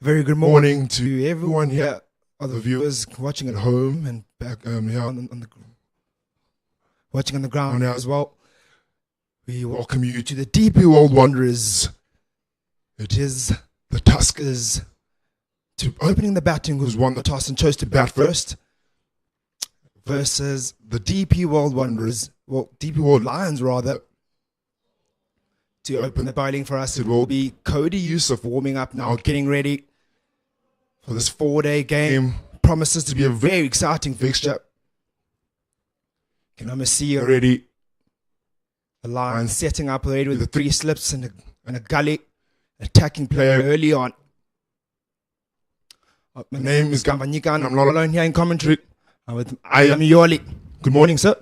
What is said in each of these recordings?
Very good morning to everyone here, other viewers watching at home and back here watching on the ground now as well. We welcome you to the DP World Wanderers. It is the Tuskers to opening the batting, who's won the toss and chose to bat first, versus the DP World Wanderers, well, DP World Lions rather. To open the bowling for us, it will be Cody Yusuf warming up now, getting ready for this 4-day game. Promises to be a very exciting fixture. Can almost see already the Lions setting up already with the 3 slips and a gully, attacking player early on. My name is Gambanyika and I'm not alone here in commentary. I'm with Yoli. Good morning, sir.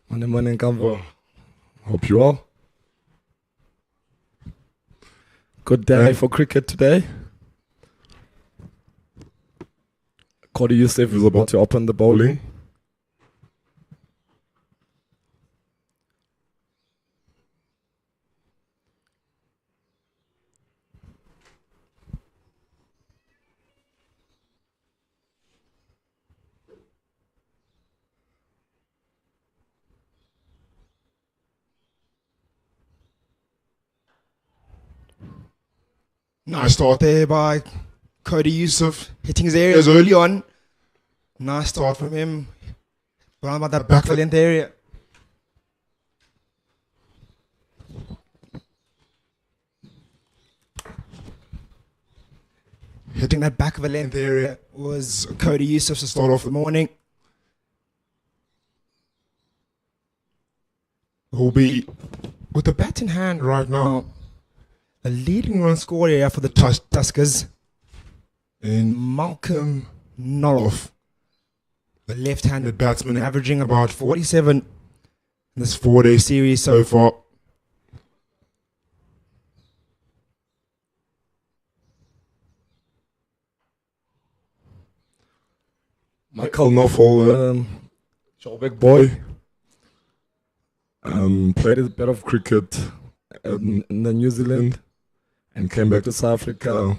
Morning, Gamba. Hope you all. Good day for cricket today. Cody Yusuf is about to open the bowling. Nice start there by Cody Yusuf, hitting his areas early on. Nice start from him. Around about that back length area. Hitting that back of a length area was Cody Yusuf to start off the morning. Will be with the bat in hand right now. A leading run score here for the Tuskers in Malcolm Noloff, the left-handed batsman, averaging about 47 in this 4-day series so far. Michael Noffel, Joburg boy, played a bit of cricket in the New Zealand and came back to South Africa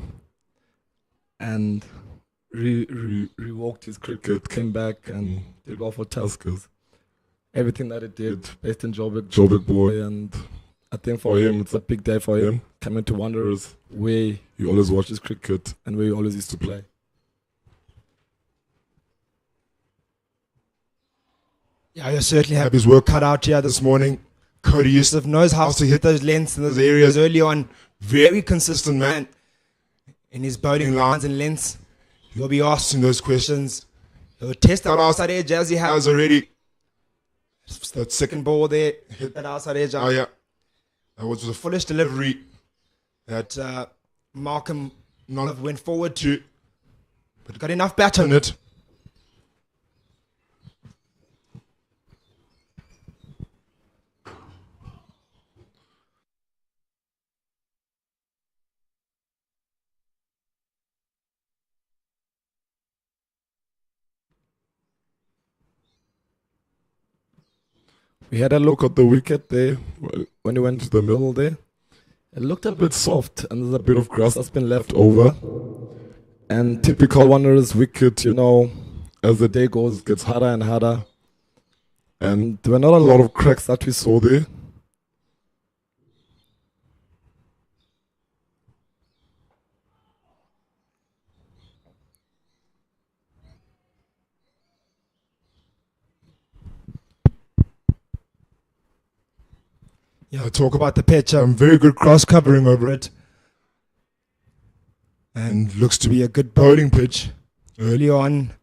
and revoked his cricket, came back and did well for Tuskers. Everything that he did, based in Joburg boy, and I think for him it's a big day for him, coming to Wanderers where he always watches cricket and where he always used to play. Yeah, he'll certainly have his work cut out here this morning. Cody Yusuf knows how to hit those lengths in those areas early on. Very consistent man in his bowling lines and lengths. He'll be asking those questions. He'll test that outside edge as he has already. That second ball there, hit that outside edge. Oh yeah, that was a foolish delivery that Malcolm Noloff went forward to, but got enough bat on it. We had a look at the wicket there when he went to the middle there. It looked a bit soft and there's a bit of grass that's been left over. And typical Wanderers wicket, you know, as the day goes, it gets harder and harder. And there were not a lot of cracks that we saw there. Yeah, talk about the pitch. Very good cross covering over it. And looks to be a good bowling pitch. Early on,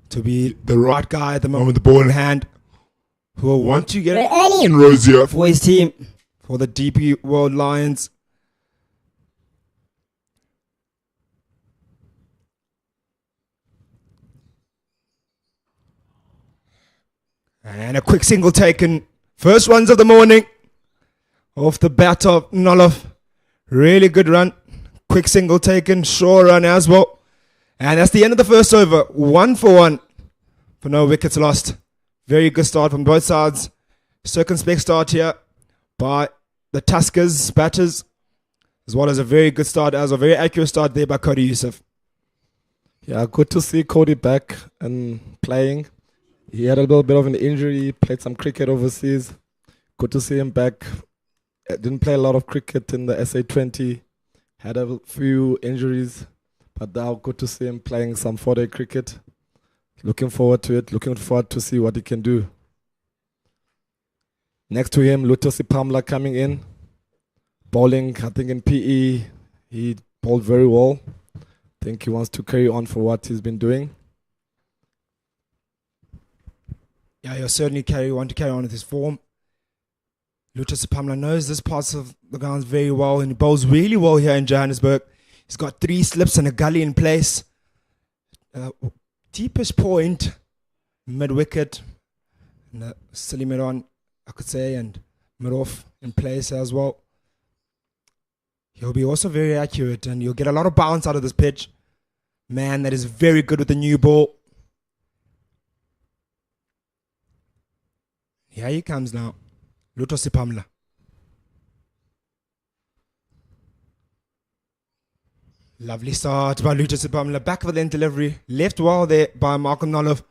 to be the right guy at the moment, the ball in hand, who will want to get it early in Rosier for his team, for the DP World Lions. And a quick single taken. First ones of the morning. Off the bat of Noloff. Really good run. Quick single taken. Sure run as well. And that's the end of the first over. 1 for 1 for no wickets lost. Very good start from both sides. Circumspect start here by the Tuskers batters, as well as a very good start, as a very accurate start there by Cody Yusuf. Yeah, good to see Cody back and playing. He had a little bit of an injury, played some cricket overseas. Good to see him back. Didn't play a lot of cricket in the SA20. Had a few injuries, but now good to see him playing some 4-day cricket. Looking forward to it. Looking forward to see what he can do. Next to him, Lutosi Pamla coming in. Bowling, I think in PE, he bowled very well. I think he wants to carry on for what he's been doing. Yeah, he'll certainly want to carry on with his form. Lutosi Pamla knows this part of the grounds very well, and he bowls really well here in Johannesburg. He's got 3 slips and a gully in place. Deepest point, mid-wicket, and silly mid-on, I could say, and mid-off in place as well. He'll be also very accurate, and you'll get a lot of bounce out of this pitch. Man, that is very good with the new ball. Here he comes now. Lutosi Pamla. Lovely start by Lutosi Pamla. Back of the length delivery. Left well there by Malcolm Nolov.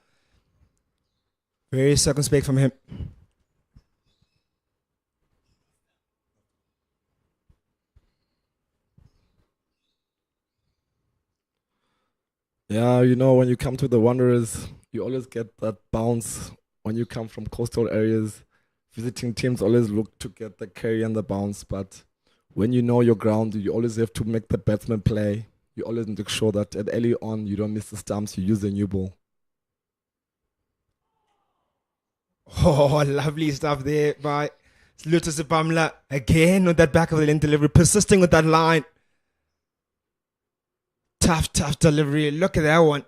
Very circumspect from him. Yeah, you know, when you come to the Wanderers, you always get that bounce when you come from coastal areas. Visiting teams always look to get the carry and the bounce, but when you know your ground, you always have to make the batsman play. You always make sure that at early on, you don't miss the stumps, you use the new ball. Oh, lovely stuff there by Lutosi Pamla. Again with that back of the length delivery, persisting with that line. Tough delivery. Look at that one.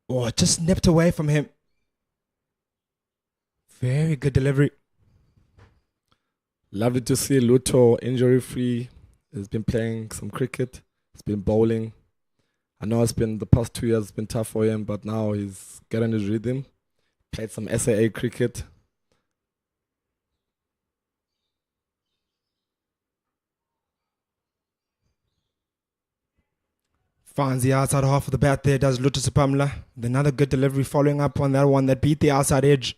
Oh, just nipped away from him. Very good delivery. Lovely to see Luto injury-free. He's been playing some cricket. He's been bowling. I know it's been the past 2 years, it's been tough for him, but now he's getting his rhythm. Played some SAA cricket. Finds the outside half of the bat there, does Lutosi Pamla. Another good delivery following up on that one that beat the outside edge.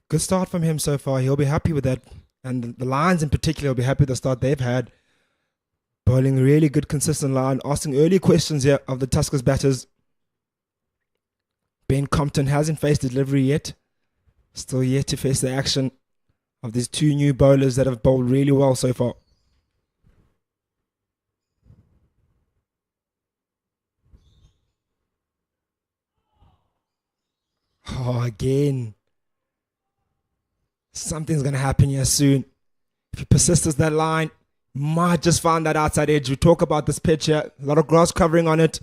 Good start from him so far. He'll be happy with that. And the Lions in particular will be happy with the start they've had. Bowling really good, consistent line. Asking early questions here of the Tuskers batters. Ben Compton hasn't faced delivery yet. Still yet to face the action of these 2 new bowlers that have bowled really well so far. Oh, again. Something's going to happen here soon. If he persists with that line, might just find that outside edge. We talk about this pitch here. A lot of grass covering on it.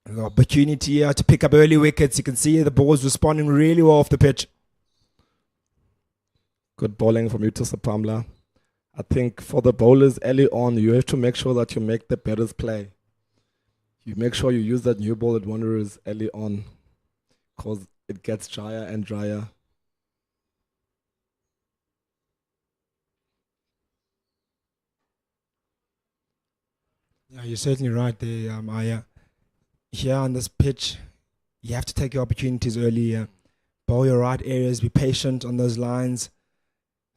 An opportunity here to pick up early wickets. You can see the ball's responding really well off the pitch. Good bowling from Lutosi Pamla. I think for the bowlers early on, you have to make sure that you make the batters play. You make sure you use that new ball at Wanderers early on, because it gets drier and drier. Yeah, you're certainly right there, Aya. Here on this pitch, you have to take your opportunities early. Bowl your right areas, be patient on those lines.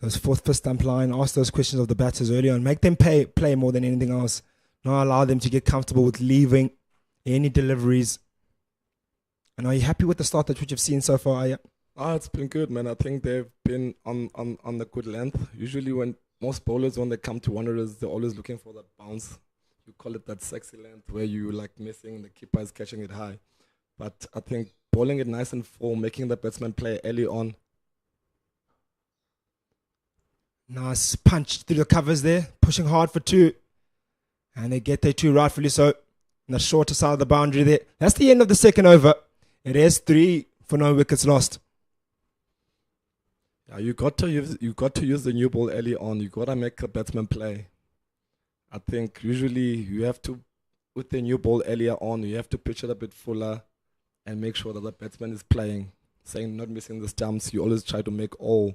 Those 4th, 5th stump line, ask those questions of the batters early on. Make them play more than anything else. Not allow them to get comfortable with leaving any deliveries. And are you happy with the start that you've seen so far, Aya? It's been good, man. I think they've been on the good length. Usually when most bowlers, when they come to Wanderers, they're always looking for that bounce. You call it that sexy length where you like missing, the keeper is catching it high. But I think bowling it nice and full, making the batsman play early on. Nice punch through the covers there, pushing hard for 2. And they get their 2 rightfully so. On the shorter side of the boundary there. That's the end of the 2nd over. It is 3 for no wickets lost. Yeah, you got to use the new ball early on. You got to make the batsman play. I think usually you have to, with the new ball earlier on, you have to pitch it a bit fuller and make sure that the batsman is playing. Saying not missing the stumps, you always try to make all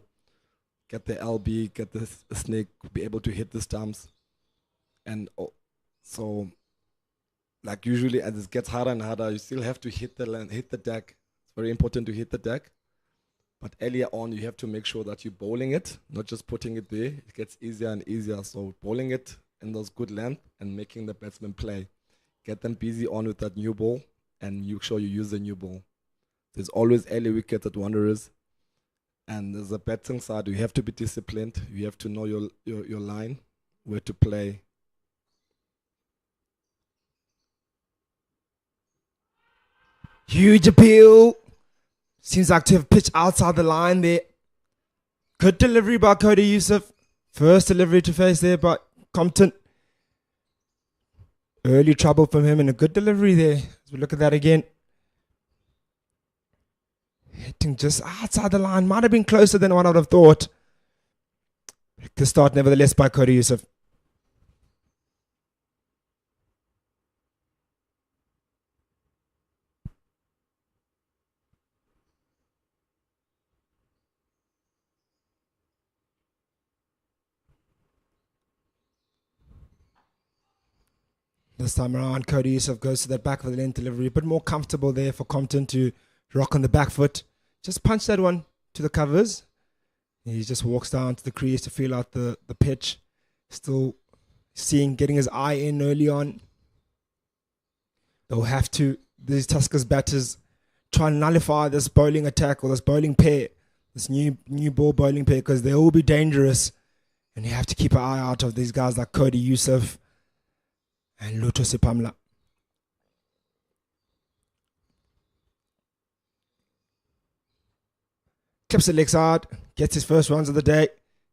get the LB, get the snake, be able to hit the stumps. And so, like usually as it gets harder and harder, you still have to hit the deck. It's very important to hit the deck. But earlier on, you have to make sure that you're bowling it, not just putting it there. It gets easier and easier. So bowling it in those good length and making the batsman play. Get them busy on with that new ball, and you sure you use the new ball. There's always early wickets at Wanderers. And as a batting side, you have to be disciplined. You have to know your line, where to play. Huge appeal. Seems like to have pitched outside the line there. Good delivery by Cody Yusuf. First delivery to face there by Compton. Early trouble from him and a good delivery there. As we look at that again. Hitting just outside the line. Might have been closer than what I would have thought. Good start nevertheless by Cody Yusuf. This time around, Cody Yusuf goes to that back of the length delivery. A bit more comfortable there for Compton to rock on the back foot. Just punch that one to the covers. He just walks down to the crease to feel out the pitch. Still getting his eye in early on. They'll have to, these Tuskers batters, try and nullify this bowling attack or this bowling pair. This new ball bowling pair, because they will be dangerous. And you have to keep an eye out of these guys like Cody Yusuf and Luto Sipamla. Clips the leg side, gets his first runs of the day.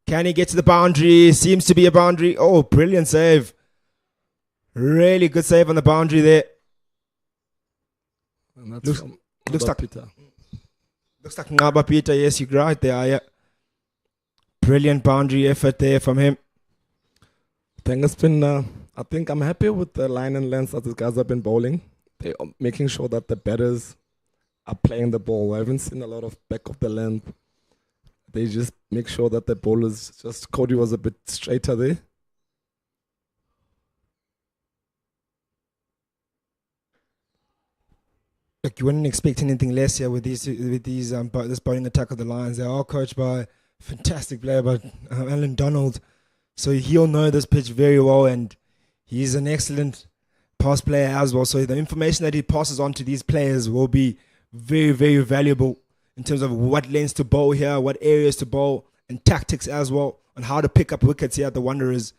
Can he get to the boundary? Seems to be a boundary. Oh, brilliant save. Really good save on the boundary there. And that's looks like Peter. Looks like Ngaba Peter. Yes, you're right there. Yeah. Brilliant boundary effort there from him. I think I'm happy with the line and length that these guys have been bowling. They're making sure that the batters are playing the ball. I haven't seen a lot of back of the length. They just make sure that the bowlers, just Cody was a bit straighter there. Look, you wouldn't expect anything less here with this bowling attack of the Lions. They are coached by a fantastic player, by Alan Donald. So he'll know this pitch very well, and he's an excellent pass player as well. So the information that he passes on to these players will be very, very valuable in terms of what lanes to bowl here, what areas to bowl, and tactics as well, on how to pick up wickets here at the Wanderers.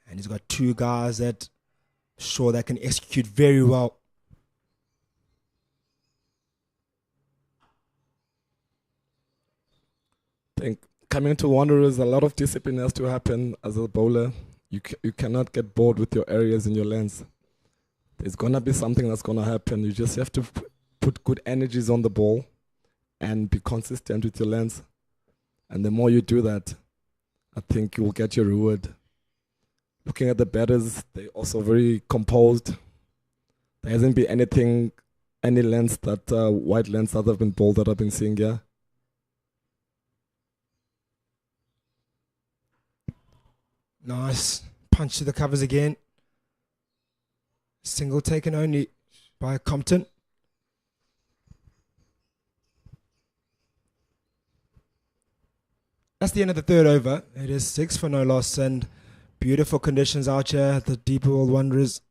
And he's got two guys that can execute very well. I think coming to Wanderers, a lot of discipline has to happen as a bowler. You cannot get bored with your areas and your lanes. There's going to be something that's going to happen. You just have to put good energies on the ball and be consistent with your lanes. And the more you do that, I think you will get your reward. Looking at the batters, they're also very composed. There hasn't been any lanes that, wide lanes that have been bowled that I've been seeing here. Nice. Punch to the covers again. Single taken only by Compton. That's the end of the third over. It is 6 for no loss, and beautiful conditions out here at the Deeper World Wanderers.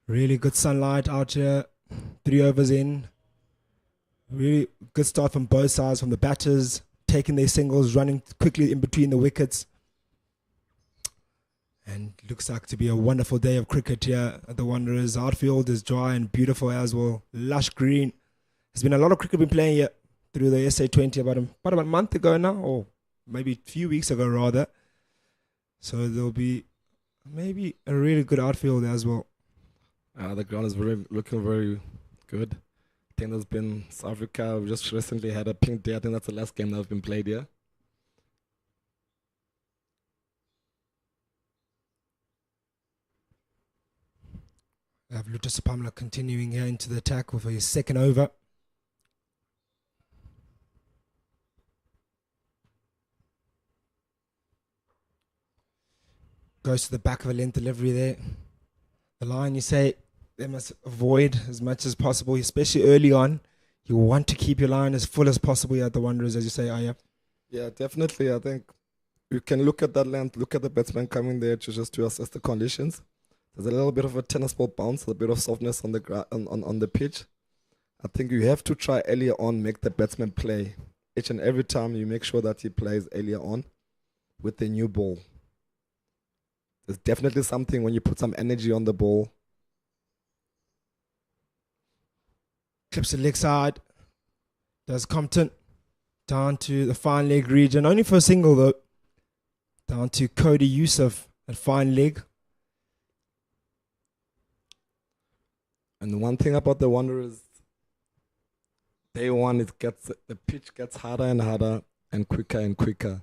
Really good sunlight out here. 3 overs in. Really good start from both sides, from the batters, taking their singles, running quickly in between the wickets. And looks like to be a wonderful day of cricket here at the Wanderers. Outfield is dry and beautiful as well. Lush green. There's been a lot of cricket been playing here through the SA20 about a month ago now, or maybe a few weeks ago rather. So there'll be maybe a really good outfield as well. The ground is looking very good. I think there's been South Africa. We just recently had a pink day. I think that's the last game that has been played here. We have Lutus Pamela continuing here into the attack with his second over. Goes to the back of a length delivery there. The line, you say, they must avoid as much as possible, especially early on. You want to keep your line as full as possible at the Wanderers, as you say, Aya. Yeah, definitely. I think you can look at that length, look at the batsman coming there to assess the conditions. There's a little bit of a tennis ball bounce, a bit of softness on the pitch. I think you have to try earlier on, make the batsman play. Each and every time you make sure that he plays earlier on with the new ball. There's definitely something when you put some energy on the ball. Clips the leg side. Does Compton. Down to the fine leg region. Only for a single though. Down to Cody Yusuf at fine leg. And the one thing about the Wanderers, day one, the pitch gets harder and harder and quicker.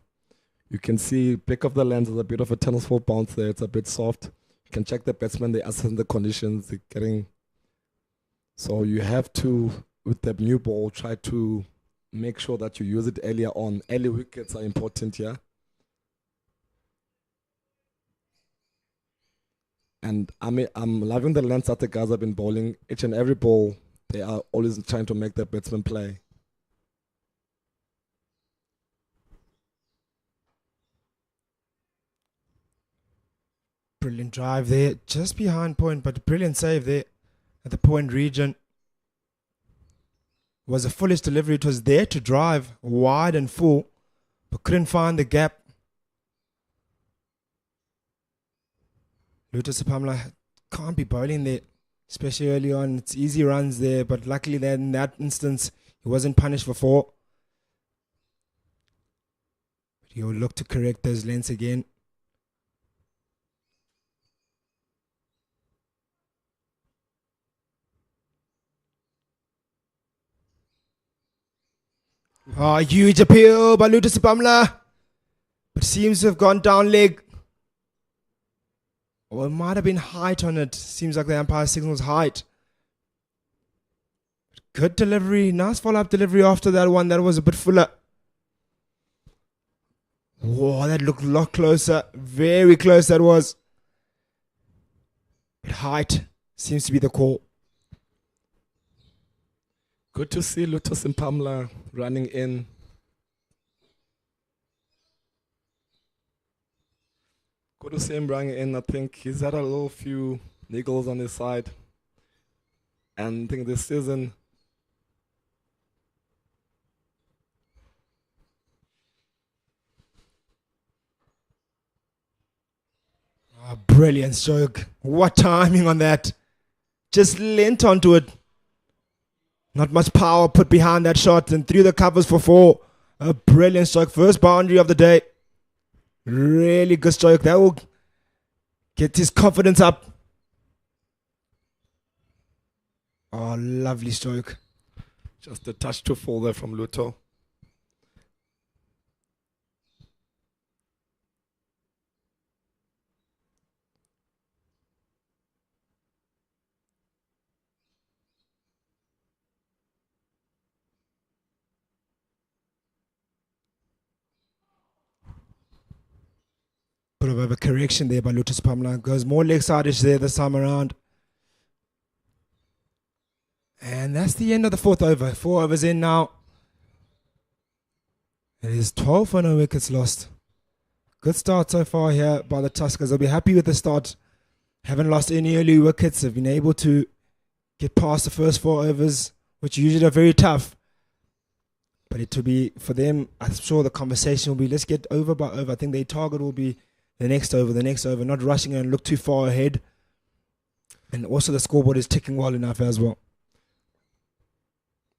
You can see back of the lens is a bit of a tennis ball bounce there. It's a bit soft. You can check the batsman, they assess the conditions, they're getting. So you have to, with the new ball, try to make sure that you use it earlier on. Early wickets are important here. And I'm loving the lengths that the guys have been bowling. Each and every ball, they are always trying to make the batsman play. Brilliant drive there, just behind point, but brilliant save there at the point region. Was a foolish delivery. It was there to drive wide and full, but couldn't find the gap. Lutus Pamela can't be bowling there, especially early on. It's easy runs there, but luckily then in that instance, he wasn't punished for 4. But he'll look to correct those lengths again. Huge appeal by Lutus Pamela, but seems to have gone down leg. Or it might have been height on it. Seems like the umpire signals height. Good delivery. Nice follow-up delivery after that one. That was a bit fuller. Whoa, that looked a lot closer. Very close that was. But height seems to be the call. Good to see Lutus and Pamela running in. Good to see him running in. I think he's had a little few niggles on his side. And I think this season, Brilliant stroke. What timing on that. Just leant onto it. Not much power put behind that shot and threw the covers for 4. A brilliant stroke. First boundary of the day. Really good stroke. That will get his confidence up. Oh, lovely stroke. just a touch too full there from Luto. Bit of a correction there by Lutus Pamela. Goes more leg side-ish there this time around. And that's the end of the 4th over. 4 overs in now. It is 12 for no wickets lost. Good start so far here by the Tuskers. They'll be happy with the start. Haven't lost any early wickets. Have been able to get past the first 4 overs, which usually are very tough. But it will be, for them, I'm sure the conversation will be, let's get over by over. I think their target will be the next over, not rushing and look too far ahead. And also the scoreboard is ticking well enough as well.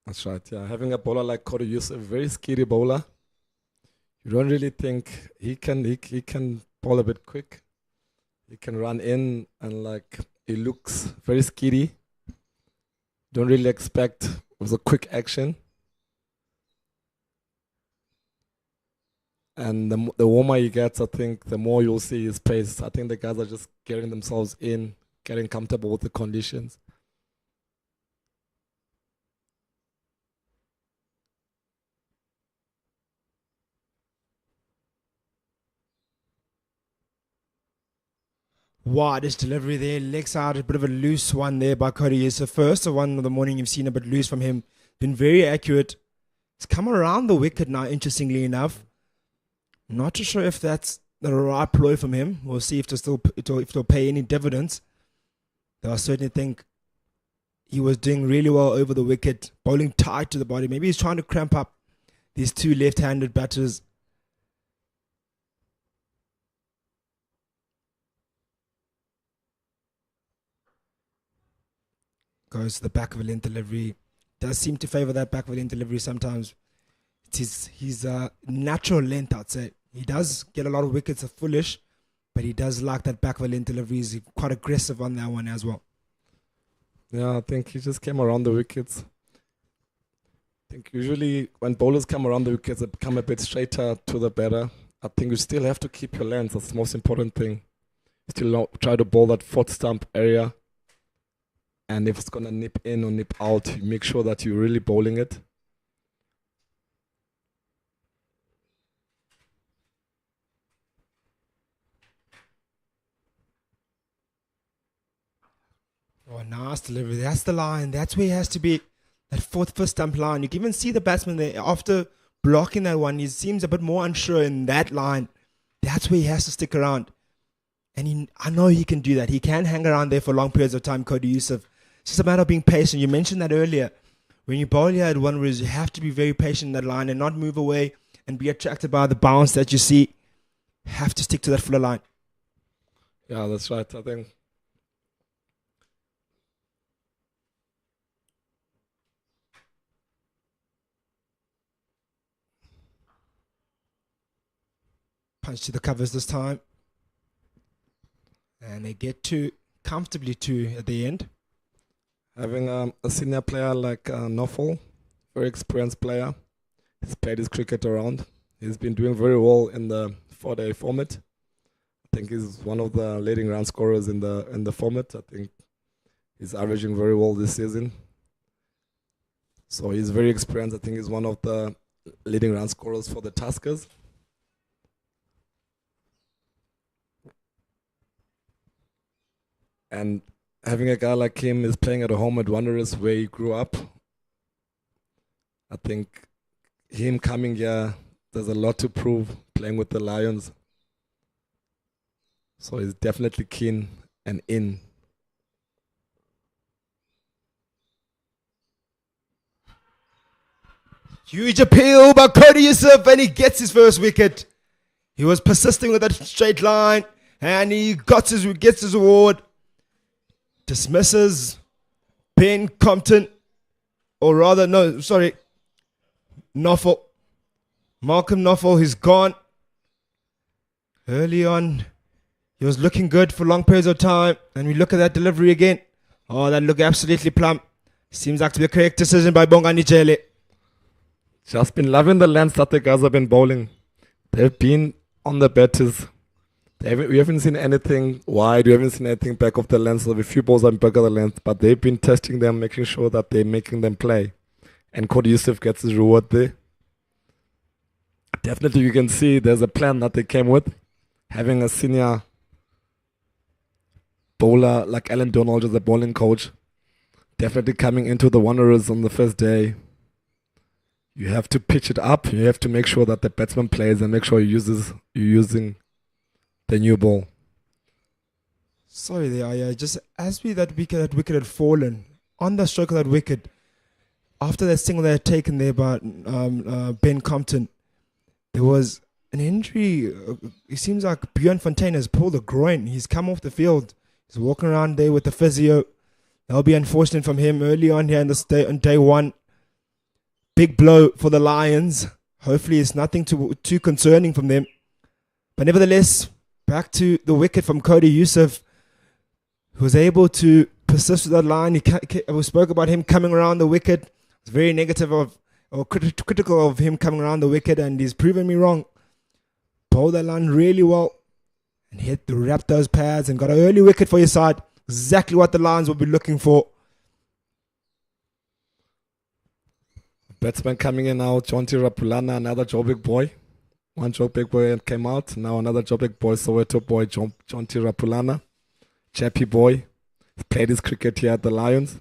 That's right, yeah. Having a bowler like Cody Yusuf, a very scary bowler. You don't really think he can bowl a bit quick. He can run in and he looks very skiddy. Don't really expect it was a quick action. And the warmer he gets, I think, the more you'll see his pace. I think the guys are just getting themselves in, getting comfortable with the conditions. Widest delivery there, leg side, a bit of a loose one there by Cody Yusuf. First the one of the morning you've seen a bit loose from him. Been very accurate. It's come around the wicket now, interestingly enough. Not too sure if that's the right ploy from him. We'll see if it'll pay any dividends. Though I certainly think he was doing really well over the wicket, bowling tight to the body. Maybe he's trying to cramp up these two left-handed batters. Goes to the back of a length delivery. Does seem to favour that back of a length delivery sometimes. It's his natural length, I'd say. He does get a lot of wickets, are foolish, but he does like that back of a length delivery. He's quite aggressive on that one as well. Yeah, I think he just came around the wickets. I think usually when bowlers come around the wickets, they become a bit straighter to the batter. I think you still have to keep your length. That's the most important thing. Still try to bowl that fourth stump area. And if it's going to nip in or nip out, you make sure that you're really bowling it. Oh, nice delivery. That's the line. That's where he has to be. That fourth, first stump line. You can even see the batsman there. After blocking that one, he seems a bit more unsure in that line. That's where he has to stick around. And I know he can do that. He can hang around there for long periods of time, Cody Yusuf. It's just a matter of being patient. You mentioned that earlier. When you bowl here at Wanderers, you have to be very patient in that line and not move away and be attracted by the bounce that you see. Have to stick to that fuller line. Yeah, that's right. I think punch to the covers this time. And they get comfortably to at the end. having a senior player like Nofel, very experienced player, he's played his cricket around. He's been doing very well in the 4-day format. I think he's one of the leading run scorers in the format. I think he's averaging very well this season. So he's very experienced. I think he's one of the leading run scorers for the Tuskers. And having a guy like him is playing at home at Wanderers where he grew up. I think him coming here, there's a lot to prove playing with the Lions. So he's definitely keen and in. Huge appeal by Cody Yusuf, and he gets his first wicket. He was persisting with that straight line, and he gets his award. Dismisses Ben Compton, or rather, Nofel. Malcolm Nofel, he's gone. Early on, he was looking good for long periods of time, and we look at that delivery again. Oh, that looked absolutely plump. Seems like to be a correct decision by Bongani Jele. Just been loving the lengths that the guys have been bowling. They've been on the batters. We haven't seen anything wide. We haven't seen anything back of the length. So a few balls on back of the length, but they've been testing them, making sure that they're making them play. And Cody Yusuf gets his reward there. Definitely, you can see there's a plan that they came with. Having a senior bowler like Alan Donald as a bowling coach, definitely coming into the Wanderers on the first day. You have to pitch it up. You have to make sure that the batsman plays and make sure you're using the new ball. Sorry there, yeah. Just as that wicket had fallen, on the stroke of that wicket, after that single they had taken there by Ben Compton, there was an injury. It seems like Bjorn Fontaine has pulled a groin. He's come off the field. He's walking around there with the physio. That'll be unfortunate from him early on here on day one. Big blow for the Lions. Hopefully it's nothing too concerning from them. But nevertheless, back to the wicket from Cody Yusuf, who was able to persist with that line. We spoke about him coming around the wicket. It's very negative or critical of him coming around the wicket, and he's proven me wrong. Bowled that line really well and wrapped those pads and got an early wicket for your side. Exactly what the Lions will be looking for. Batsman coming in now, Jonty Rapulana, another Joburg boy. One Joburg boy came out, now another Joburg boy, Soweto boy, Jonty Rapulana. Chappy boy. He's played his cricket here at the Lions.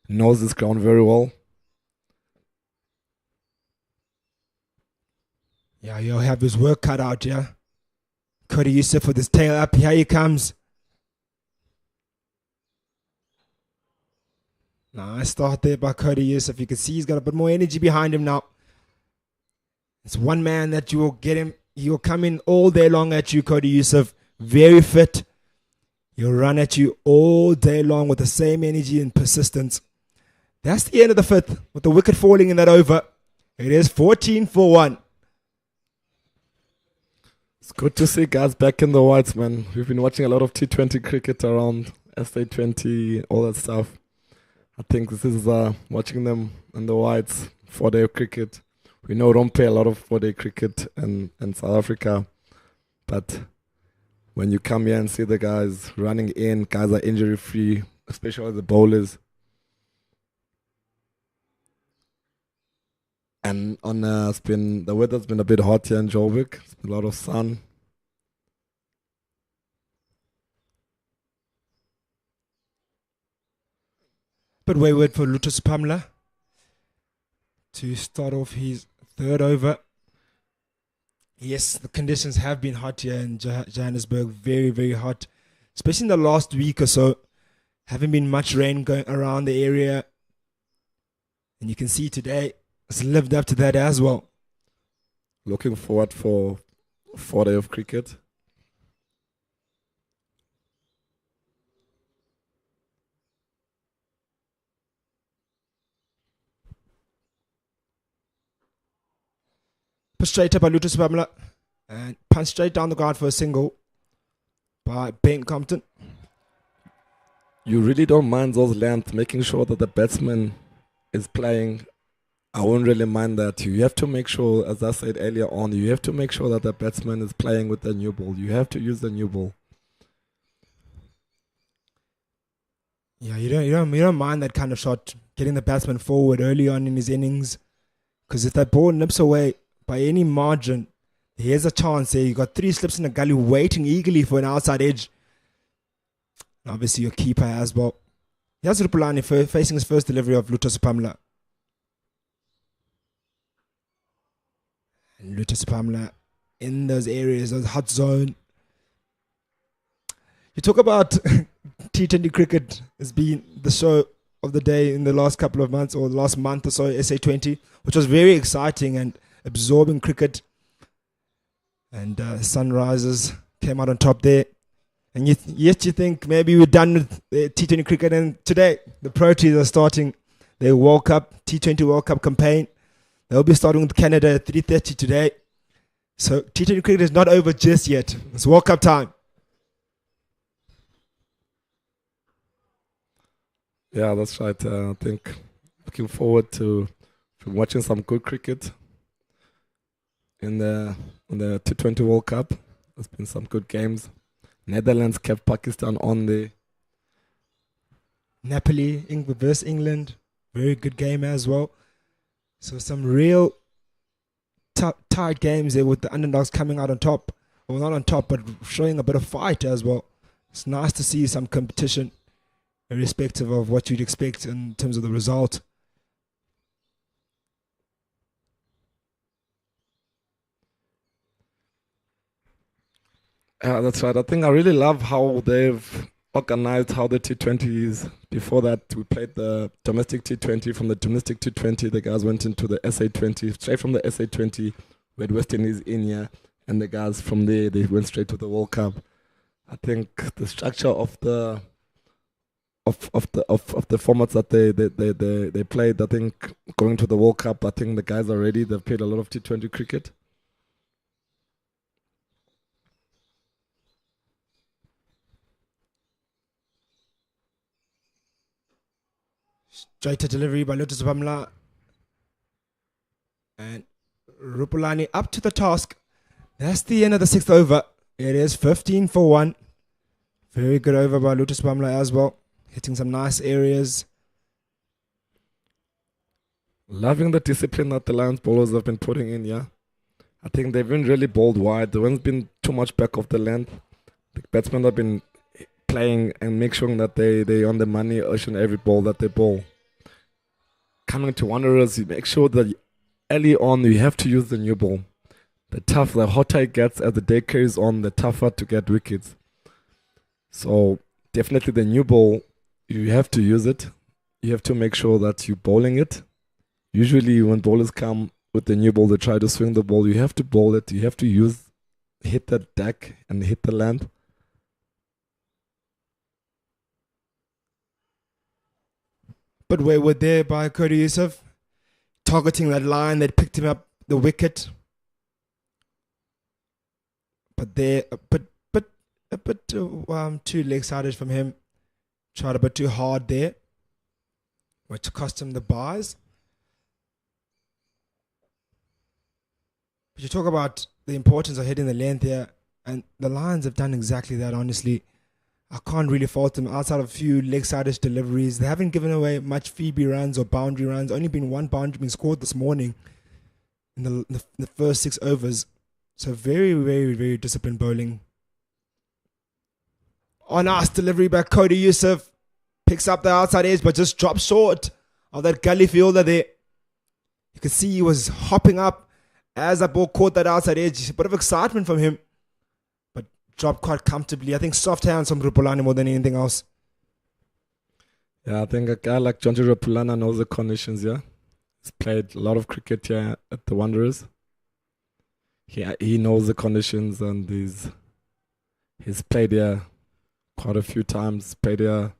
Knows this ground very well. Yeah, he'll have his work cut out, yeah. Cody Yusuf with his tail up. Here he comes. Nice start there by Cody Yusuf. You can see he's got a bit more energy behind him now. It's one man that you will get him. He'll come in all day long at you, Cody Yusuf. Very fit. He'll run at you all day long with the same energy and persistence. That's the end of the fifth with the wicket falling in that over. It is 14 for 1. It's good to see guys back in the whites, man. We've been watching a lot of T20 cricket around, SA20, all that stuff. I think this is watching them in the whites, 4-day cricket. We know don't play a lot of 4-day cricket in South Africa. But when you come here and see the guys running in, guys are injury-free, especially the bowlers. And on the weather's been a bit hot here in Joburg. It's been a lot of sun. But wayward for Lutus Pamla to start off his third over. Yes, the conditions have been hot here in Johannesburg. Very, very hot. Especially in the last week or so. Haven't been much rain going around the area. And you can see today it's lived up to that as well. Looking forward for 4-day of cricket. Put straight up by Lutus Pamela. And punch straight down the ground for a single by Ben Compton. You really don't mind those lengths, making sure that the batsman is playing. I won't really mind that. You have to make sure, as I said earlier on, you have to make sure that the batsman is playing with the new ball. You have to use the new ball. Yeah, you don't mind that kind of shot, getting the batsman forward early on in his innings. Because if that ball nips away by any margin, here's a chance there. You got 3 slips in the gully waiting eagerly for an outside edge. And obviously your keeper as well. Here's Rupulani facing his first delivery of Lutus Pamela. And Lutus Pamela in those areas, those hot zone. You talk about T20 cricket as being the show of the day in the last couple of months, or the last month or so, SA20, which was very exciting and absorbing cricket. And Sunrisers came out on top there. And yet you think maybe we're done with T20 cricket, and today the Proteas are starting their World Cup, T20 World Cup campaign. They'll be starting with Canada at 3:30 today. So T20 cricket is not over just yet. It's World Cup time. Yeah, that's right. I think looking forward to watching some good cricket in the T20 World Cup. There's been some good games. Netherlands kept Pakistan on there. Napoli versus England. Very good game as well. So some real tight games there with the underdogs coming out on top. Well, not on top, but showing a bit of fight as well. It's nice to see some competition, irrespective of what you'd expect in terms of the result. Yeah, that's right. I think I really love how they've organized how the T20 is. Before that, we played the domestic T20. From the domestic T20, the guys went into the SA20. Straight from the SA20, we had West Indies in here, and the guys from there, they went straight to the World Cup. I think the structure of the formats that they played, I think going to the World Cup, I think the guys are ready. They've played a lot of T20 cricket. Straight to delivery by Lutus Pamela. And Rupulani up to the task. That's the end of the 6th over. It is 15 for 1. Very good over by Lutus Pamela as well. Hitting some nice areas. Loving the discipline that the Lions bowlers have been putting in, yeah. I think they've been really bowled wide. There hasn't been too much back of the length. The batsmen have been playing and make sure that they on the money each and every ball that they bowl. Coming to Wanderers, you make sure that early on you have to use the new ball. The hotter it gets as the day carries on, the tougher to get wickets. So definitely the new ball, you have to use it. You have to make sure that you're bowling it. Usually when bowlers come with the new ball, they try to swing the ball. You have to bowl it. You have to hit the deck and hit the land. But we were there by Cody Yusuf, targeting that line that picked him up the wicket. But there, a bit too leg-sided from him. Tried a bit too hard there, which cost him the buys. But you talk about the importance of hitting the length here, and the Lions have done exactly that, honestly. I can't really fault them outside of a few leg-sided deliveries. They haven't given away much Phoebe runs or boundary runs. Only been one boundary been scored this morning in the first 6 overs. So very, very, very disciplined bowling. Oh, nice delivery by Cody Yusuf. Picks up the outside edge, but just drops short of that gully fielder there. You can see he was hopping up as that ball caught that outside edge. A bit of excitement from him. Dropped quite comfortably. I think soft hands from Rupulani more than anything else. Yeah, I think a guy like John Rupulana knows the conditions, yeah. He's played a lot of cricket here at the Wanderers. He knows the conditions, and he's played here quite a few times. Played here.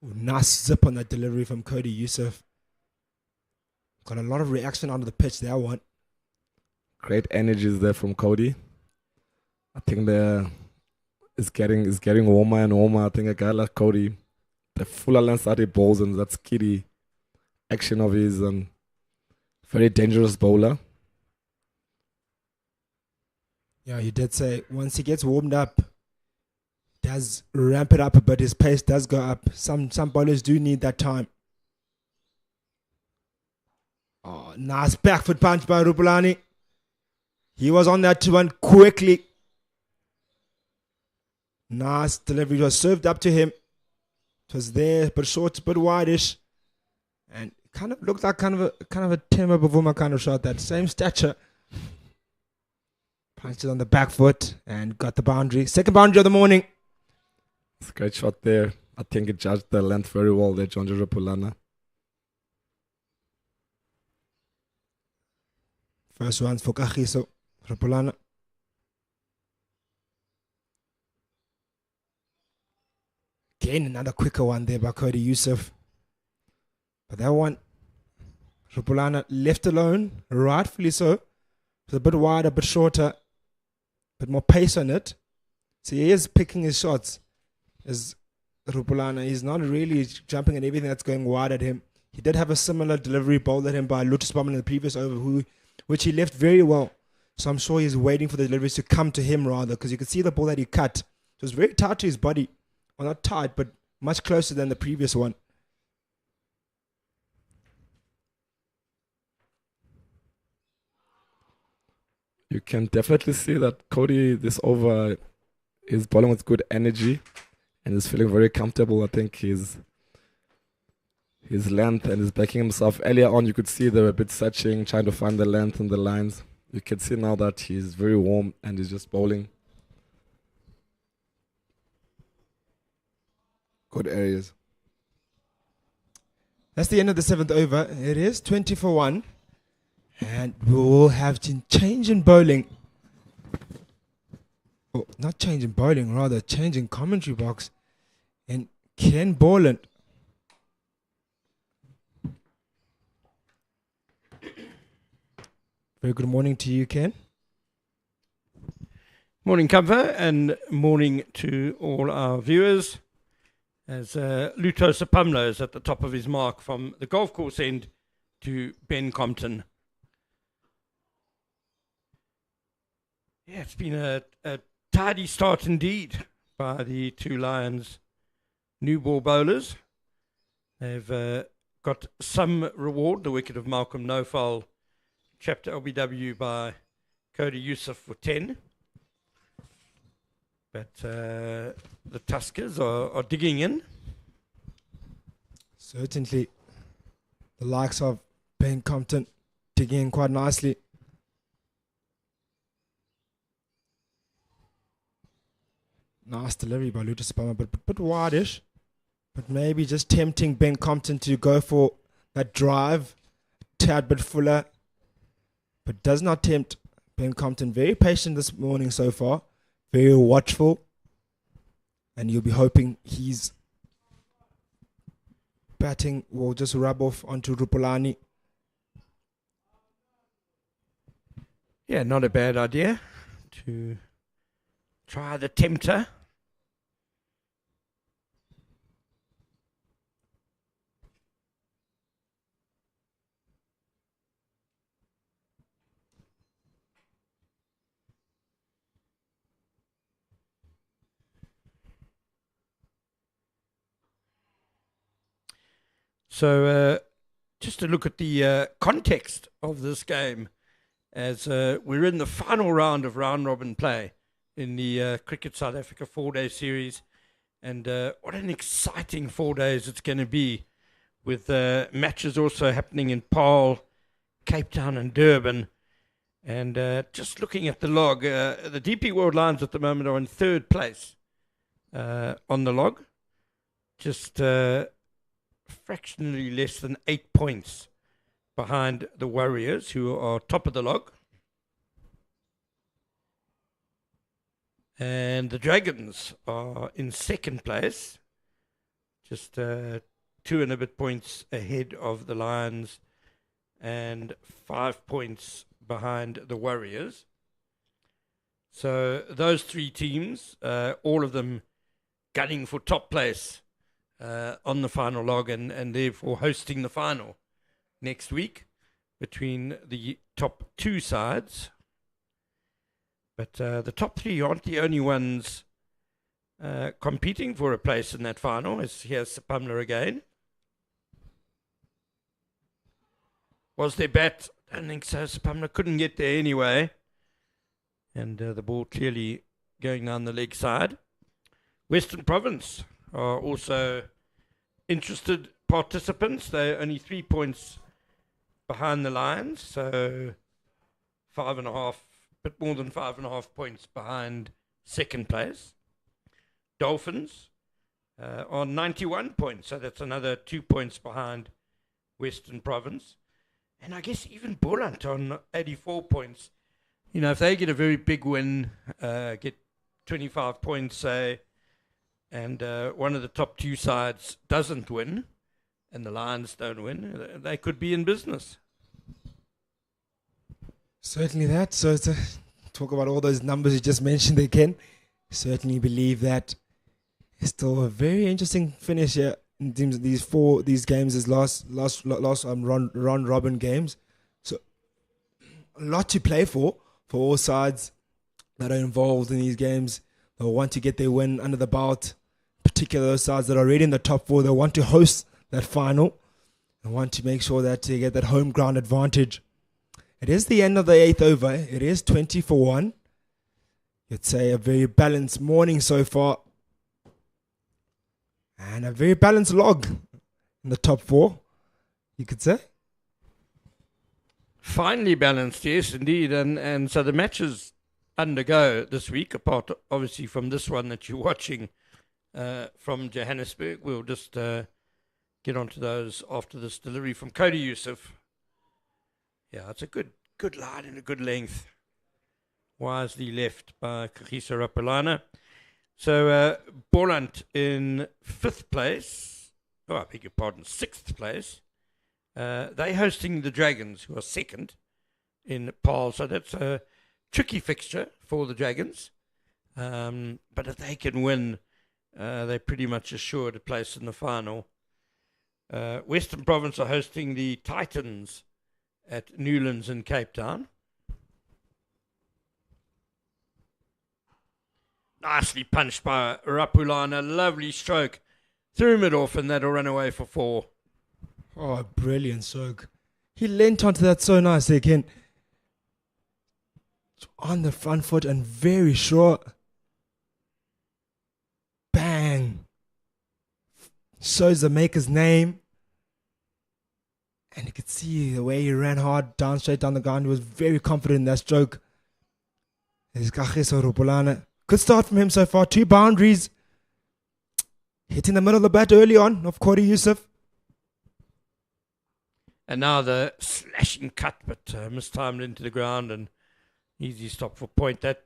Ooh, nice zip on that delivery from Cody Yusuf. Got a lot of reaction onto the pitch there, one. Great energies there from Cody. I think it's getting warmer and warmer. I think a guy like Cody, the fuller length that he bowls and that skiddy action of his, and very dangerous bowler. Yeah, he did say once he gets warmed up, does ramp it up a bit. His pace does go up. Some bowlers do need that time. Oh, nice back foot punch by Rupulani. He was on that one quickly. Nice delivery. It was served up to him. It was there, but short, but wideish. And kind of looked like kind of a Timber Bavuma kind of shot. That same stature. Punched it on the back foot and got the boundary. Second boundary of the morning. It's a great shot there. I think it judged the length very well there, John Rupulana. First one's for Kagiso, Rupulana. Again, another quicker one there by Cody Yusuf. But that one, Rupulana left alone, rightfully so. It's a bit wider, a bit shorter, a bit more pace on it. So he is picking his shots as Rupulana. He's not really jumping at everything that's going wide at him. He did have a similar delivery bowled at him by Lotus Bowman in the previous over, which he left very well. So I'm sure he's waiting for the deliveries to come to him rather, because you can see the ball that he cut. It was very tight to his body. Well, not tight, but much closer than the previous one. You can definitely see that Cody, this over, is bowling with good energy and is feeling very comfortable. I think his length and his backing himself. Earlier on, you could see they were a bit searching, trying to find the length and the lines. You can see now that he's very warm and he's just bowling. Good areas. That's the end of the 7th over. It is 20 for 1. And we will have to change in bowling. Oh, not change in bowling, rather change in commentary box. And Ken Borland. Very good morning to you, Ken. Morning, Comfort, and morning to all our viewers. As Luto Sapumlo is at the top of his mark from the golf course end to Ben Compton. Yeah, it's been a tidy start indeed by the two Lions new ball bowlers. They've got some reward, the wicket of Malcolm Nofal, chapped LBW by Cody Yusuf for 10. But the Tuskers are digging in. Certainly. The likes of Ben Compton digging in quite nicely. Nice delivery by Lutus Palmer, but a bit wide-ish. But maybe just tempting Ben Compton to go for that drive, tad bit fuller. But does not tempt Ben Compton. Very patient this morning so far. Very watchful. And you'll be hoping his batting will just rub off onto Rupulani. Yeah, not a bad idea to try the tempter. So just to look at the context of this game, as we're in the final round of round-robin play in the Cricket South Africa 4-day series. And what an exciting 4 days it's going to be, with matches also happening in Paarl, Cape Town and Durban. And just looking at the log, the DP World Lions at the moment are in third place on the log. Just fractionally less than 8 points behind the Warriors, who are top of the log. And the Dragons are in second place, just 2 and a bit points ahead of the Lions and 5 points behind the Warriors. So those three teams, all of them gunning for top place on the final log, and therefore hosting the final next week between the top two sides. But the top three aren't the only ones competing for a place in that final. Here's Sapamla again. Was there bat? I don't think so. Sapamla couldn't get there anyway. And the ball clearly going down the leg side. Western Province are also interested participants. They're only 3 points behind the Lions, so 5.5, bit more than 5.5 points behind second place. Dolphins are 91 points, so that's another 2 points behind Western Province. And I guess even Boland on 84 points. You know, if they get a very big win, get 25 points, say, and one of the top two sides doesn't win, and the Lions don't win, they could be in business. Certainly that. So to talk about all those numbers you just mentioned again, certainly believe that it's still a very interesting finish here in terms of these games as last round robin games. So a lot to play for all sides that are involved in these games. They'll want to get their win under the belt. Particularly those sides that are already in the top four, they want to host that final and want to make sure that they get that home ground advantage. It is the end of the 8th over. It is 20-1. You'd say a very balanced morning so far. And a very balanced log in the top four, you could say. Finely balanced, yes, indeed. And so the matches undergo this week, apart obviously from this one that you're watching from Johannesburg. We'll just get onto those after this delivery from Cody Yusuf. Yeah, it's a good line and a good length. Wisely left by Kagiso Rapulana. So Boland in 5th place. Oh, I beg your pardon, 6th place. They're hosting the Dragons, who are second in Paarl. So that's a tricky fixture for the Dragons. But if they can win, they're pretty much assured a place in the final. Western Province are hosting the Titans at Newlands in Cape Town. Nicely punched by Rapulana. Lovely stroke. Threw him it off, and that'll run away for 4. Oh, brilliant stroke. He leant onto that so nicely again. On the front foot and very short. Bang. Shows the maker's name. And you could see the way he ran hard, down straight down the ground. He was very confident in that stroke. Good start from him so far. 2 boundaries. Hitting the middle of the bat early on of Cody Yusuf. And now the slashing cut, but mistimed into the ground and easy stop for point. That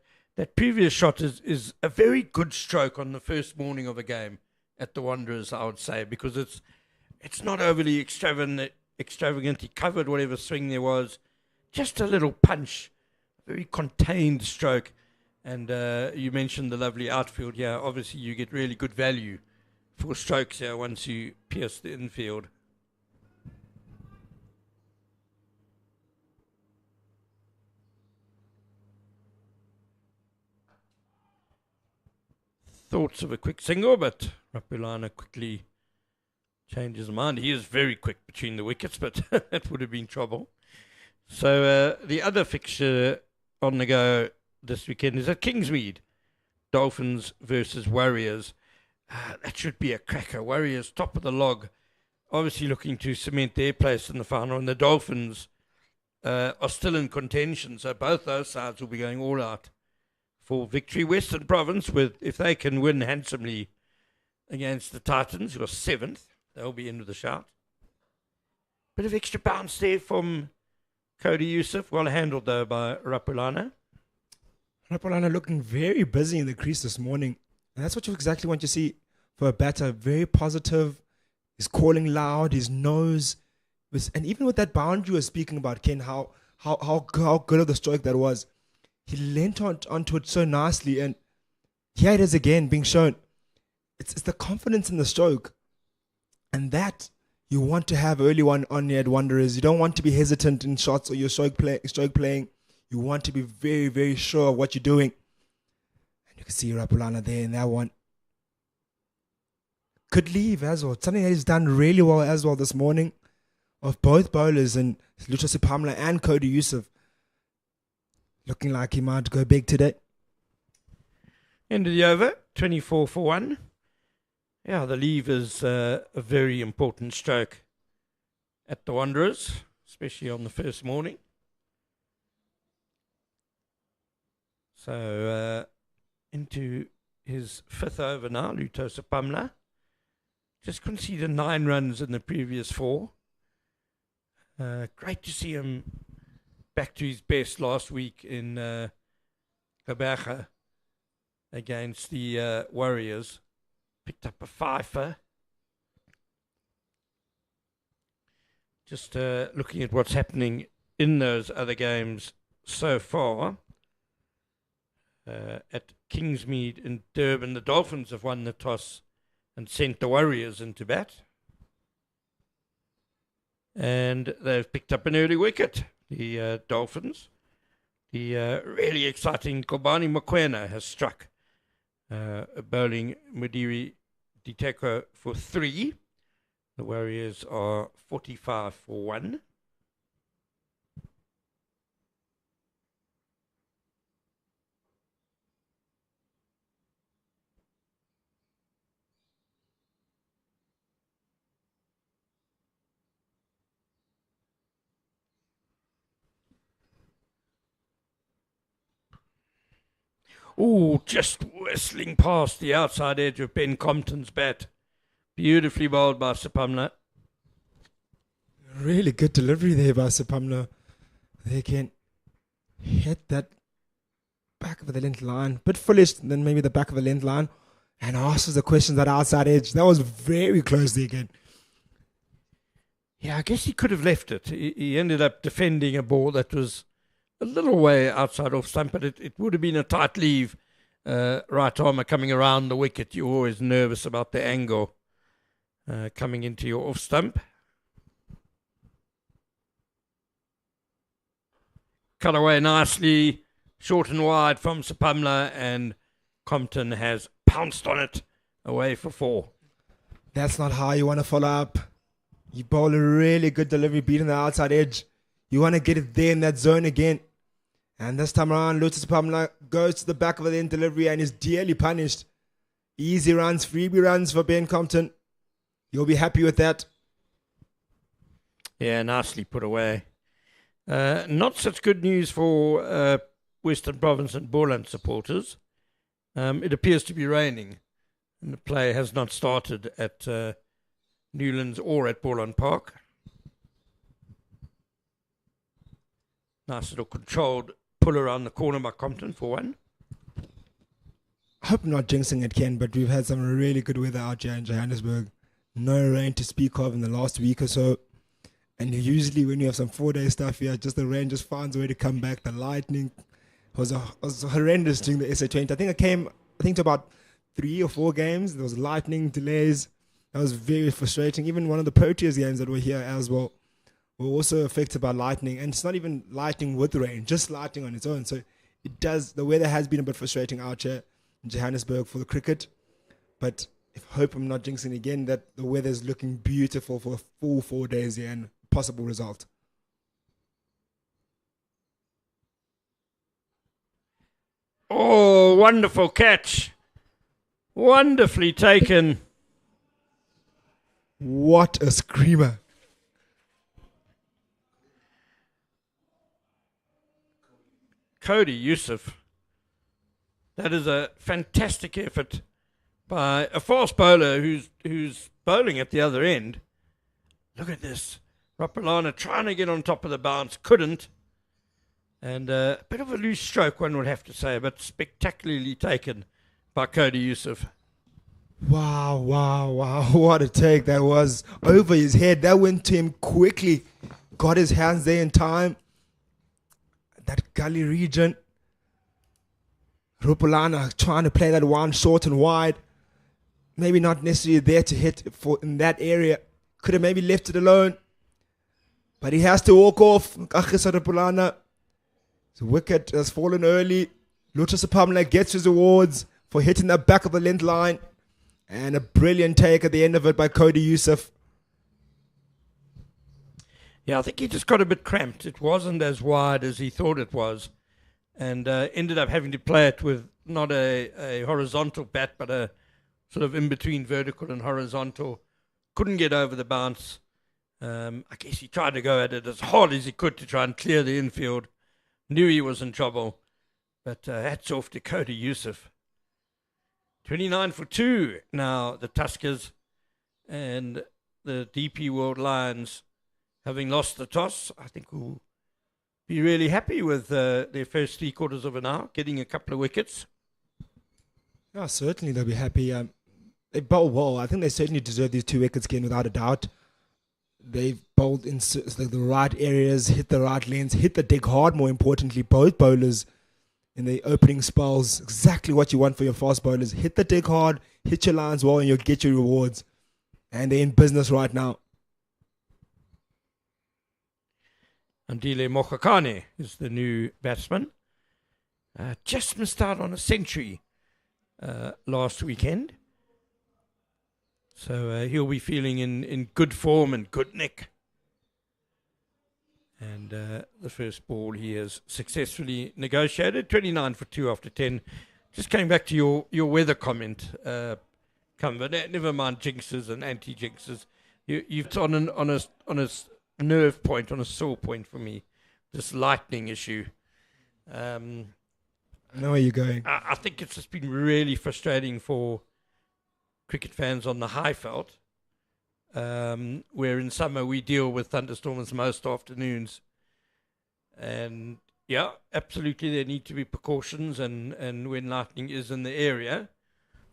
previous shot is a very good stroke on the first morning of a game at the Wanderers, I would say, because it's not overly extravagant. He covered whatever swing there was. Just a little punch. Very contained stroke. And you mentioned the lovely outfield. Yeah, obviously you get really good value for strokes here once you pierce the infield. Thoughts of a quick single, but Rapulana quickly changes his mind. He is very quick between the wickets, but that would have been trouble. So the other fixture on the go this weekend is at Kingsmead. Dolphins versus Warriors. That should be a cracker. Warriors top of the log, obviously looking to cement their place in the final, and the Dolphins are still in contention, so both those sides will be going all out for victory. Western Province, if they can win handsomely against the Titans, who are 7th, they'll be in with a shout. Bit of extra bounce there from Cody Yusuf, well handled though by Rapulana. Rapulana looking very busy in the crease this morning. And that's what you exactly want to see for a batter. Very positive. He's calling loud. His nose was, and even with that boundary you were speaking about, Ken, how good of the stroke that was. He leant onto it so nicely, and here it is again being shown. It's the confidence in the stroke, and that you want to have early on here at Wanderers. You don't want to be hesitant in shots or your stroke playing. You want to be very, very sure of what you're doing. And you can see Rapulana there in that one. Could leave as well. Something that he's done really well as well this morning of both bowlers, and Lucha Sipamla and Cody Yusuf. Looking like he might go big today. End of the over, 24 for 1. Yeah, the leave is a very important stroke at the Wanderers, especially on the first morning. So into his 5th over now, Luto Sipamla. Just conceded 9 runs in the previous 4. Great to see him back to his best last week in Gabaga against the Warriors. Picked up a 5-er. Just looking at what's happening in those other games so far. At Kingsmead in Durban, the Dolphins have won the toss and sent the Warriors into bat. And they've picked up an early wicket. The Dolphins. The really exciting Kobani Mokoena has struck, bowling Mudiri Diteko for 3. The Warriors are 45 for 1. Oh, just whistling past the outside edge of Ben Compton's bat. Beautifully bowled by Sipamla. Really good delivery there by Sipamla. They can hit that back of the length line. Bit foolish than maybe the back of the length line. And asks the questions at outside edge. That was very close there again. Yeah, I guess he could have left it. He ended up defending a ball that was a little way outside off stump, but it would have been a tight leave. Right armer coming around the wicket. You're always nervous about the angle coming into your off stump. Cut away nicely, short and wide from Sipamla, and Compton has pounced on it away for 4. That's not how you want to follow up. You bowl a really good delivery, beating the outside edge. You want to get it there in that zone again. And this time around, Lotus Pamla goes to the back of the end delivery and is dearly punished. Easy runs, freebie runs for Ben Compton. You'll be happy with that. Yeah, nicely put away. Not such good news for Western Province and Borland supporters. It appears to be raining, and the play has not started at Newlands or at Borland Park. Nice little controlled pull around the corner by Compton for one. I hope I'm not jinxing it, Ken, but we've had some really good weather out here in Johannesburg. No rain to speak of in the last week or so. And usually when you have some 4-day stuff here, just the rain just finds a way to come back. The lightning was horrendous during the SA20. I think it came, to about 3 or 4 games. There was lightning delays. That was very frustrating. Even one of the Proteas games that were here as well were also affected by lightning. And it's not even lightning with rain, just lightning on its own. So the weather has been a bit frustrating out here in Johannesburg for the cricket. But I hope I'm not jinxing again that the weather is looking beautiful for the full 4 days here and possible result. Oh, wonderful catch. Wonderfully taken. What a screamer. Cody Yusuf. That is a fantastic effort by a fast bowler who's bowling at the other end. Look at this. Rapalana trying to get on top of the bounce, couldn't. And a bit of a loose stroke, one would have to say, but spectacularly taken by Cody Yusuf. Wow. What a take that was. Over his head. That went to him quickly. Got his hands there in time. That gully region. Rupulana trying to play that one short and wide. Maybe not necessarily there to hit in that area. Could have maybe left it alone. But he has to walk off. Achisa Rupulana. The wicket has fallen early. Lucha Sapamla gets his awards for hitting the back of the length line. And a brilliant take at the end of it by Cody Yusuf. Yeah, I think he just got a bit cramped. It wasn't as wide as he thought it was. And ended up having to play it with not a horizontal bat, but a sort of in between vertical and horizontal. Couldn't get over the bounce. I guess he tried to go at it as hard as he could to try and clear the infield. Knew he was in trouble. But hats off to Cody Yusuf. 29 for 2 now, the Tuskers and the DP World Lions, having lost the toss, I think will be really happy with their first 3/4 of an hour, getting a couple of wickets. Yeah, certainly they'll be happy. They bowled well. I think they certainly deserve these 2 wickets again, without a doubt. They've bowled in the right areas, hit the right lanes, hit the dig hard, more importantly. Both bowlers in the opening spells, exactly what you want for your fast bowlers. Hit the dig hard, hit your lines well, and you'll get your rewards. And they're in business right now. Andile Mokhakane is the new batsman. Just missed out on a century last weekend. So he'll be feeling in good form and good nick. And the first ball he has successfully negotiated. 29 for 2 after 10. Just coming back to your weather comment, never mind jinxes and anti-jinxes. You've on a nerve point, on a sore point for me, this lightning issue. I know where you're going. I think it's just been really frustrating for cricket fans on the Highveld, where in summer we deal with thunderstorms most afternoons. And yeah, absolutely there need to be precautions, and when lightning is in the area,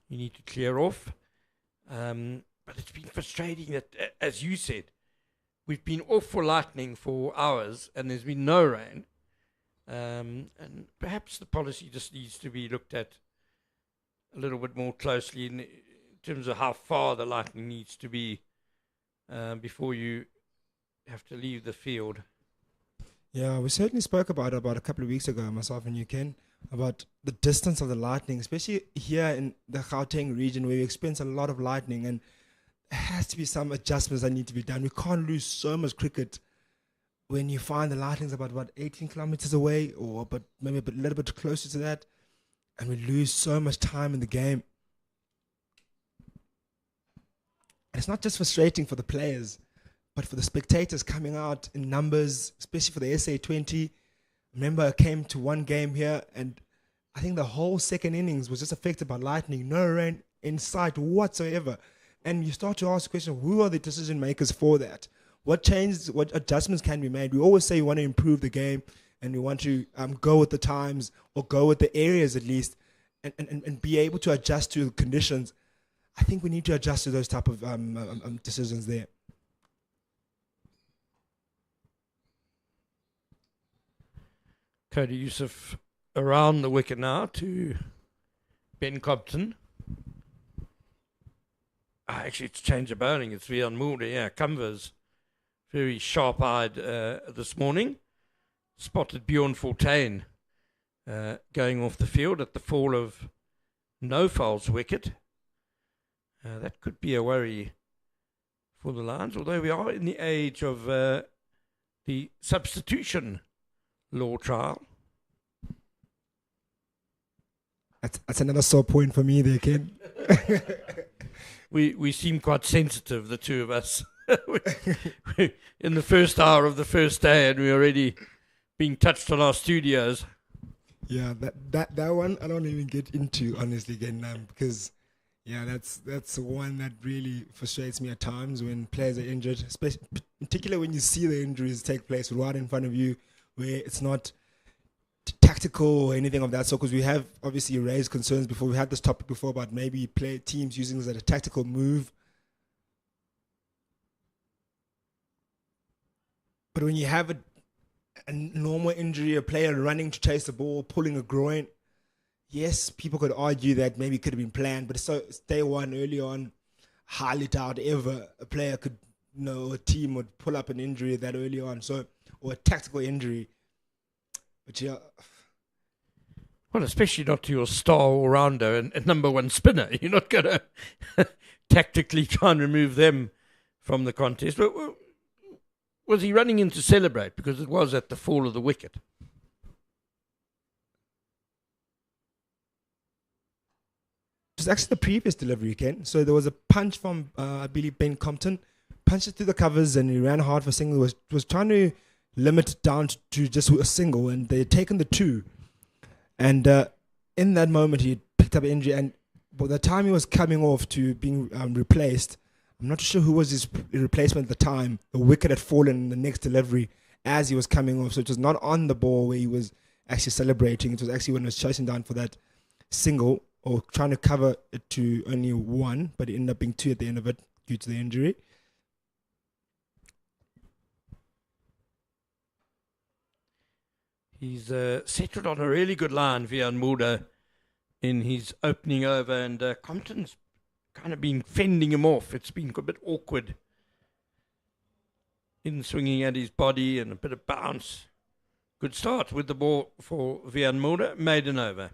you need to clear off. But it's been frustrating that, as you said, we've been off for lightning for hours and there's been no rain. And perhaps the policy just needs to be looked at a little bit more closely in terms of how far the lightning needs to be before you have to leave the field. Yeah, we certainly spoke about a couple of weeks ago, myself and you, Ken, about the distance of the lightning, especially here in the Gauteng region where we experience a lot of lightning, and there has to be some adjustments that need to be done. We can't lose so much cricket when you find the Lightning's about, 18 kilometers away, or but maybe a little bit closer to that, and we lose so much time in the game. And it's not just frustrating for the players, but for the spectators coming out in numbers, especially for the SA20. Remember, I came to one game here, and I think the whole second innings was just affected by lightning. No rain in sight whatsoever. And you start to ask the question, who are the decision makers for that? What changes, what adjustments can be made? We always say we want to improve the game, and we want to go with the times, or go with the areas at least, and be able to adjust to the conditions. I think we need to adjust to those type of decisions there. Cody Yusuf around the wicket now to Ben Compton. Actually, it's change of bowling. It's Vian Mulder. Yeah, Cumber's very sharp-eyed this morning. Spotted Bjorn Fortuin going off the field at the fall of Nofal's wicket. That could be a worry for the Lions, although we are in the age of the substitution law trial. That's another sore point for me there, Ken. We seem quite sensitive, the two of us. In the first hour of the first day, and we're already being touched on our studios. Yeah, that one I don't even get into, honestly, again, because yeah, that's one that really frustrates me at times when players are injured, especially particularly when you see the injuries take place right in front of you, where it's not tactical or anything of that sort. Because we have obviously raised concerns before. We had this topic before about maybe play teams using this as a tactical move. But when you have a normal injury, a player running to chase the ball, pulling a groin, yes, people could argue that maybe it could have been planned, but it's day one, early on, highly doubt ever a player could, a team would pull up an injury that early on, or a tactical injury. But yeah. Well, especially not to your star all-rounder and number one spinner. You're not going to tactically try and remove them from the contest. But was he running in to celebrate? Because it was at the fall of the wicket. It was actually the previous delivery, Ken. So there was a punch from, I believe, Ben Compton. Punched it through the covers and he ran hard for single. Was trying to limit it down to just a single, and they had taken the two. And in that moment, he picked up an injury. And by the time he was coming off to being replaced, I'm not sure who was his replacement at the time. The wicket had fallen in the next delivery as he was coming off. So it was not on the ball where he was actually celebrating. It was actually when he was chasing down for that single, or trying to cover it to only one, but it ended up being two at the end of it due to the injury. He's settled on a really good line, Vian Mulder, in his opening over, and Compton's kind of been fending him off. It's been a bit awkward in swinging at his body and a bit of bounce. Good start with the ball for Vian Mulder, maiden over.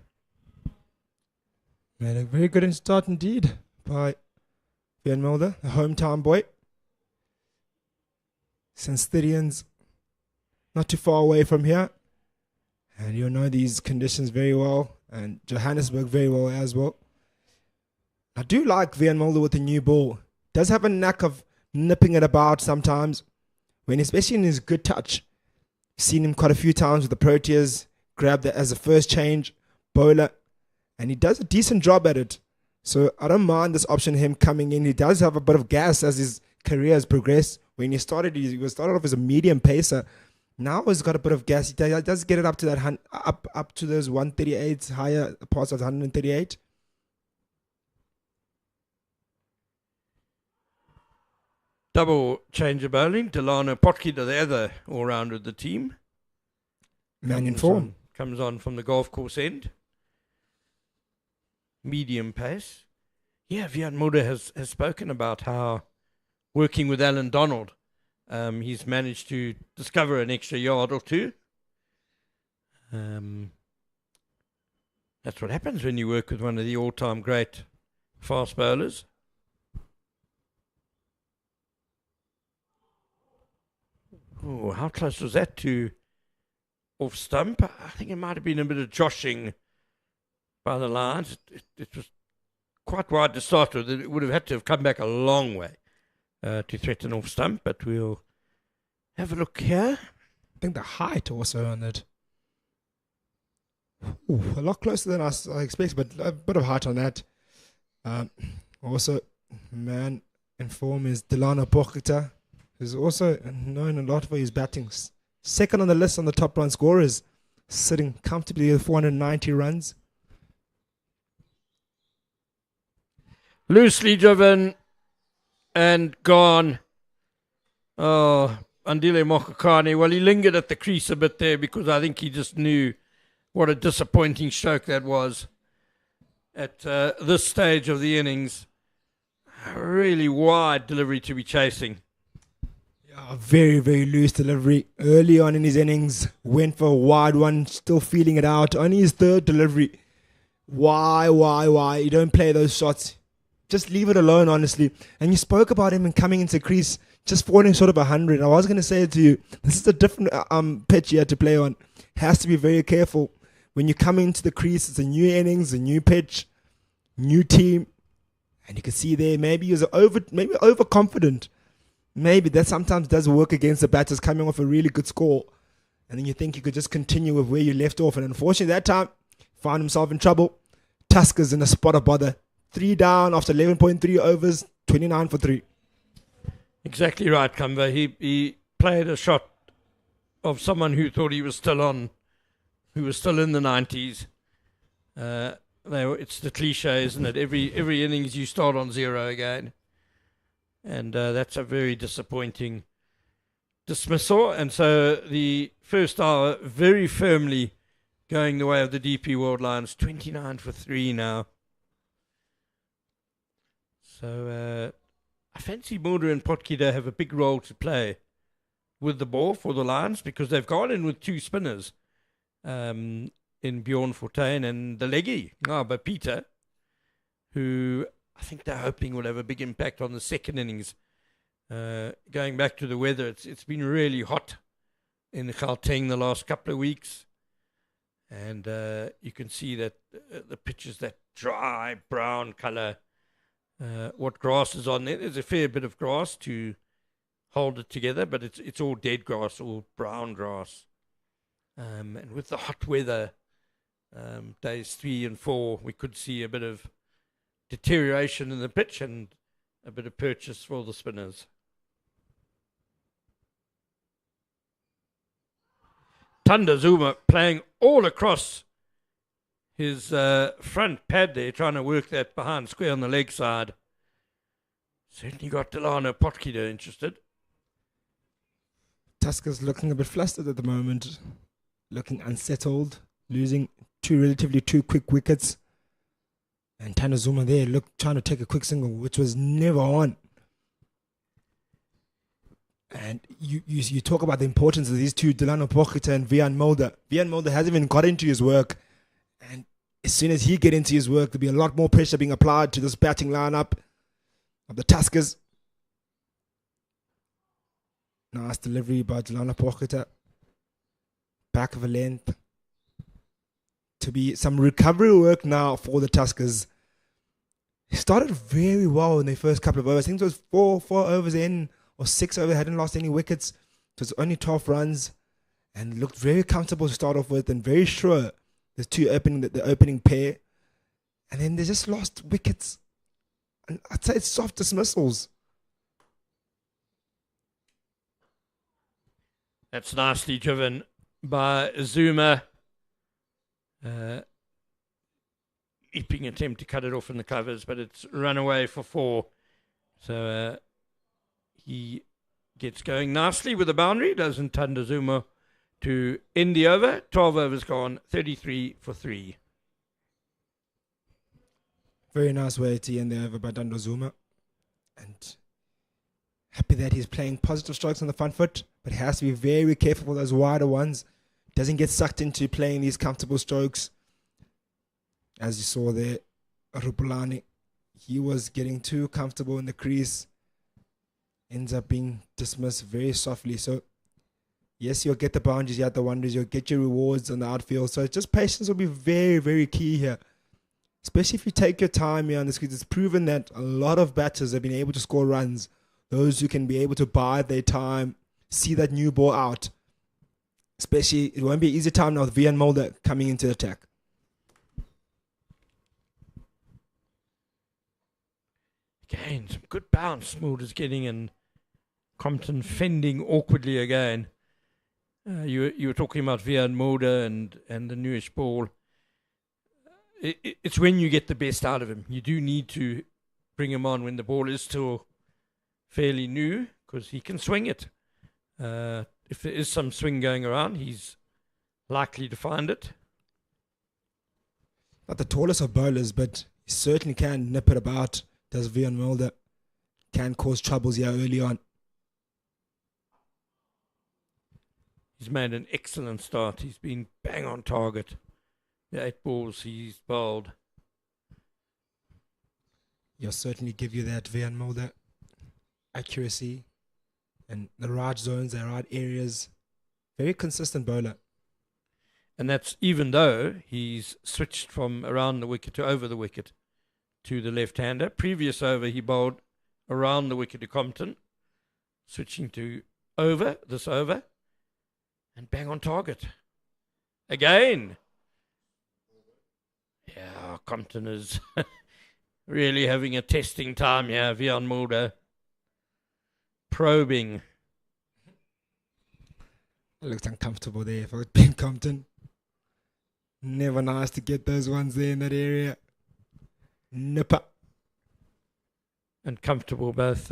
Made a very good start indeed by Vian Mulder, the hometown boy. St. not too far away from here. And you'll know these conditions very well, and Johannesburg very well as well. I do like Vian Mulder with the new ball. Does have a knack of nipping it about sometimes, when especially in his good touch. Seen him quite a few times with the Proteas, grabbed it as a first change bowler, and he does a decent job at it. So I don't mind this option, him coming in. He does have a bit of gas as his career has progressed. When he started off as a medium pacer. Now he's got a bit of gas. He does get it up to that up to those 138 higher parts of 138. Double change of bowling. Delano Potki, the other all-rounder of the team. Man in form. Comes on from the golf course end. Medium pace. Yeah, Vian Mulder has spoken about how working with Alan Donald, he's managed to discover an extra yard or two. That's what happens when you work with one of the all-time great fast bowlers. Oh, how close was that to off stump? I think it might have been a bit of joshing by the lines. It was quite wide to start with. It would have had to have come back a long way to threaten off stump, but we'll have a look here. I think the height also on it. Ooh, a lot closer than I expected, but a bit of height on that. Also, man in form is Delano Pokita, who's also known a lot for his batting. Second on the list on the top run scorers, sitting comfortably with 490 runs. Loosely driven and gone. Oh, Andile Mokakane. Well, he lingered at the crease a bit there because I think he just knew what a disappointing stroke that was at this stage of the innings. A really wide delivery to be chasing. Yeah, very, very loose delivery. Early on in his innings, went for a wide one, still feeling it out. Only his third delivery. Why? You don't play those shots. Just leave it alone, honestly. And you spoke about him and coming into crease, just falling short of 100. I was going to say to you, this is a different pitch you had to play on. Has to be very careful. When you come into the crease, it's a new innings, a new pitch, new team. And you can see there, maybe he was overconfident. Maybe that sometimes does work against the batters coming off a really good score. And then you think you could just continue with where you left off. And unfortunately, that time, found himself in trouble. Tuskers in a spot of bother. 3 down after 11.3 overs, 29 for 3. Exactly right, Kamva. He played a shot of someone who thought he was still on, who was still in the 90s. It's the cliche, isn't it? Every innings you start on 0 again. And that's a very disappointing dismissal. And so the first hour very firmly going the way of the DP World Lions. 29 for 3 now. So I fancy Mulder and Potgieter have a big role to play with the ball for the Lions because they've gone in with 2 spinners in Bjorn Fortuin and the leggy, but Peter, who I think they're hoping will have a big impact on the second innings. Going back to the weather, it's been really hot in Gauteng the last couple of weeks. And you can see that the pitch is that dry brown colour. What grass is on there? There's a fair bit of grass to hold it together, but it's all dead grass, all brown grass. And with the hot weather, days 3 and 4, we could see a bit of deterioration in the pitch and a bit of purchase for the spinners. Thanda Zuma playing all across his front pad there, trying to work that behind square on the leg side. Certainly got Delano Potgieter interested. Tuskers looking a bit flustered at the moment, looking unsettled, losing 2 relatively quick wickets. And Thanda Zuma there, trying to take a quick single, which was never on. And you talk about the importance of these 2, Delano Potgieter and Vian Mulder. Vian Mulder hasn't even got into his work. And as soon as he gets into his work, there'll be a lot more pressure being applied to this batting lineup of the Tuskers. Nice delivery by Delano Potgieter. Back of a length. To be some recovery work now for the Tuskers. They started very well in their first couple of overs. I think it was 4 overs in or 6 overs. Hadn't lost any wickets. It was only 12 runs. And looked very comfortable to start off with and very sure. There's 2 the opening pair. And then they just lost wickets. And I'd say it's soft dismissals. That's nicely driven by Zuma. Eeping attempt to cut it off in the covers, but it's run away for 4. So he gets going nicely with the boundary, doesn't Thanda Zuma, to end the over. 12 overs gone, 33 for 3. Very nice way to end the over by Thanda Zuma. And happy that he's playing positive strokes on the front foot, but he has to be very careful for those wider ones. Doesn't get sucked into playing these comfortable strokes. As you saw there, Rupulani, he was getting too comfortable in the crease. Ends up being dismissed very softly. So Yes, you'll get the boundaries, you have the wonders, you'll get your rewards on the outfield. So just patience will be very, very key here. Especially if you take your time here on this, because it's proven that a lot of batters have been able to score runs. Those who can be able to bide their time, see that new ball out. Especially, it won't be an easy time now with Vian Mulder coming into the attack. Again, some good bounce Mulder's getting, and Compton fending awkwardly again. You were talking about Vian Mulder and the newish ball. It's when you get the best out of him. You do need to bring him on when the ball is still fairly new, because he can swing it. If there is some swing going around, he's likely to find it. Not the tallest of bowlers, but he certainly can nip it about. Does Vian Mulder. Can cause troubles here early on. He's made an excellent start. He's been bang on target. The 8 balls he's bowled. You'll certainly give you that, Vian Mulder. Accuracy and the right zones, the right areas. Very consistent bowler. And that's even though he's switched from around the wicket to over the wicket to the left-hander. Previous over he bowled around the wicket to Compton. Switching to over, this over. And bang on target. Again. Yeah, Compton is really having a testing time here. Vian Mulder probing. It looks uncomfortable there for Ben Compton. Never nice to get those ones there in that area. Nipper. And comfortable both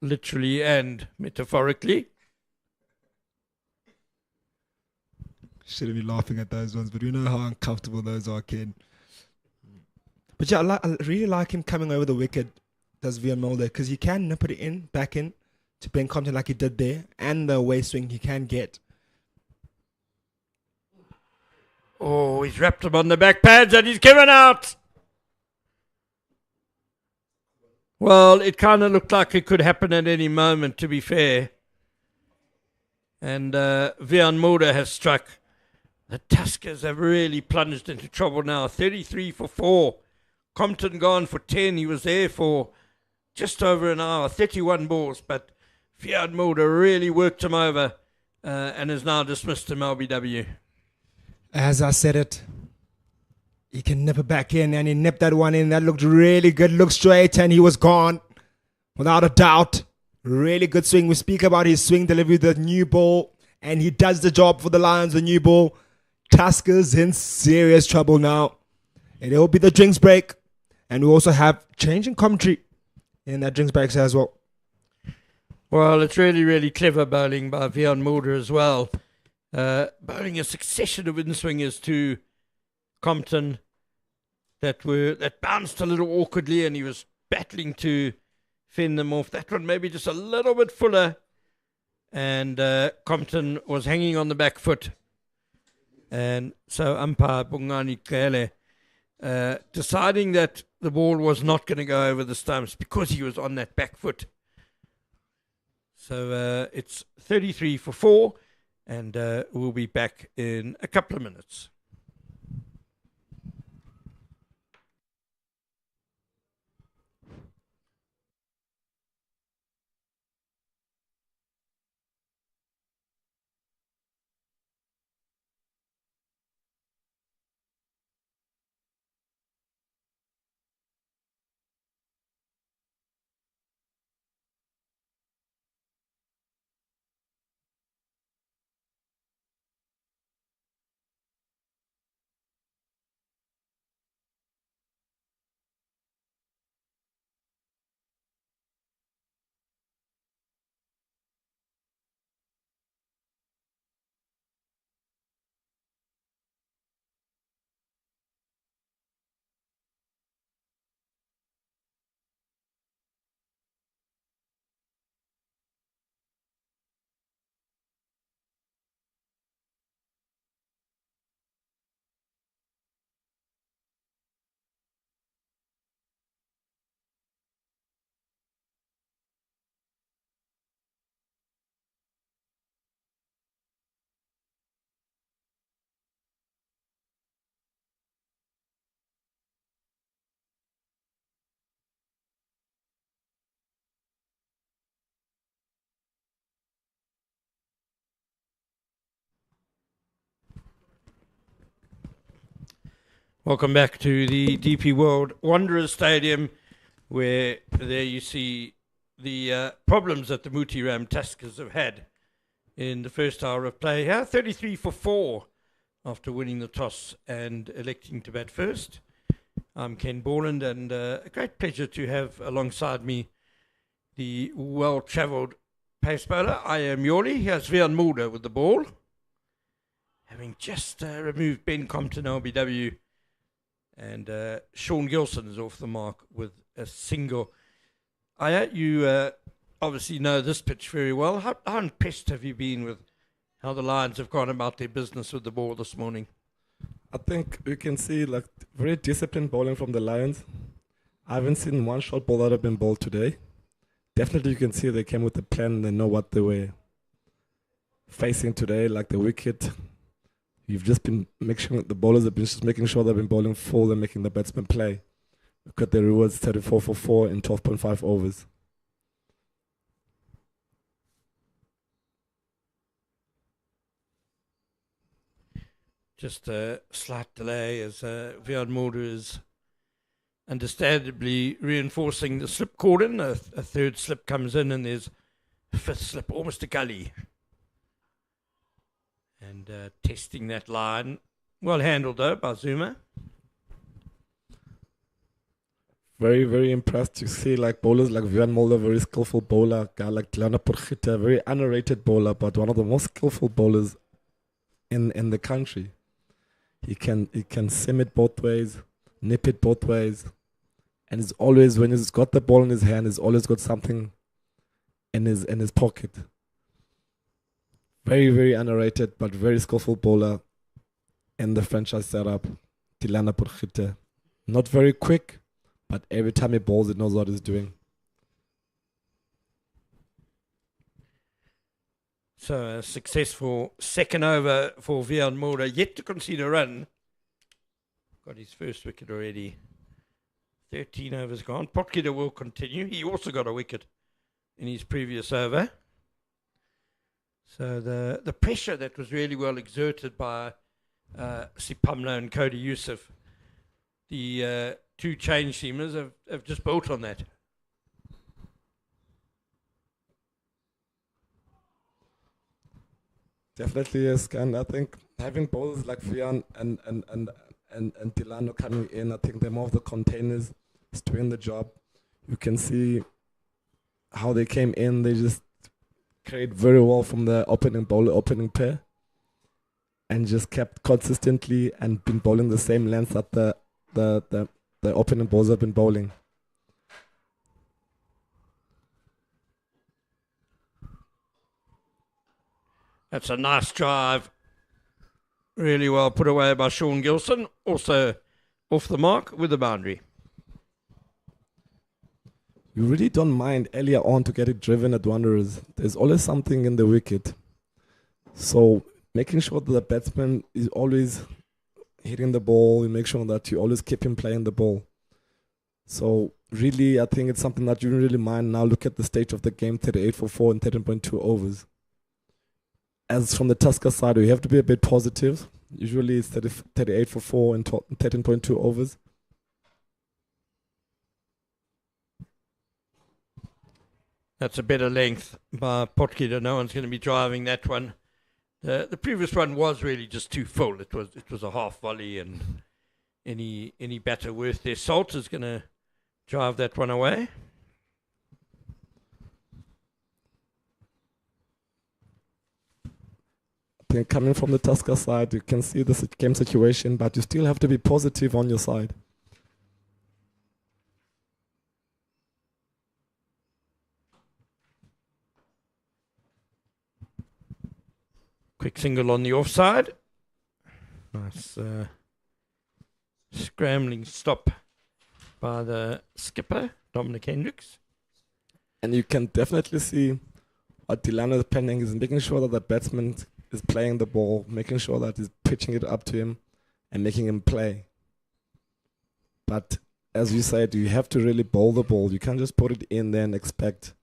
literally and metaphorically. Shouldn't be laughing at those ones, but we know how uncomfortable those are, Ken. But yeah, I really like him coming over the wicket, does Vian Mulder, because he can nip it in, back in, to Ben Compton like he did there, and the away swing he can get. Oh, he's wrapped him on the back pads and he's given out. Well, it kind of looked like it could happen at any moment, to be fair. And Vian Mulder has struck. The Tuskers have really plunged into trouble now. 33 for 4. Compton gone for 10. He was there for just over an hour. 31 balls. But Vian Mulder really worked him over and has now dismissed him LBW. As I said it, he can nip it back in, and he nipped that one in. That looked really good. Looked straight, and he was gone. Without a doubt. Really good swing. We speak about his swing delivery, the new ball, and he does the job for the Lions, the new ball. Tuskers in serious trouble now. And it will be the drinks break. And we also have changing commentary in that drinks break as well. Well, it's really, really clever bowling by Vian Mulder as well. Bowling a succession of in-swingers to Compton that bounced a little awkwardly, and he was battling to fend them off. That one maybe just a little bit fuller, and Compton was hanging on the back foot. And so umpire Bongani Kele deciding that the ball was not going to go over the stumps because he was on that back foot. So it's 33 for 4, and we'll be back in a couple of minutes. Welcome back to the DP World Wanderers Stadium, where there you see the problems that the Moothee Tuskers have had in the first hour of play. 33 for 4 after winning the toss and electing to bat first. I'm Ken Borland, and a great pleasure to have alongside me the well-travelled pace bowler. I am Yoli. Here's Vian Mulder with the ball, having just removed Ben Compton, LBW. And Sean Gilson is off the mark with a single. You obviously know this pitch very well. How impressed have you been with how the Lions have gone about their business with the ball this morning? I think we can see like very disciplined bowling from the Lions. I haven't seen one short ball that have been bowled today. Definitely you can see they came with a plan and they know what they were facing today, like the wicket. You've just been making sure the bowlers have been just making sure they've been bowling full and making the batsmen play. Look at the rewards, 34 for 4 in 12.5 overs. Just a slight delay as Vian Mulder is understandably reinforcing the slip cordon. A third slip comes in and there's a fifth slip, almost a gully. And testing that line. Well handled though by Zuma. Very, very impressed to see like bowlers like Vian Mulder, very skillful bowler. Guy like Dilana Purgita, very underrated bowler, but one of the most skillful bowlers in the country. He can sim it both ways, nip it both ways, and it's always, when he's got the ball in his hand, he's always got something in his pocket. Very, very underrated, but very skillful bowler in the franchise setup. Dilana Purgita. Not very quick, but every time he bowls, it knows what he's doing. So a successful second over for Vian Mulder, yet to concede a run. Got his first wicket already. 13 overs gone. Potgieter will continue. He also got a wicket in his previous over. So the pressure that was really well exerted by Sipamla and Cody Yusuf, the two change seamers have just built on that. Definitely yes, and I think having bowlers like Vian and Dilano coming in, I think they're more of the containers, just doing the job. You can see how they came in. They just carried very well from the opening pair, and just kept consistently and been bowling the same length that the opening bowlers have been bowling. That's a nice drive. Really well put away by Sean Gilson. Also off the mark with the boundary. You really don't mind earlier on to get it driven at Wanderers. There's always something in the wicket. So making sure that the batsman is always hitting the ball, you make sure that you always keep him playing the ball. So really, I think it's something that you don't really mind. Now look at the stage of the game, 38 for 4 and 13.2 overs. As from the Tusker side, we have to be a bit positive. Usually it's 38 for 4 and 13.2 overs. That's a better length by Potgieter. No one's going to be driving that one. The previous one was really just too full. It was a half volley, and any batter worth their salt is going to drive that one away. I think coming from the Tusker side, you can see the game situation, but you still have to be positive on your side. Quick single on the offside. Nice scrambling stop by the skipper, Dominic Hendricks. And you can definitely see what Dilano is planning is making sure that the batsman is playing the ball, making sure that he's pitching it up to him and making him play. But as you said, you have to really bowl the ball. You can't just put it in there and expect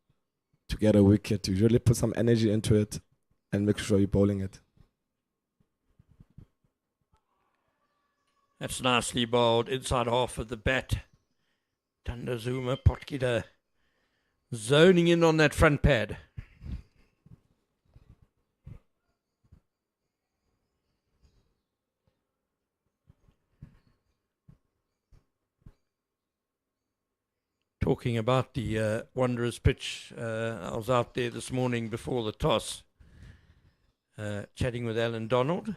to get a wicket. You really put some energy into it and make sure you're bowling it. That's nicely bowled inside half of the bat. Tandazuma Potgieter zoning in on that front pad. Talking about the Wanderers pitch, I was out there this morning before the toss, chatting with Alan Donald.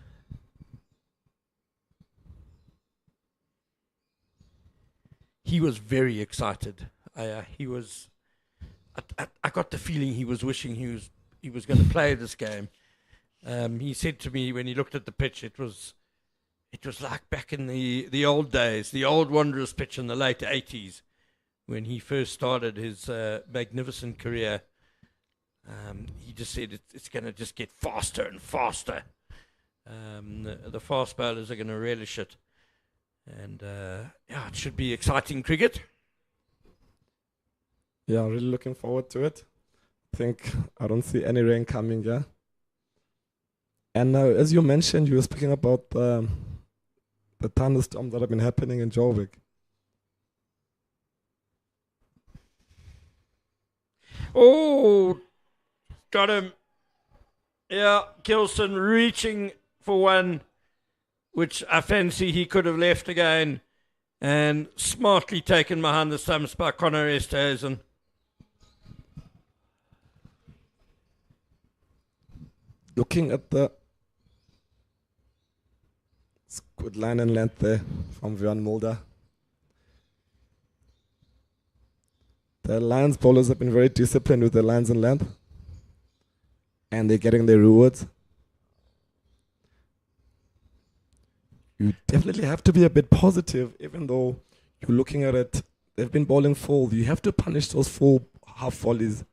He was very excited. He was. I got the feeling he was wishing he was going to play this game. He said to me when he looked at the pitch, it was like back in the old days, the old Wanderers pitch in the late 80s, when he first started his magnificent career. He just said it's going to just get faster and faster. The fast bowlers are going to relish it. And it should be exciting cricket. Yeah, really looking forward to it. I don't see any rain coming, yeah. And as you mentioned, you were speaking about the thunderstorms that have been happening in Joburg. Oh, got him. Yeah, Gilson reaching for one, which I fancy he could have left again, and smartly taken behind the stumps by Connor Esterhuizen. Looking at the good line and length there from Björn Mulder. The Lions bowlers have been very disciplined with the lines and length, and they're getting their rewards. You definitely have to be a bit positive, even though you're looking at it. They've been bowling full. You have to punish those full half volleys.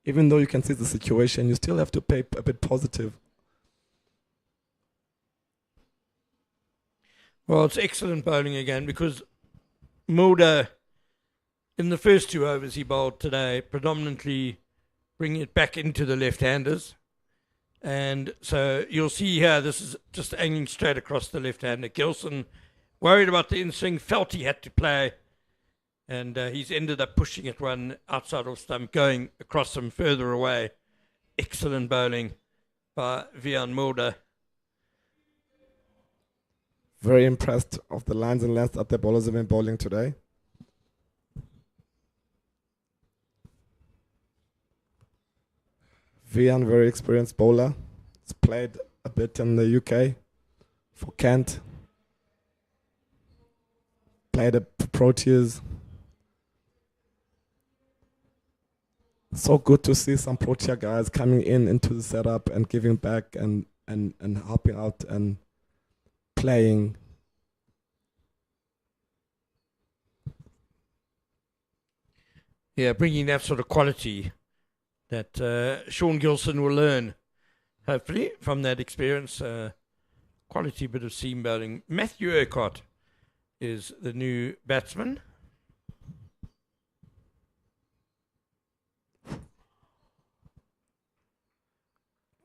Even though you can see the situation, you still have to be a bit positive. Well, it's excellent bowling again, because Mulder, in the first 2 overs he bowled today, predominantly bringing it back into the left-handers. And so you'll see here, this is just aiming straight across the left-hander. Gilson, worried about the in-swing, felt he had to play. And he's ended up pushing it one outside of stump, going across him further away. Excellent bowling by Björn Mulder. Very impressed of the lines and lengths that the bowlers have been bowling today. Björn, very experienced bowler. He's played a bit in the UK for Kent. Played at Proteas. So good to see some Protea guys coming into the setup and giving back and helping out and playing. Yeah, bringing that sort of quality that Sean Gilson will learn, hopefully, from that experience. Quality bit of seam bowling. Matthew Urquhart is the new batsman.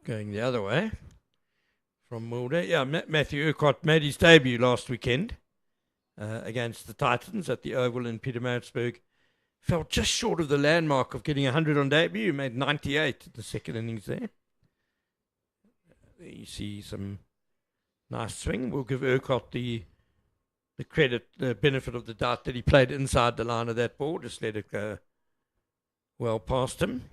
Going the other way from Mulder. Yeah, Matthew Urquhart made his debut last weekend against the Titans at the Oval in Pietermaritzburg. Fell just short of the landmark of getting 100 on debut. Made 98 in the second innings there. There you see some nice swing. We'll give Urquhart the credit, the benefit of the doubt that he played inside the line of that ball. Just let it go well past him.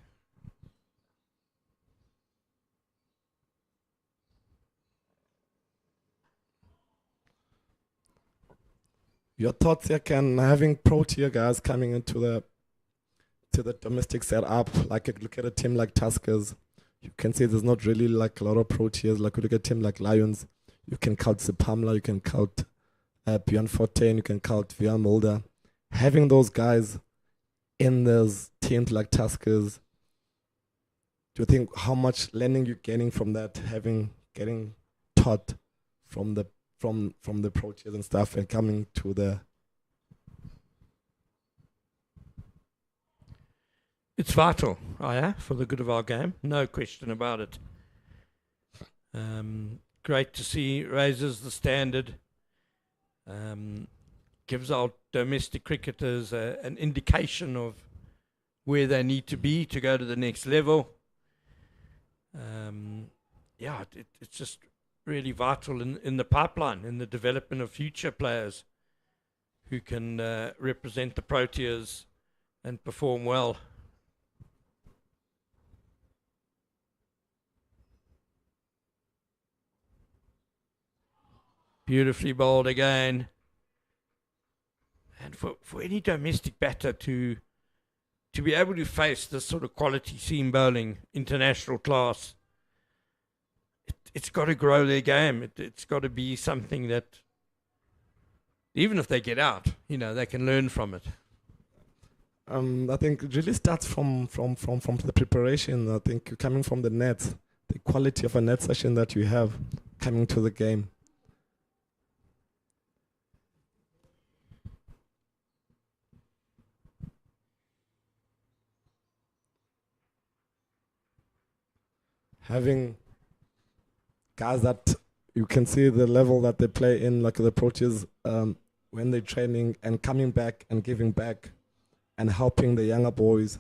Your thoughts here, Ken, having Protea guys coming into the domestic setup, like look at a team like Tuskers, you can see there's not really like a lot of Proteas. Like you look at a team like Lions, you can count Sipamla, you can count Björn Fortuin, you can count Björn Mulder. Having those guys in those teams like Tuskers, do you think how much learning you're gaining from that, getting taught from the Proteas and stuff and coming to the... It's vital, for the good of our game. No question about it. Great to see, raises the standard. Gives our domestic cricketers an indication of where they need to be to go to the next level. It's just really vital in the pipeline, in the development of future players who can represent the Proteas and perform well. Beautifully bowled again. And for any domestic batter to be able to face this sort of quality seam bowling, international class, it's got to grow their game. It's got to be something that, even if they get out, they can learn from it. I think it really starts from the preparation. I think you're coming from the net, the quality of a net session that you have coming to the game. Having guys that you can see the level that they play in, like the approaches when they're training and coming back and giving back and helping the younger boys,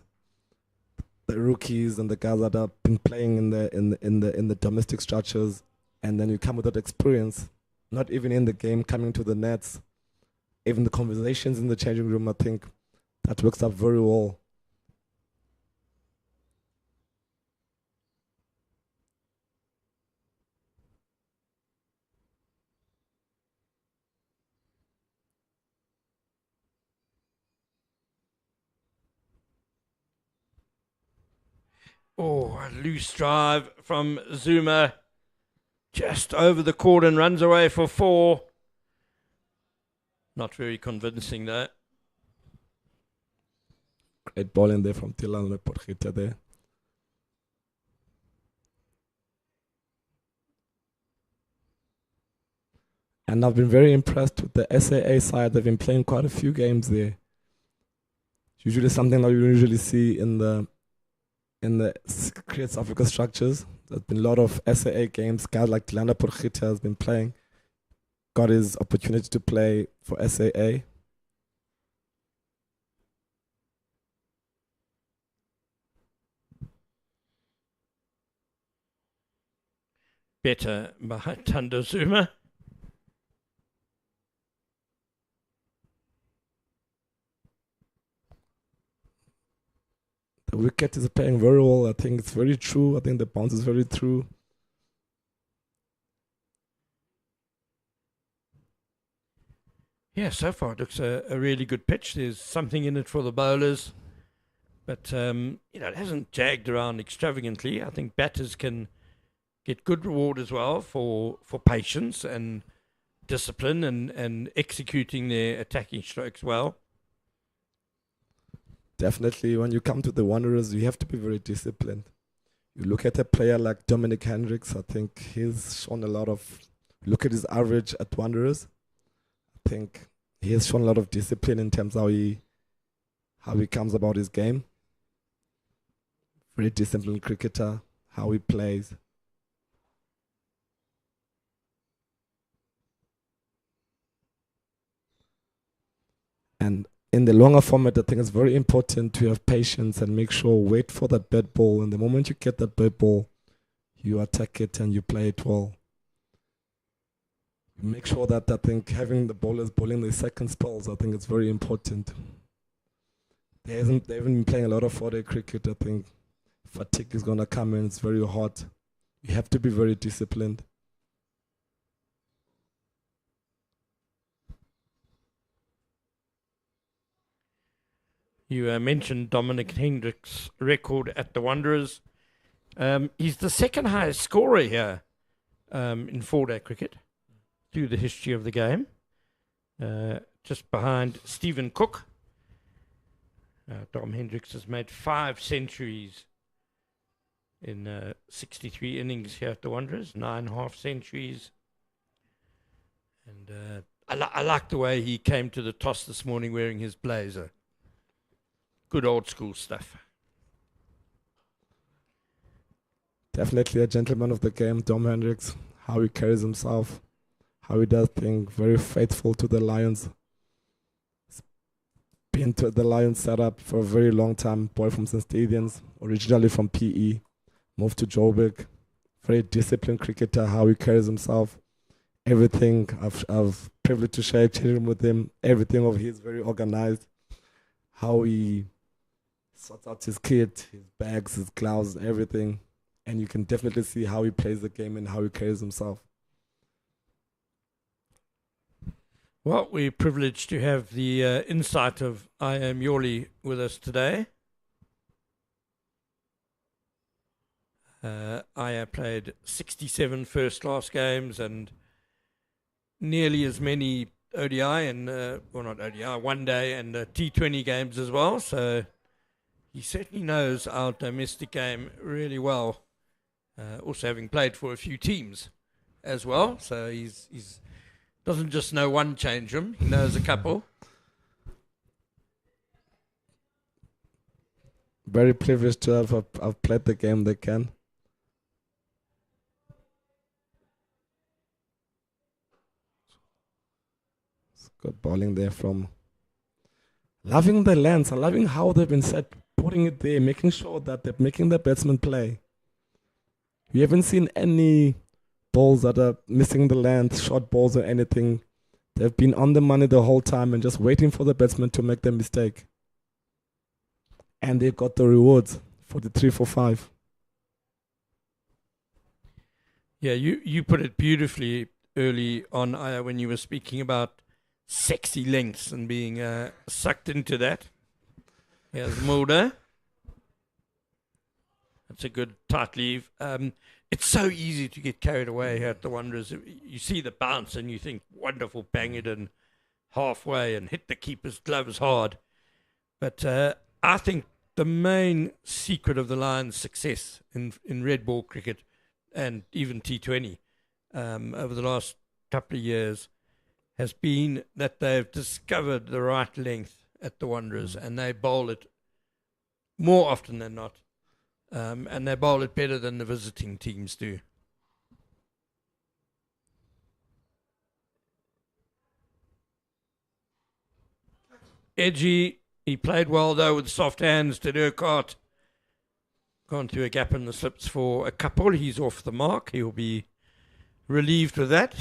the rookies and the guys that have been playing in the domestic structures, and then you come with that experience, not even in the game, coming to the nets, even the conversations in the changing room. I think that works out very well. Oh, a loose drive from Zuma. Just over the cordon, runs away for 4. Not very convincing, though. Great ball in there from Tilan Porchita there. And I've been very impressed with the SAA side. They've been playing quite a few games there. It's usually something that you usually see in the Create South Africa structures. There's been a lot of SAA games. Guys like Tilanda Porchita has been playing. Got his opportunity to play for SAA. Better by Thando Zuma. The wicket is playing very well. I think it's very true. I think the bounce is very true. Yeah, so far it looks a really good pitch. There's something in it for the bowlers. But, it hasn't jagged around extravagantly. I think batters can get good reward as well for patience and discipline and executing their attacking strokes well. Definitely, when you come to the Wanderers, you have to be very disciplined. You look at a player like Dominic Hendricks, I think he's shown a lot of... Look at his average at Wanderers. I think he has shown a lot of discipline in terms of how he comes about his game. Very disciplined cricketer, how he plays. And in the longer format, I think it's very important to have patience and make sure, wait for that bad ball. And the moment you get that bad ball, you attack it and you play it well. Make sure that I think having the bowlers bowling the second spells, I think it's very important. They haven't been playing a lot of 4-day cricket. I think fatigue is going to come in. It's very hot. You have to be very disciplined. You mentioned Dominic Hendricks' record at the Wanderers. He's the second highest scorer here in 4-day cricket through the history of the game, just behind Stephen Cook. Dom Hendricks has made 5 centuries in 63 innings here at the Wanderers, 9 half centuries. And I like the way he came to the toss this morning wearing his blazer. Good old school stuff. Definitely a gentleman of the game, Dom Hendricks. How he carries himself, how he does things. Very faithful to the Lions. Been to the Lions setup for a very long time. Boy from St. Stadiums, originally from PE, moved to Joburg. Very disciplined cricketer, how he carries himself. Everything, I've privileged to share a room with him. Everything of his very organized. How he sorts out his kit, his bags, his gloves, everything. And you can definitely see how he plays the game and how he carries himself. Well, we're privileged to have the insight of I Am Yawley with us today. Aya played 67 first-class games and nearly as many ODI and, well, not ODI, one day and T20 games as well. So he certainly knows our domestic game really well. Also having played for a few teams as well. So he's doesn't just know one change room, he knows a couple. Very privileged to have played the game they can. Good bowling there from. Loving the lens and loving how they've been set, putting it there, making sure that they're making the batsman play. We haven't seen any balls that are missing the length, short balls or anything. They've been on the money the whole time and just waiting for the batsman to make the mistake. And they got the rewards for the 3 for 5. Yeah, you put it beautifully early on when you were speaking about sexy lengths and being sucked into that. Here's Mulder. That's a good tight leave. It's so easy to get carried away here at the Wanderers. You see the bounce and you think, wonderful, bang it in halfway and hit the keeper's gloves hard. But I think the main secret of the Lions' success in red ball cricket and even T20 over the last couple of years has been that they've discovered the right length at the Wanderers and they bowl it more often than not. And they bowl it better than the visiting teams do. Edgy, he played well though with soft hands. Did Urquhart gone through a gap in the slips for a couple. He's off the mark. He'll be relieved with that.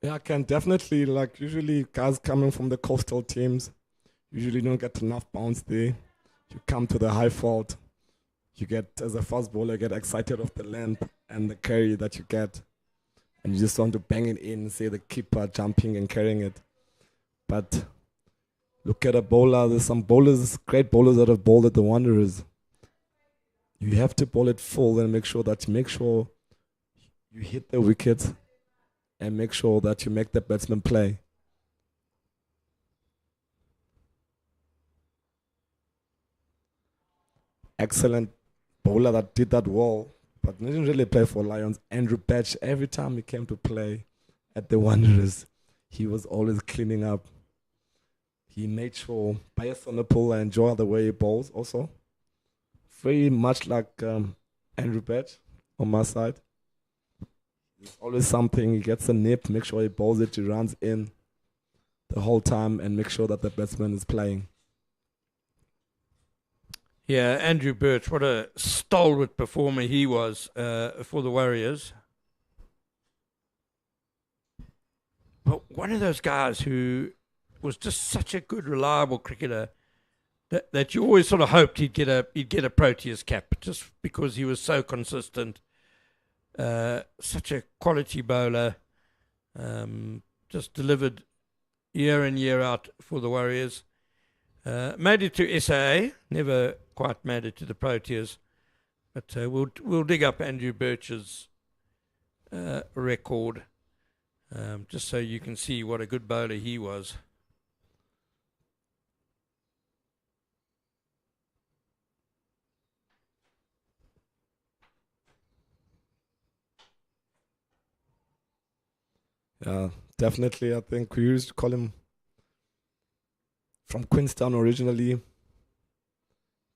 Yeah, I can definitely, like usually guys coming from the coastal teams, usually don't get enough bounce there. You come to the high fault. You get, as a fast bowler, get excited of the length and the carry that you get. And you just want to bang it in, say the keeper jumping and carrying it. But look at a bowler. There's some bowlers, great bowlers that have bowled at the Wanderers. You have to bowl it full and make sure you hit the wicket and make sure that you make the batsman play. Excellent bowler that did that well, but didn't really play for Lions. Andrew Batch, every time he came to play at the Wanderers, he was always cleaning up. He made sure Bias on the pull and enjoy the way he bowls also. Very much like Andrew Batch on my side. There's always something, he gets a nip, make sure he bowls it, he runs in the whole time and make sure that the batsman is playing. Yeah, Andrew Birch, what a stalwart performer he was for the Warriors. But one of those guys who was just such a good, reliable cricketer that you always sort of hoped he'd get a Proteas cap just because he was so consistent. Such a quality bowler, just delivered year in, year out for the Warriors. Made it to SAA, never quite made it to the Proteas, but we'll dig up Andrew Birch's record just so you can see what a good bowler he was. Yeah, definitely. I think we used to call him from Queenstown originally.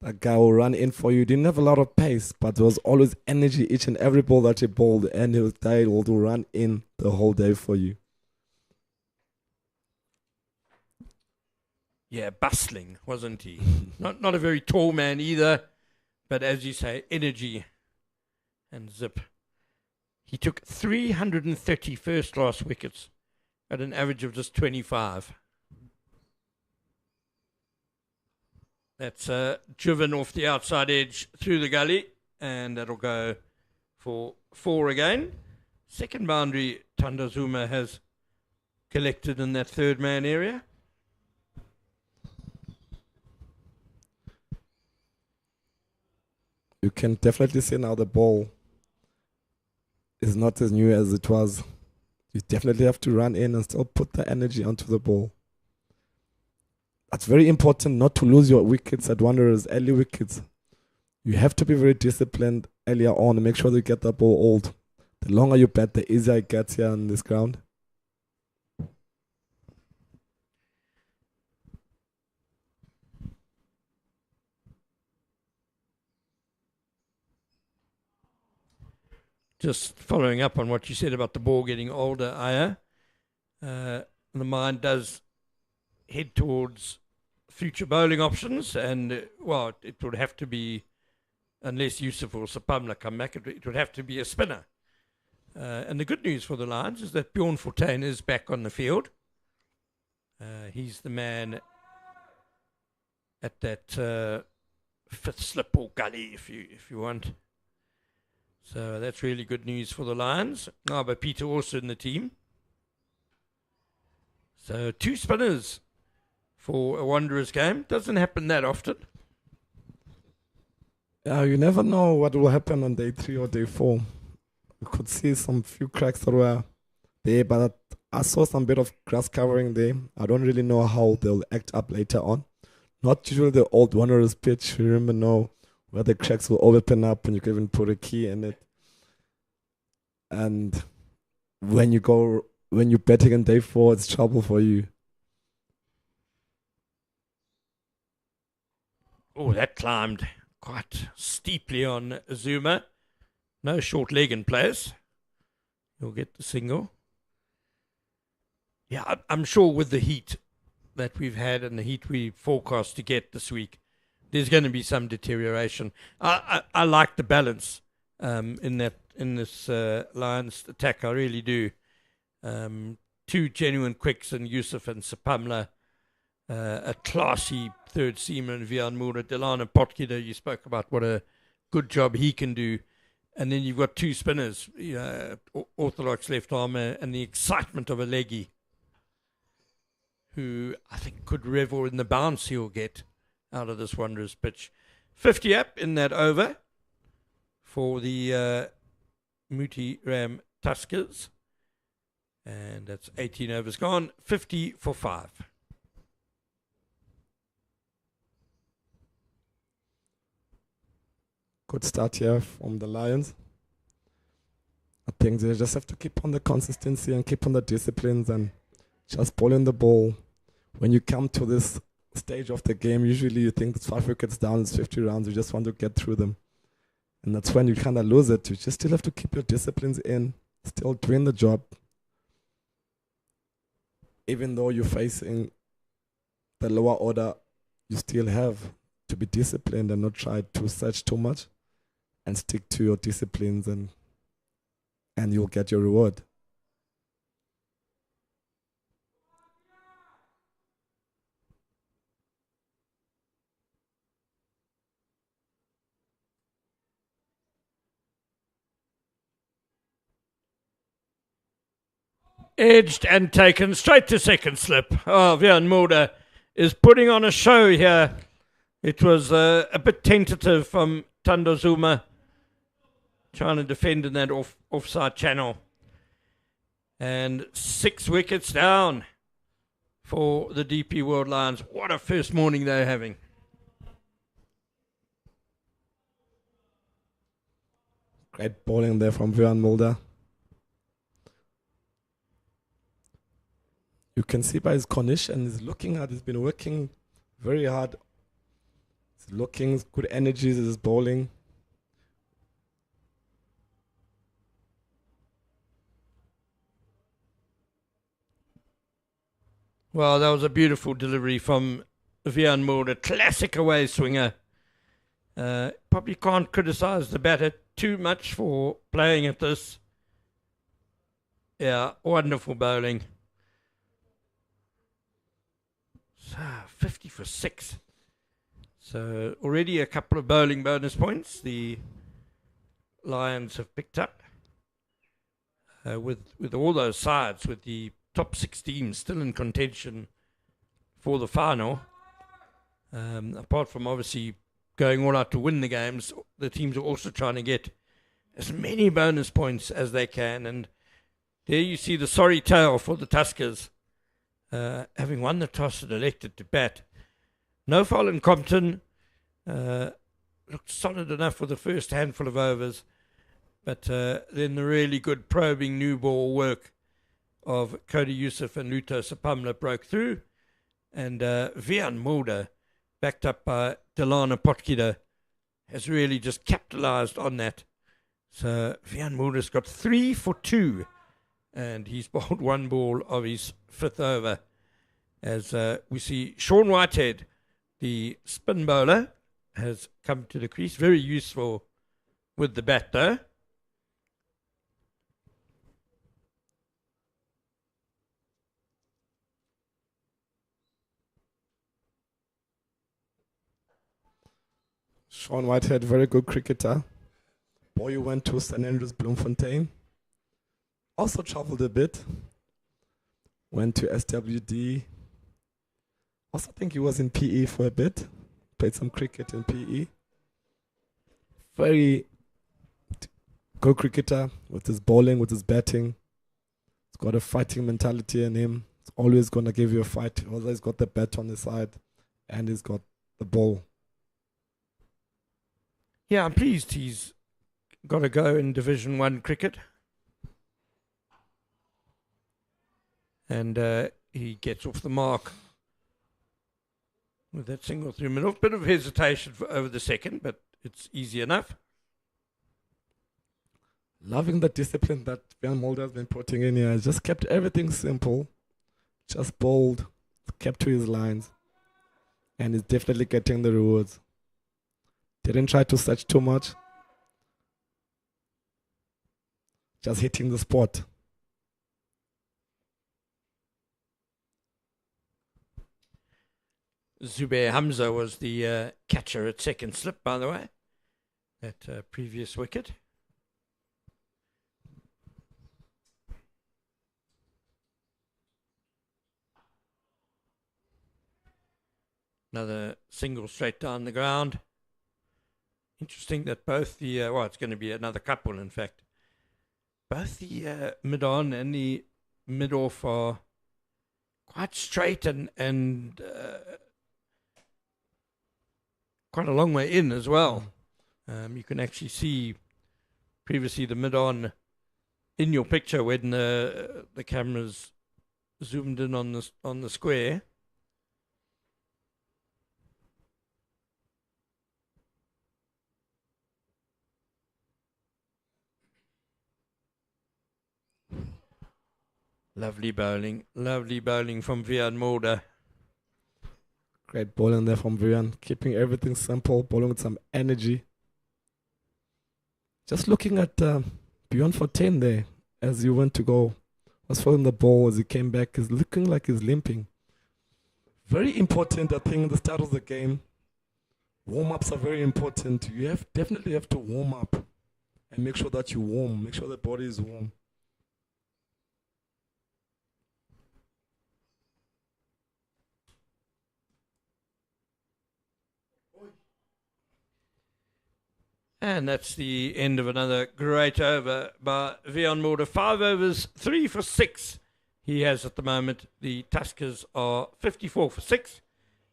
A guy will run in for you. Didn't have a lot of pace, but there was always energy each and every ball that he bowled, and he was able to run in the whole day for you. Yeah, bustling, wasn't he? Not a very tall man either, but as you say, energy and zip. He took 330 first-class wickets at an average of just 25. That's driven off the outside edge through the gully, and that'll go for 4 again. Second boundary, Tandazuma has collected in that third man area. You can definitely see now the ball is not as new as it was. You definitely have to run in and still put the energy onto the ball. That's very important not to lose your wickets at Wanderers, early wickets. You have to be very disciplined earlier on and make sure that you get the ball old. The longer you bat, the easier it gets here on this ground. Just following up on what you said about the ball getting older, Aya, the mind does head towards future bowling options, and well, it would have to be, unless Yusuf or Sapamla come back, it would have to be a spinner. And the good news for the Lions is that Bjorn Fortuin is back on the field. He's the man at that fifth slip or gully, if you want. So that's really good news for the Lions. But Peter also in the team. So 2 spinners for a Wanderers game. Doesn't happen that often. Yeah, you never know what will happen on day 3 or day 4. You could see some few cracks that were there, but I saw some bit of grass covering there. I don't really know how they'll act up later on. Not usually the old Wanderers pitch. You remember know where the cracks will open up and you can even put a key in it. And when you're betting on day 4, it's trouble for you. Oh, that climbed quite steeply on Zuma. No short leg in place. You'll get the single. Yeah, I'm sure with the heat that we've had and the heat we forecast to get this week, there's going to be some deterioration. I like the balance in this Lions attack. I really do. 2 genuine quicks in Yusuf and Sapamla. A classy third seamer in Vian Moore. Delana Potgieter, you spoke about what a good job he can do. And then you've got 2 spinners, orthodox left armer, and the excitement of a leggy, who I think could revel in the bounce he'll get out of this Wanderers pitch. 50 up in that over for the Moothee Ram Tuskers. And that's 18 overs gone. 50 for 5. Good start here from the Lions. I think they just have to keep on the consistency and keep on the disciplines and just bowling the ball. When you come to this stage of the game, usually you think it's 5 wickets down, it's 50 rounds, you just want to get through them. And that's when you kind of lose it. You just still have to keep your disciplines in, still doing the job. Even though you're facing the lower order, you still have to be disciplined and not try to search too much and stick to your disciplines, and you'll get your reward. Edged and taken straight to second slip. Oh, Vian Mulder is putting on a show here. It was a bit tentative from Tandazuma, trying to defend in that offside channel. And 6 wickets down for the DP World Lions. What a first morning they're having. Great bowling there from Vian Mulder. You can see by his condition, he's looking hard, he's been working very hard His looking, good energies, his bowling. Well, that was a beautiful delivery from Vian Mulder, classic away swinger. Probably can't criticise the batter too much for playing at this. Yeah, wonderful bowling. So, 50 for 6. So already a couple of bowling bonus points the Lions have picked up. With all those sides, with the top 6 teams still in contention for the final. Apart from obviously going all out to win the games, the teams are also trying to get as many bonus points as they can. And there you see the sorry tale for the Tuskers, having won the toss and elected to bat. No foul in Compton. Looked solid enough for the first handful of overs. But then the really good probing new ball work of Cody Yusuf and Luto Sapamla broke through. And Vian Mulder, backed up by Delana Potkida, has really just capitalised on that. So Vian Mulder's got 3 for 2. And he's bowled one ball of his 5th over. As we see Sean Whitehead, the spin bowler, has come to the crease. Very useful with the bat though. Sean Whitehead, very good cricketer. Boy went to St Andrews Bloemfontein. Also travelled a bit. Went to SWD. Also think he was in PE for a bit. Played some cricket in PE. Very good cricketer with his bowling, with his batting. He's got a fighting mentality in him. He's always going to give you a fight. Although he's got the bat on his side and he's got the ball. Yeah, I'm pleased he's got to go in Division 1 cricket. And he gets off the mark with that single through middle. Bit of hesitation over the second, but it's easy enough. Loving the discipline that Vian Mulder has been putting in here. He's just kept everything simple. Just bowled, kept to his lines. And he's definitely getting the rewards. Didn't try to search too much. Just hitting the spot. Zubair Hamza was the catcher at second slip, by the way, that previous wicket. Another single straight down the ground. Interesting that both the, it's going to be another couple, in fact. Both the mid-on and the mid-off are quite straight and quite a long way in as well. You can actually see previously the mid-on in your picture when the camera's zoomed in on the square. Lovely bowling from Vian Mulder. Great bowling there from Vian, keeping everything simple, bowling with some energy. Just looking at Beyond for 10 there, as you went to go, was following the ball as he came back, is looking like he's limping. Very important, I think, at the start of the game. Warm-ups are very important. You definitely have to warm up and make sure that you warm, make sure the body is warm. And that's the end of another great over by Vian Mulder. 5 overs, 3 for 6 he has at the moment. The Tuskers are 54 for 6.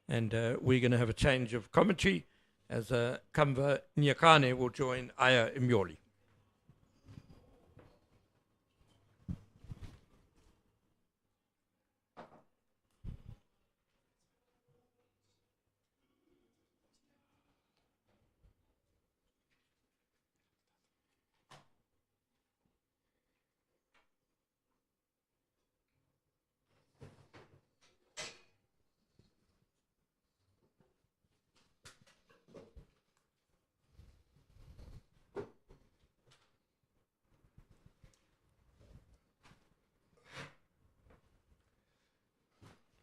And we're going to have a change of commentary as Kamva Nyakane will join Aya Imyoli.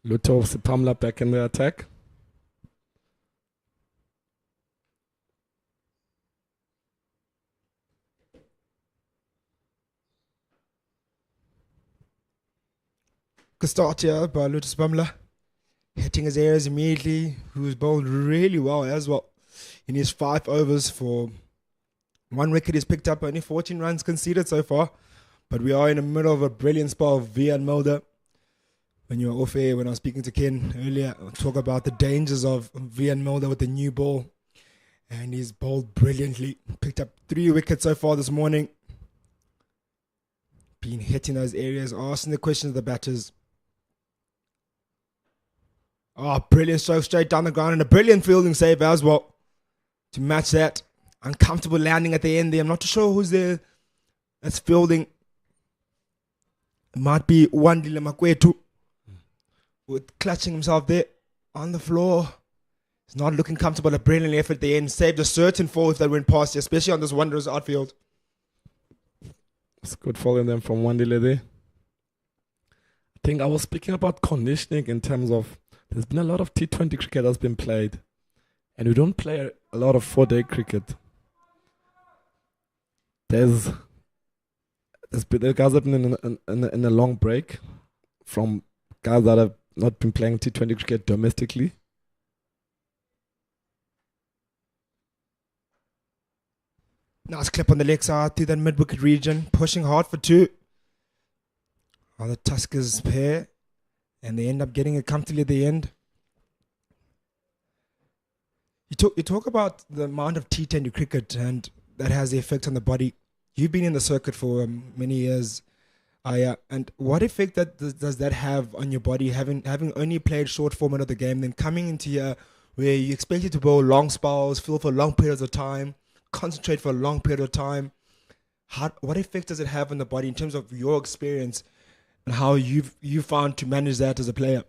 Luto Sipamla back in the attack. Good start here by Lutus Bumla, hitting his areas immediately, who's bowled really well as well. In his 5 overs for 1 wicket, he's picked up only 14 runs conceded so far. But we are in the middle of a brilliant spell of Vian Mulder. When you were off air, when I was speaking to Ken earlier, I talk about the dangers of Vian Mulder with the new ball. And he's bowled brilliantly. Picked up 3 wickets so far this morning. Been hitting those areas, asking the questions of the batters. Oh, brilliant stroke straight down the ground and a brilliant fielding save as well to match that. Uncomfortable landing at the end there. I'm not too sure who's there that's fielding. It might be Wandile Makwetu with clutching himself there on the floor. He's not looking comfortable. A brilliant effort at the end. Saved a certain fourth that went past, especially on this Wanderers outfield. It's good following them from Wandile there. I think I was speaking about conditioning in terms of there's been a lot of T20 cricket that's been played, and we don't play a lot of 4-day cricket. There's been guys have been in a long break from guys that have not been playing T20 cricket domestically. Nice clip on the leg side through that mid-wicket region, pushing hard for 2. On the Tuskers pair. And they end up getting it comfortably at the end. You talk about the amount of T20 cricket and that has the effect on the body. You've been in the circuit for many years, and what effect does that have on your body, having only played short format of the game, then coming into here where you expect to bowl long spells, field for long periods of time, concentrate for a long period of time? What effect does it have on the body in terms of your experience and how you found to manage that as a player?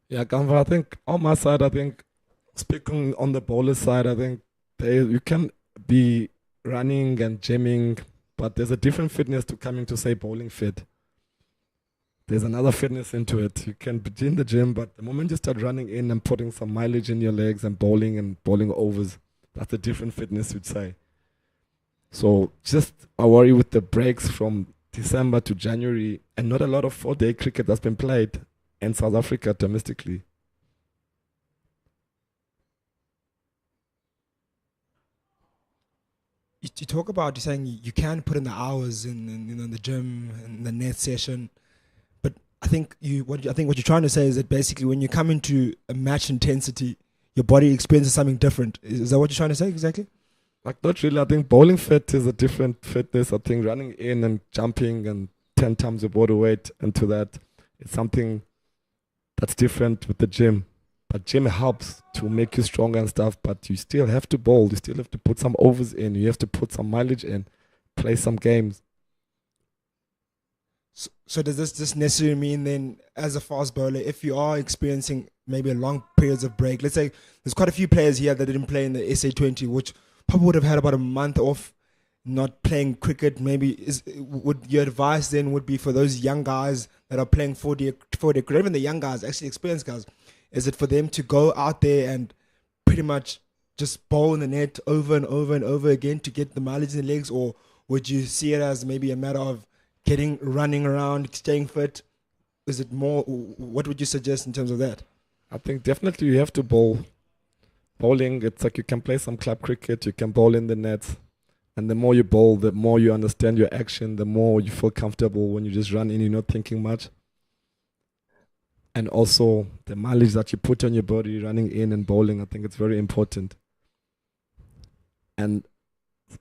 Yeah, Kanva, I think on my side, speaking on the bowler side, I think you can be running and gymming, but there's a different fitness to coming to, say, bowling fit. There's another fitness into it. You can be in the gym, but the moment you start running in and putting some mileage in your legs and bowling overs, that's a different fitness, you'd say. So just I worry with the breaks from December to January and not a lot of 4-day cricket that's been played in South Africa domestically. You talk about, you're saying you can put in the hours in the gym and the net session, but I think what you're trying to say is that basically when you come into a match intensity, your body experiences something different. Is that what you're trying to say exactly? Like, not really. I think bowling fit is a different fitness. I think running in and jumping and 10 times your body weight into that, it's something that's different with the gym. But gym helps to make you stronger and stuff, but you still have to bowl. You still have to put some overs in. You have to put some mileage in, play some games. So does this necessarily mean then, as a fast bowler, if you are experiencing maybe a long periods of break, let's say there's quite a few players here that didn't play in the SA20, which probably would have had about a month off not playing cricket, maybe would your advice then would be for those young guys that are playing 4-day cricket, even the young guys, actually experienced guys, is it for them to go out there and pretty much just bowl in the net over and over and over again to get the mileage in the legs, or would you see it as maybe a matter of running around, staying fit? Is it more, what would you suggest in terms of that? I think definitely you have to bowl. Bowling, it's like you can play some club cricket, you can bowl in the nets. And the more you bowl, the more you understand your action, the more you feel comfortable when you just run in, you're not thinking much. And also the mileage that you put on your body running in and bowling, I think it's very important. And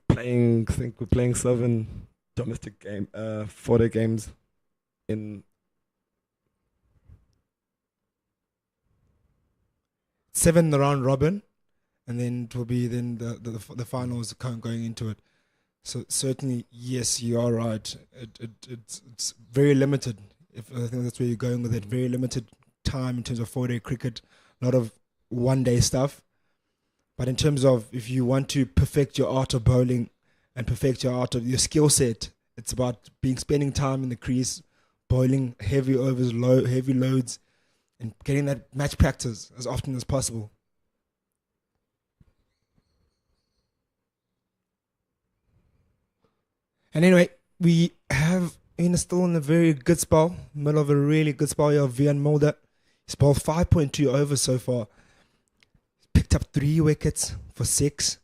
I think we're playing 7 domestic 4-day games in 7 the round robin, and then it will be then the finals going into it. So certainly, yes, you are right. It's very limited. I think that's where you're going with it. Very limited time in terms of 4-day cricket. A lot of 1-day stuff. But in terms of if you want to perfect your art of bowling and perfect your art of your skill set, it's about spending time in the crease, bowling heavy overs, heavy loads, and getting that match practice as often as possible. And anyway, we have still in a very good spell, middle of a really good spell here of Vian Mulder. He's bowled 5.2 overs so far. Picked up 3 wickets for 6.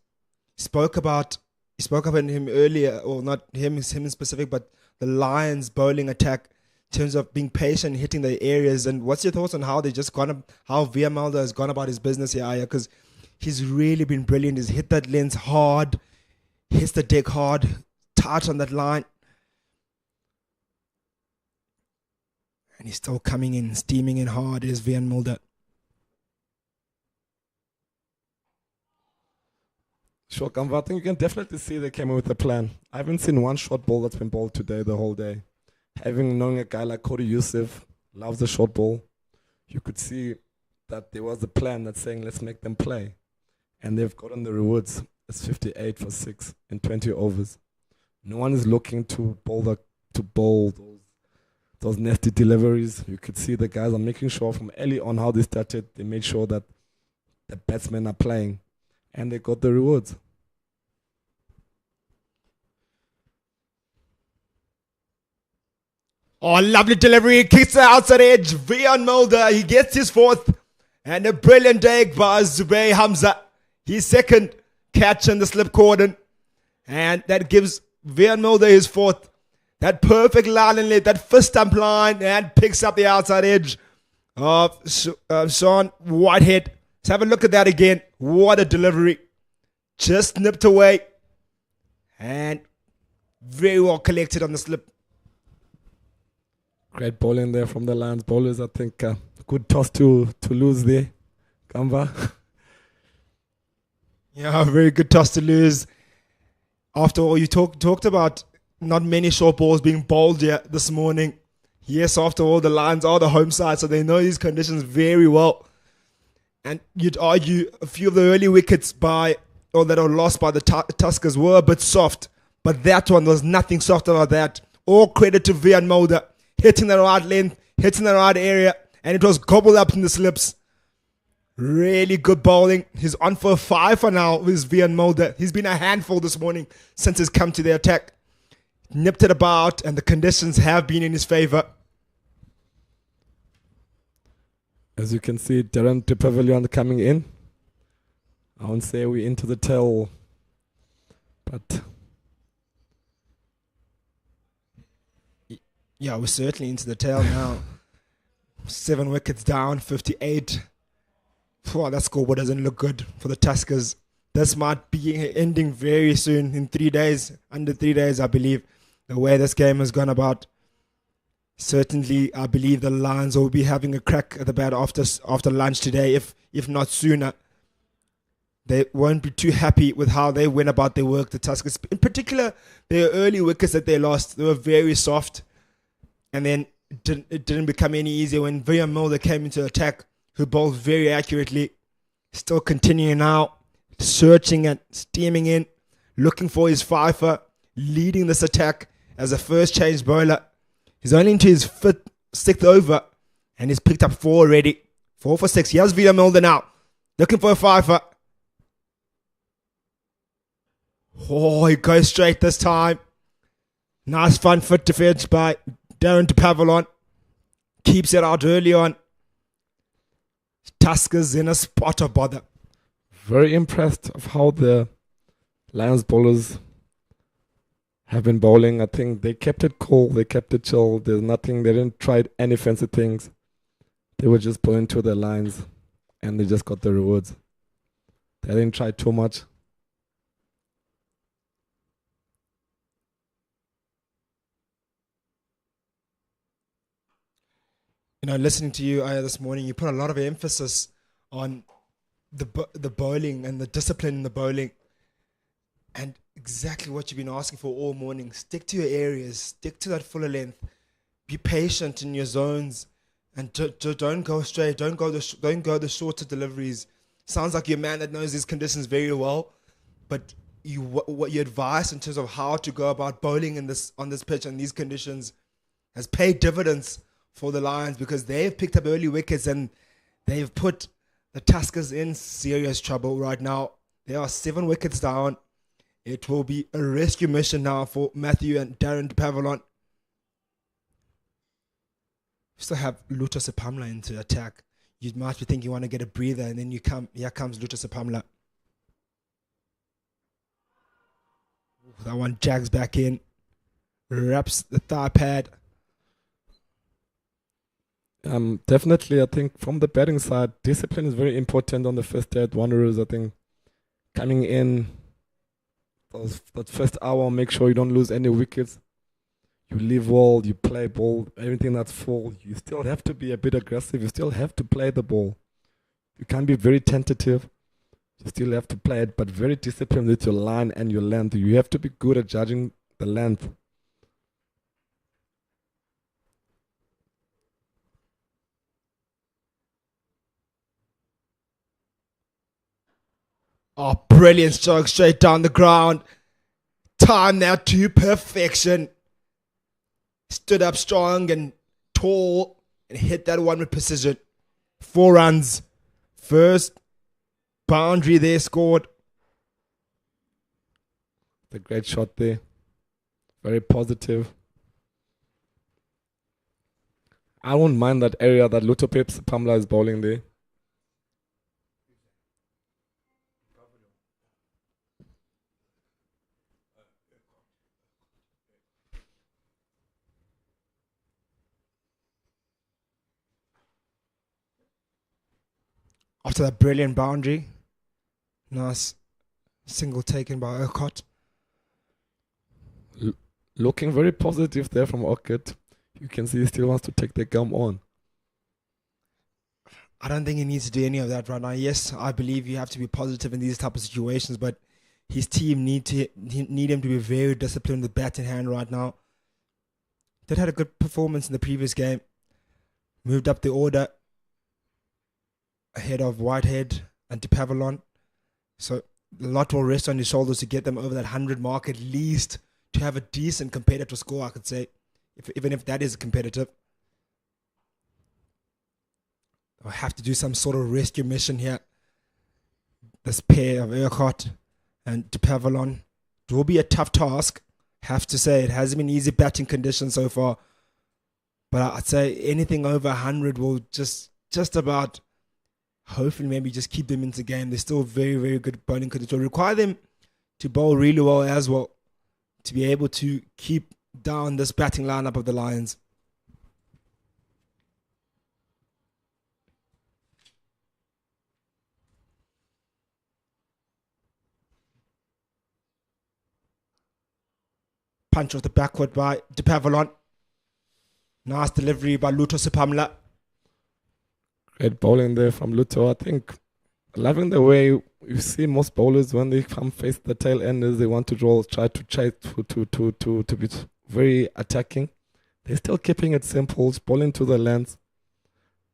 Spoke about him earlier, or not him in specific, but the Lions bowling attack in terms of being patient, hitting the areas. And what's your thoughts on how Vian Mulder has gone about his business here, Aya? Because he's really been brilliant. He's hit that lens hard, hits the deck hard, tight on that line. And he's still coming in, steaming in hard, is Vian Mulder. Sure, Kamva, I think you can definitely see they came in with a plan. I haven't seen one short ball that's been bowled today the whole day. Knowing a guy like Cody Yusuf loves the short ball, you could see that there was a plan that's saying, let's make them play. And they've gotten the rewards. It's 58 for 6 in 20 overs. No one is looking to bowl those nasty deliveries. You could see the guys are making sure from early on how they started, they made sure that the batsmen are playing. And they got the rewards. Oh, lovely delivery. Kicks the outside edge. Vian Mulder, he gets his 4th. And a brilliant dig by Zubair Hamza. His 2nd catch in the slip cordon. And that gives Vian Mulder his 4th. That perfect line and let that first stump line, and picks up the outside edge of Sean Whitehead. Let's have a look at that again. What a delivery. Just nipped away. And very well collected on the slip. Great bowling there from the Lions bowlers. I think good toss to lose there. Kamva. Yeah, very good toss to lose. After all, you talked about not many short balls being bowled here this morning. Yes, after all, the Lions are the home side, so they know these conditions very well. And you'd argue a few of the early wickets that are lost by the Tuskers were a bit soft. But that one, there was nothing soft about that. All credit to Vian Mulder. Hitting the right length, hitting the right area. And it was gobbled up in the slips. Really good bowling. He's on for a 5 for now with Vian Mulder. He's been a handful this morning since he's come to the attack. Nipped it about, and the conditions have been in his favour. As you can see, Darren de Pavilion coming in. I won't say we're into the tail, but yeah, we're certainly into the tail now. 7 wickets down, 58. Wow, that scoreboard doesn't look good for the Tuskers. This might be ending very soon, in 3 days, under 3 days, I believe. The way this game has gone about, certainly, I believe the Lions will be having a crack at the bat after lunch today, if not sooner. They won't be too happy with how they went about their work, the Tuskers. In particular, their early wickets that they lost, they were very soft. And then it didn't become any easier when Vian Mulder came into attack, who bowled very accurately. Still continuing now, searching and steaming in, looking for his fifer, leading this attack as a first change bowler. He's only into his 6th over, and he's picked up 4 already. 4 for 6. Here's Vian Mulder now, looking for a fifer. Oh, he goes straight this time. Nice fun foot defense by Darren de Pavilion. Keeps it out early on. Tuskers in a spot of bother. Very impressed of how the Lions bowlers have been bowling. I think they kept it cool, they kept it chill. There's nothing, they didn't try any fancy things. They were just bowling to their lines, and they just got the rewards. They didn't try too much. Listening to you this morning, you put a lot of emphasis on the bowling and the discipline in the bowling, and exactly what you've been asking for all morning. Stick to your areas, stick to that fuller length, be patient in your zones, and don't go straight. Don't go the shorter deliveries. Sounds like you're a man that knows these conditions very well. But what your advice in terms of how to go about bowling on this pitch and these conditions has paid dividends for the Lions, because they've picked up early wickets and they've put the Tuskers in serious trouble right now. They are 7 wickets down. It will be a rescue mission now for Matthew and Darren de Pavilon. We still have Luto Sepamla into attack. You might be thinking you want to get a breather, and then here comes Luto Sepamla. That one jags back in, wraps the thigh pad. Definitely, I think from the batting side, discipline is very important on the first day at Wanderers. I think coming in that first hour, make sure you don't lose any wickets. You leave well, you play ball, everything that's full. You still have to be a bit aggressive. You still have to play the ball. You can't be very tentative. You still have to play it, but very disciplined with your line and your length. You have to be good at judging the length. Oh, brilliant stroke straight down the ground. Timed that to perfection. Stood up strong and tall and hit that one with precision. 4 runs. First boundary there scored. The great shot there. Very positive. I won't mind that area that Luto Sepamla is bowling there. After that brilliant boundary. Nice single taken by Urquhart. Looking very positive there from Orchid. You can see he still wants to take the gum on. I don't think he needs to do any of that right now. Yes, I believe you have to be positive in these type of situations, but his team need him to be very disciplined with bat in hand right now. They had a good performance in the previous game. Moved up the order ahead of Whitehead and de Pavilon. So a lot will rest on his shoulders to get them over that 100 mark at least, to have a decent competitive score, I could say, even if that is competitive. I'll have to do some sort of rescue mission here. This pair of Urquhart and de Pavilon. It will be a tough task. Have to say, it hasn't been easy batting conditions so far. But I'd say anything over 100 will just about, hopefully maybe just keep them into the game. They're still very, very good bowling conditions. It will require them to bowl really well as well, to be able to keep down this batting lineup of the Lions. Punch off the backward by de Pavilon. Nice delivery by Luto Sepamla. Great bowling there from Luto. I think loving the way you see most bowlers when they come face the tail enders, they want to try to chase to be very attacking. They're still keeping it simple, bowling to the length.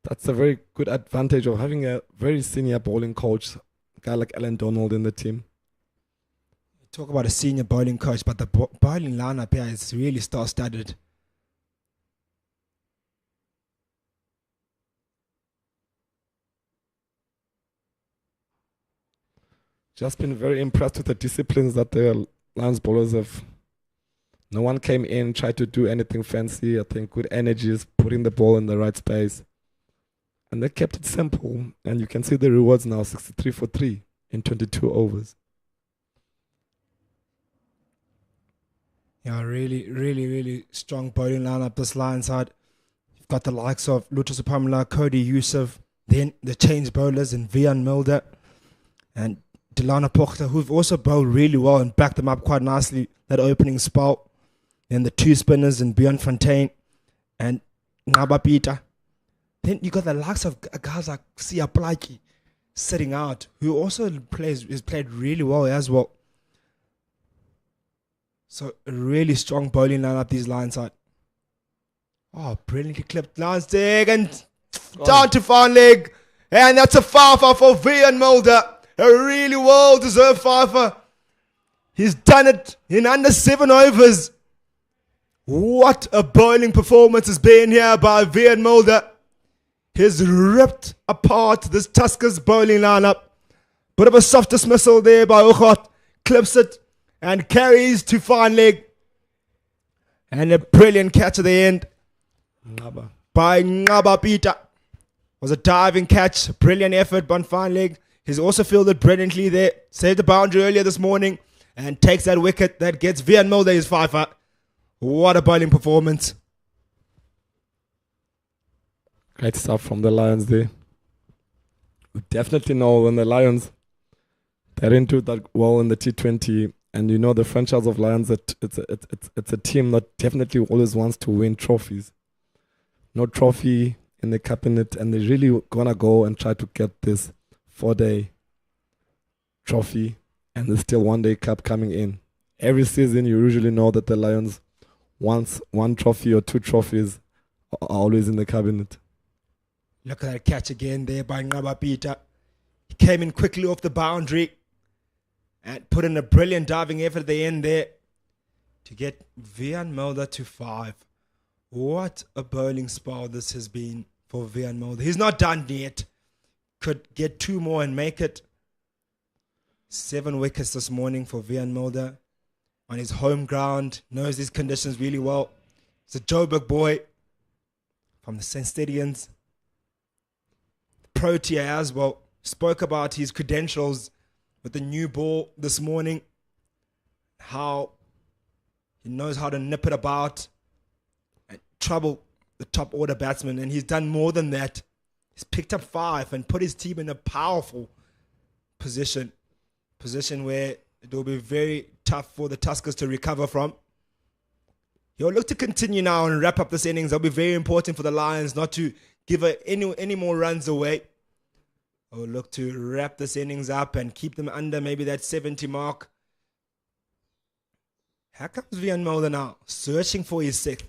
That's a very good advantage of having a very senior bowling coach, a guy like Alan Donald in the team. Talk about a senior bowling coach, but the bowling lineup here is really star-studded. Just been very impressed with the disciplines that the Lions bowlers have. No one came in, tried to do anything fancy. I think good energies, putting the ball in the right space. And they kept it simple. And you can see the rewards now, 63 for 3 in 22 overs. Yeah, really strong bowling lineup this Lions side. You've got the likes of Luto Sepamla, Cody Yusuf, then the change bowlers in Vian Mulder and Delana Pochta, who've also bowled really well and backed them up quite nicely, that opening spell. Then the 2 spinners in Bjorn Fontaine and Ngaba Peter. Then you got the likes of guys like Sia Plaki sitting out, who also has played really well as well. So a really strong bowling lineup these Lions side. Oh, brilliantly clipped Lions dig and down to far leg. And that's a fifer for Vian Mulder. A really well-deserved fifer. He's done it in under 7 overs. What a bowling performance has been here by Vian Mulder. He's ripped apart this Tuskers bowling lineup. Bit of a soft dismissal there by Uchot. Clips it and carries to fine leg. And a brilliant catch at the end by Ngaba Peter. Was a diving catch. Brilliant effort by fine leg. He's also fielded brilliantly there. Saved the boundary earlier this morning. And takes that wicket that gets Vian Mulder his fifer. What a bowling performance. Great stuff from the Lions there. We definitely know when the Lions, they're into that well in the T20, and you know the franchise of Lions, that it's a team that definitely always wants to win trophies. No trophy in the cabinet, and they're really gonna go and try to get this 4-day trophy, and there's still 1-day cup coming in. Every season you usually know that the Lions, once 1 trophy or 2 trophies, are always in the cabinet. Look at that catch again there by Ngaba Peter. He came in quickly off the boundary and put in a brilliant diving effort at the end there to get Vian Mulder to 5. What a bowling spell this has been for Vian Mulder. He's not done yet. Could get 2 more and make it. 7 wickets this morning for Vian Mulder on his home ground. Knows these conditions really well. He's a Joburg boy from the St. Stadians. Protea as well. Spoke about his credentials with the new ball this morning. How he knows how to nip it about and trouble the top order batsman. And he's done more than that. He's picked up 5 and put his team in a powerful position. Position where it will be very tough for the Tuskers to recover from. He'll look to continue now and wrap up this innings. That'll be very important for the Lions not to give any more runs away. Or look to wrap this innings up and keep them under maybe that 70 mark. Here comes Vian Mulder now, searching for his 6th.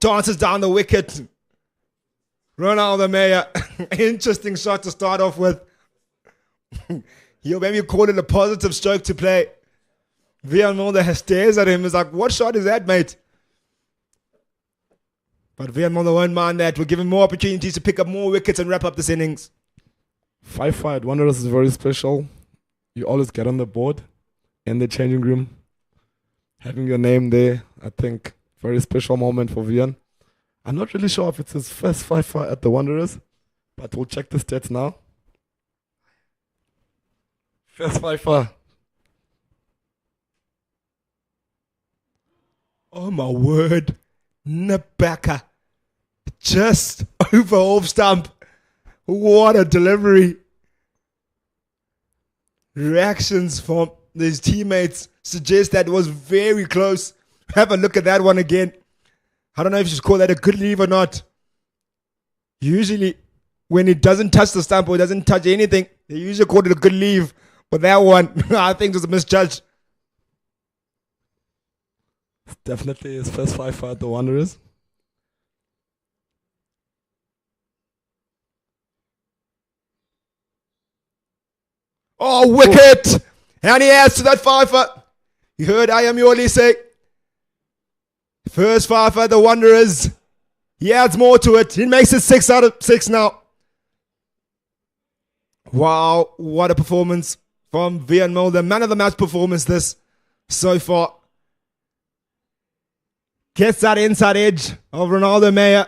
Dances down the wicket. Ronaldo Meyer. Interesting shot to start off with. He'll maybe call it a positive stroke to play. Vian Mulder stares at him. He's like, what shot is that, mate? But Vian Mulder won't mind that. We'll give him more opportunities to pick up more wickets and wrap up this innings. 5-5 at Wanderers is very special. You always get on the board in the changing room. Having your name there, I think, very special moment for Vian. I'm not really sure if it's his first 5-5 at the Wanderers, but we'll check the stats now. First 5-5. Oh my word. Nabaka. Just over off stump. What a delivery. Reactions from his teammates suggest that it was very close. Have a look at that one again. I don't know if you should call that a good leave or not. Usually, when it doesn't touch the stump or it doesn't touch anything, they usually call it a good leave. But that one, I think was a misjudge. It's definitely his first 5-5 at the Wanderers. Oh, wicket! And he adds to that 5-5. You heard Ayamioli say, first 5-5 at the Wanderers. He adds more to it. He makes it 6 out of 6 now. Wow, what a performance from Vian Mulder. Man of the match performance this so far. Gets that inside edge of Ronaldo Meyer,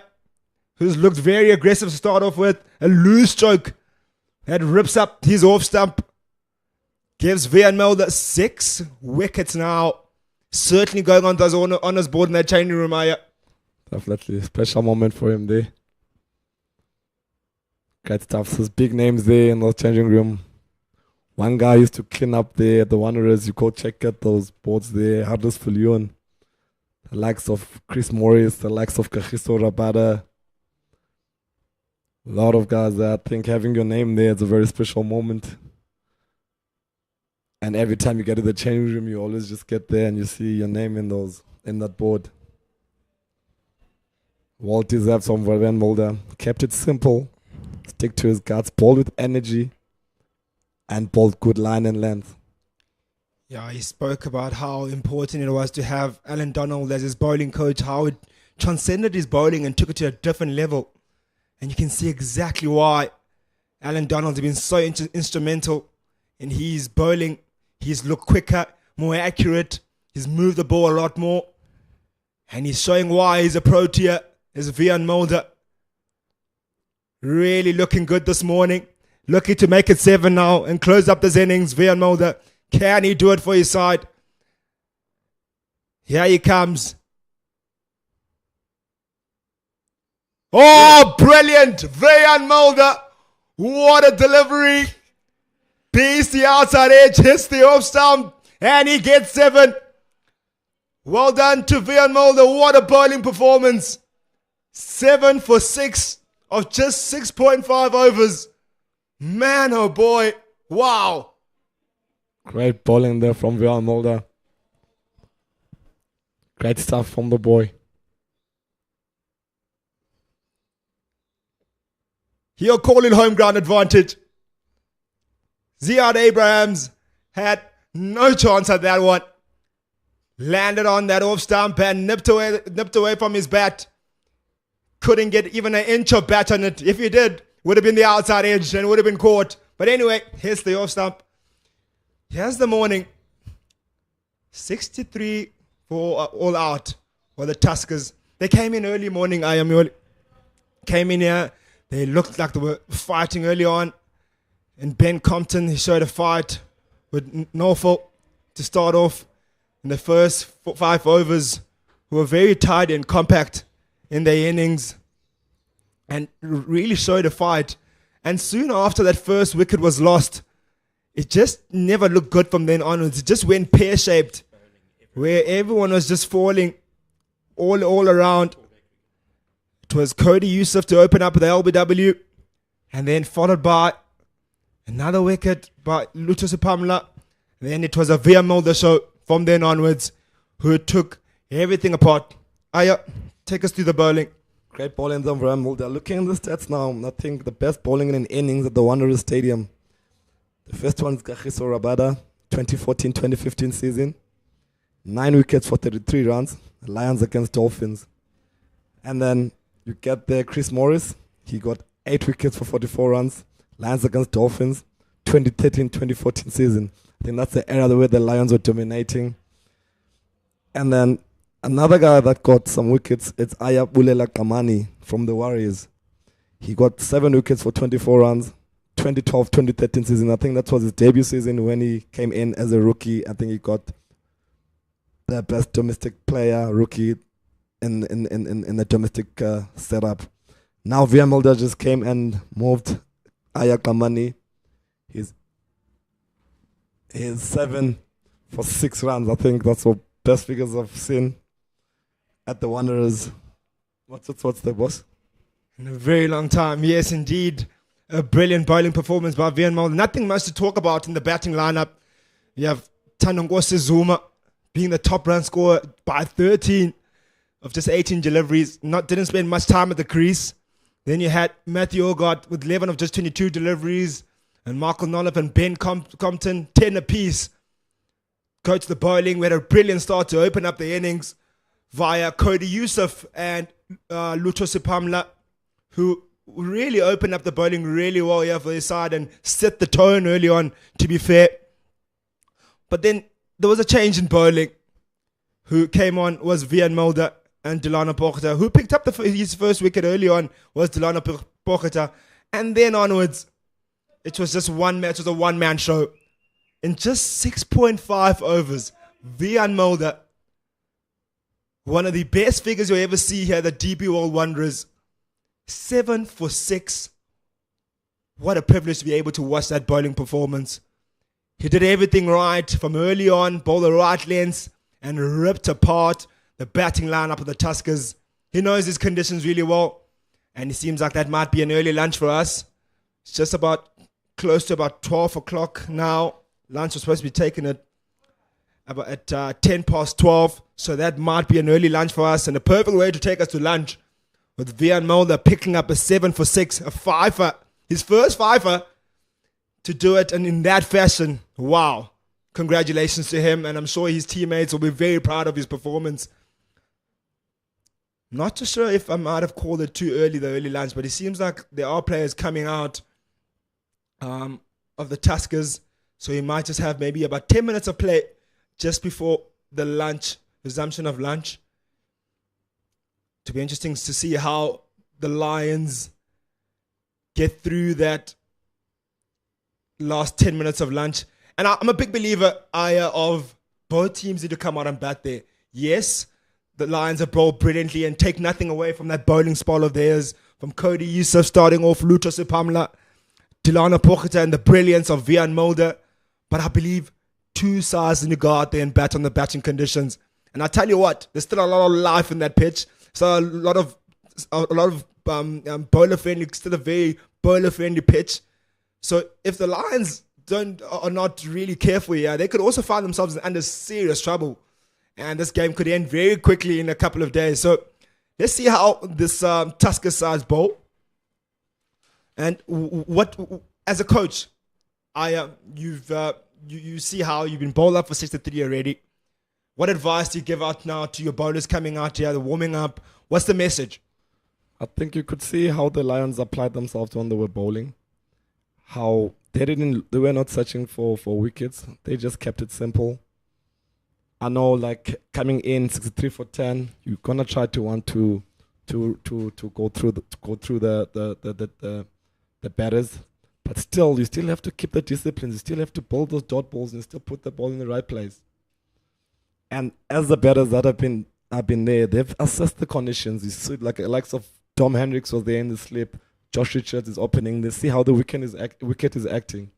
who's looked very aggressive to start off with. A loose stroke that rips up his off stump. Gives Vian Mulder 6 wickets now. Certainly going on those honours board in that changing room, Aya. Definitely a special moment for him there. Great stuff. So big names there in the changing room. One guy used to clean up there at the Wanderers. You go check out those boards there. Huddersfield Leon. The likes of Chris Morris, the likes of Kagiso Rabada. A lot of guys there. I think having your name there is a very special moment. And every time you get to the changing room, you always just get there and you see your name in that board. Well deserved from Van Mulder. Kept it simple. Stick to his guts. Bowled with energy. And bowled good line and length. Yeah, he spoke about how important it was to have Alan Donald as his bowling coach, how it transcended his bowling and took it to a different level. And you can see exactly why Alan Donald has been so instrumental in his bowling. He's looked quicker, more accurate. He's moved the ball a lot more. And he's showing why he's a pro tier as Van Mulder. Really looking good this morning. Looking to make it 7 now and close up this innings. Van Mulder. Can he do it for his side? Here he comes. Oh, brilliant. Van Mulder. What a delivery. Beats the outside edge, hits the off stump, and he gets 7. Well done to Van Mulder. What a bowling performance. 7 for 6 of just 6.5 overs. Man, oh boy. Wow. Great bowling there from Van Mulder. Great stuff from the boy. He'll call it home ground advantage. Ziad Abrahams had no chance at that one. Landed on that off stump and nipped away from his bat. Couldn't get even an inch of bat on it. If he did, would have been the outside edge and would have been caught. But anyway, here's the off stump. Here's the morning. 63 for all out for the Tuskers. They came in early morning. Came in here. They looked like they were fighting early on. And Ben Compton, he showed a fight with Norfolk to start off in the first 5 overs, who were very tight and compact in their innings and really showed a fight. And soon after that first wicket was lost, it just never looked good from then onwards. It just went pear-shaped, where everyone was just falling all around. It was Cody Yusuf to open up with the LBW, and then followed by another wicket by Lutus Pamela. Then it was a Van Mulder show from then onwards, who took everything apart. Aya, take us through the bowling. Great bowling from Van Mulder. Looking at the stats now, I think the best bowling in an innings at the Wanderers Stadium. The first one is Kagiso Rabada, 2014-2015 season. 9 wickets for 33 runs. Lions against Dolphins. And then you get there Chris Morris. He got 8 wickets for 44 runs. Lions against Dolphins, 2013-2014 season. I think that's the era where the Lions were dominating. And then another guy that got some wickets, it's Ayab Ulela Kamani from the Warriors. He got 7 wickets for 24 runs, 2012-2013 season. I think that was his debut season when he came in as a rookie. I think he got the best domestic player rookie in the domestic setup. Now Van Mulder just came and moved Aya Kamani. He's 7 for 6 runs. I think that's the best figures I've seen at the Wanderers. What's the boss? In a very long time. Yes, indeed. A brilliant bowling performance by Van Mulder. Nothing much to talk about in the batting lineup. You have Tandongose Zuma being the top run scorer by 13 of just 18 deliveries. Didn't spend much time at the crease. Then you had Matthew Ogard with 11 of just 22 deliveries. And Michael Nollip and Ben Compton, 10 apiece. Coach the bowling. We had a brilliant start to open up the innings via Cody Yusuf and Luto Sipamla, who really opened up the bowling really well here for his side and set the tone early on, to be fair. But then there was a change in bowling. Who came on was Van Mulder and Delano Pochita. Who picked up his first wicket early on was Delano Pochita. And then onwards, it was just one match. It was a one-man show. In just 6.5 overs, Van Mulder, one of the best figures you'll ever see here, the DP World Wanderers, 7 for 6. What a privilege to be able to watch that bowling performance. He did everything right from early on, bowled the right lengths, and ripped apart the batting lineup of the Tuskers. He knows his conditions really well, and it seems like that might be an early lunch for us. It's just about close to about 12 o'clock now. Lunch was supposed to be taken at 10 past 12, so that might be an early lunch for us, and a perfect way to take us to lunch with Vian Mulder picking up a 7 for 6, a fifer, his first fifer to do it, and in that fashion. Wow. Congratulations to him, and I'm sure his teammates will be very proud of his performance. Not too sure if I might have called it too early, the early lunch, but it seems like there are players coming out of the Tuskers, so he might just have maybe about 10 minutes of play just before the lunch, resumption of lunch. To be interesting to see how the Lions get through that last 10 minutes of lunch. And I'm a big believer, of both teams need to come out and bat there. Yes, the Lions have bowled brilliantly and take nothing away from that bowling spell of theirs, from Cody Yusuf starting off, Luto Sipamla, Dilana Pochita, and the brilliance of Vian Mulder. But I believe two sides need to go out there and bat on the batting conditions. And I tell you what, there's still a lot of life in that pitch. So a lot of bowler friendly, still a very bowler friendly pitch. So if the Lions are not really careful here, they could also find themselves under serious trouble, and this game could end very quickly in a couple of days. So let's see how this Tusker sides bowl. And what, as a coach, you see how you've been bowled up for 63 already. What advice do you give out now to your bowlers coming out here, the warming up? What's the message? I think you could see how the Lions applied themselves when they were bowling. How they were not searching for wickets. They just kept it simple. I know, like, coming in 63 for 10, you're gonna try to want to go through the batters, but still you still have to keep the discipline. You still have to bowl those dot balls and still put the ball in the right place. And as the batters that have been there, they've assessed the conditions. You see, like the likes of Tom Hendricks was there in the slip. Josh Richards is opening. They see how the wicket is acting.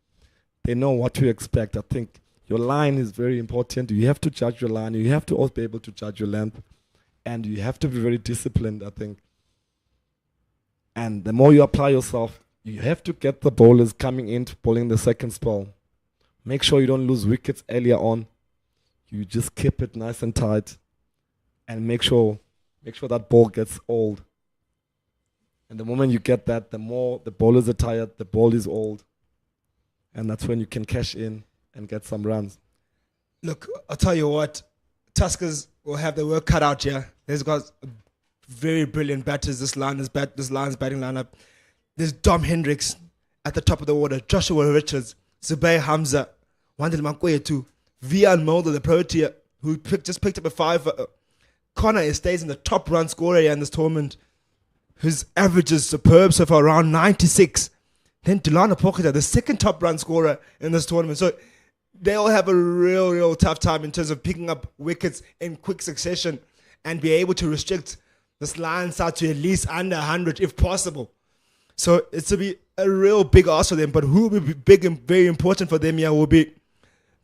They know what to expect. I think your line is very important. You have to judge your line. You have to also be able to judge your length. And you have to be very disciplined, I think. And the more you apply yourself, you have to get the bowlers coming in to bowling the second spell. Make sure you don't lose wickets earlier on. You just keep it nice and tight. And make sure that ball gets old. And the moment you get that, the more the bowlers are tired, the ball is old. And that's when you can cash in and get some runs. Look, I'll tell you what, Tuskers will have their work cut out here. There's got very brilliant batters, this Lions batting lineup. There's Dom Hendricks at the top of the order, Joshua Richards, Zubair Hamza, Wandel Mankoyetu, Vian Mulder, the Protea, who just picked up a 5. Connor stays in the top run scorer here in this tournament, whose average is superb so far, around 96. Then Dilana Pochita, the second top run scorer in this tournament. So they all have a real tough time in terms of picking up wickets in quick succession and be able to restrict this Lions side to at least under 100 if possible. So it's to be a real big ask for them. But who will be big and very important for them here will be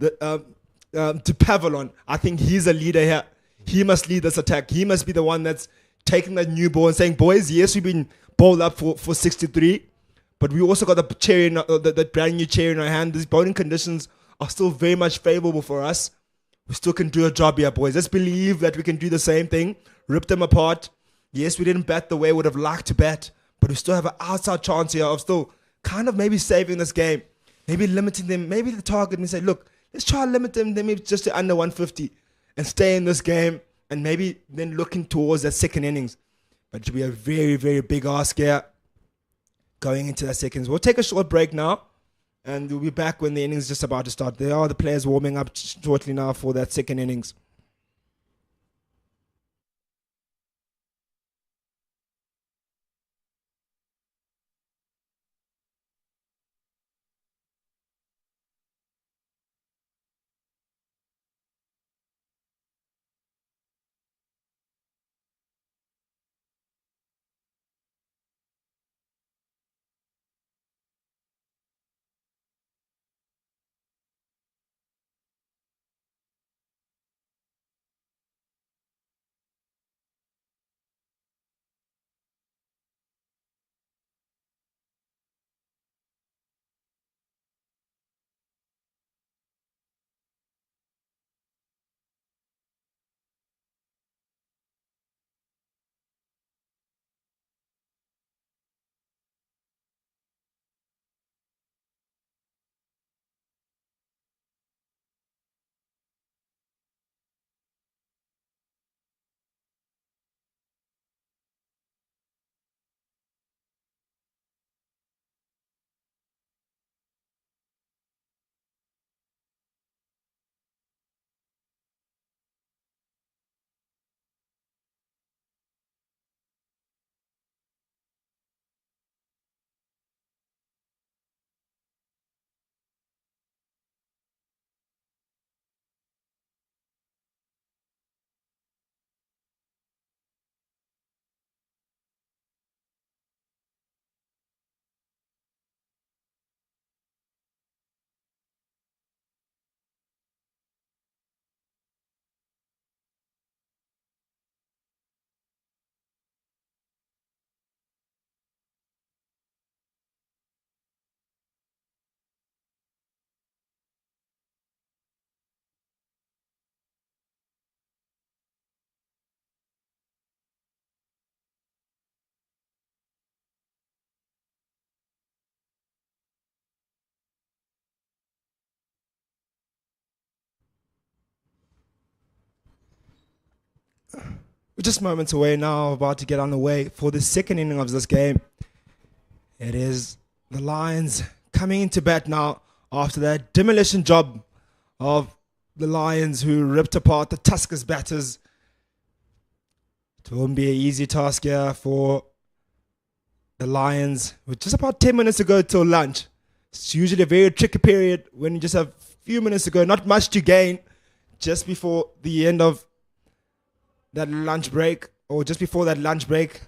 to Pavalon. I think he's a leader here. He must lead this attack. He must be the one that's taking that new ball and saying, boys, yes, we've been bowled up for 63, but we also got the cherry, the brand new cherry in our hand. These bowling conditions are still very much favorable for us. We still can do a job here, boys. Let's believe that we can do the same thing, rip them apart. Yes, we didn't bat the way we would have liked to bat, but we still have an outside chance here of still kind of maybe saving this game, maybe limiting them, maybe the target and say, look, let's try to limit them maybe just to under 150 and stay in this game and maybe then looking towards that second innings. But it should be a very, very big ask here going into that second. We'll take a short break now and we'll be back when the innings is just about to start. There are the players warming up shortly now for that second innings. We're just moments away now, about to get underway for the second inning of this game. It is the Lions coming into bat now after that demolition job of the Lions, who ripped apart the Tuskers batters. It won't be an easy task here for the Lions. With just about 10 minutes to go till lunch. It's usually a very tricky period when you just have a few minutes to go, not much to gain, just before the end of that lunch break, or just before that lunch break.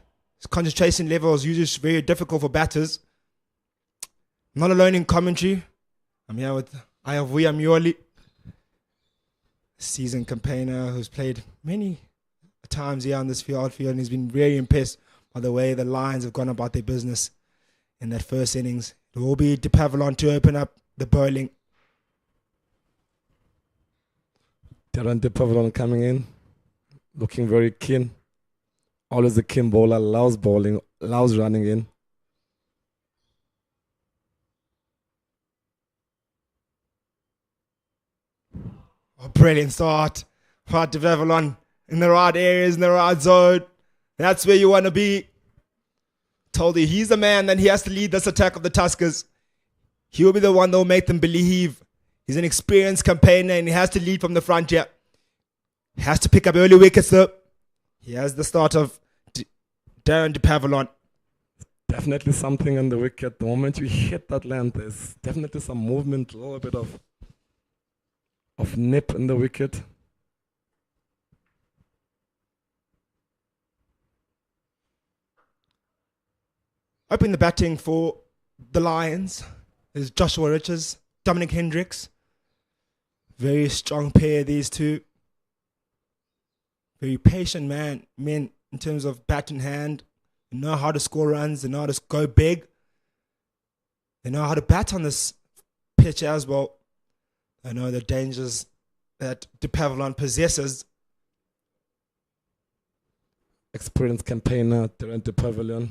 Concentration level is usually very difficult for batters. I'm not alone in commentary. I'm here with Ayavuya Mjoli, seasoned campaigner who's played many times here on this field, and he's been very impressed by the way the Lions have gone about their business in that first innings. It will be De Pavilon to open up the bowling. Darren De Pavilon coming in, looking very keen. Always a keen bowler, loves bowling, loves running in. Oh, brilliant start. For De Pavilon in the right areas, in the right zone. That's where you want to be. Told you, he's the man, and he has to lead this attack of the Tuskers. He will be the one that will make them believe. He's an experienced campaigner, and he has to lead from the front here. He has to pick up early wickets though. He has the start of Darren De Pavilon. Definitely something on the wicket. The moment you hit that land, there's definitely some movement, a little bit of nip in the wicket. Opening the batting for the Lions is Joshua Richards, Dominic Hendricks. Very strong pair, these two. Very patient men in terms of bat in hand. They know how to score runs. They know how to go big. They know how to bat on this pitch as well. They know the dangers that De Pavilon possesses. Experienced campaigner, Darren De Pavilon.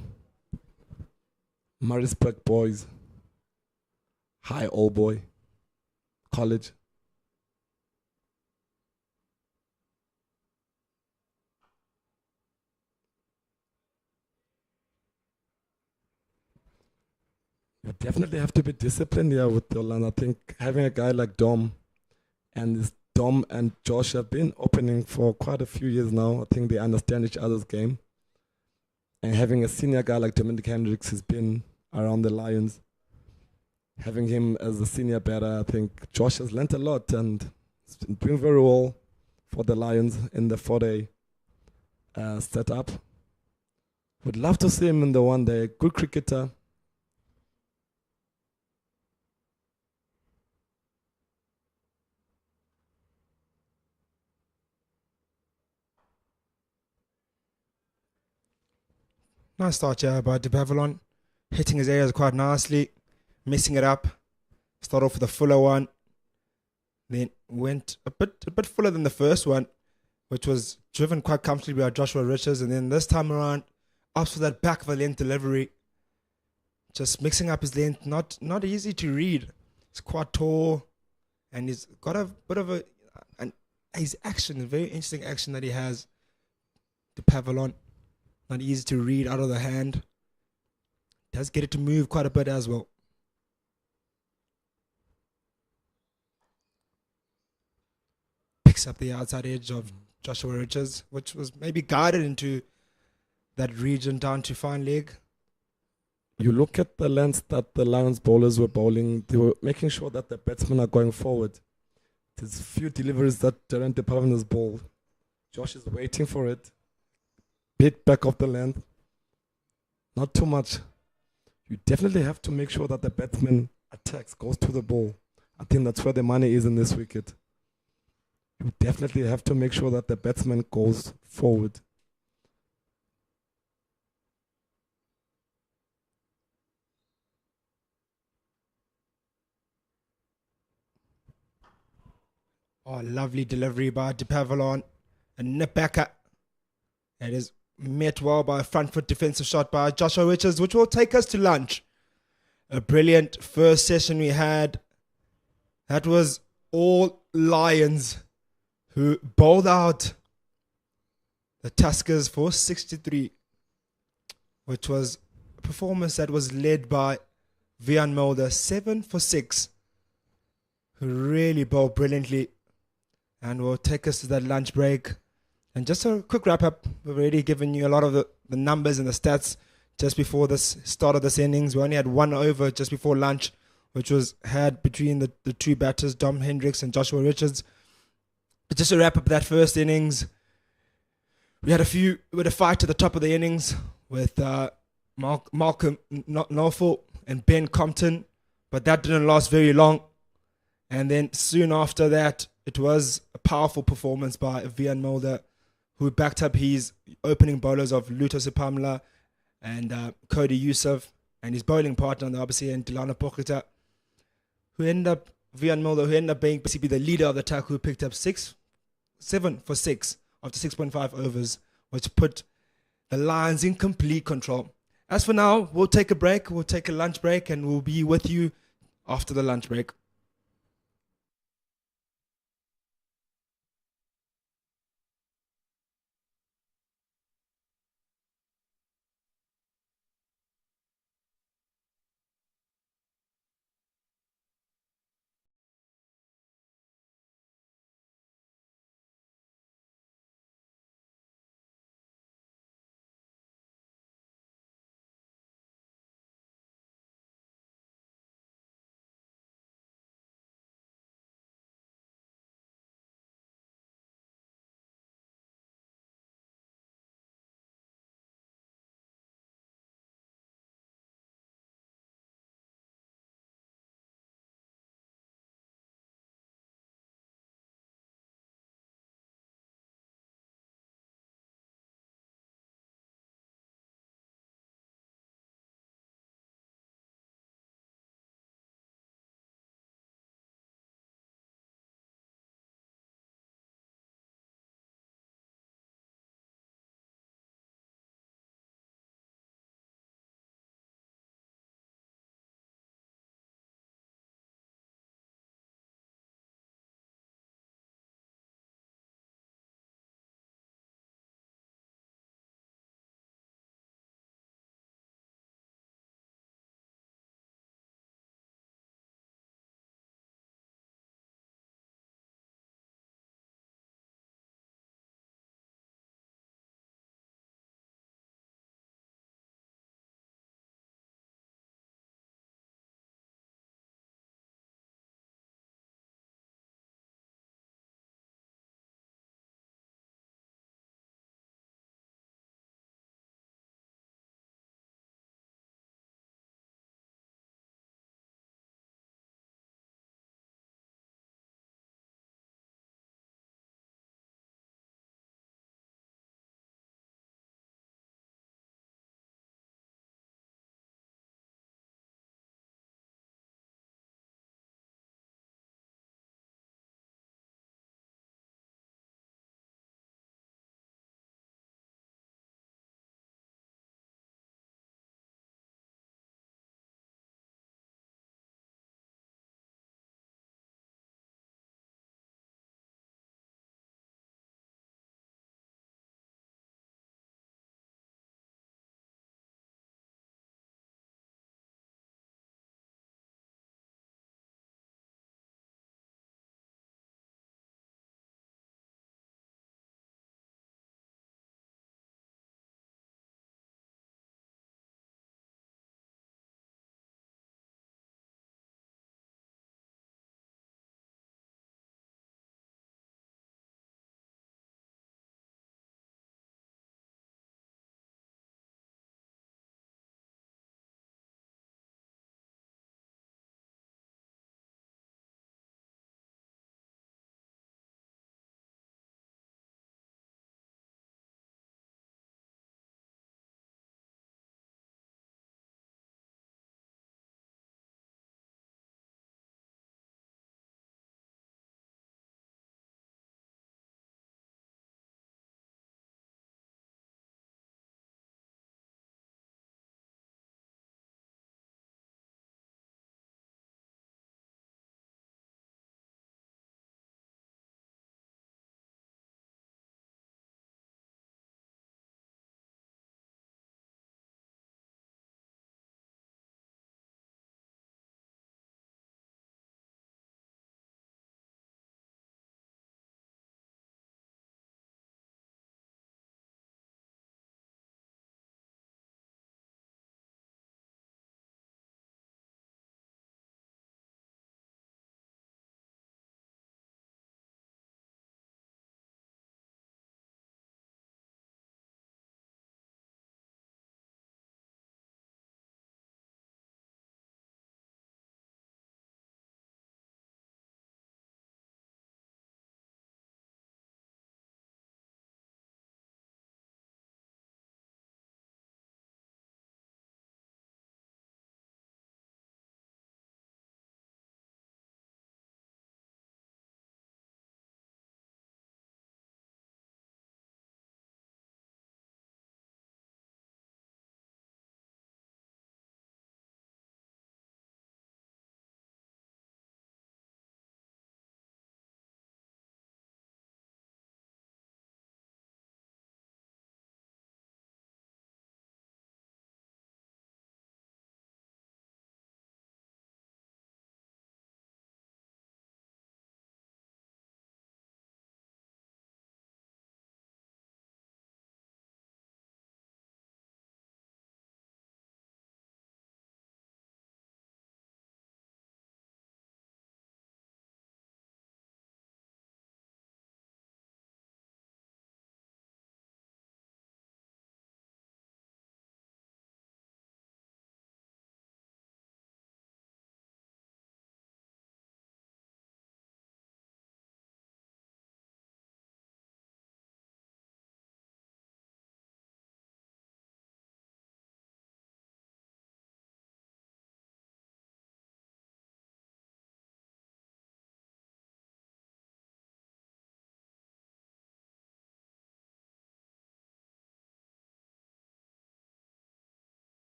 Maritzburg boys. High old boy. College. You definitely have to be disciplined here with your line. I think having a guy like Dom, and this Dom and Josh have been opening for quite a few years now. I think they understand each other's game. And having a senior guy like Dominic Hendricks has been around the Lions. Having him as a senior batter, I think Josh has learnt a lot and has been doing very well for the Lions in the 4-day setup. Would love to see him in the one day. Good cricketer. Nice start here by De Pavilon. Hitting his areas quite nicely. Messing it up. Start off with a fuller one. Then went a bit fuller than the first one, which was driven quite comfortably by Joshua Richards. And then this time around, opts for that back of a length delivery. Just mixing up his length. Not easy to read. He's quite tall. And he's got a bit of his action, a very interesting action that he has. De Pavilon. Not easy to read out of the hand. Does get it to move quite a bit as well. Picks up the outside edge of Joshua Richards, which was maybe guided into that region down to fine leg. You look at the lengths that the Lions bowlers were bowling, they were making sure that the batsmen are going forward. There's a few deliveries that Darren De Pavilon has bowled. Josh is waiting for it. Bit back of the length. Not too much. You definitely have to make sure that the batsman attacks, goes to the ball. I think that's where the money is in this wicket. You definitely have to make sure that the batsman goes forward. Oh, lovely delivery by De Pavilon. A nip backer. It is met well by a front foot defensive shot by Joshua Richards, which will take us to lunch. A brilliant first session we had. That was all Lions who bowled out the Tuskers for 63, which was a performance that was led by Vian Mulder, 7 for 6, who really bowled brilliantly and will take us to that lunch break. And just a quick wrap up, we've already given you a lot of the numbers and the stats just before this start of this innings. We only had 1 over just before lunch, which was had between the two batters, Dom Hendricks and Joshua Richards. But just to wrap up that first innings, we had a fight at the top of the innings with Malcolm Norfolk and Ben Compton, but that didn't last very long. And then soon after that, it was a powerful performance by Vian Mulder, who backed up his opening bowlers of Luto Sipamla and Cody Yusuf, and his bowling partner on the opposite end, Dilana Pokita, Vian Mulder, who ended up being basically the leader of the attack, who picked up 7 for 6 after 6.5 overs, which put the Lions in complete control. As for now, we'll take a break, we'll take a lunch break, and we'll be with you after the lunch break.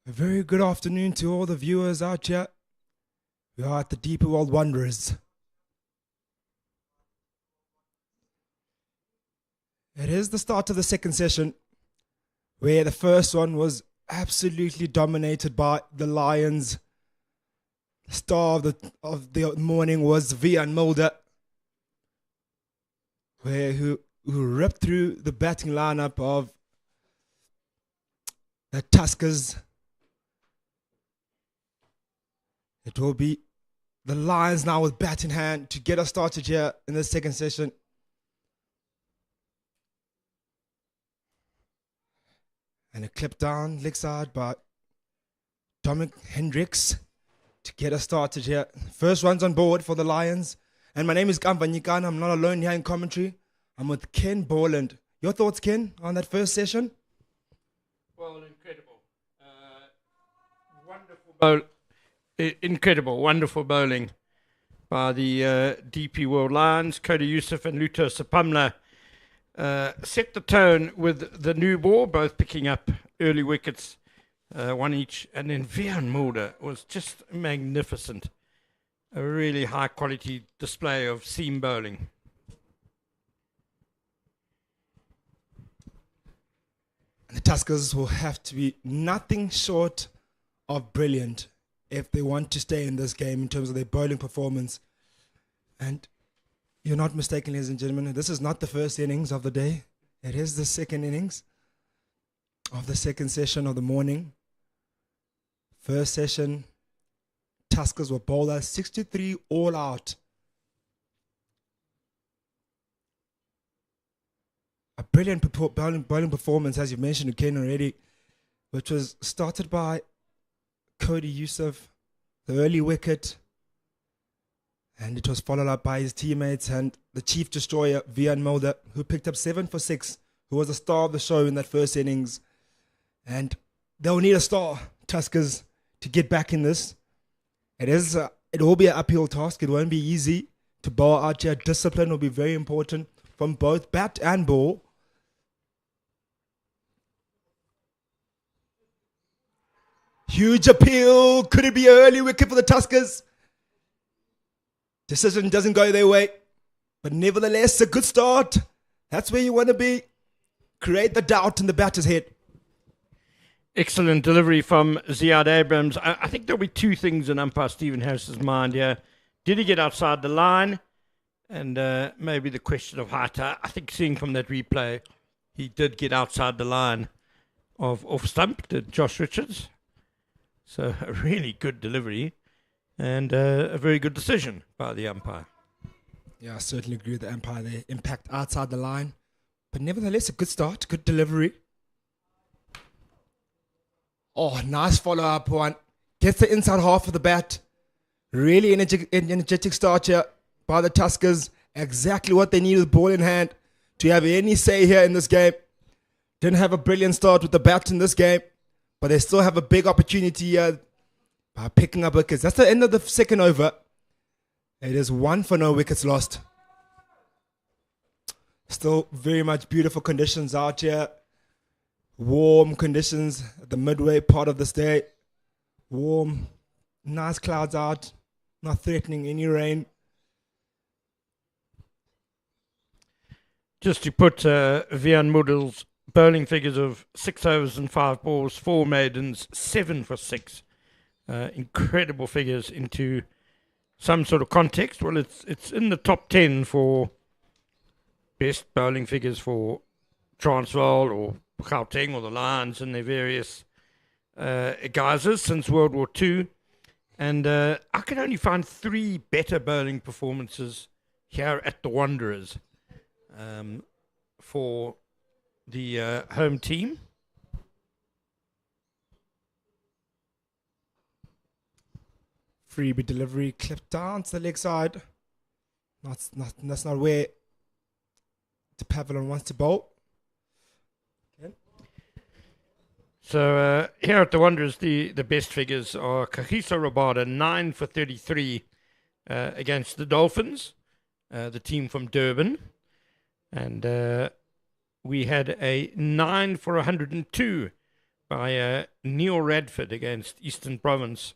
A very good afternoon to all the viewers out here. We are at the Deeper World Wanderers. It is the start of the second session, where the first one was absolutely dominated by the Lions. The star of the morning was Vian Mulder, who ripped through the batting lineup of the Tuskers. It will be the Lions now with bat in hand to get us started here in the second session. And a clip down, leg side by Hendricks to get us started here. First runs on board for the Lions. And my name is Kamva Nyikana. I'm not alone here in commentary. I'm with Ken Borland. Your thoughts, Ken, on that first session? Well, incredible. Wonderful incredible, wonderful bowling by the DP World Lions. Cody Yusuf and Luto Sapamla set the tone with the new ball, both picking up early wickets, one each. And then Vian Mulder was just magnificent. A really high quality display of seam bowling. The Tuskers will have to be nothing short of brilliant if they want to stay in this game in terms of their bowling performance. And you're not mistaken, ladies and gentlemen, this is not the first innings of the day. It is the second innings of the second session of the morning. First session, Tuskers were bowled at 63 all out. A brilliant bowling performance, as you mentioned, Ken, already, which was started by Cody Yusuf, the early wicket, and it was followed up by his teammates and the chief destroyer, Vian Mulder, who picked up 7 for 6, who was the star of the show in that first innings. And they'll need a star, Tuskers, to get back in this. It will be an uphill task. It won't be easy to bowl out here. Discipline will be very important from both bat and ball. Huge appeal. Could it be an early wicket for the Tuskers? Decision doesn't go their way. But nevertheless, a good start. That's where you want to be. Create the doubt in the batter's head. Excellent delivery from Ziad Abrams. I think there'll be two things in umpire Stephen Harris's mind here. Did he get outside the line? And maybe the question of height. I think seeing from that replay, he did get outside the line of off stump, did Josh Richards. So a really good delivery and a very good decision by the umpire. Yeah, I certainly agree with the umpire there. Impact outside the line. But nevertheless, a good start, good delivery. Oh, nice follow-up one. Gets the inside half of the bat. Really energetic start here by the Tuskers. Exactly what they need with ball in hand to have any say here in this game. Didn't have a brilliant start with the bat in this game, but they still have a big opportunity here by picking up wickets. That's the end of the second over. It is 1 for no wickets lost. Still very much beautiful conditions out here. Warm conditions at the midway part of this day. Warm, nice clouds out, not threatening any rain. Just to put Vian Mulder's bowling figures of 6 overs and 5 balls, 4 maidens, 7 for 6. Incredible figures into some sort of context. Well, it's in the top 10 for best bowling figures for Transvaal or Gauteng or the Lions and their various guises since World War II. And I can only find 3 better bowling performances here at the Wanderers for the home team. Freebie delivery clipped down to the leg side. That's not where the Pavilion wants to bowl. Okay. So here at the Wanderers, the best figures are Kagiso Rabada, 9 for 33 against the Dolphins, the team from Durban. And we had a 9 for 102 by Neil Radford against Eastern Province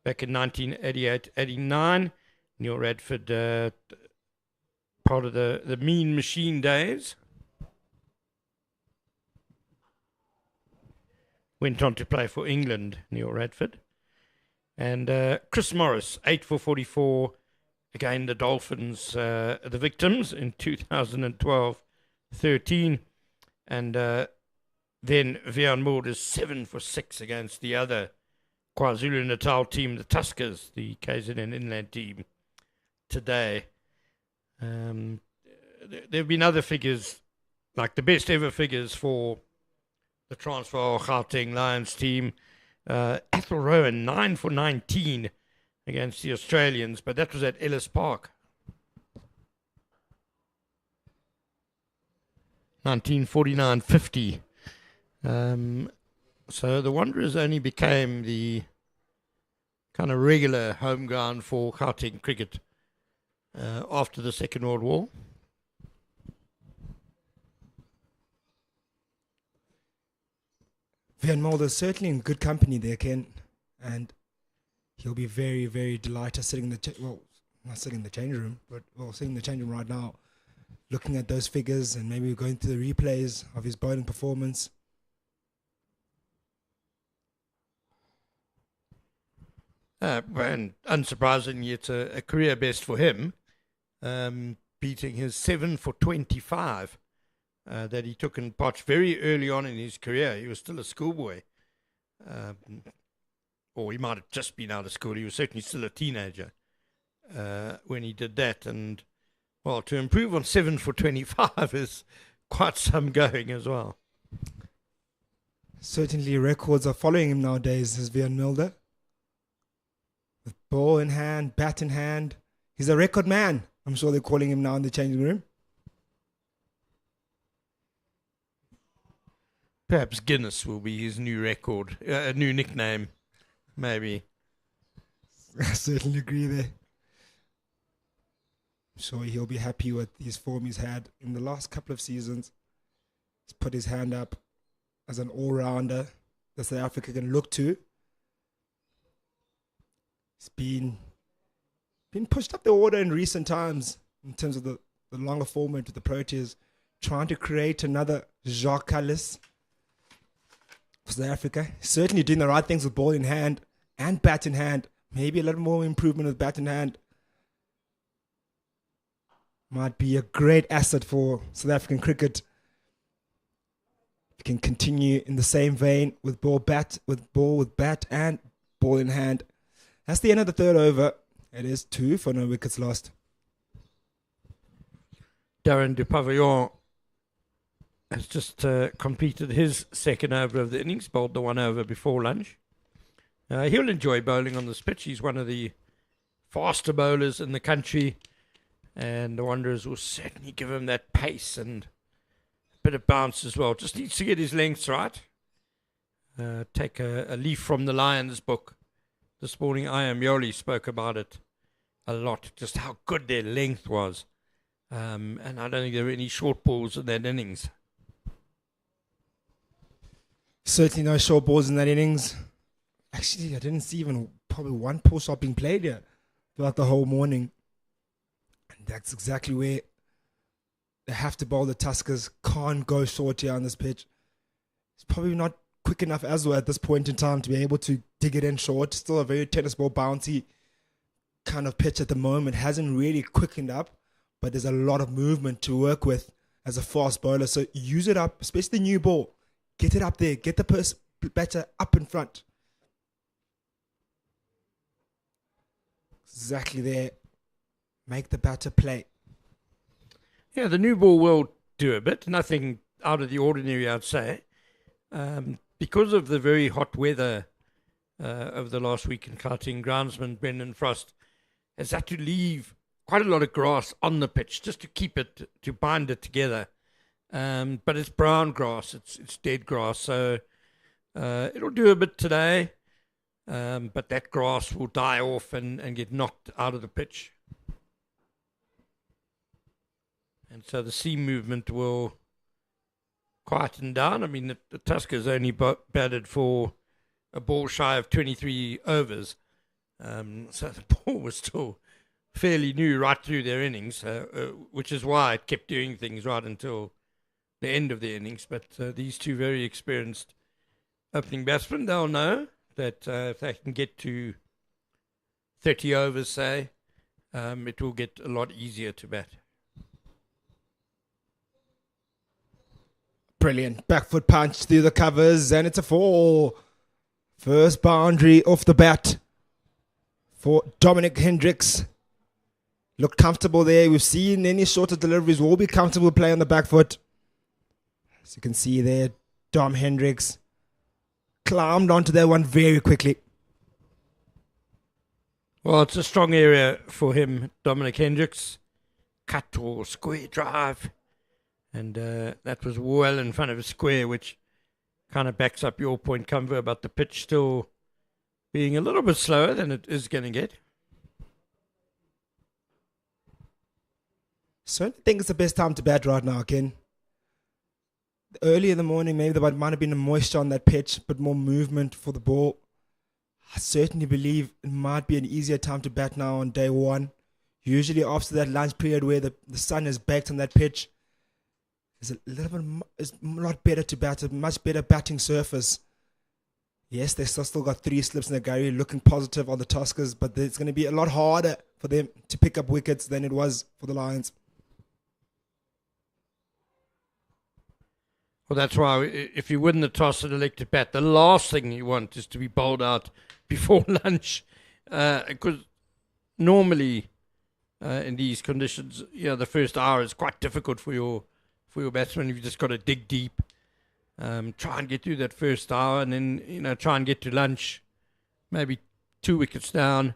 back in 1988-89. Neil Radford, part of the Mean Machine days. Went on to play for England, Neil Radford. And Chris Morris, 8 for 44. Again, the Dolphins, the victims in 2012-13. And then Vian Mulder's 7 for 6 against the other KwaZulu-Natal team, the Tuskers, the KZN Inland team, today. There have been other figures, like the best ever figures for the Transvaal Gauteng Lions team. Athel Rowan, 9 for 19 against the Australians, but that was at Ellis Park. 1949-50. So the Wanderers only became the kind of regular home ground for Gauteng cricket after the Second World War. Van Mulder's certainly in good company there, Ken, and he'll be very, very delighted sitting in the not sitting in the changing room, but sitting in the changing room right now, looking at those figures and maybe going through the replays of his bowling performance. And unsurprisingly, it's a career best for him, beating his 7 for 25 that he took in Potch very early on in his career. He was still a schoolboy, or he might have just been out of school. He was certainly still a teenager when he did that. And, well, to improve on 7 for 25 is quite some going as well. Certainly records are following him nowadays, as Vian Mulder. With ball in hand, bat in hand. He's a record man. I'm sure they're calling him now in the changing room. Perhaps Guinness will be his new record, a new nickname, maybe. I certainly agree there. I'm sure he'll be happy with his form he's had in the last couple of seasons. He's put his hand up as an all-rounder that South Africa can look to. He's been pushed up the order in recent times in terms of the longer format with the Proteas, trying to create another Jacques Kallis for South Africa. Certainly doing the right things with ball in hand and bat in hand. Maybe a little more improvement with bat in hand. Might be a great asset for South African cricket. If you can continue in the same vein with ball with bat and ball in hand. That's the end of the third over. It is 2 for no wickets lost. Darren du Pavillon has just completed his second over of the innings, bowled the one over before lunch. He'll enjoy bowling on this pitch. He's one of the faster bowlers in the country, and the Wanderers will certainly give him that pace and a bit of bounce as well. Just needs to get his lengths right. Take a leaf from the Lions book. This morning, Iam Yoli spoke about it a lot, just how good their length was. And I don't think there were any short balls in that innings. Certainly no short balls in that innings. Actually, I didn't see even probably one pull shot being played here throughout the whole morning. And that's exactly where they have to bowl the Tuskers. Can't go short here on this pitch. It's probably not quick enough as well at this point in time to be able to dig it in short. Still a very tennis ball bouncy kind of pitch at the moment. Hasn't really quickened up, but there's a lot of movement to work with as a fast bowler. So use it up, especially the new ball. Get it up there. Get the batter up in front. Exactly there. Make the batter play. Yeah, the new ball will do a bit. Nothing out of the ordinary, I'd say. Because of the very hot weather over the last week in Gauteng, groundsman Brendan Frost has had to leave quite a lot of grass on the pitch just to keep it, to bind it together. But it's brown grass, it's dead grass, so it'll do a bit today, but that grass will die off and get knocked out of the pitch. And so the seam movement will quietened down. I mean, the Tuskers only batted for a ball shy of 23 overs. So the ball was still fairly new right through their innings, which is why it kept doing things right until the end of the innings. But these two very experienced opening batsmen, they'll know that if they can get to 30 overs, say, it will get a lot easier to bat. Brilliant. Back foot punch through the covers, and it's a 4. First boundary off the bat for Dominic Hendricks. Looked comfortable there. We've seen any shorter deliveries will be comfortable playing on the back foot. As you can see there, Dom Hendricks climbed onto that one very quickly. Well, it's a strong area for him, Dominic Hendricks. Cut or square drive. And that was well in front of a square, which kind of backs up your point, Cumber, about the pitch still being a little bit slower than it is going to get. So I think it's the best time to bat right now, Ken. Early in the morning, maybe there might have been a moisture on that pitch, but more movement for the ball. I certainly believe it might be an easier time to bat now on day one. Usually after that lunch period where the sun is baked on that pitch, it's a lot better to bat, a much better batting surface. Yes, they still got 3 slips in the gallery, looking positive on the Tuskers, but it's going to be a lot harder for them to pick up wickets than it was for the Lions. Well, that's why if you win the toss and elect to bat, the last thing you want is to be bowled out before lunch, because normally in these conditions, the first hour is quite difficult for your batsman. You've just got to dig deep, try and get through that first hour, and then try and get to lunch, maybe 2 wickets down,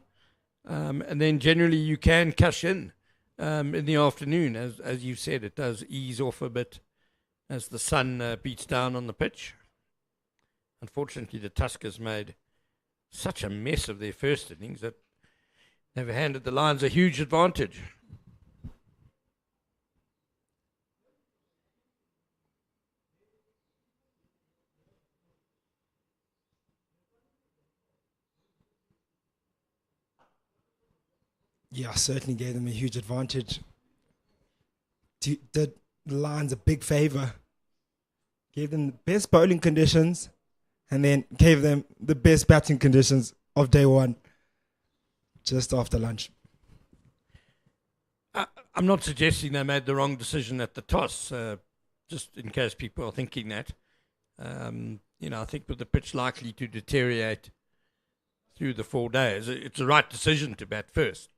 and then generally you can cash in the afternoon. As you said, it does ease off a bit as the sun beats down on the pitch. Unfortunately, the Tuskers made such a mess of their first innings that they've handed the Lions a huge advantage. Yeah, certainly gave them a huge advantage. Did the Lions a big favour. Gave them the best bowling conditions and then gave them the best batting conditions of day one just after lunch. I'm not suggesting they made the wrong decision at the toss, just in case people are thinking that. I think with the pitch likely to deteriorate through the 4 days, it's the right decision to bat first.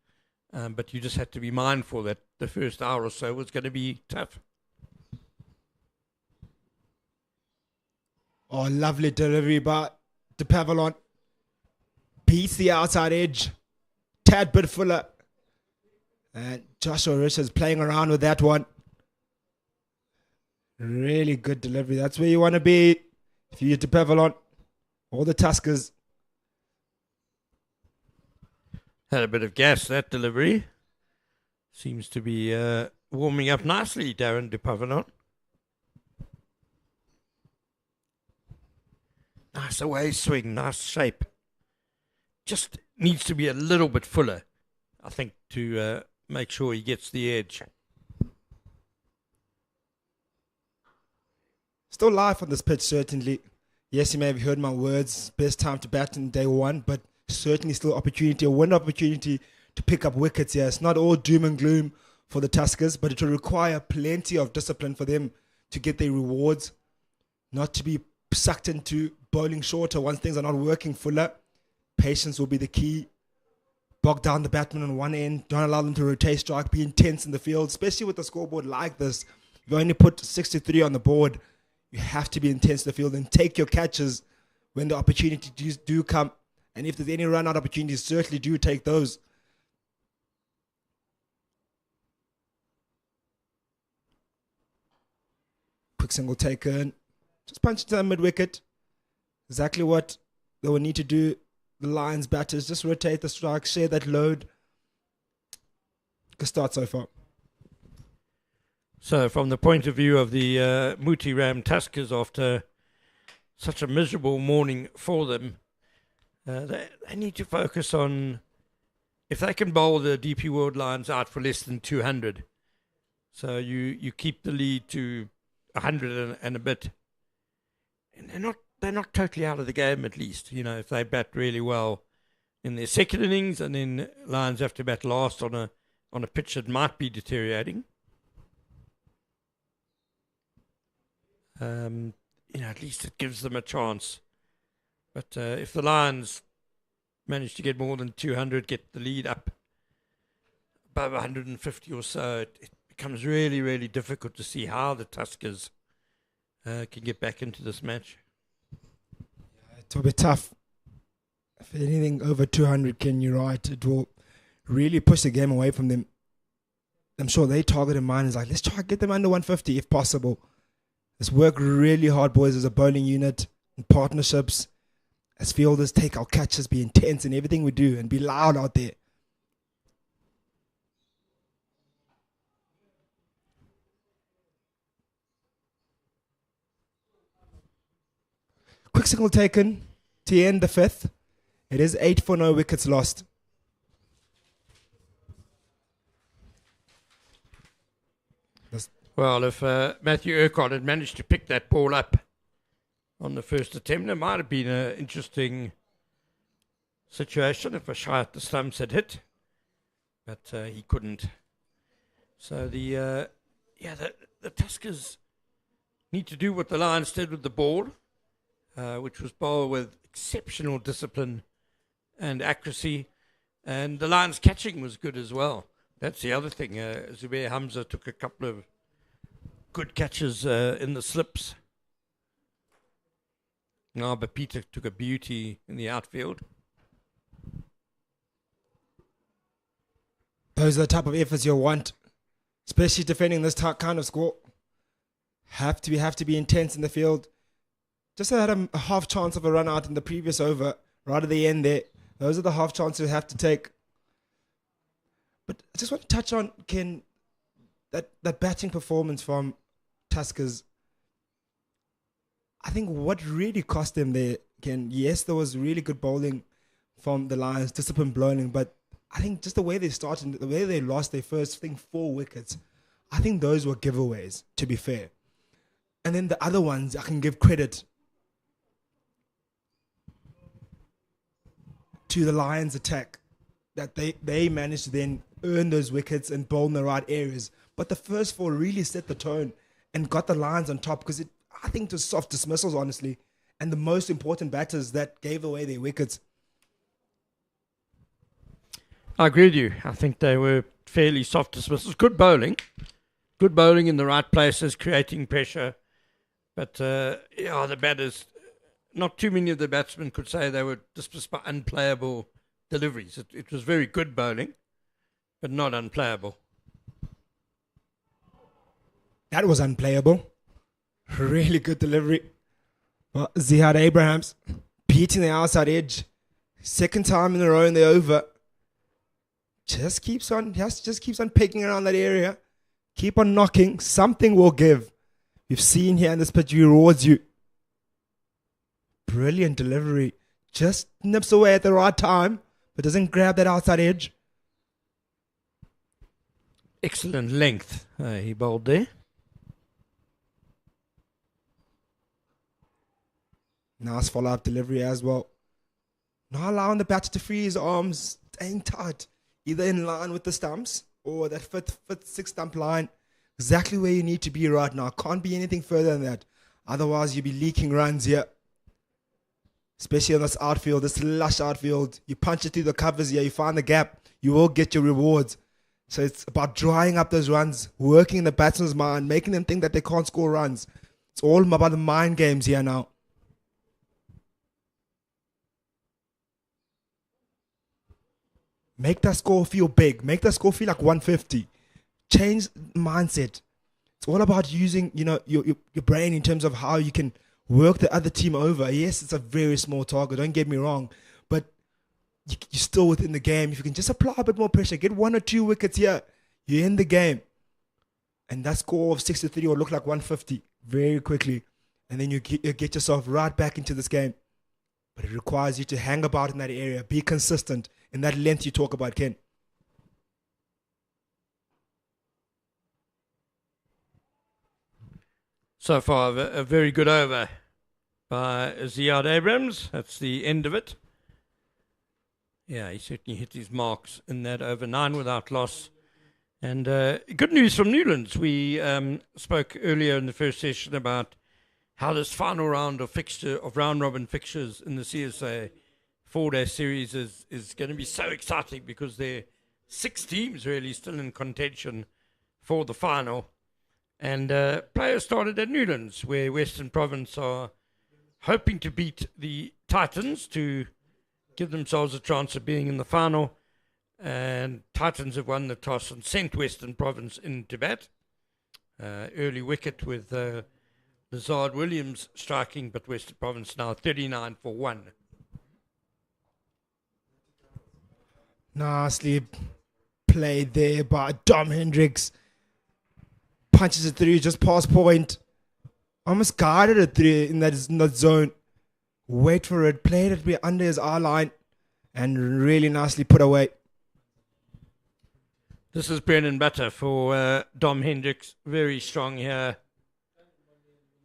But you just have to be mindful that the first hour or so was going to be tough. Oh, lovely delivery by De Pavillon. Beats the outside edge. Tad bit fuller. And Joshua Richards playing around with that one. Really good delivery. That's where you want to be if you're De Pavillon or the Tuskers. Had a bit of gas, that delivery. Seems to be warming up nicely, Darren De Pavillon. Nice away swing, nice shape. Just needs to be a little bit fuller, I think, to make sure he gets the edge. Still live on this pitch, certainly. Yes, you may have heard my words. Best time to bat in day one, but certainly still opportunity, a win opportunity to pick up wickets here. It's not all doom and gloom for the Tuskers, but it will require plenty of discipline for them to get their rewards, not to be sucked into bowling shorter once things are not working fuller. Patience will be the key. Bog down the batsman on one end, don't allow them to rotate strike, be intense in the field, especially with a scoreboard like this. You've only put 63 on the board. You have to be intense in the field and take your catches when the opportunities do come. And if there's any run-out opportunities, certainly do take those. Quick single taken. Just punch it to the mid-wicket. Exactly what they will need to do. The Lions batters, just rotate the strike, share that load. Good start so far. So from the point of view of the Moothee Ram Tuskers, after such a miserable morning for them, they need to focus on if they can bowl the DP World Lions out for less than 200. So you keep the lead to 100 and a bit, and they're not totally out of the game. At least, you know, if they bat really well in their second innings, and then Lions have to bat last on a pitch that might be deteriorating. You know, at least it gives them a chance. But if the Lions manage to get more than 200, get the lead up above 150 or so, it becomes really, really difficult to see how the Tuskers can get back into this match. It will be tough. If anything over 200, Ken, you're right, it will really push the game away from them. I'm sure their target in mind is like, let's try to get them under 150 if possible. Let's work really hard, boys, as a bowling unit, in partnerships, as fielders, take our catches, be intense in everything we do, and be loud out there. Quick signal taken to end the fifth. It is 8 for no wickets lost. Well, if Matthew Urquhart had managed to pick that ball up on the first attempt, it might have been an interesting situation if a shy at the stumps had hit, but he couldn't. So the Tuskers need to do what the Lions did with the ball, which was bowl with exceptional discipline and accuracy, and the Lions' catching was good as well. That's the other thing. Zubair Hamza took a couple of good catches in the slips. No, but Peter took a beauty in the outfield. Those are the type of efforts you'll want, especially defending this kind of score. Have to be intense in the field. Just had a half chance of a run out in the previous over, right at the end there. Those are the half chances you have to take. But I just want to touch on, Ken, that batting performance from Tuskers. I think what really cost them there, Ken, yes, there was really good bowling from the Lions, disciplined bowling, but I think just the way they started, the way they lost their first, 4 wickets, I think those were giveaways, to be fair. And then the other ones, I can give credit to the Lions' attack, that they managed to then earn those wickets and bowl in the right areas. But the first 4 really set the tone and got the Lions on top, because I think it was soft dismissals, honestly, and the most important batters that gave away their wickets. I agree with you. I think they were fairly soft dismissals. Good bowling in the right places, creating pressure. But the batters, not too many of the batsmen could say they were dismissed by unplayable deliveries. It was very good bowling, but not unplayable. That was unplayable. Really good delivery. Well, Zihad Abrahams beating the outside edge. Second time in a row in the over. Just keeps on picking around that area. Keep on knocking. Something will give. We've seen here in this pitch, rewards you. Brilliant delivery. Just nips away at the right time, but doesn't grab that outside edge. Excellent length he bowled there. Nice follow-up delivery as well. Not allowing the batter to free his arms, staying tight, either in line with the stumps or that fifth, sixth stump line. Exactly where you need to be right now. Can't be anything further than that. Otherwise, you'll be leaking runs here. Especially on this outfield, this lush outfield. You punch it through the covers here, you find the gap, you will get your rewards. So it's about drying up those runs, working in the batsman's mind, making them think that they can't score runs. It's all about the mind games here now. Make that score feel big. Make that score feel like 150. Change mindset. It's all about using, your brain in terms of how you can work the other team over. Yes, it's a very small target. Don't get me wrong, but you're still within the game. If you can just apply a bit more pressure, get 1 or 2 wickets here, you're in the game. And that score of 6-3 will look like 150 very quickly. And then you get yourself right back into this game. But it requires you to hang about in that area, be consistent in that length you talk about, Ken. So far, a very good over by Ziad Abrams. That's the end of it. Yeah, he certainly hit his marks in that over 9 without loss. And good news from Newlands. We spoke earlier in the first session about how this final round of round-robin fixtures in the CSA 4-day series is going to be so exciting because there are 6 teams really still in contention for the final. And players started at Newlands, where Western Province are hoping to beat the Titans to give themselves a chance of being in the final. And Titans have won the toss and sent Western Province into bat. Early wicket with Lazard Williams striking, but Western Province now 39 for 1. Nicely played there by Dom Hendricks. Punches it through just past point. Almost guided it through in that zone. Wait for it. Played it under his eye line. And really nicely put away. This is bread and butter for Dom Hendricks. Very strong here.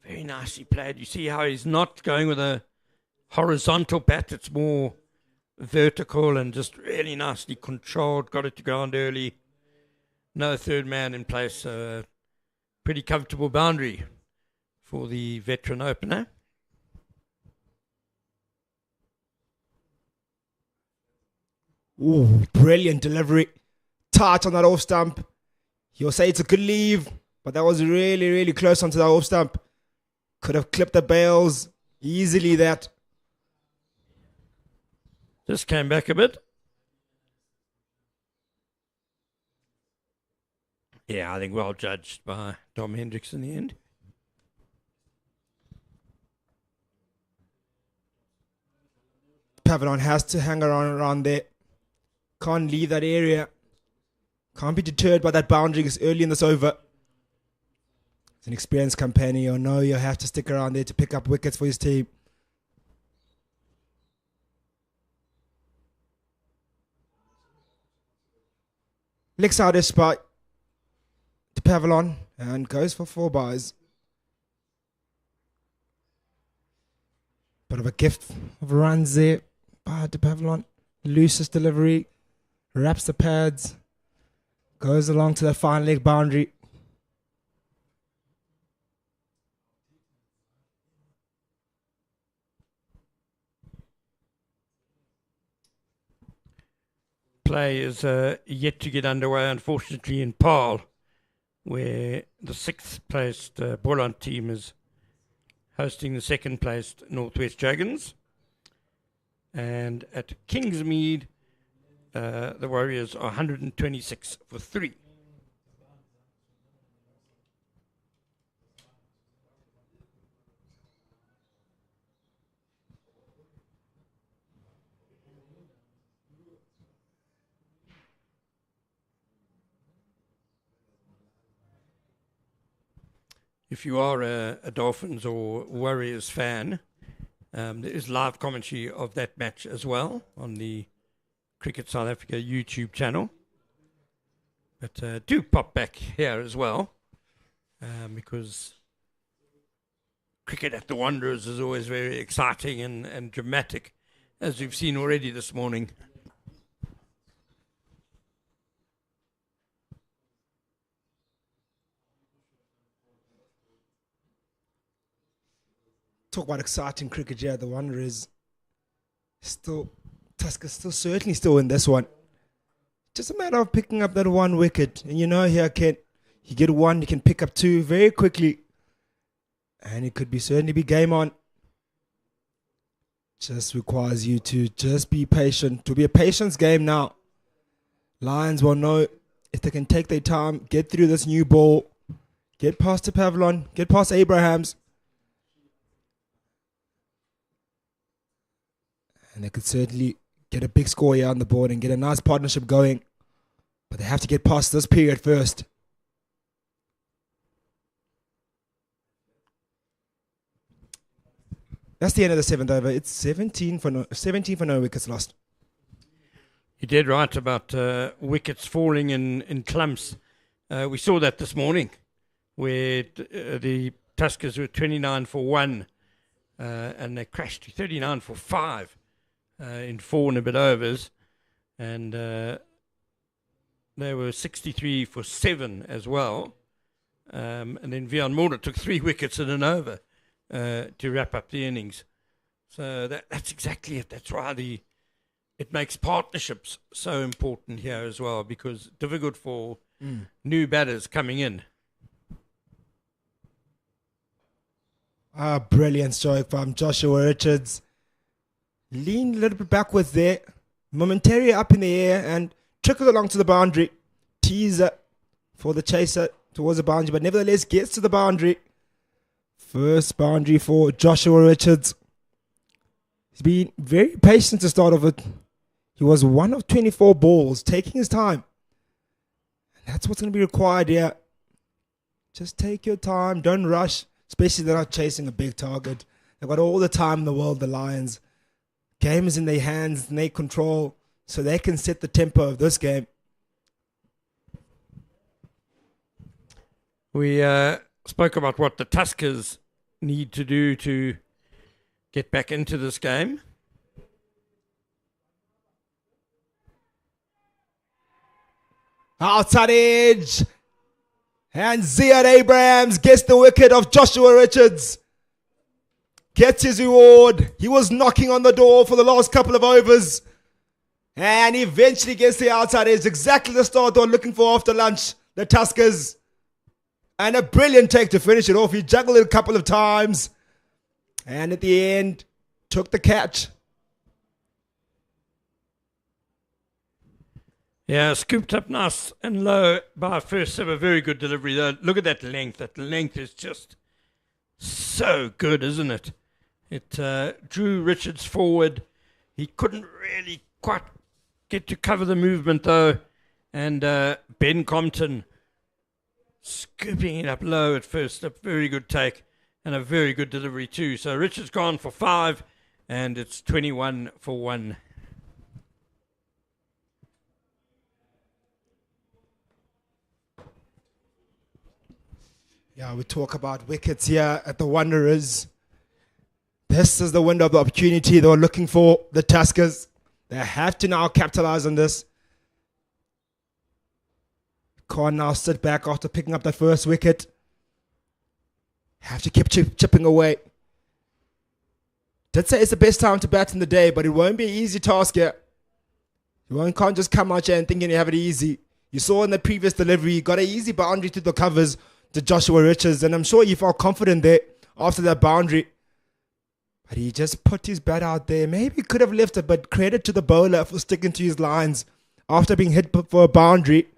Very nicely played. You see how he's not going with a horizontal bat. It's more vertical and just really nicely controlled. Got it to ground early. No third man in place. Pretty comfortable boundary for the veteran opener. Ooh, brilliant delivery. Tight on that off stump. You'll say it's a good leave, but that was really, really close onto that off stump. Could have clipped the bails easily, that. Just came back a bit. Yeah, I think well judged by Dom Hendricks in the end. Pavilion has to hang around there. Can't leave that area. Can't be deterred by that boundary early in this over. As an experienced companion, you'll know you have to stick around there to pick up wickets for his team. Licks out his spot to Pavilion and goes for 4 bars. Bit of a gift of runs there by De Pavilion. Loosest delivery. Wraps the pads. Goes along to that fine leg boundary. Play is yet to get underway, unfortunately, in Paarl, where the 6th placed Boland team is hosting the 2nd placed Northwest Dragons. And at Kingsmead, the Warriors are 126 for 3. If you are a Dolphins or Warriors fan, there is live commentary of that match as well on the Cricket South Africa YouTube channel. But do pop back here as well, because cricket at the Wanderers is always very exciting and dramatic, as we've seen already this morning. Talk about exciting cricket here. The Wanderers Tuskers certainly still in this one. Just a matter of picking up that 1 wicket. And you know here, Ken, you get 1, you can pick up 2 very quickly. And it could certainly be game on. Just requires you to just be patient. To be a patience game now. Lions will know if they can take their time, get through this new ball, get past the Pavilion, get past Abrahams. And they could certainly get a big score here on the board and get a nice partnership going. But they have to get past this period first. That's the end of the 7th over. It's 17 for no wickets lost. You did right about wickets falling in clumps. We saw that this morning, where the Tuskers were 29 for 1, and they crashed to 39 for 5 in 4 and a bit overs, and they were 63 for 7 as well. And then Vian Mulder took 3 wickets in an over to wrap up the innings. So that's exactly it. That's why it makes partnerships so important here as well, because difficult for new batters coming in. Brilliant stroke from Joshua Richards. Leaned a little bit backwards there. Momentarily up in the air and trickled along to the boundary. Teaser for the chaser towards the boundary, but nevertheless gets to the boundary. First boundary for Joshua Richards. He's been very patient to start off with. He was 1 of 24 balls, taking his time. And that's what's going to be required here. Just take your time, don't rush, especially they're not chasing a big target. They've got all the time in the world, the Lions. Game is in their hands and they control, so they can set the tempo of this game. We spoke about what the Tuskers need to do to get back into this game. Outside edge. And Ziad Abrahams gets the wicket of Joshua Richards. Gets his reward. He was knocking on the door for the last couple of overs. And eventually gets the outside edge. Exactly the start they were looking for after lunch. The Tuskers. And a brilliant take to finish it off. He juggled it a couple of times. And at the end, took the catch. Yeah, scooped up nice and low by first serve. A very good delivery though. Look at that length. That length is just so good, isn't it? It drew Richards forward. He couldn't really quite get to cover the movement though. And Ben Compton scooping it up low at first. A very good take and a very good delivery too. So Richards gone for 5 and it's 21 for 1. Yeah, we talk about wickets here at the Wanderers. This is the window of the opportunity they were looking for, the Tuskers. They have to now capitalize on this. Can't now sit back after picking up the first wicket. Have to keep chipping away. Did say it's the best time to bat in the day, but it won't be an easy task here. You can't just come out here and thinking you have it easy. You saw in the previous delivery, you got an easy boundary to the covers to Joshua Richards, and I'm sure he felt confident there after that boundary. But he just put his bat out there. Maybe he could have left it, but credit to the bowler for sticking to his lines after being hit for a boundary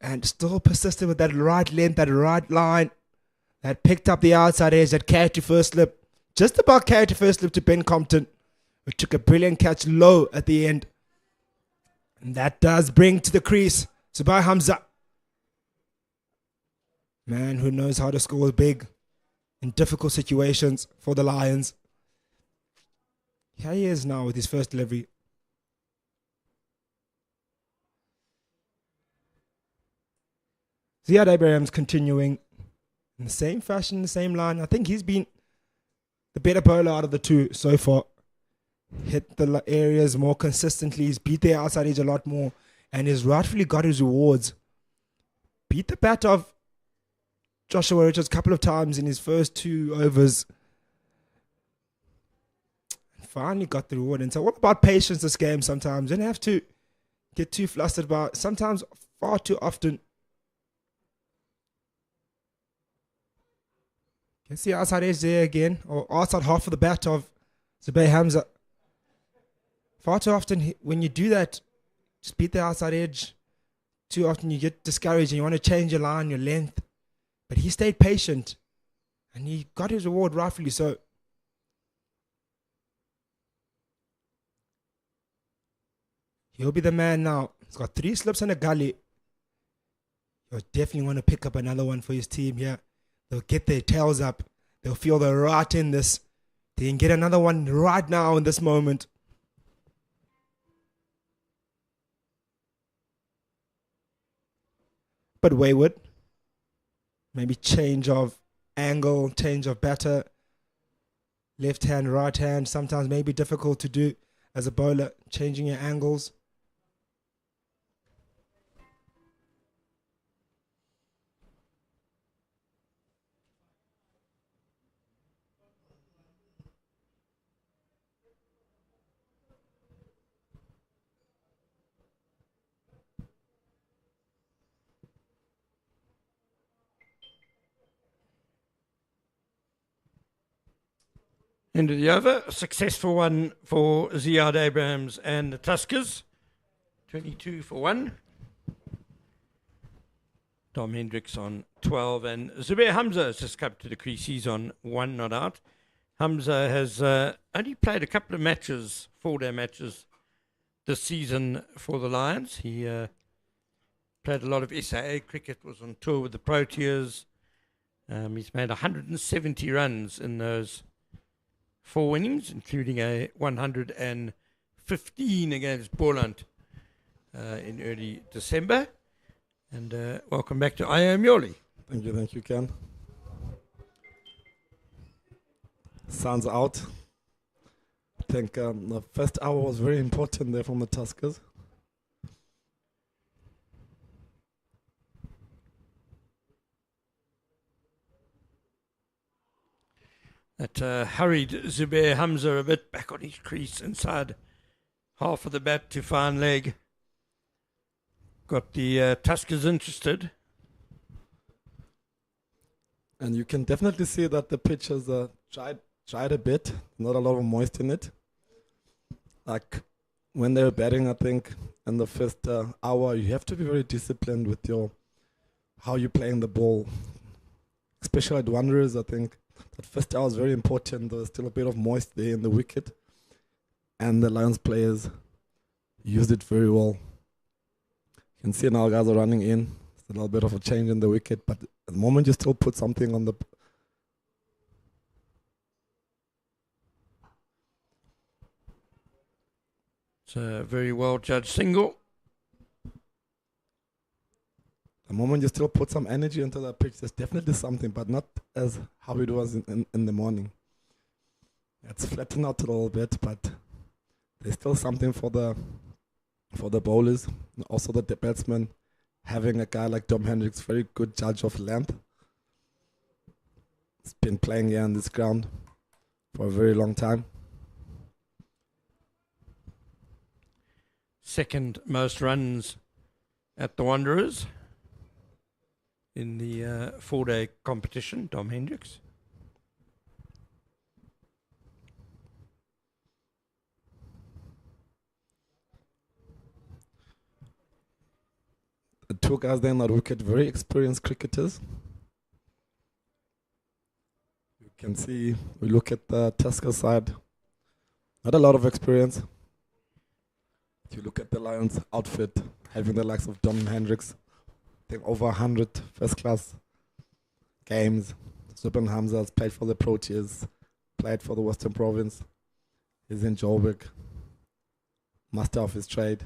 and still persisted with that right length, that right line that picked up the outside edge, that carried to first slip. Just about carried to first slip to Ben Compton, who took a brilliant catch low at the end. And that does bring to the crease Zubair Hamza. Man who knows how to score big in difficult situations for the Lions. Here he is now with his first delivery. Ziad Abrahams continuing in the same fashion, the same line. I think he's been the better bowler out of the two so far. Hit the areas more consistently. He's beat the outside edge a lot more. And he's rightfully got his rewards. Beat the bat of Joshua Richards a couple of times in his first 2 overs. Finally got the reward. And so what about patience this game sometimes? You don't have to get too flustered about it. Sometimes far too often. Can see outside edge there again. Or outside half of the bat of Zubair Hamza. Far too often when you do that, just beat the outside edge. Too often you get discouraged and you want to change your line, your length. But he stayed patient. And he got his reward rightfully so. He'll be the man now. He's got 3 slips and a gully. He'll definitely want to pick up another one for his team here. They'll get their tails up. They'll feel they're right in this. They can get another one right now in this moment. But wayward. Maybe change of angle, change of batter. Left hand, right hand. Sometimes maybe difficult to do as a bowler, changing your angles. End of the over. A successful one for Ziad Abrahams and the Tuskers. 22 for 1. Dom Hendricks on 12. And Zubair Hamza has just come to the crease. He's on 1 not out. Hamza has only played a couple of matches, 4-day matches, this season for the Lions. He played a lot of SAA cricket, was on tour with the Proteas. He's made 170 runs in those 4 innings, including a 115 against Borland in early December. And welcome back to IO Mjoli. Thank you, Ken. Sun's out. I think the first hour was very important there from the Tuskers. That hurried Zubair Hamza a bit back on his crease inside half of the bat to fine leg. Got the Tuskers interested. And you can definitely see that the pitch has dried a bit. Not a lot of moist in it. Like when they were batting, I think in the first hour, you have to be very disciplined with how you're playing the ball. Especially at Wanderers, I think that first hour is very important. There was still a bit of moist there in the wicket. And the Lions players used it very well. You can see now guys are running in. It's a little bit of a change in the wicket, but at the moment you still put something on the... It's a very well judged single. The moment you still put some energy into that pitch, there's definitely something, but not as how it was in the morning. It's flattened out a little bit, but there's still something for the bowlers. And also the batsmen, having a guy like Dom Hendricks, very good judge of length. He's been playing here on this ground for a very long time. Second most runs at the Wanderers in the 4-day competition, Dom Hendricks. The two guys there in that wicket, very experienced cricketers. You can see, we look at the Tusker side, not a lot of experience. If you look at the Lions outfit, having the likes of Dom Hendricks, I think over 100 first-class games. Zubair Hamza has played for the Proteas, played for the Western Province. He's in Joburg, master of his trade.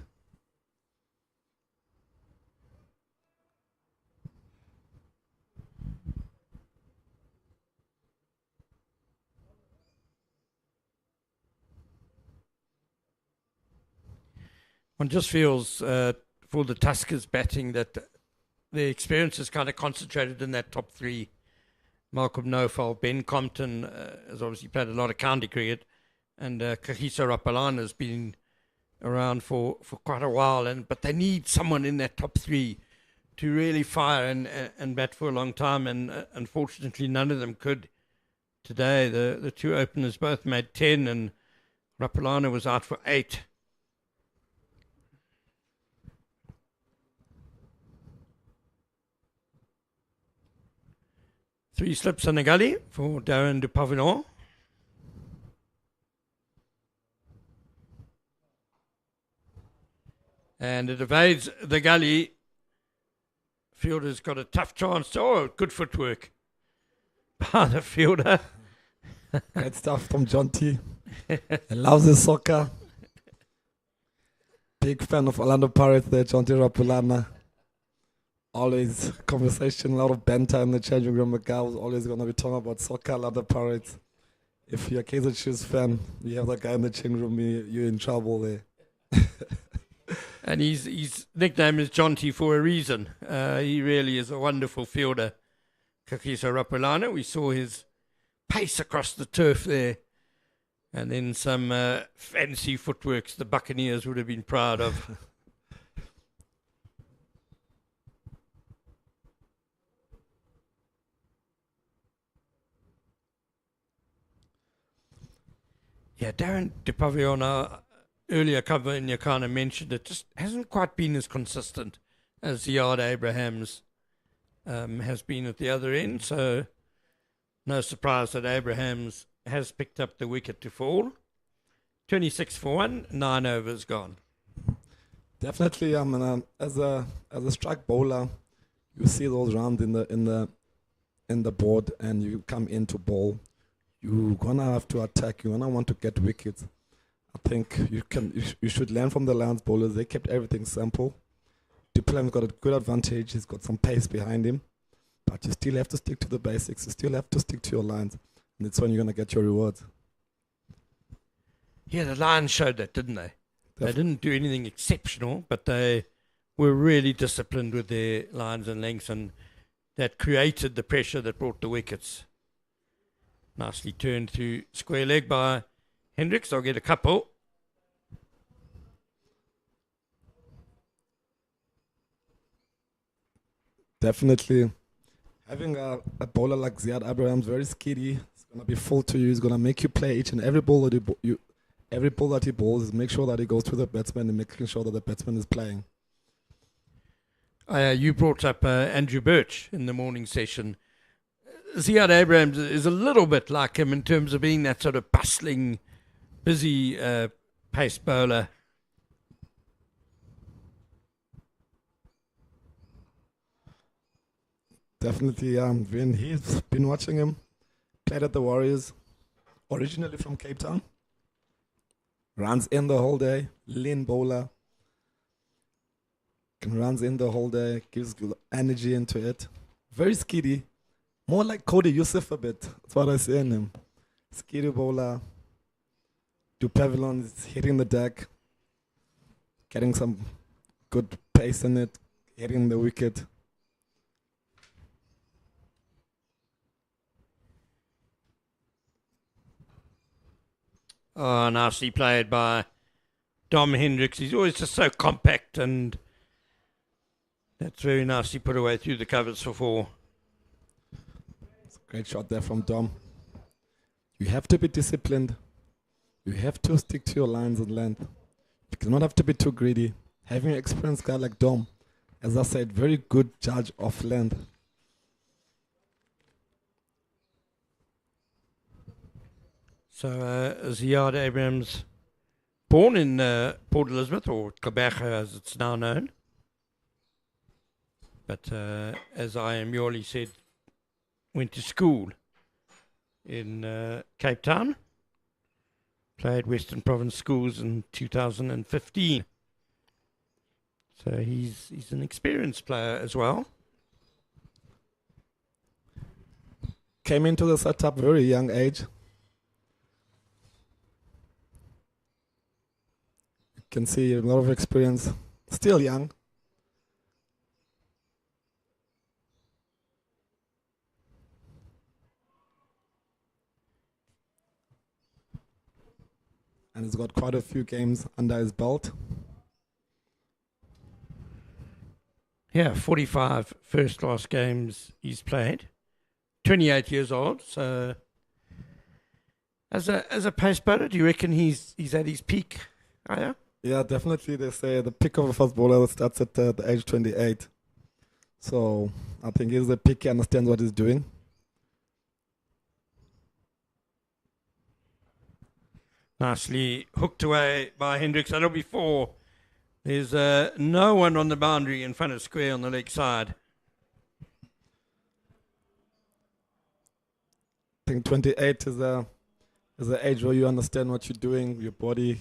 One just feels for the Tuskers batting that the experience is kind of concentrated in that top 3. Malcolm Nofal, Ben Compton has obviously played a lot of county cricket, and Kagiso Rapalana has been around for quite a while. But they need someone in that top 3 to really fire and bat for a long time. And unfortunately, none of them could today. The two openers both made 10, and Rapalana was out for 8. Three slips in the gully for Darren de Pavillon. And it evades the gully. Fielder's got a tough chance. Oh, good footwork by the fielder. Great stuff from John T. He loves his soccer. Big fan of Orlando Pirates there, John T. Rapulana. Always conversation, a lot of banter in the changing room. The guy was always going to be talking about soccer, Orlando Pirates. If you're a Kaizer Chiefs fan, you have that guy in the changing room, you're in trouble there. And his nickname is John T for a reason. He really is a wonderful fielder. Kakiso Rapulana, we saw his pace across the turf there. And then some fancy footworks the Buccaneers would have been proud of. Yeah, Darren DePavio on our earlier cover in your kind of mentioned it, just hasn't quite been as consistent as Ziad Abrahams has been at the other end. So no surprise that Abrahams has picked up the wicket to fall. 26 for 1, 9 overs gone. Definitely, as a strike bowler, you see those rounds in the board, and you come into bowl. You're gonna have to attack. You're gonna want to get wickets. I think you should learn from the Lions bowlers. They kept everything simple. Duplan's got a good advantage. He's got some pace behind him, but you still have to stick to the basics. You still have to stick to your lines, and that's when you're gonna get your rewards. Yeah, the Lions showed that, didn't they? They didn't do anything exceptional, but they were really disciplined with their lines and lengths, and that created the pressure that brought the wickets. Nicely turned to square leg by Hendricks. I'll get a couple. Definitely. Having a bowler like Ziad Abrahams, very skiddy. He's going to be full to you. He's going to make you play each and every ball that every ball that he bowls is make sure that he goes to the batsman and making sure that the batsman is playing. You brought up Andrew Birch in the morning session. Ziad Abrahams is a little bit like him in terms of being that sort of bustling, busy pace bowler. Definitely, when he's been watching him, played at the Warriors, originally from Cape Town. Runs in the whole day, lean bowler. Runs in the whole day, gives energy into it. Very skiddy. More like Cody Youssef a bit. That's what I see in him. Skiddy bowler. Pavilion is hitting the deck. Getting some good pace in it. Hitting the wicket. Oh, nicely played by Dom Hendricks. He's always just so compact, and that's very nicely put away through the covers for 4. Great shot there from Dom. You have to be disciplined. You have to stick to your lines and length. You cannot have to be too greedy. Having an experienced guy like Dom, as I said, very good judge of length. So Ziad Abrahams, born in Port Elizabeth, or Kabeja as it's now known. But as I am Yoli said, went to school in Cape Town. Played Western Province Schools in 2015. So he's an experienced player as well. Came into the setup very young age. You can see a lot of experience. Still young. And he's got quite a few games under his belt. Yeah, 45 first-class games he's played. 28 years old. So, as a pace bowler, do you reckon he's at his peak? Yeah? Yeah, definitely. They say the peak of a fast bowler starts at the age 28. So I think he's the peak. He understands what he's doing. Nicely hooked away by Hendricks. I know before there's no one on the boundary in front of square on the leg side. I think 28 is There's an age where you understand what you're doing, your body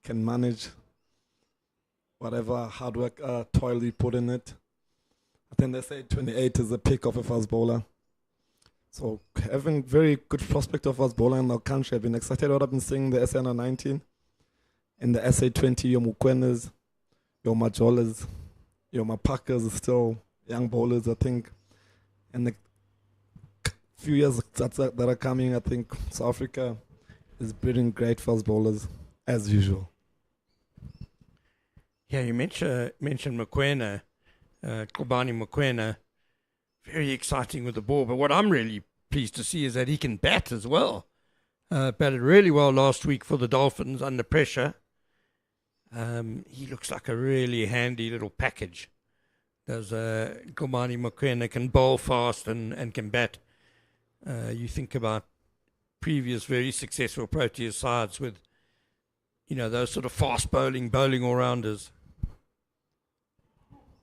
can manage whatever hard work, toil you put in it. I think they say 28 is the peak of a fast bowler. So having very good prospect of fast bowler in our country. I've been excited what I've been seeing in the SA under 19. In the SA 20, your Mukwenas, your Majolas, your Mapakas are still young bowlers, I think. And the few years that are coming, I think South Africa is breeding great fast bowlers as usual. Yeah, you mentioned Mokoena, Kobani Mokoena, very exciting with the ball. But what I'm really pleased to see is that he can bat as well. Batted really well last week for the Dolphins under pressure. He looks like a really handy little package. Does Kobani Mokoena can bowl fast and can bat. You think about previous very successful Proteas sides with, those sort of fast bowling all-rounders.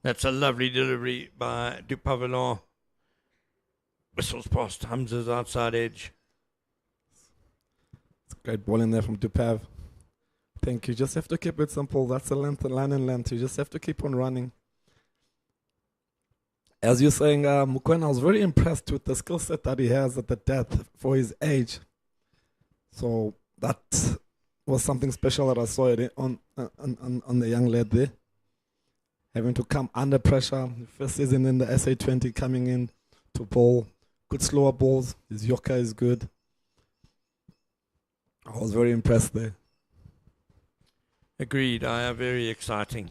That's a lovely delivery by Dupavillon. Whistles past Hamza's outside edge. It's great bowling there from Dupav. I think you just have to keep it simple. That's a line and length. You just have to keep on running. As you're saying, Mokoena, I was very impressed with the skill set that he has at the depth for his age. So that was something special that I saw it on the young lad there. Having to come under pressure. First season in the SA20 coming in to bowl. Good slower balls. His Yorker is good. I was very impressed there. Agreed. Very exciting.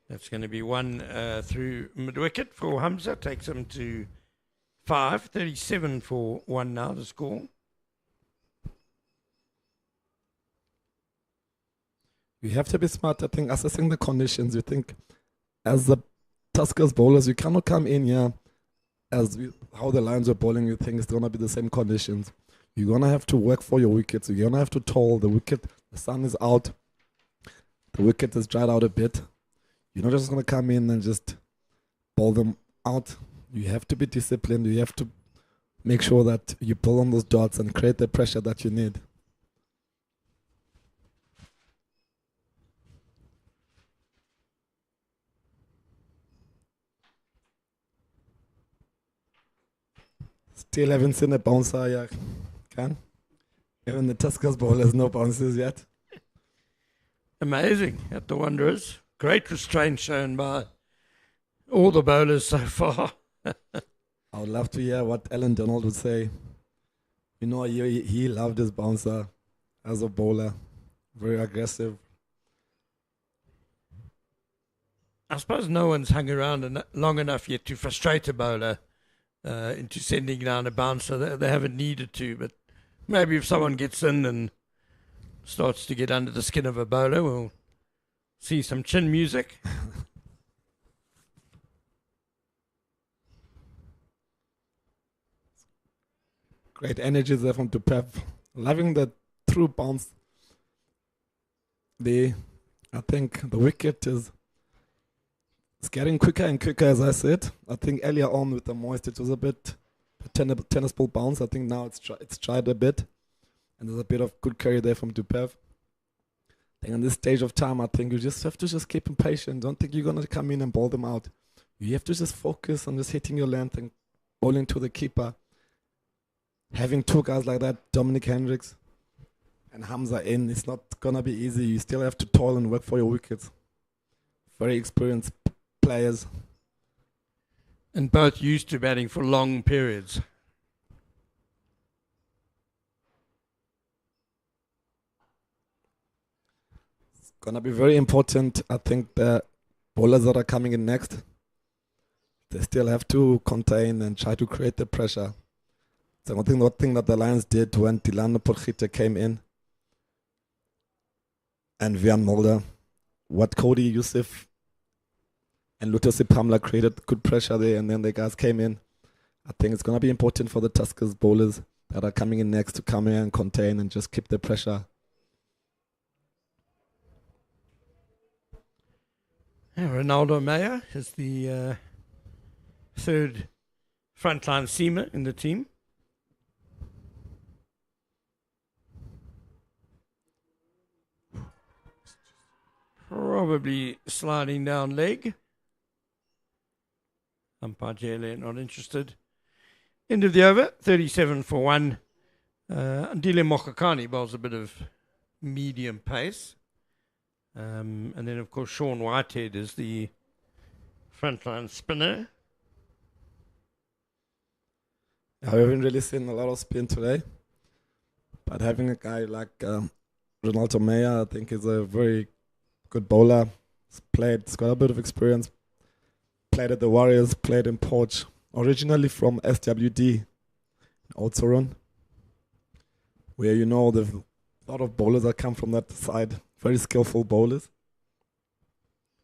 That's going to be one through mid-wicket for Hamza. Takes him to 5. 37 for 1 now, the score. You have to be smart, I think, assessing the conditions. You think, as the Tuskers bowlers, you cannot come in here how the Lions are bowling. You think it's going to be the same conditions. You're going to have to work for your wickets. You're going to have to toll the wicket. The sun is out. The wicket is dried out a bit. You're not just going to come in and just bowl them out. You have to be disciplined. You have to make sure that you pull on those dots and create the pressure that you need. Still haven't seen a bouncer yet. Even the Tuskers bowlers, no bounces yet. Amazing at the Wanderers. Great restraint shown by all the bowlers so far. I would love to hear what Alan Donald would say. He loved his bouncer as a bowler. Very aggressive. I suppose no one's hung around long enough yet to frustrate a bowler into sending down a bouncer. They haven't needed to, but maybe if someone gets in and starts to get under the skin of a bowler, we'll see some chin music. Great energy there from Dupev. Loving the through bounce. I think the wicket is getting quicker and quicker, as I said. I think earlier on with the moist, it was a bit tennis ball bounce. I think now it's tried a bit. And there's a bit of good carry there from Dupev. I think in this stage of time, I think you just have to keep him patient. Don't think you're going to come in and bowl them out. You have to just focus on just hitting your length and bowling to the keeper. Having two guys like that, Dominic Hendricks and Hamza in, it's not going to be easy. You still have to toil and work for your wickets. Very experienced players. And both used to batting for long periods. It's going to be very important. I think the bowlers that are coming in next, they still have to contain and try to create the pressure. So I think the thing that the Lions did when Dilano Porchita came in and Vian Mulder, what Cody Youssef and Lutosi Pamla created good pressure there, and then the guys came in. I think it's going to be important for the Tuskers bowlers that are coming in next to come in and contain and just keep the pressure. Yeah, Ronaldo Meyer is the third frontline seamer in the team. Probably sliding down leg. Umpire Jele not interested. End of the over, 37 for 1. Ndile Mokakani bowls a bit of medium pace. And then, of course, Sean Whitehead is the frontline spinner. I haven't really seen a lot of spin today. But having a guy like Ronaldo Meyer, I think is a very good bowler. He's got a bit of experience. Played at the Warriors, played in Poch. Originally from SWD, Otsoron, where you know there's a lot of bowlers that come from that side. Very skillful bowlers.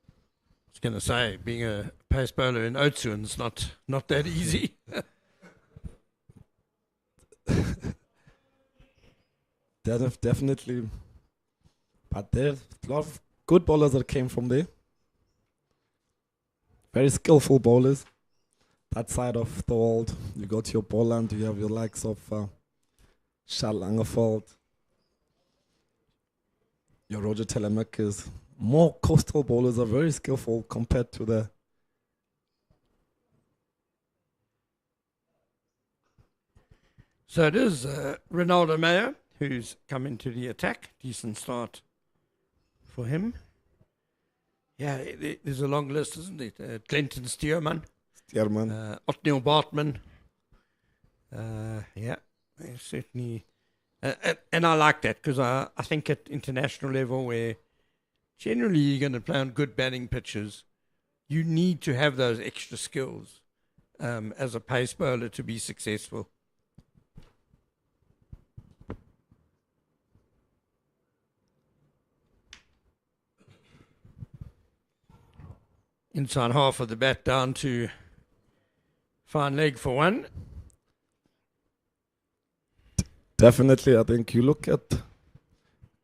I was going to say, being a pace bowler in Otsoron is not that easy. Definitely. But there's a lot of good bowlers that came from there. Very skillful bowlers. That side of the world, you go to your Poland, you have your likes of Charles Langeveld, your Roger Telemakers. More coastal bowlers are very skillful compared to the... So it is Ronaldo Meyer who's come into the attack. Decent start for him. Yeah, there's a long list, isn't it? Clinton Stearman. Otniel Bartman. Yeah, certainly. And I like that because I think at international level where generally you're going to play on good batting pitches, you need to have those extra skills as a pace bowler to be successful. Inside half of the bat down to fine leg for 1. Definitely, I think you look at,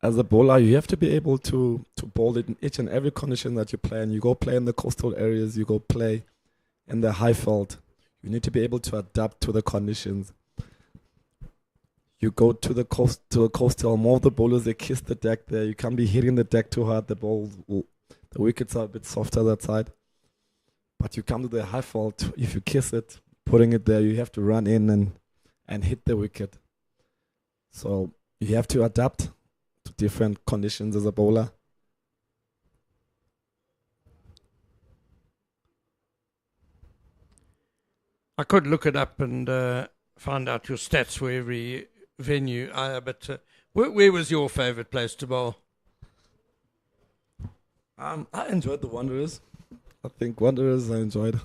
as a bowler, you have to be able to bowl it in each and every condition that you play. And you go play in the coastal areas, you go play in the high veld. You need to be able to adapt to the conditions. You go to the coastal, more of the bowlers, they kiss the deck there. You can't be hitting the deck too hard. The wickets are a bit softer that side. But you come to the high veld, if you kiss it, putting it there, you have to run in and hit the wicket. So you have to adapt to different conditions as a bowler. I could look it up and find out your stats for every venue. But where was your favourite place to bowl? I enjoyed the Wanderers. I think Wanderers I enjoyed.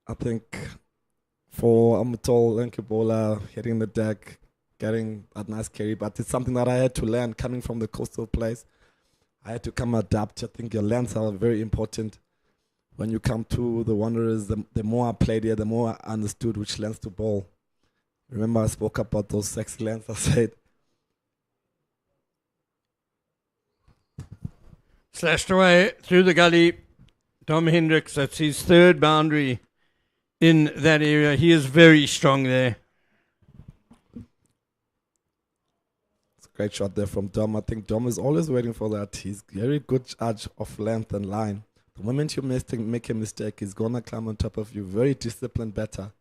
I think I'm a tall, lanky bowler, hitting the deck, getting a nice carry, but it's something that I had to learn coming from the coastal place. I had to come adapt. I think your lands are very important. When you come to the Wanderers, the more I played here, the more I understood which lands to bowl. Remember I spoke about those sexy lands I said. Slashed away through the gully. Dom Hendricks, that's his third boundary in that area. He is very strong there. It's a great shot there from Dom. I think Dom is always waiting for that. He's very good judge of length and line. The moment you make a mistake, he's going to climb on top of you. Very disciplined batter.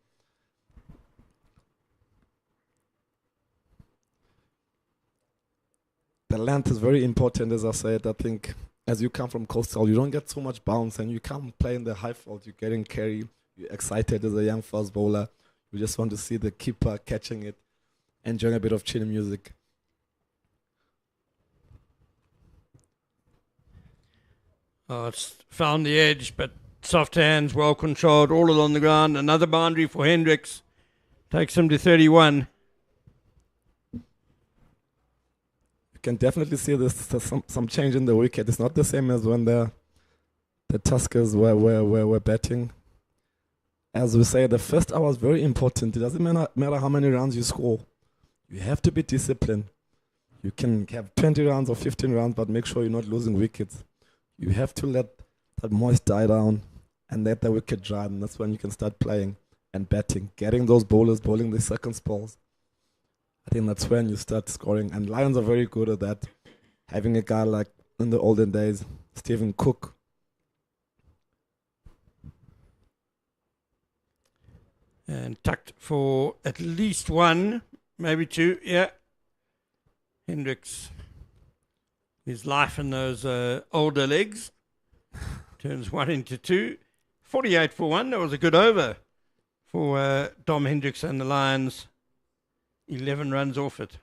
The length is very important, as I said. I think as you come from coastal, you don't get so much bounce, and you come play in the high veld, you're getting carry, you're excited as a young fast bowler. You just want to see the keeper catching it, enjoying a bit of chill music. Oh, it's found the edge, but soft hands, well controlled, all along the ground. Another boundary for Hendricks. Takes him to 31. Can definitely see there's some change in the wicket. It's not the same as when the Tuskers were batting. As we say, the first hour is very important. It doesn't matter how many rounds you score. You have to be disciplined. You can have 20 rounds or 15 rounds, but make sure you're not losing wickets. You have to let that moist die down and let the wicket dry, and that's when you can start playing and batting, getting those bowlers bowling the second balls. I think that's when you start scoring, and Lions are very good at that. Having a guy like in the olden days, Stephen Cook. And tucked for at least one, maybe two. Yeah. Hendricks. His life in those older legs. Turns 1 into 2. 48 for 1. That was a good over for Dom Hendricks and the Lions. 11 runs off it.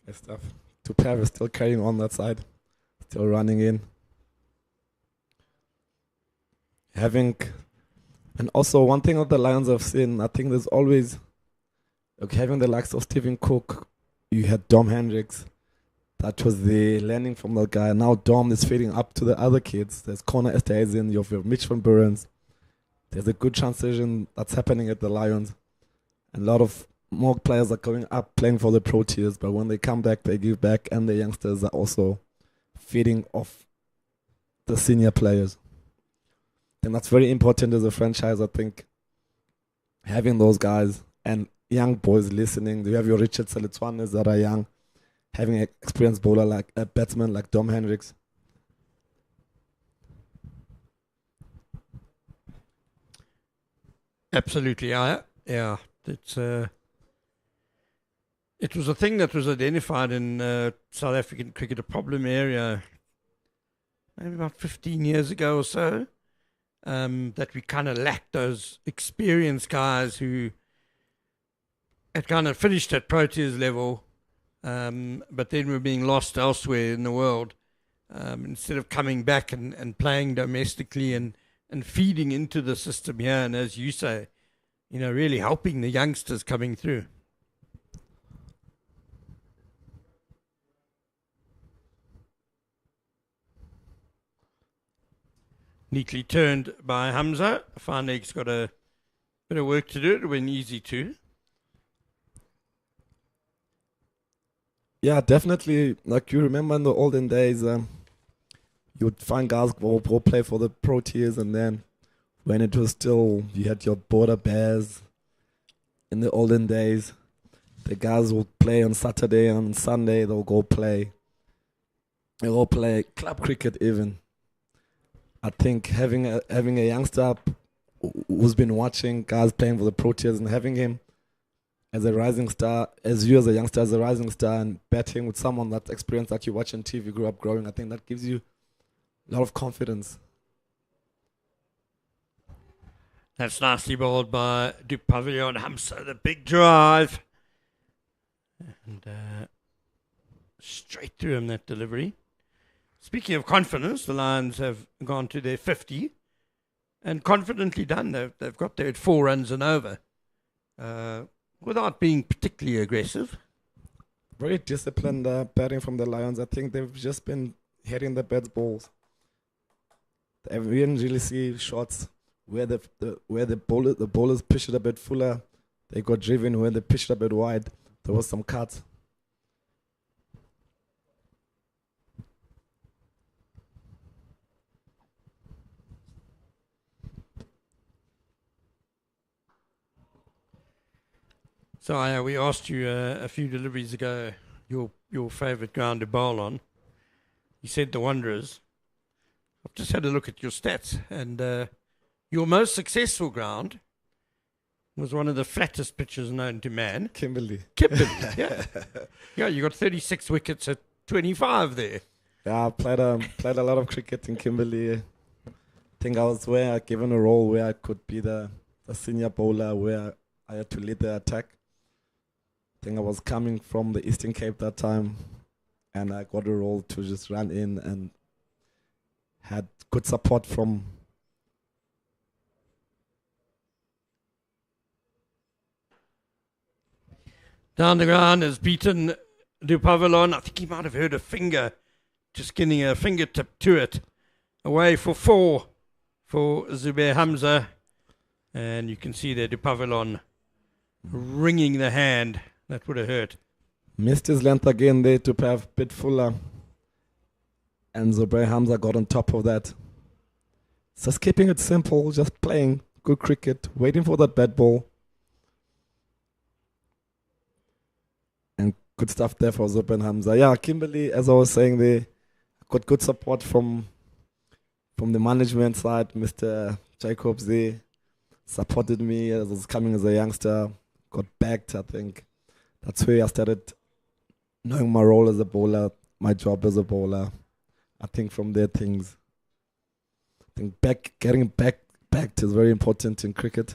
Good stuff. Tupav is still carrying on that side. Still running in. And also one thing that the Lions have seen, I think there's always, having the likes of Stephen Cook, you had Dom Hendricks. That was the learning from the guy. Now Dom is feeding up to the other kids. There's Connor Esterhuizen, you have Mitch van Burens. There's a good transition that's happening at the Lions. And a lot of more players are going up playing for the Proteas, but when they come back, they give back, and the youngsters are also feeding off the senior players. And that's very important as a franchise, I think. Having those guys and young boys listening. You have your Richard Salitswanes that are young. Having an experienced bowler like a batsman like Dom Hendricks. Absolutely, yeah. It was a thing that was identified in South African cricket, a problem area, maybe about 15 years ago or so, that we kind of lacked those experienced guys who had kind of finished at Proteas level, but then were being lost elsewhere in the world. Instead of coming back and playing domestically and feeding into the system here, and as you say, really helping the youngsters coming through. Neatly turned by Hamza. Fine Egg's got a bit of work to do. It went easy too. Yeah, definitely. Like you remember in the olden days, you would find guys go play for the Proteas, and then when it was still, you had your border bears in the olden days. The guys would play on Saturday, and on Sunday they'll go play. They'll go play club cricket even. I think having a youngster who's been watching guys playing for the Proteas and having him as a rising star, as you as a youngster as a rising star, and batting with someone that's experienced that you watch on TV, grew up growing, I think that gives you a lot of confidence. That's nicely bowled by Du Pavillon Hamza, the big drive. And straight through him, that delivery. Speaking of confidence, the Lions have gone to their 50 and confidently done. They've got there at 4 runs and over without being particularly aggressive. Very disciplined batting from the Lions. I think they've just been hitting the best balls. We didn't really see shots where the bowlers pitched it a bit fuller. They got driven where they pitched a bit wide. There was some cuts. So we asked you a few deliveries ago your favourite ground to bowl on. You said the Wanderers. I've just had a look at your stats, and your most successful ground was one of the flattest pitches known to man. Kimberley, yeah. Yeah, you got 36 wickets at 25 there. Yeah, I played a lot of cricket in Kimberley. I think I was given a role where I could be the senior bowler, where I had to lead the attack. I think I was coming from the Eastern Cape that time, and I got a role to just run in and had good support from. Down the ground has beaten Du Pavillon. I think he might have heard a finger, just getting a fingertip to it. Away for 4 for Zubair Hamza. And you can see there Du Pavillon wringing the hand. That would have hurt. Missed his length again there to have a bit fuller. And Zubair Hamza got on top of that. Just keeping it simple, just playing good cricket, waiting for that bad ball. And good stuff there for Zup and Hamza. Yeah, Kimberley, as I was saying, they got good support from the management side. Mr. Jacobs, they supported me as I was coming as a youngster, got backed, I think. That's where I started knowing my role as a bowler, my job as a bowler. I think from there things, I think getting backed is very important in cricket.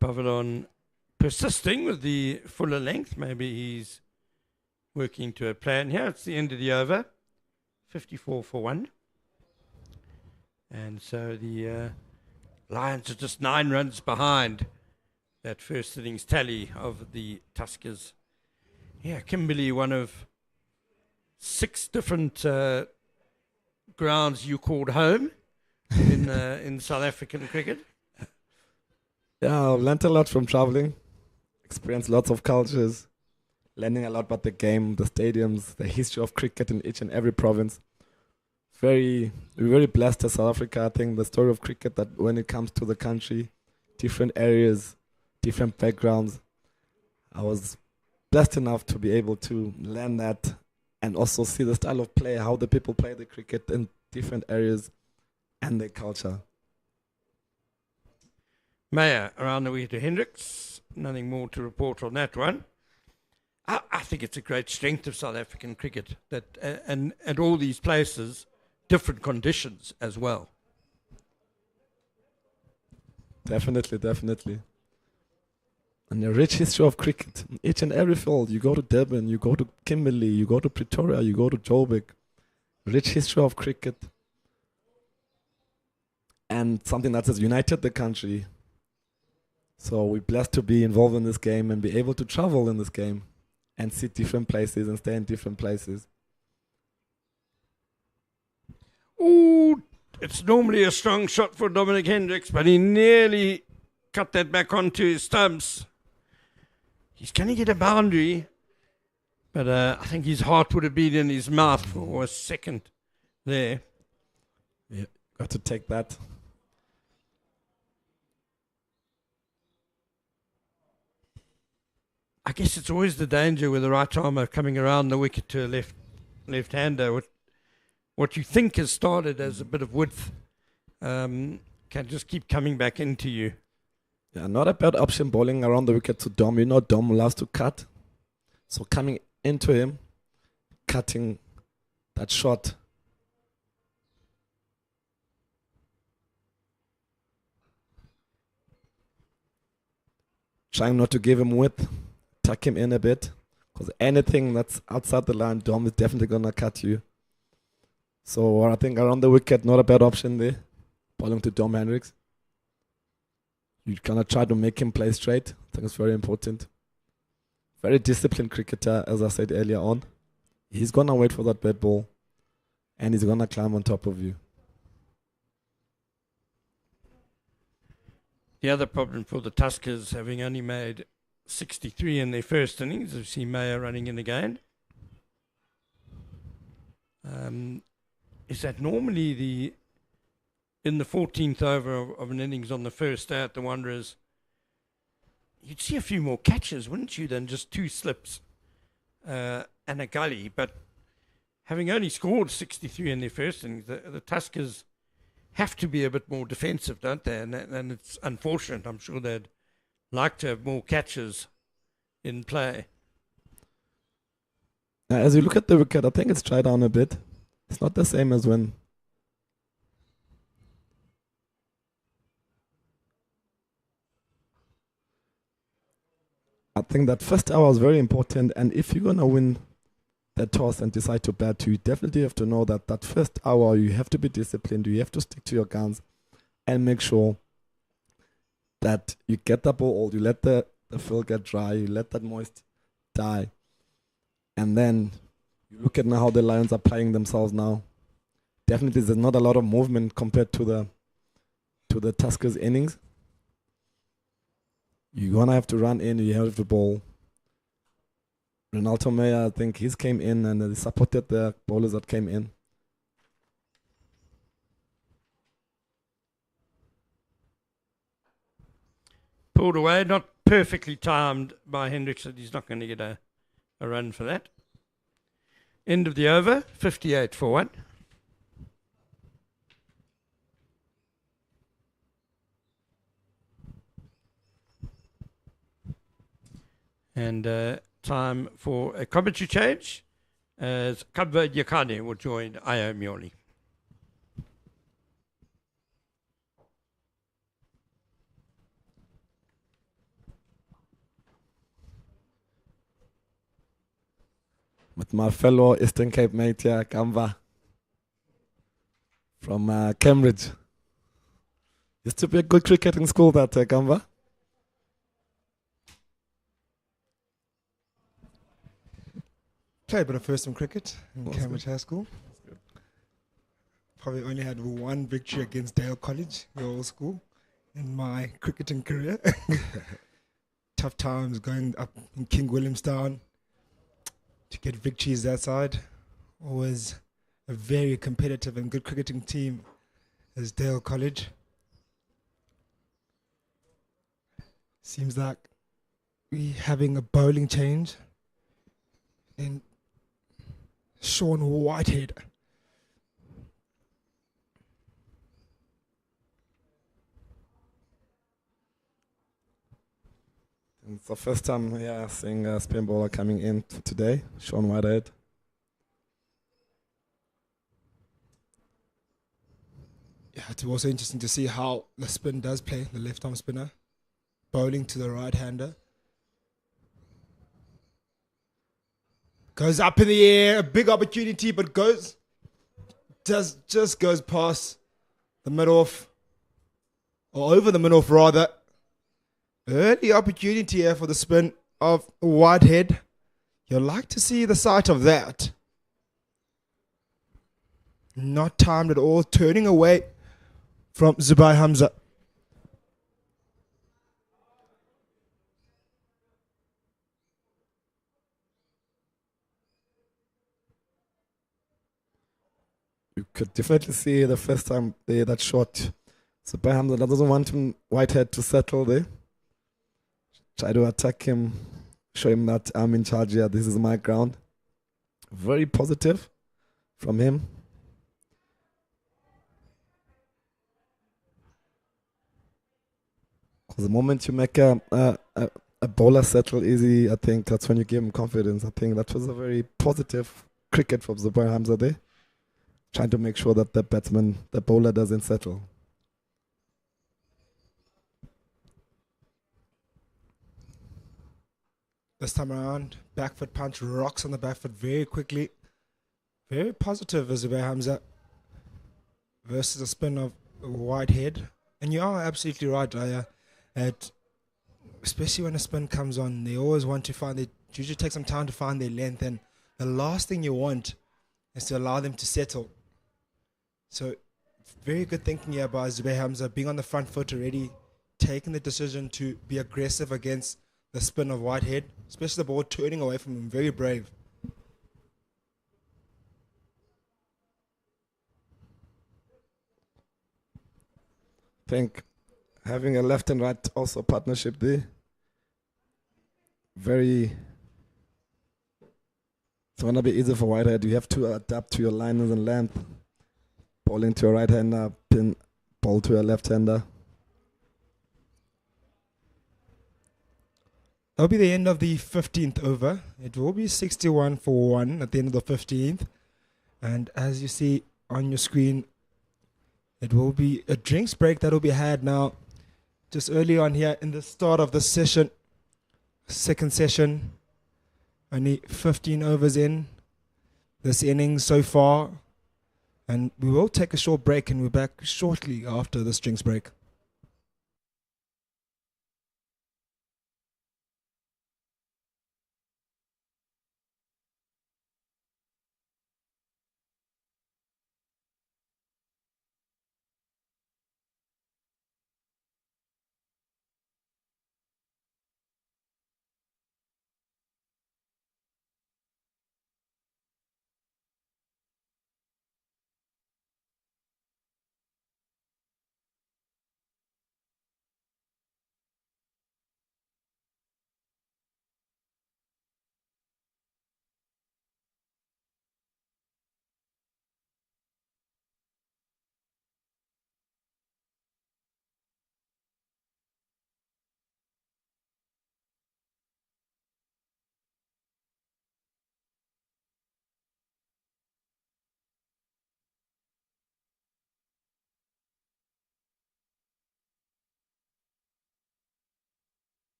Pavilon persisting with the fuller length. Maybe he's working to a plan here. It's the end of the over. 54 for 1. And so the Lions are just 9 runs behind that first innings tally of the Tuskers. Yeah, Kimberley, one of 6 different grounds you called home in South African cricket. Yeah, I've learned a lot from traveling, experienced lots of cultures, learning a lot about the game, the stadiums, the history of cricket in each and every province. We're very blessed as South Africa. I think the story of cricket, that when it comes to the country, different areas, different backgrounds, I was blessed enough to be able to learn that and also see the style of play, how the people play the cricket in different areas and their culture. Meyer around the way to Hendricks. Nothing more to report on that one. I think it's a great strength of South African cricket that and all these places, different conditions as well. Definitely. And a rich history of cricket. Each and every field. You go to Durban, you go to Kimberley, you go to Pretoria, you go to Joburg. Rich history of cricket. And something that has united the country. So we're blessed to be involved in this game and be able to travel in this game and see different places and stay in different places. Ooh, it's normally a strong shot for Dominic Hendricks, but he nearly cut that back onto his stumps. He's going to get a boundary, but I think his heart would have been in his mouth for a second there. Yeah, got to take that. I guess it's always the danger with the right armer coming around the wicket to a left-hander. What you think has started as a bit of width can just keep coming back into you. Yeah, not a bad option bowling around the wicket to Dom. You know Dom loves to cut. So coming into him, cutting that shot. Trying not to give him width. Tuck him in a bit, because anything that's outside the line, Dom is definitely going to cut you. So I think around the wicket, not a bad option there. Bowling to Dom Hendricks. You're going to try to make him play straight. I think it's very important. Very disciplined cricketer, as I said earlier on. He's going to wait for that bad ball, and he's going to climb on top of you. The other problem for the Tuskers, having only made 63 in their first innings. We see Meyer running in again. Is that normally in the 14th over of an innings on the first day at the Wanderers, you'd see a few more catches, wouldn't you, than just 2 slips and a gully. But having only scored 63 in their first innings, the Tuskers have to be a bit more defensive, don't they? And it's unfortunate. I'm sure they'd like to have more catches in play. As you look at the wicket, I think it's dried down a bit. It's not the same as when I think that first hour is very important, and if you're going to win the toss and decide to bat, you definitely have to know that that first hour you have to be disciplined, you have to stick to your guns and make sure that you get the ball, you let the field get dry, you let that moist die. And then you look at now how the Lions are playing themselves now. Definitely there's not a lot of movement compared to the Tuskers innings. You're going to have to run in, you have the ball, Ronaldo Meyer, I think he's came in and he supported the bowlers that came in. Pulled away, not perfectly timed by Hendricks, that he's not going to get a run for that. End of the over, 58 for 1. And time for a commentary change as Kabva Yakane will join Io Mioli. With my fellow Eastern Cape mate here, Kamva, from Cambridge. Used to be a good cricketing school, that Kamva. Played a bit of first-team cricket in Cambridge High School. Probably only had one victory against Dale College, your old school, in my cricketing career. Tough times going up in King Williamstown to get victories that side. Always a very competitive and good cricketing team as Dale College. Seems like we having a bowling change in Sean Whitehead. It's the first time seeing a spin bowler coming in today, Sean Whitehead. Yeah, it's also interesting to see how the spin does play, the left-arm spinner, bowling to the right-hander. Goes up in the air, a big opportunity, but just goes past the mid-off, or over the mid-off rather. Early opportunity here for the spin of Whitehead. You'll like to see the sight of that. Not timed at all, turning away from Zubair Hamza. You could definitely see the first time that shot. Zubair Hamza doesn't want Whitehead to settle there. Try to attack him, show him that I'm in charge here, this is my ground. Very positive from him. Because the moment you make a bowler settle easy, I think that's when you give him confidence. I think that was a very positive cricket from Zubair Hamza there. Trying to make sure that the bowler doesn't settle. This time around, back foot punch rocks on the back foot very quickly. Very positive as Zubair Hamza versus a spin of Whitehead. And you are absolutely right, especially when a spin comes on, they always want to usually take some time to find their length, and the last thing you want is to allow them to settle. So very good thinking here by Zubair Hamza, being on the front foot already, taking the decision to be aggressive against the spin of Whitehead, especially the ball turning away from him. Very brave. I think having a left and right also partnership there. It's going to be easy for Whitehead. You have to adapt to your lines and length. Ball into a right-hander, pin ball to a left-hander. That'll be the end of the 15th over. It will be 61 for 1 at the end of the 15th. And as you see on your screen, it will be a drinks break that will be had now just early on here in the start of the session. Second session. Only 15 overs in this innings so far. And we will take a short break and we're back shortly after this drinks break.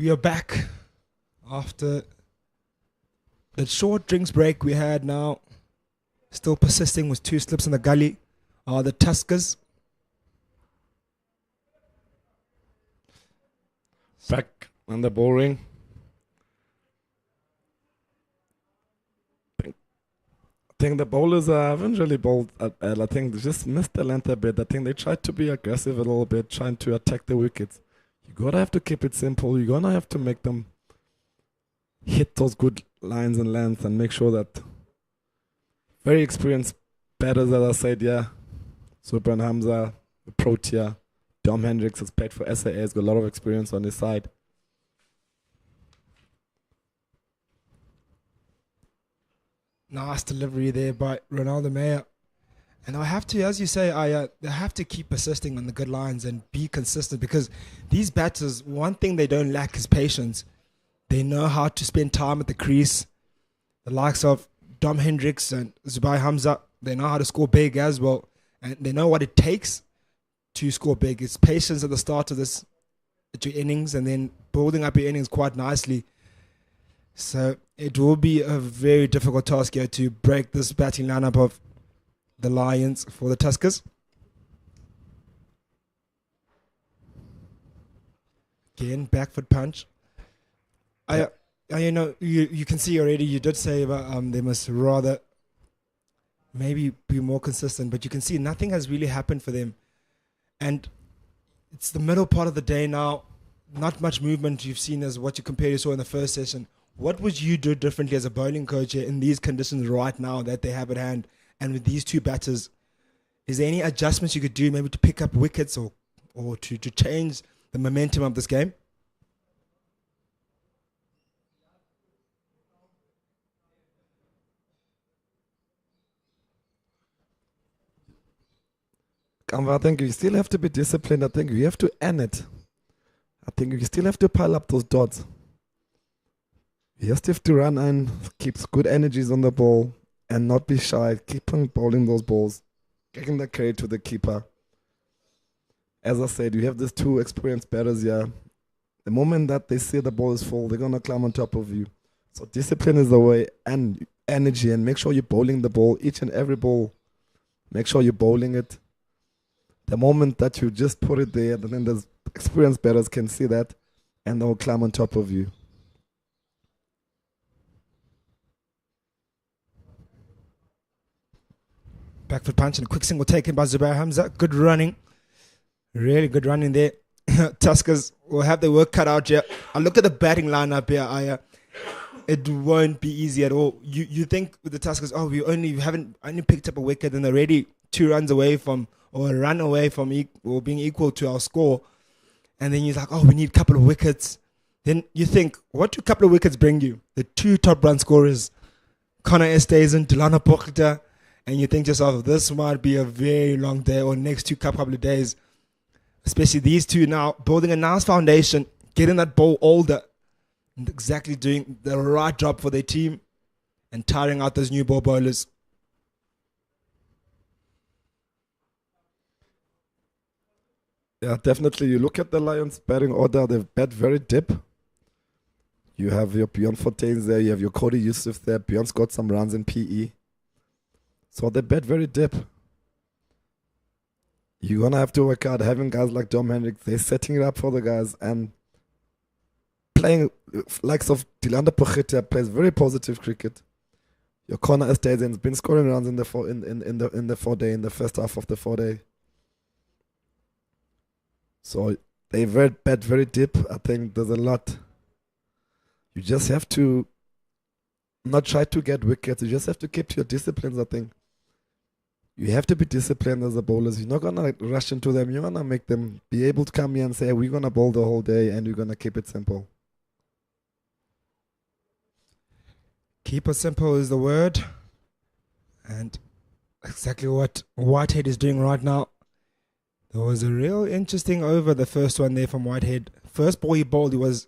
We are back after the short drinks break we had now. Still persisting with 2 slips in the gully are the Tuskers. Back on the ball ring. I think the bowlers haven't really bowled I think they just missed the length a bit. I think they tried to be aggressive a little bit, trying to attack the wickets. You gotta have to keep it simple. You're gonna have to make them hit those good lines and lengths and make sure that very experienced batters, as I said, yeah. Super and Hamza, the pro tier. Dom Hendricks has played for CSA, has got a lot of experience on his side. Nice delivery there by Ronaldo Meyer. And I have to, as you say, they have to keep persisting on the good lines and be consistent, because these batters, one thing they don't lack is patience. They know how to spend time at the crease. The likes of Dom Hendricks and Zubair Hamza, they know how to score big as well. And they know what it takes to score big. It's patience at the start of your innings, and then building up your innings quite nicely. So it will be a very difficult task here to break this batting lineup of the Lions for the Tuskers. Again, back foot punch. You can see already, you did say about they must rather maybe be more consistent, but you can see nothing has really happened for them. And it's the middle part of the day now. Not much movement you've seen as what you compared to saw in the first session. What would you do differently as a bowling coach here in these conditions right now that they have at hand, and with these 2 batters? Is there any adjustments you could do, maybe to pick up wickets or to change the momentum of this game? I think you still have to be disciplined. I think you have to end it. I think you still have to pile up those dots. You just have to run and keep good energies on the ball and not be shy. Keep on bowling those balls, getting the credit to the keeper. As I said, you have these 2 experienced batters here. The moment that they see the ball is full, they're going to climb on top of you. So discipline is the way, and energy, and make sure you're bowling the ball, each and every ball. Make sure you're bowling it. The moment that you just put it there, then the experienced batters can see that, and they'll climb on top of you. Back foot punch and a quick single taken by Zubair Hamza. Good running. Really good running there. Tuskers will have their work cut out here. I look at the batting lineup here. It won't be easy at all. You think with the Tuskers, we haven't picked up a wicket, and already 2 runs away from, or a run away from being equal to our score. And then you're like, we need a couple of wickets. Then you think, what do a couple of wickets bring you? The 2 top run scorers, Connor Esterhuizen, Delano Pochita. And you think to yourself, this might be a very long day, or next couple of days. Especially these 2 now, building a nice foundation, getting that ball older, and exactly doing the right job for their team, and tiring out those new ball bowlers. Yeah, definitely. You look at the Lions batting order, they've bat very deep. You have your Bjorn Fortains there, you have your Cody Yusuf there. Bjorn's got some runs in PE. So they bat very deep. You're going to have to work out having guys like Dom Hendricks. They're setting it up for the guys, and playing likes of Dilanda Pochita plays very positive cricket. Your Connor Esterhuizen's been scoring runs in the 4-day, in the first half of the 4-day. So they bat very deep. I think there's a lot. You just have to not try to get wickets. You just have to keep to your disciplines, I think. You have to be disciplined as the bowlers. You're not going to rush into them. You're going to make them be able to come here and say, we're going to bowl the whole day, and we're going to keep it simple. Keep it simple is the word. And exactly what Whitehead is doing right now. There was a real interesting over the first one there from Whitehead. First ball he bowled, it was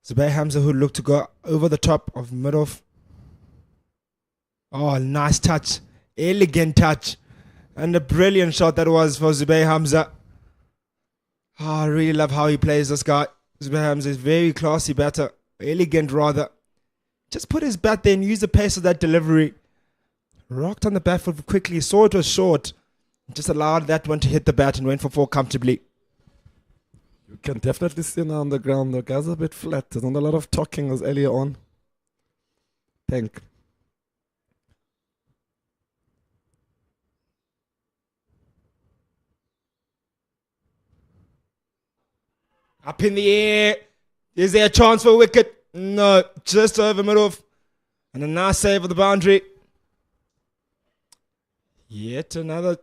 Zubair Hamza who looked to go over the top of mid-off. Oh, nice touch. Elegant touch. And a brilliant shot that was for Zubair Hamza. Oh, I really love how he plays, this guy. Hamza is a very classy batter, elegant rather. Just put his bat there and use the pace of that delivery. Rocked on the bat foot quickly, saw it was short. Just allowed that one to hit the bat and went for 4 comfortably. You can definitely see now on the ground, the guys are a bit flat. There's not a lot of talking as earlier on. Thank. Up in the air. Is there a chance for a wicket? No, just over middle. And a nice save of the boundary. Yet another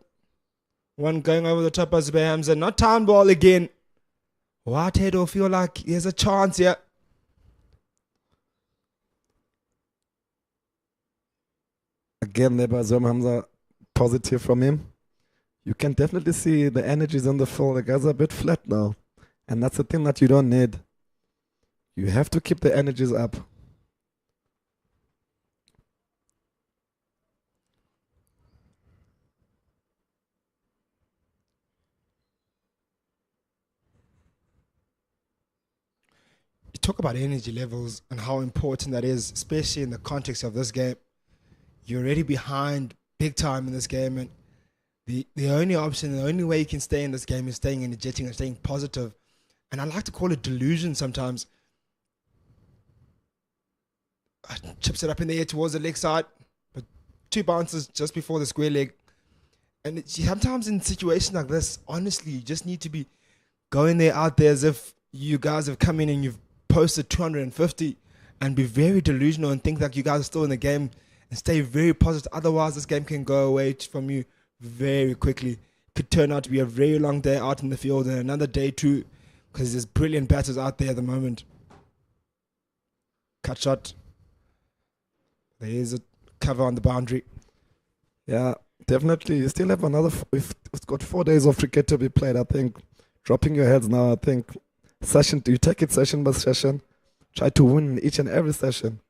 one going over the top of Hamza. Not town ball again. Whitehead will feel like there's a chance here. Again, there by Hamza, positive from him. You can definitely see the energies on the field. The guys are a bit flat now. And that's the thing that you don't need. You have to keep the energies up. You talk about energy levels and how important that is, especially in the context of this game. You're already behind big time in this game, and the only option, the only way you can stay in this game is staying energetic and staying positive. And I like to call it delusion sometimes. Chips it up in the air towards the leg side, but 2 bounces just before the square leg. And sometimes in situations like this, honestly, you just need to be going there out there as if you guys have come in and you've posted 250 and be very delusional and think like you guys are still in the game and stay very positive. Otherwise, this game can go away from you very quickly. Could turn out to be a very long day out in the field and another day too, because there's brilliant batters out there at the moment. Cut shot. There is a cover on the boundary. Yeah, definitely. You still have another. We've got 4 days of cricket to be played. I think dropping your heads now. I think you take it session by session. Try to win each and every session.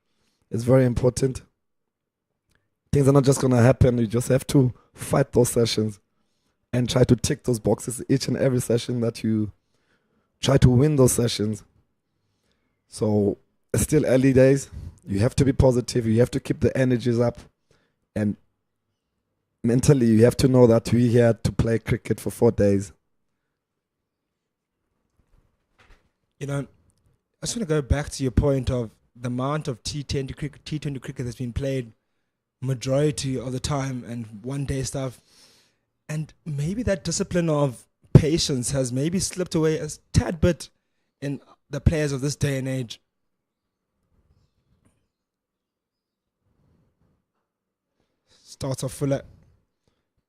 It's very important. Things are not just gonna happen. You just have to fight those sessions and try to tick those boxes each and every session that you try to win those sessions. So it's still early days. You have to be positive. You have to keep the energies up. And mentally, you have to know that we're here to play cricket for 4 days. You know, I just want to go back to your point of the amount of T20 cricket that's been played majority of the time and 1 day stuff. And maybe that discipline of patience has maybe slipped away a tad bit in the players of this day and age. Starts off fuller.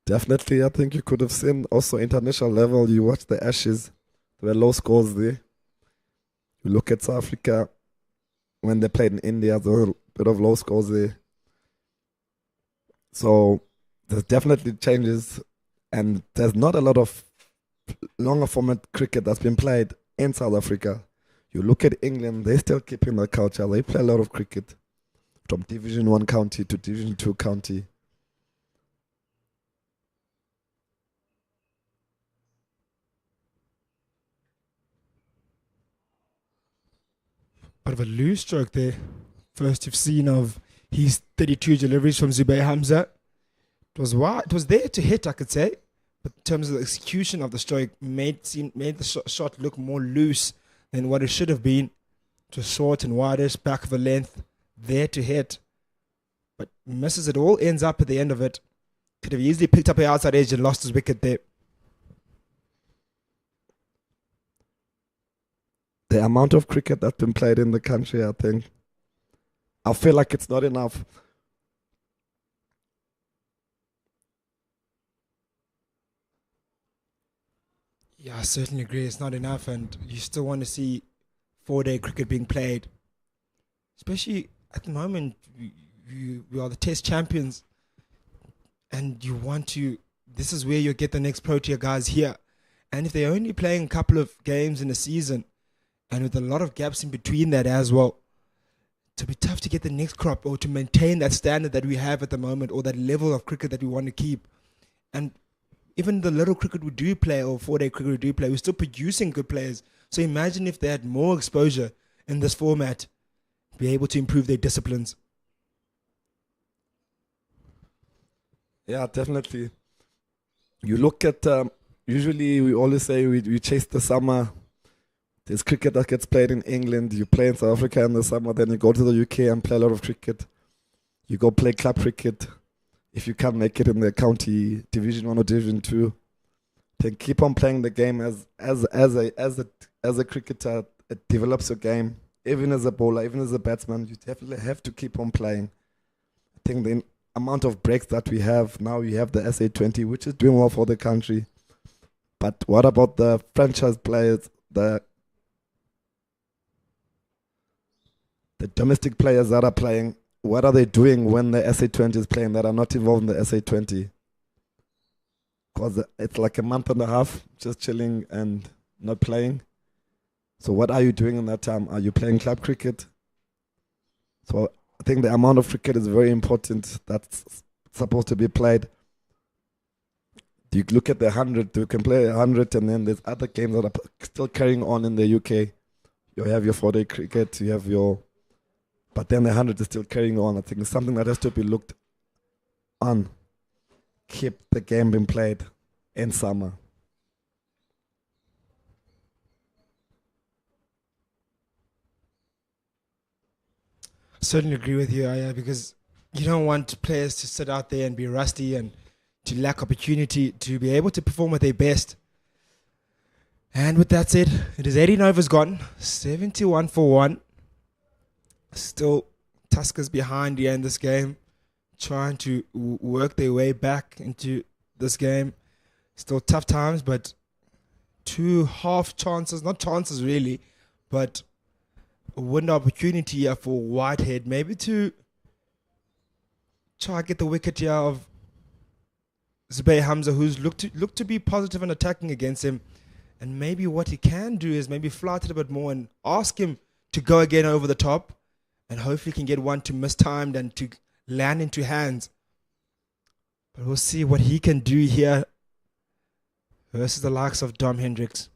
Definitely, I think you could have seen also international level. You watch the Ashes, there were low scores there. You look at South Africa, when they played in India, there were a bit of low scores there. So there's definitely changes, and there's not a lot of longer format cricket that's been played in South Africa. You look at England, they're still keeping their culture. They play a lot of cricket from Division 1 county to Division 2 county. Bit of a loose stroke there. First you've seen of his 32 deliveries from Hamza. It was wide. It was there to hit, I could say. But in terms of the execution of the stroke, made the shot look more loose than what it should have been. It was short and wideish, back of the length, there to hit. But misses it all, ends up at the end of it. Could have easily picked up the outside edge and lost his wicket there. The amount of cricket that's been played in the country, I feel like it's not enough. Yeah, I certainly agree. It's not enough, and you still want to see 4-day cricket being played. Especially at the moment, we are the Test champions, and you want to. This is where you get the next Protea guys here, and if they're only playing a couple of games in a season, and with a lot of gaps in between that as well, it'll be tough to get the next crop or to maintain that standard that we have at the moment or that level of cricket that we want to keep. And even the little cricket we do play or 4-day cricket we do play, we're still producing good players. So imagine if they had more exposure in this format, be able to improve their disciplines. Yeah, definitely. You look at, usually we always say we chase the summer. There's cricket that gets played in England. You play in South Africa in the summer, then you go to the UK and play a lot of cricket. You go play club cricket. If you can't make it in the county Division 1 or Division 2, then keep on playing the game as a cricketer. It develops your game. Even as a bowler, even as a batsman, you definitely have to keep on playing. I think the amount of breaks that we have now, you have the SA20, which is doing well for the country. But what about the franchise players, the domestic players that are playing? What are they doing when the SA20 is playing that are not involved in the SA20? Because it's like a month and a half just chilling and not playing. So what are you doing in that time? Are you playing club cricket? So I think the amount of cricket is very important. That's supposed to be played. You look at the 100, you can play 100, and then there's other games that are still carrying on in the UK. You have your 4-day cricket, you have your... But then the 100 is still carrying on. I think it's something that has to be looked on. Keep the game being played in summer. Certainly agree with you, Aya, because you don't want players to sit out there and be rusty and to lack opportunity to be able to perform at their best. And with that said, it is 18 overs gone, 71 for 1. Still Tuskers behind here in this game, trying to work their way back into this game. Still tough times, but 2 half chances, not chances really, but a window opportunity here for Whitehead, maybe to try to get the wicket here of Hamza, who's looked to be positive and attacking against him. And maybe what he can do is maybe flight it a bit more and ask him to go again over the top, and hopefully can get one to mistimed and to land into hands. But we'll see what he can do here versus the likes of Dom Hendricks.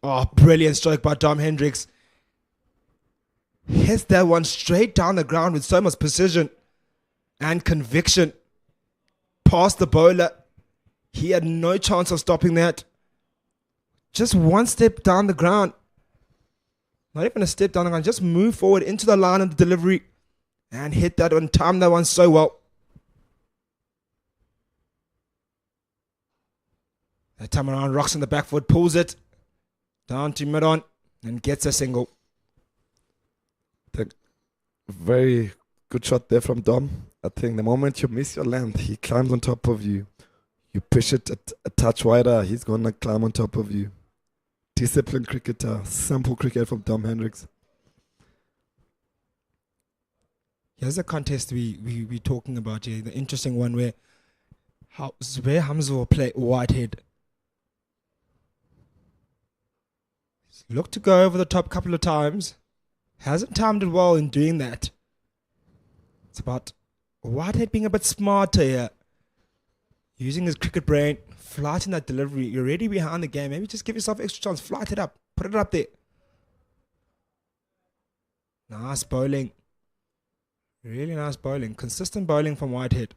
Oh, brilliant stroke by Dom Hendricks. Hits that one straight down the ground with so much precision and conviction. Past the bowler. He had no chance of stopping that. Just one step down the ground. Not even a step down the ground. Just move forward into the line of the delivery and hit that one. Time that one so well. That time around, rocks on the back foot, pulls it down to mid-on and gets a single. Very good shot there from Dom. I think the moment you miss your length, he climbs on top of you. You push it a touch wider, he's going to climb on top of you. Disciplined cricketer, simple cricket from Dom Hendricks. Here's a contest we talking about here, the interesting one where Hamza will play Whitehead. Looked to go over the top a couple of times. Hasn't timed it well in doing that. It's about Whitehead being a bit smarter here. Using his cricket brain, flighting that delivery. You're already behind the game. Maybe just give yourself extra chance. Flight it up. Put it up there. Nice bowling. Really nice bowling. Consistent bowling from Whitehead.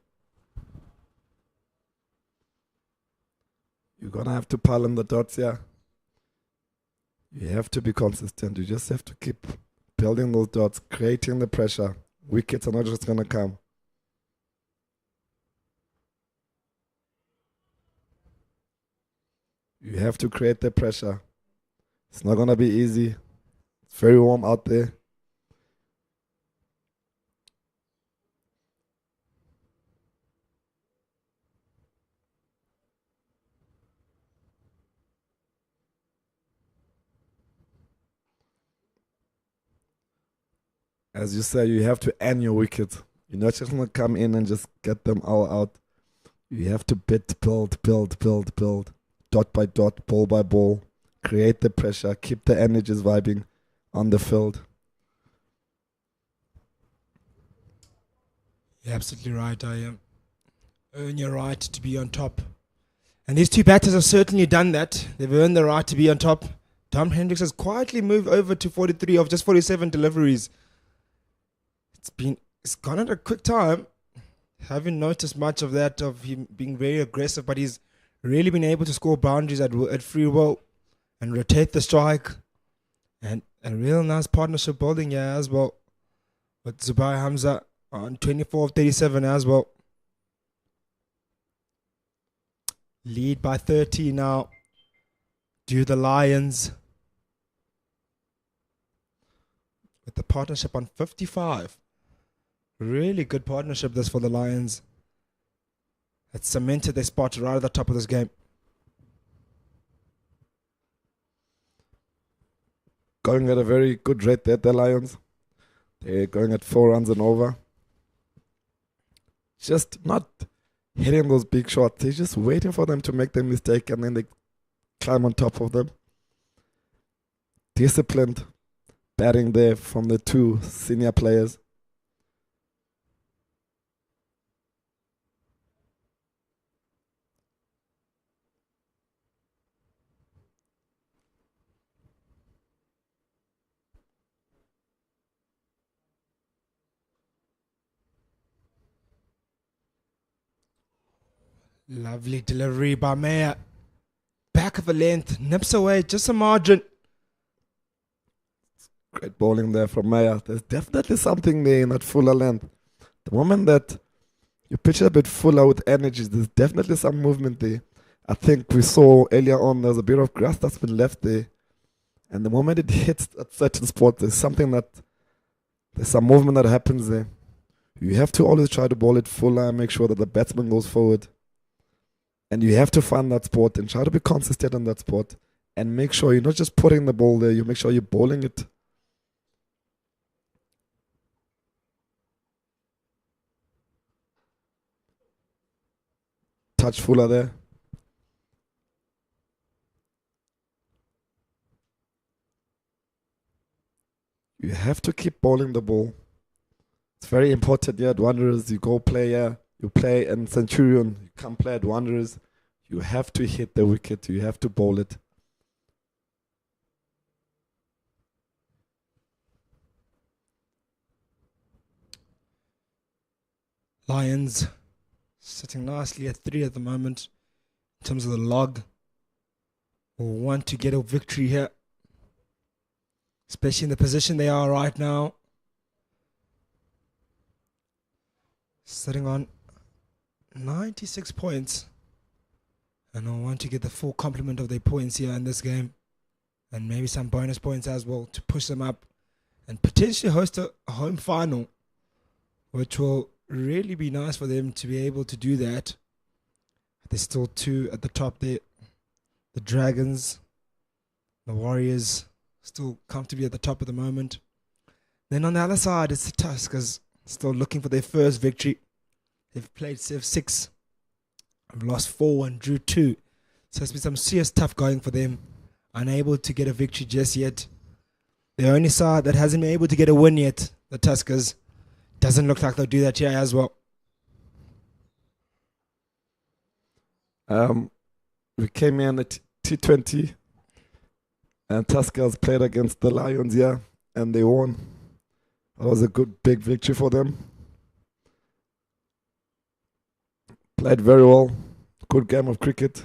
You're going to have to pile in the dots here. You have to be consistent. You just have to keep building those dots, creating the pressure. Wickets are not just going to come. You have to create the pressure. It's not going to be easy. It's very warm out there. As you say, you have to end your wicket. You're not just going to come in and just get them all out. You have to build. Dot by dot, ball by ball. Create the pressure. Keep the energies vibing on the field. You're absolutely right. I am. Earn your right to be on top And these two batters have certainly done that. They've earned the right to be on top. Hendricks has quietly moved over to 43 of just 47 deliveries. It's gone at a quick time. Haven't noticed much of that, of him being very aggressive, but he's really been able to score boundaries at free will and rotate the strike. And a real nice partnership building here as well, with Zubair Hamza on 24 of 37 as well. Lead by 30 now. Do the Lions with the partnership on 55. Really good partnership this for the Lions. It's cemented their spot right at the top of this game. Going at a very good rate there, the Lions. They're going at 4 runs and over. Just not hitting those big shots. They're just waiting for them to make their mistake and then they climb on top of them. Disciplined batting there from the two senior players. Lovely delivery by Meyer. Back of a length, nips away, just a margin. Great bowling there from Meyer. There's definitely something there in that fuller length. The moment that you pitch it a bit fuller with energy, there's definitely some movement there. I think we saw earlier on there's a bit of grass that's been left there. And the moment it hits at certain spots, there's some movement that happens there. You have to always try to bowl it fuller and make sure that the batsman goes forward. And you have to find that spot and try to be consistent on that spot. And make sure you're not just putting the ball there, you make sure you're bowling it. Touch fuller there. You have to keep bowling the ball. It's very important here at Wanderers. You go play here. You play in Centurion, you can't play at Wanderers. You have to hit the wicket, you have to bowl it. Lions sitting nicely at 3 at the moment in terms of the log. Will want to get a victory here, especially in the position they are right now. Sitting on 96 points, and I want to get the full complement of their points here in this game, and maybe some bonus points as well to push them up and potentially host a home final, which will really be nice for them to be able to do that. There's still 2 at the top there. The Dragons, the Warriors, still comfortably at the top at the moment. Then on the other side, it's the Tuskers, still looking for their first victory. They've played 6, have lost 4 and drew 2. So it's been some serious tough going for them. Unable to get a victory just yet. The only side that hasn't been able to get a win yet, the Tuskers. Doesn't look like they'll do that here as well. We came here in the T20 and Tuskers played against the Lions here and they won. That was a good big victory for them. Played very well. Good game of cricket.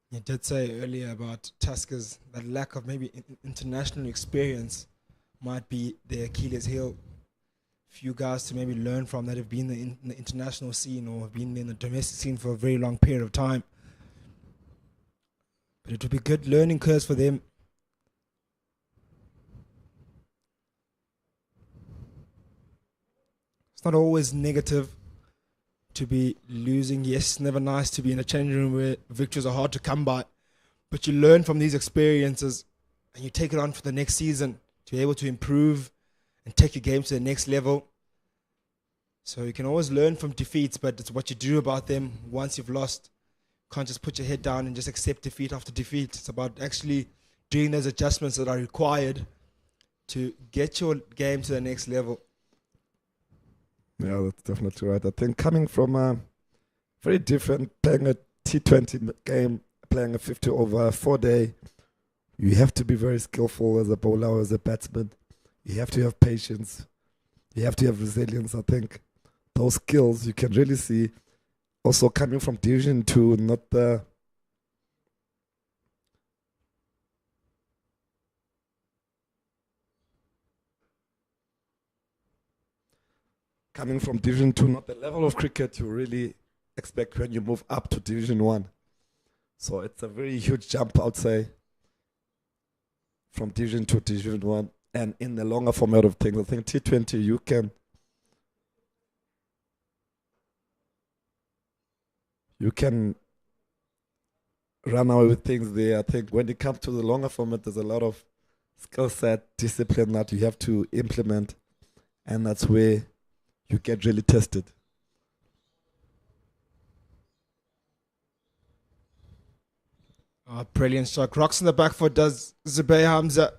You did say earlier about Tuskers, that lack of maybe international experience might be their Achilles heel. Few guys to maybe learn from that have been in the international scene or have been in the domestic scene for a very long period of time. But it would be good learning curves for them. It's not always negative to be losing. Yes, never nice to be in a changing room where victories are hard to come by. But you learn from these experiences and you take it on for the next season to be able to improve and take your game to the next level. So you can always learn from defeats, but it's what you do about them once you've lost. Can't just put your head down and just accept defeat after defeat. It's about actually doing those adjustments that are required to get your game to the next level. Yeah, that's definitely right. I think coming from a very different, playing a T20 game, playing a 50 over 4 day, you have to be very skillful as a bowler or as a batsman. You have to have patience. You have to have resilience. I think those skills you can really see also coming from Division 2, not the coming from Division 2, not the level of cricket you really expect when you move up to Division 1. So it's a very huge jump, I would say, from Division 2 to Division 1. And in the longer format of things, I think T20, you can run away with things there. I think when it comes to the longer format, there's a lot of skill set, discipline that you have to implement. And that's where you get really tested. Brilliant shot. Rocks in the back foot does Zubair Hamza.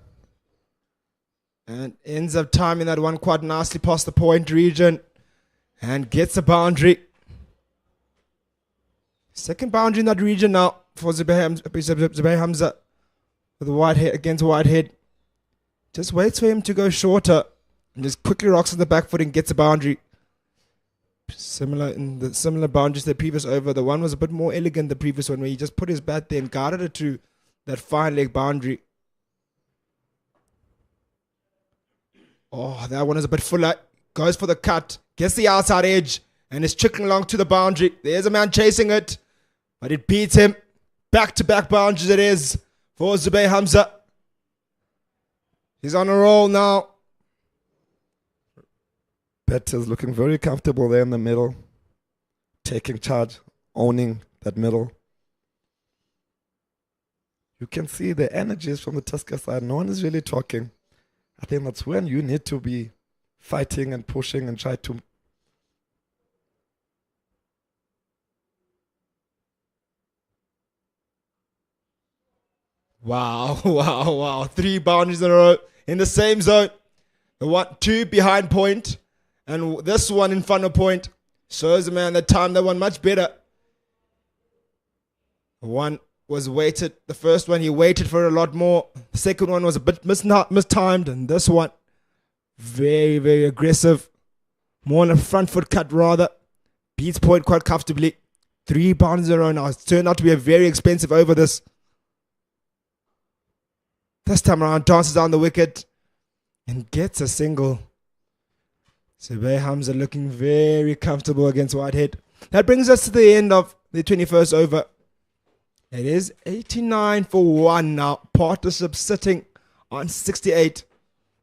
And ends up timing that one quite nicely past the point region. And gets a boundary. Second boundary in that region now for Zubair Hamza. With Whitehead against Whitehead. Just waits for him to go shorter. And just quickly rocks on the back foot and gets a boundary. Similar boundaries to the previous over. The one was a bit more elegant, the previous one, where he just put his bat there and guarded it to that fine leg boundary. Oh, that one is a bit fuller. Goes for the cut. Gets the outside edge. And is trickling along to the boundary. There's a man chasing it. But it beats him. Back-to-back boundaries it is for Zubair Hamza. He's on a roll now. Better's looking very comfortable there in the middle. Taking charge. Owning that middle. You can see the energies from the Tusker side. No one is really talking. I think that's when you need to be fighting and pushing and try to. Wow. 3 boundaries in a row in the same zone. The 2 behind point. And this one in front of point. Shows the man that timed that one much better. One was weighted. The first one he waited for a lot more. The second one was a bit mistimed. And this one, very, very aggressive. More on a front foot cut rather. Beats point quite comfortably. 3 boundaries in a row now. It's turned out to be a very expensive over this. This time around, dances down the wicket and gets a single. Zubair Hamza looking very comfortable against Whitehead. That brings us to the end of the 21st over. It is 89 for 1 now. Partnership sitting on 68.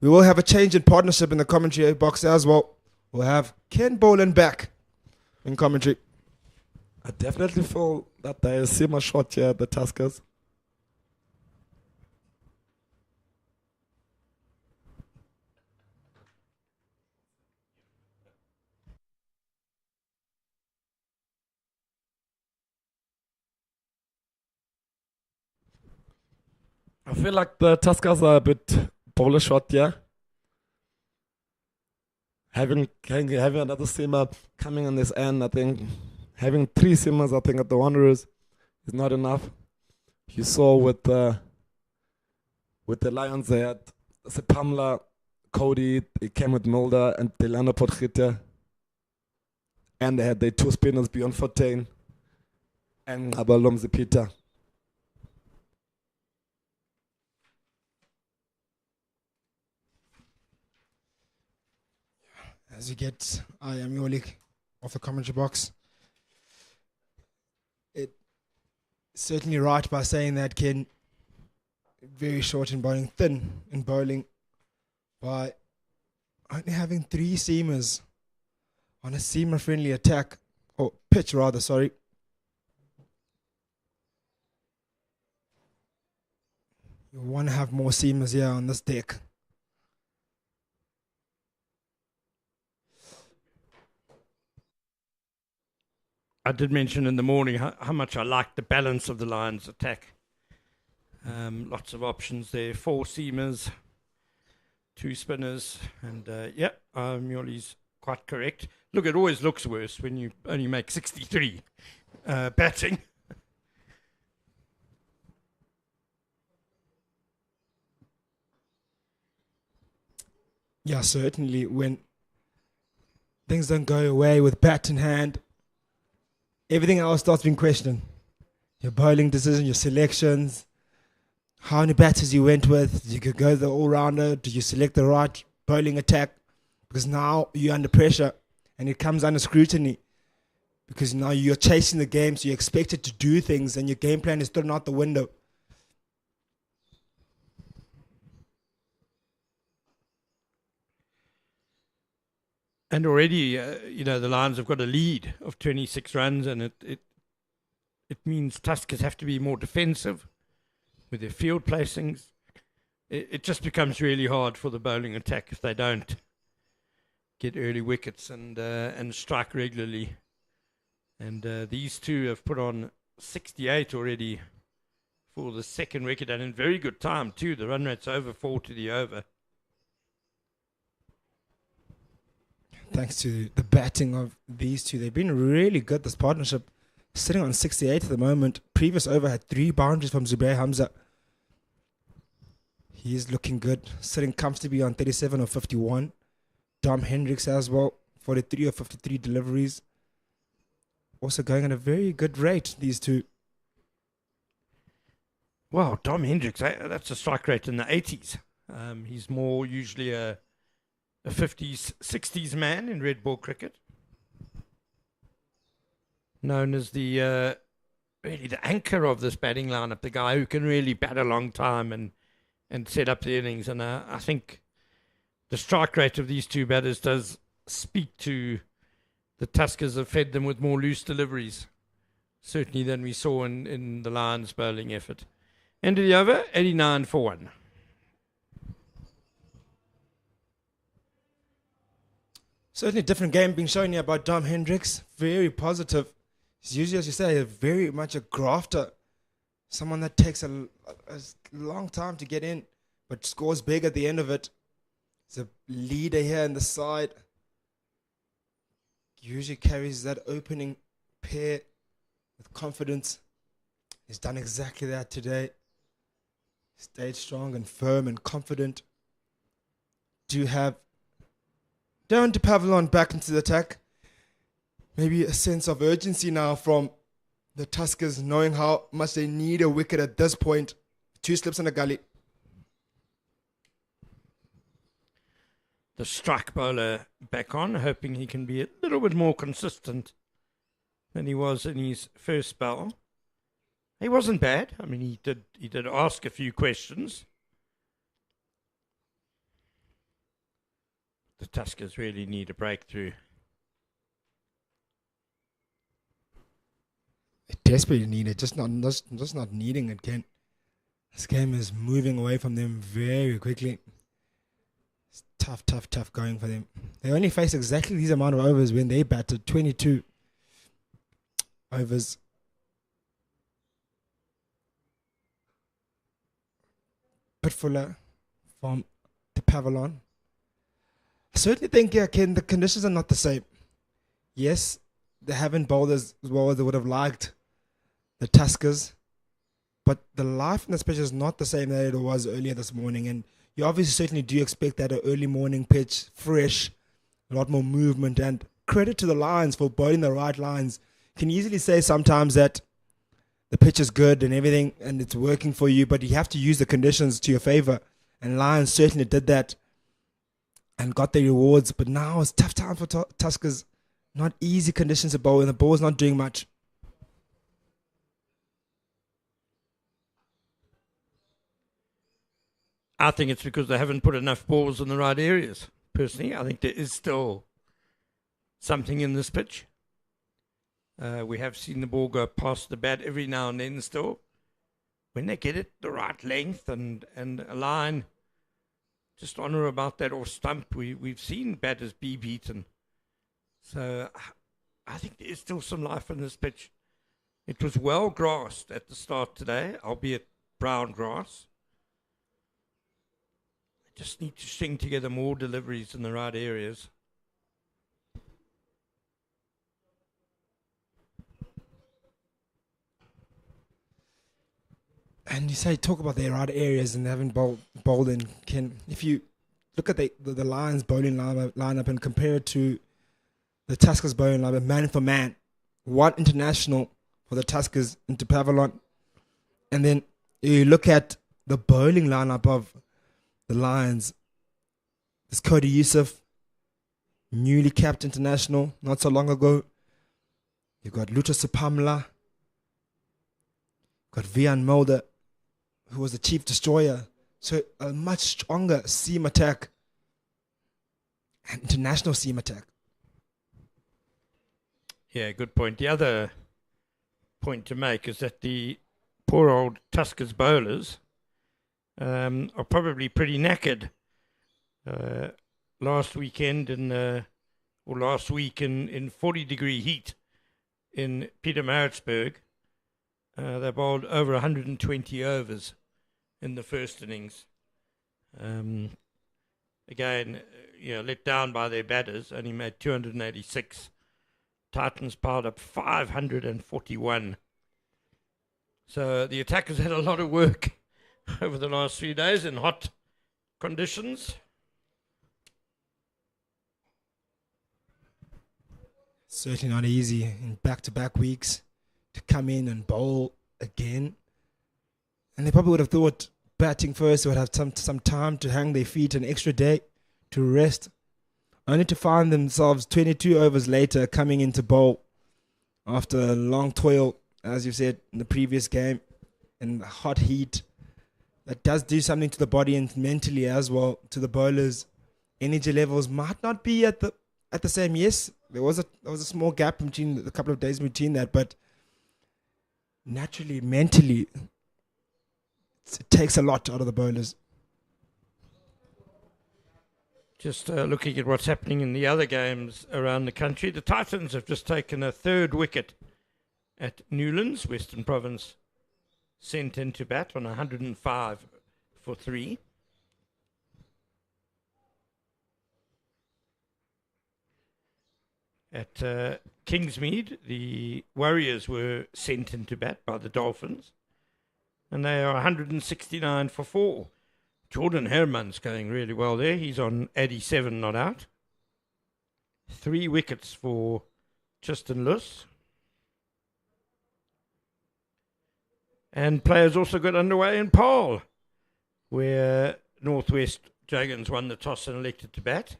We will have a change in partnership in the commentary box as well. We'll have Ken Boland back in commentary. I definitely feel that there is Sima shot here at the Tuskers. I feel like the Tuskers are a bit bowler shot here. Having another seamer coming on this end, I think having 3 seamers, I think at the Wanderers is not enough. You saw with the Lions, they had Sepamla, Cody, they came with Mulder and Delano Potgieter. And they had their 2 spinners beyond 14 and Abalom Zipita. As you get I am your league off the commentary box. It's certainly right by saying that Ken very short in bowling, thin in bowling, by only having 3 seamers on a seamer friendly attack or pitch rather, sorry. You want to have more seamers here on this deck. I did mention in the morning how much I liked the balance of the Lions' attack. Lots of options there. 4 seamers, 2 spinners, and Muley's quite correct. Look, it always looks worse when you only make 63 batting. Yeah, certainly. When things don't go away with bat in hand, everything else starts being questioned. Your bowling decision, your selections, how many batters you went with. Did you go the all-rounder? Did you select the right bowling attack? Because now you're under pressure and it comes under scrutiny. Because now you're chasing the game, so you're expected to do things and your game plan is thrown out the window. And already, the Lions have got a lead of 26 runs, and it means Tuskers have to be more defensive with their field placings. It just becomes really hard for the bowling attack if they don't get early wickets and strike regularly. And these two have put on 68 already for the second record, and in very good time too. The run rate's over 4 to the over. Thanks to the batting of these two, they've been really good, this partnership. Sitting on 68 at the moment. Previous over had 3 boundaries from Hamza. He is looking good, sitting comfortably on 37 or 51. Dom Hendricks as well, 43 or 53 deliveries. Also going at a very good rate, these two. Wow, Dom Hendricks, that's a strike rate in the 80s. He's more usually a 50s, 60s man in red ball cricket. Known as the really the anchor of this batting lineup, the guy who can really bat a long time and set up the innings. And I think the strike rate of these two batters does speak to the Tuskers have fed them with more loose deliveries, certainly than we saw in the Lions' bowling effort. End of the over, 89 for 1. Certainly a different game being shown here by Dom Hendricks. Very positive. He's usually, as you say, very much a grafter. Someone that takes a long time to get in, but scores big at the end of it. He's a leader here in the side. Usually carries that opening pair with confidence. He's done exactly that today. Stayed strong and firm and confident. Down to Pavilion back into the attack. Maybe a sense of urgency now from the Tuskers, knowing how much they need a wicket at this point. 2 slips in the gully. The strike bowler back on, hoping he can be a little bit more consistent than he was in his first spell. He wasn't bad. I mean, he did ask a few questions. The Tuskers really need a breakthrough. They desperately need it, just not needing it, Ken. This game is moving away from them very quickly. It's tough going for them. They only face exactly these amount of overs when they batted 22 overs. Bit fuller from the Pavilion. I certainly think, Ken, the conditions are not the same. Yes, they haven't bowled as well as they would have liked, the Tuskers. But the life in this pitch is not the same that it was earlier this morning. And you obviously certainly do expect that an early morning pitch, fresh, a lot more movement. And credit to the Lions for bowling the right lines. You can easily say sometimes that the pitch is good and everything and it's working for you, but you have to use the conditions to your favor. And Lions certainly did that and got their rewards. But now it's tough time for Tuskers. Not easy conditions to bowl, and the ball's not doing much. I think it's because they haven't put enough balls in the right areas. Personally, I think there is still something in this pitch. We have seen the ball go past the bat every now and then still. When they get it the right length and a line just on or about that off stump, we've seen batters be beaten. So I think there is still some life in this pitch. It was well grassed at the start today, albeit brown grass. They just need to string together more deliveries in the right areas. And you say talk about their right areas and they haven't bowled in. If you look at the Lions bowling lineup and compare it to the Tuskers bowling lineup, man for man, one international for the Tuskers into Pavilion, and then you look at the bowling lineup of the Lions. There's Cody Youssef, newly capped international not so long ago. You've got Lucha Supamla, got Vian Mulder, who was the chief destroyer. So a much stronger seam attack and international seam attack. Yeah, good point. The other point to make is that the poor old Tuskers bowlers are probably pretty knackered. Last week in 40-degree heat in Pietermaritzburg, they bowled over 120 overs in the first innings. Again, let down by their batters, only made 286. Titans piled up 541. So the attackers had a lot of work over the last 3 days in hot conditions. Certainly not easy in back-to-back weeks to come in and bowl again. And they probably would have thought batting first would have some time to hang their feet, an extra day to rest, only to find themselves 22 overs later coming into bowl after a long toil, as you said, in the previous game, in the hot heat. That does do something to the body and mentally as well, to the bowlers. Energy levels might not be at the same. Yes, there was a small gap between a couple of days between that, but naturally, mentally, it takes a lot out of the bowlers. Just looking at what's happening in the other games around the country, the Titans have just taken a third wicket at Newlands, Western Province, sent into bat on 105 for 3. At Kingsmead, the Warriors were sent into bat by the Dolphins, and they are 169 for 4. Jordan Herman's going really well there. He's on 87 not out. 3 wickets for Tristan Luss. And players also got underway in Paarl, where Northwest Dragons won the toss and elected to bat.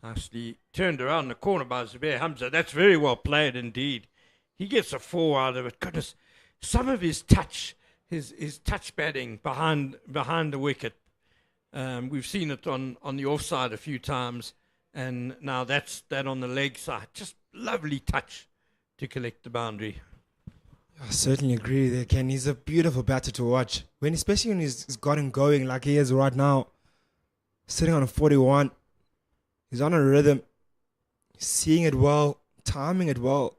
Nicely turned around the corner by Zubair Hamza. That's very well played indeed. He gets a 4 out of it. Goodness, some of his touch, his touch batting behind the wicket. We've seen it on the offside a few times, and now that's that on the leg side. Just lovely touch to collect the boundary. I certainly agree there, Ken. He's a beautiful batter to watch. Especially when he's got him going like he is right now. Sitting on a 41. He's on a rhythm. He's seeing it well. Timing it well.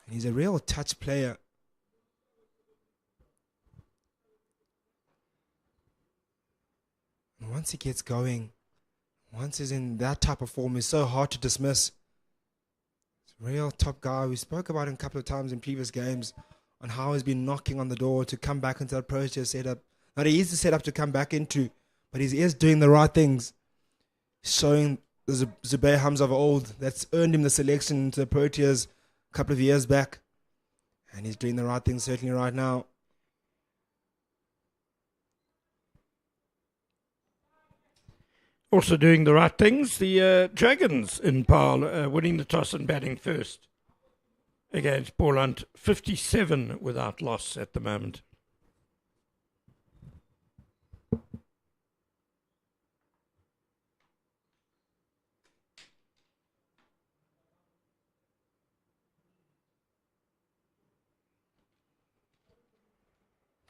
And he's a real touch player. And once he gets going, once he's in that type of form, he's so hard to dismiss. Real top guy. We spoke about him a couple of times in previous games on how he's been knocking on the door to come back into that Proteas setup. Not an easy setup to come back into, but he is doing the right things. Showing the Zubair Hamza of old that's earned him the selection into the Proteas a couple of years back. And he's doing the right things certainly right now. Also doing the right things, the Dragons in Paarl, winning the toss and batting first against Borland, 57 without loss at the moment.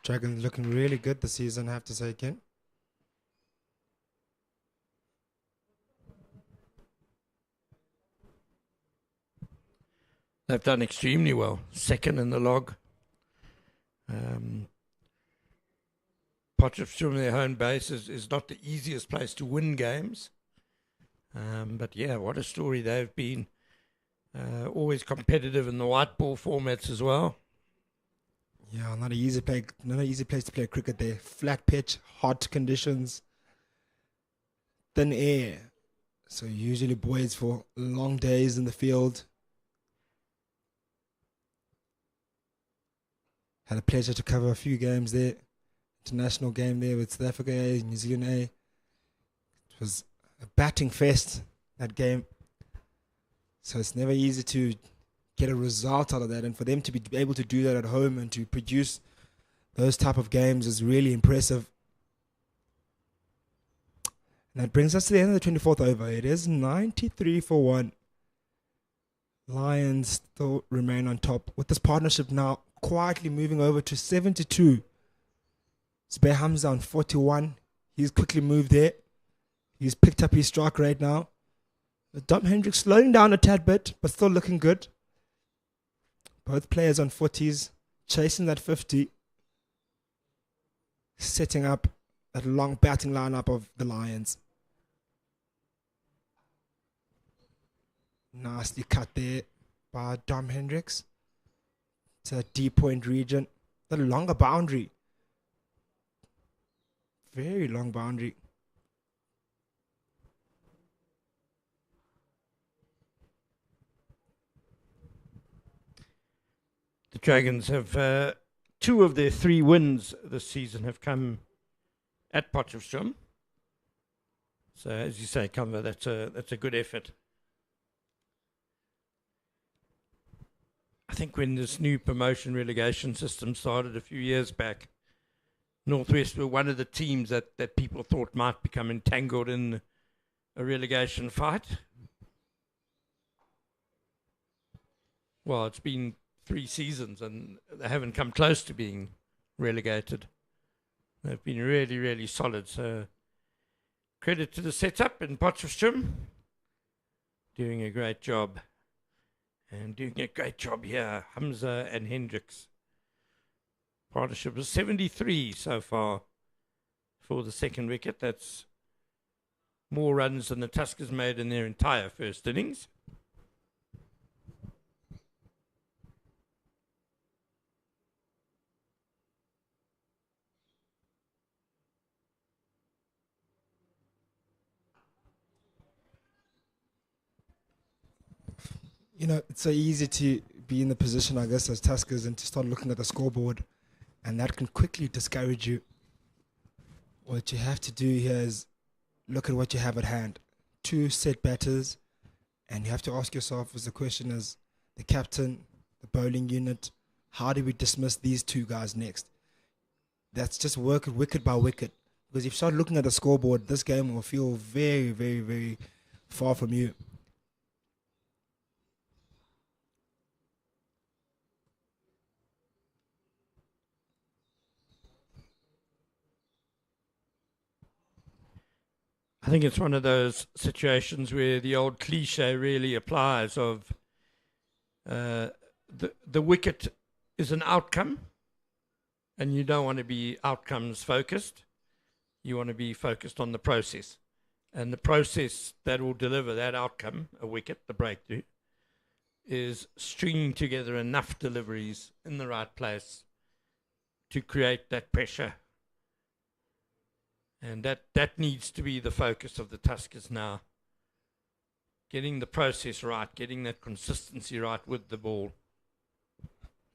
Dragons looking really good this season, I have to say, Ken. They've done extremely well. Second in the log. Potchefstroom, their home base, is not the easiest place to win games. But yeah, what a story they've been. Always competitive in the white ball formats as well. Yeah, not an easy place to play cricket there. Flat pitch, hot conditions, thin air. So usually boys for long days in the field. Had a pleasure to cover a few games there. International game there with South Africa A, New Zealand A. It was a batting fest, that game. So it's never easy to get a result out of that. And for them to be able to do that at home and to produce those type of games is really impressive. And that brings us to the end of the 24th over. It is 93 for 1. Lions still remain on top with this partnership now quietly moving over to 72. Hamza on 41. He's quickly moved there. He's picked up his strike rate now. Hendricks slowing down a tad bit, but still looking good. Both players on 40s, chasing that 50. Setting up that long batting lineup of the Lions. Nicely cut there by Hendricks. It's a deep point region. The longer boundary. Very long boundary. The Dragons have 2 of their 3 wins this season have come at Potchefstroom. So as you say, Kamva, that's a good effort. I think when this new promotion relegation system started a few years back, Northwest were one of the teams that people thought might become entangled in a relegation fight. Well, it's been 3 seasons and they haven't come close to being relegated. They've been really, really solid. So credit to the setup in Potchefstroom. Doing a great job. And doing a great job here, Hamza and Hendricks. Partnership is 73 so far for the second wicket. That's more runs than the Tuskers made in their entire first innings. You know, it's so easy to be in the position, I guess, as Tuskers and to start looking at the scoreboard, and that can quickly discourage you. What you have to do here is look at what you have at hand. 2 set batters, and you have to ask yourself, as the question as the captain, the bowling unit, how do we dismiss these 2 guys next? That's just work wicket by wicket. Because if you start looking at the scoreboard, this game will feel very, very, very far from you. I think it's one of those situations where the old cliche really applies of the wicket is an outcome and you don't want to be outcomes focused. You want to be focused on the process. And the process that will deliver that outcome, a wicket, the breakthrough, is stringing together enough deliveries in the right place to create that pressure. And that needs to be the focus of the Tuskers now. Getting the process right, getting that consistency right with the ball.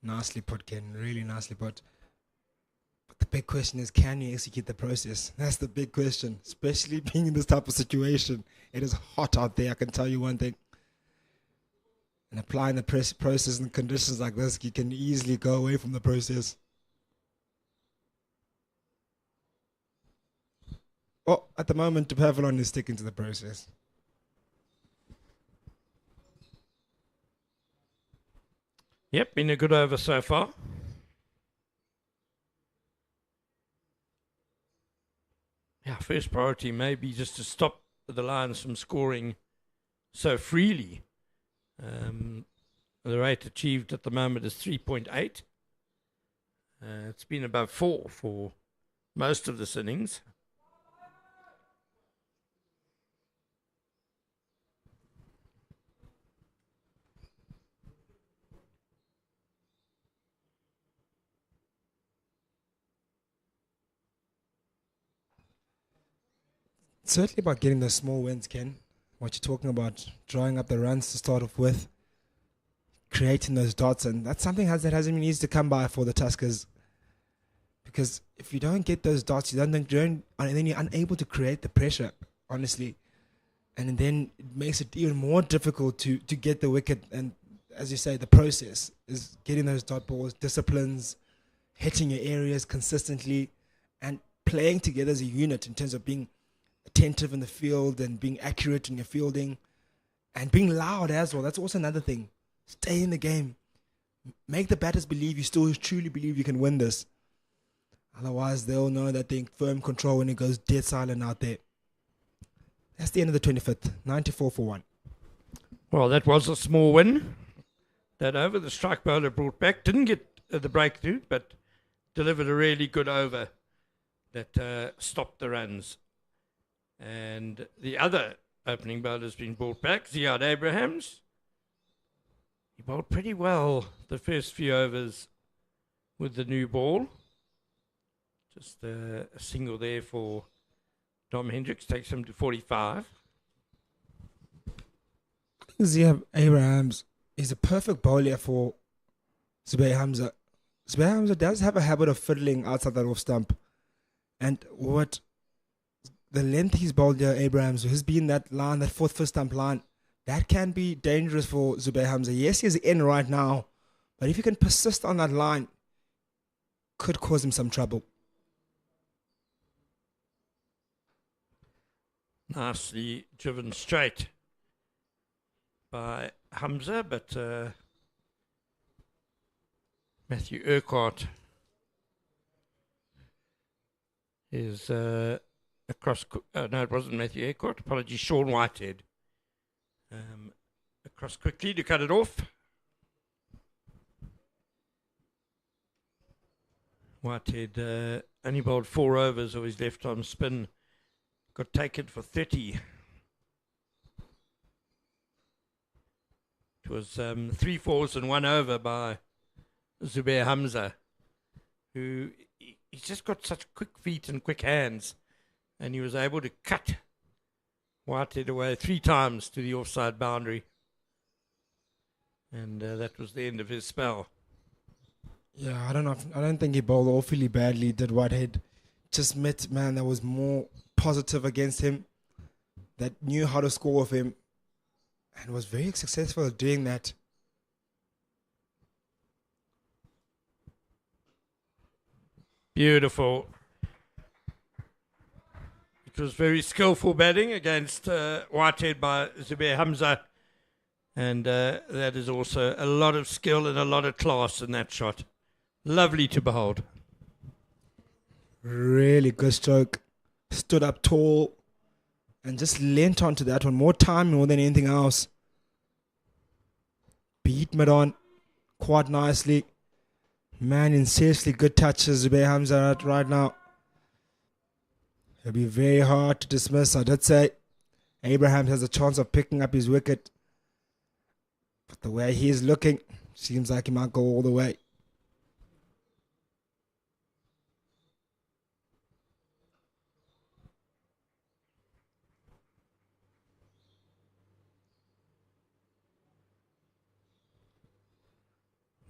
Nicely put, Ken. Really nicely put. But the big question is, can you execute the process? That's the big question, especially being in this type of situation. It is hot out there, I can tell you one thing. And applying the process in conditions like this, you can easily go away from the process. Well, at the moment, De Pavillon is sticking to the process. Yep, been a good over so far. Yeah, first priority may be just to stop the Lions from scoring so freely. The rate achieved at the moment is 3.8. It's been above 4 for most of this innings. It's certainly about getting those small wins, Ken. What you're talking about, drawing up the runs to start off with, creating those dots, and that's something that hasn't been easy to come by for the Tuskers. Because if you don't get those dots, and then you're unable to create the pressure, honestly. And then it makes it even more difficult to get the wicket. And as you say, the process is getting those dot balls, disciplines, hitting your areas consistently, and playing together as a unit in terms of being attentive in the field and being accurate in your fielding and being loud as well. That's also another thing. Stay in the game. Make the batters believe you still truly believe you can win this. Otherwise, they'll know that they're in firm control when it goes dead silent out there. That's the end of the 25th. 94 for 1. Well, that was a small win. That over, the strike bowler brought back. Didn't get the breakthrough, but delivered a really good over that stopped the runs. And the other opening bowler has been brought back, Ziad Abrahams. He bowled pretty well the first few overs with the new ball. Just a single there for Dom Hendricks, takes him to 45. Ziad Abrahams is a perfect bowler for Zubair Hamza. Zubair Hamza does have a habit of fiddling outside that off stump. And what the length he's bowled here, Abrahams, has been that line, that fourth first stump line, that can be dangerous for Zubair Hamza. Yes, he's in right now, but if he can persist on that line, could cause him some trouble. Nicely driven straight by Hamza, but Matthew Urquhart is across. No, it wasn't Matthew Urquhart. Apologies, Sean Whitehead. Across quickly to cut it off. Whitehead only bowled 4 overs of his left-arm spin. Got taken for 30. It was 3 fours and 1 over by Zubair Hamza, who he's just got such quick feet and quick hands, and he was able to cut Whitehead away 3 times to the offside boundary, and that was the end of his spell. Yeah, I don't think he bowled awfully badly, did Whitehead. Just met man that was more positive against him, that knew how to score with him, and was very successful at doing that. Beautiful. It was very skillful batting against Whitehead by Zubair Hamza, and that is also a lot of skill and a lot of class in that shot. Lovely to behold. Really good stroke. Stood up tall and just leant onto that one. More time more than anything else. Beat mid on quite nicely. Man, in seriously good touches, Zubair Hamza right now. It'll be very hard to dismiss. I did say Abraham has a chance of picking up his wicket. But the way he is looking, seems like he might go all the way.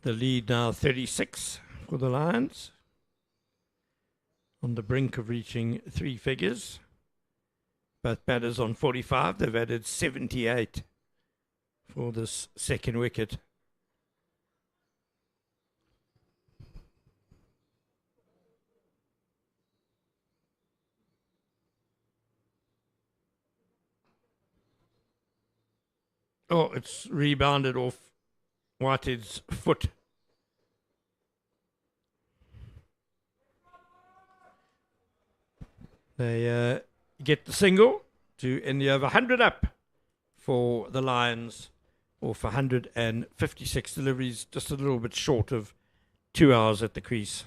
The lead now 36 for the Lions. On the brink of reaching 3 figures. Both batters on 45. They've added 78 for this second wicket. Oh, it's rebounded off Whitehead's foot. They get the single to end the over. 100 up for the Lions, or for 156 deliveries, just a little bit short of 2 hours at the crease.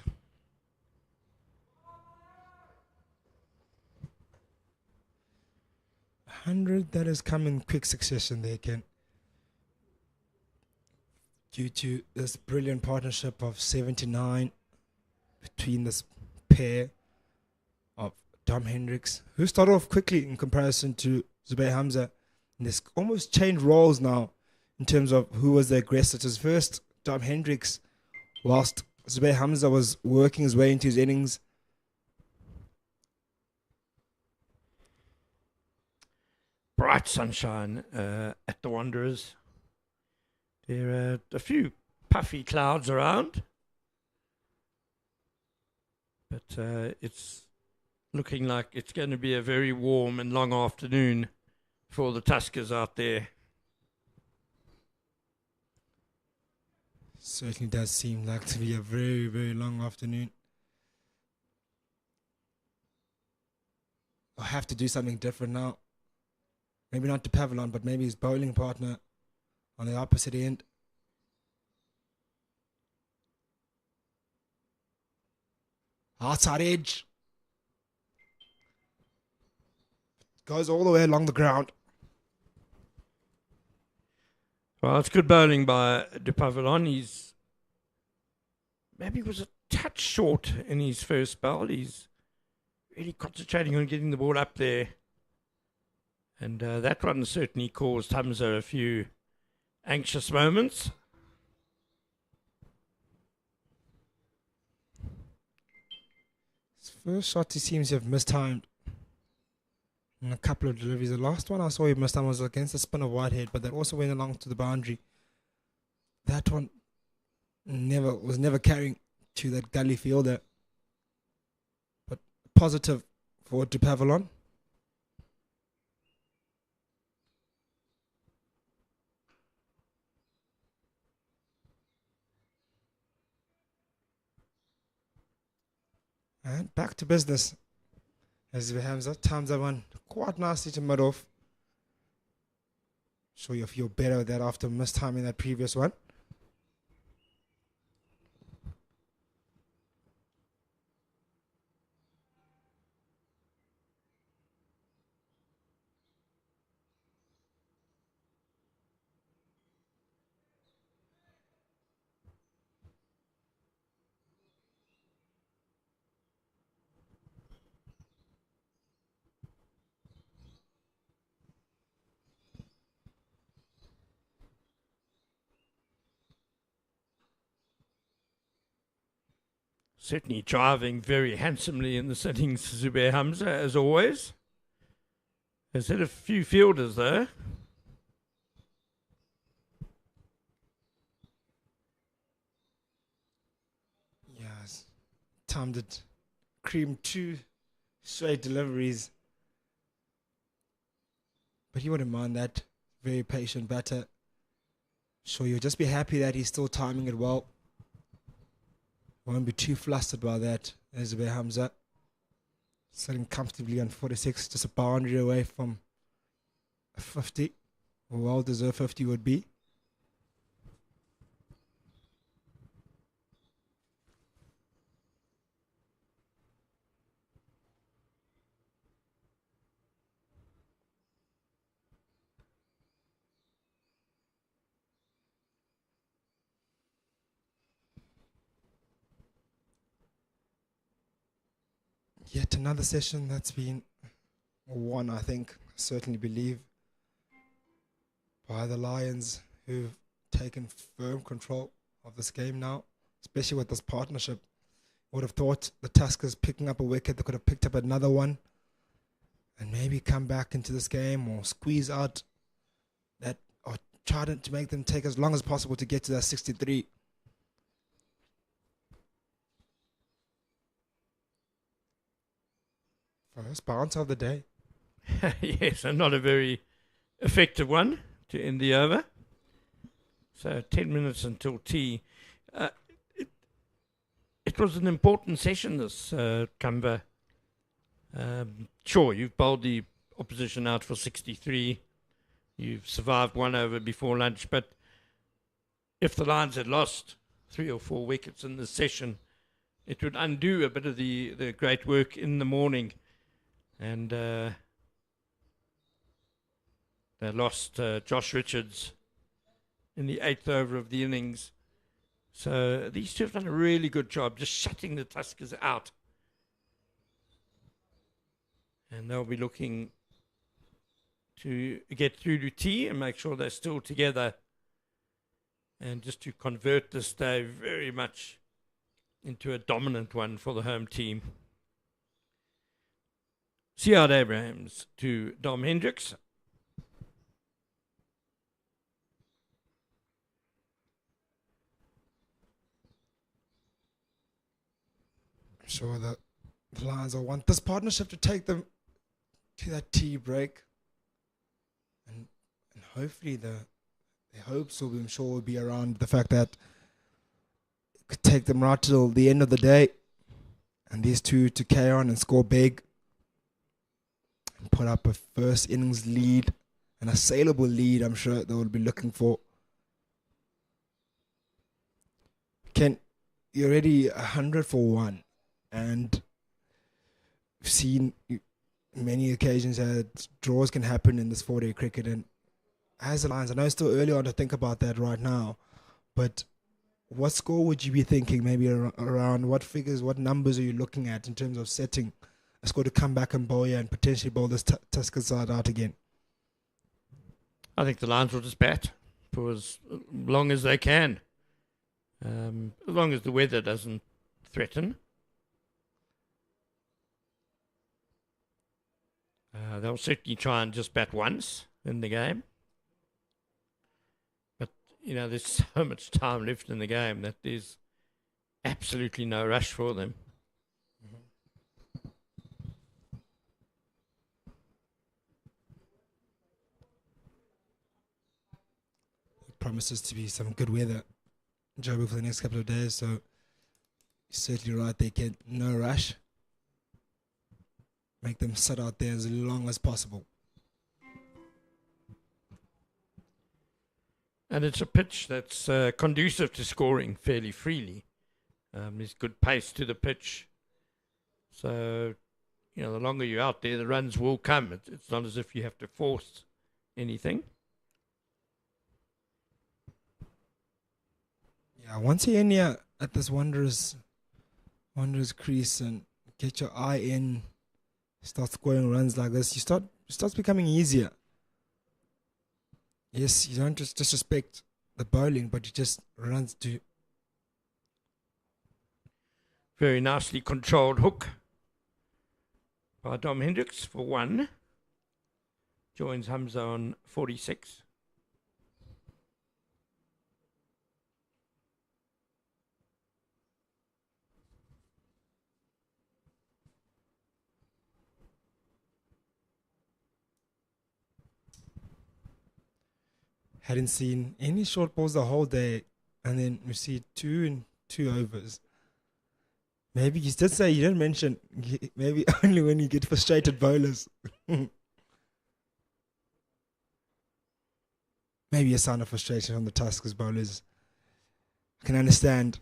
$100 that has come in quick succession there, Ken. Due to this brilliant partnership of 79 between this pair of Dom Hendricks, who started off quickly in comparison to Zubair Hamza. And there's almost changed roles now in terms of who was the aggressor. It was first Dom Hendricks, whilst Zubair Hamza was working his way into his innings. Bright sunshine at the Wanderers. There are a few puffy clouds around, but it's looking like it's going to be a very warm and long afternoon for the Tuskers out there. Certainly does seem like to be a very, very long afternoon. I'll have to do something different now. Maybe not to Pavillon, but maybe his bowling partner on the opposite end. Outside edge. Goes all the way along the ground. Well, it's good bowling by De Pavillon. He's maybe was a touch short in his first bowl. He's really concentrating on getting the ball up there. And that one certainly caused Hamza a few anxious moments. His first shot, he seems to have mistimed in a couple of deliveries. The last one I saw him mistime was against the spin of Whitehead, but that also went along to the boundary. That one was never carrying to that gully fielder. But positive for De Pavillon. And back to business. As Hamza times that one quite nicely to mid off. Sure you'll feel better with that after mistiming that previous one. Certainly driving very handsomely in the innings, Zubair Hamza, as always. Has hit a few fielders, though. Yes. Timed it. Creamed 2 straight deliveries. But he wouldn't mind that. Very patient batter. Sure, you'll just be happy that he's still timing it well. Won't be too flustered by that. There's Zubair Hamza. Sitting comfortably on 46, just a boundary away from a 50. A well-deserved 50 would be. Yet another session that's been won, I think, certainly believe, by the Lions, who've taken firm control of this game now, especially with this partnership. Would have thought the Tuskers picking up a wicket, they could have picked up another one and maybe come back into this game or squeeze out that, or try to make them take as long as possible to get to that 63. First bounce of the day. Yes, and not a very effective one to end the over. So 10 minutes until tea. It was an important session, this, Kamba. Sure, you've bowled the opposition out for 63. You've survived one over before lunch. But if the Lions had lost 3 or 4 wickets in this session, it would undo a bit of the great work in the morning. And they lost Josh Richards in the 8th over of the innings. So these two have done a really good job just shutting the Tuskers out. And they'll be looking to get through to tea and make sure they're still together. And just to convert this day very much into a dominant one for the home team. Siad Abrahams to Dom Hendricks. I'm sure that the Lions will want this partnership to take them to that tea break. And hopefully their hopes will be, I'm sure, will be around the fact that it could take them right till the end of the day. And these two to carry on and score big. And put up a first innings lead. An assailable lead, I'm sure they will be looking for. Ken, you're already 100 for 1. And we've seen many occasions that draws can happen in this 4-day cricket. And as the Lions, I know it's still early on to think about that right now, but what score would you be thinking maybe around? What figures, what numbers are you looking at in terms of setting a score to come back and bowl here and potentially bowl this Tuskers side out again? I think the Lions will just bat for as long as they can, as long as the weather doesn't threaten. They'll certainly try and just bat once in the game. But, there's so much time left in the game that there's absolutely no rush for them. It promises to be some good weather, Joburg, for the next couple of days. So, you're certainly right. They get no rush. Make them sit out there as long as possible. And it's a pitch that's conducive to scoring fairly freely. There's good pace to the pitch. So, the longer you're out there, the runs will come. It's not as if you have to force anything. Yeah, once you're in here at this wondrous crease and get your eye in, start scoring runs like this, it starts becoming easier. Yes, you don't just disrespect the bowling, but you just runs to. Very nicely controlled hook by Dom Hendricks for 1. Joins Hamza on 46. Hadn't seen any short balls the whole day, and then we see 2 and 2 overs. Maybe you did say, you didn't mention, maybe only when you get frustrated bowlers. Maybe a sign of frustration from the Tuskers bowlers. I can understand.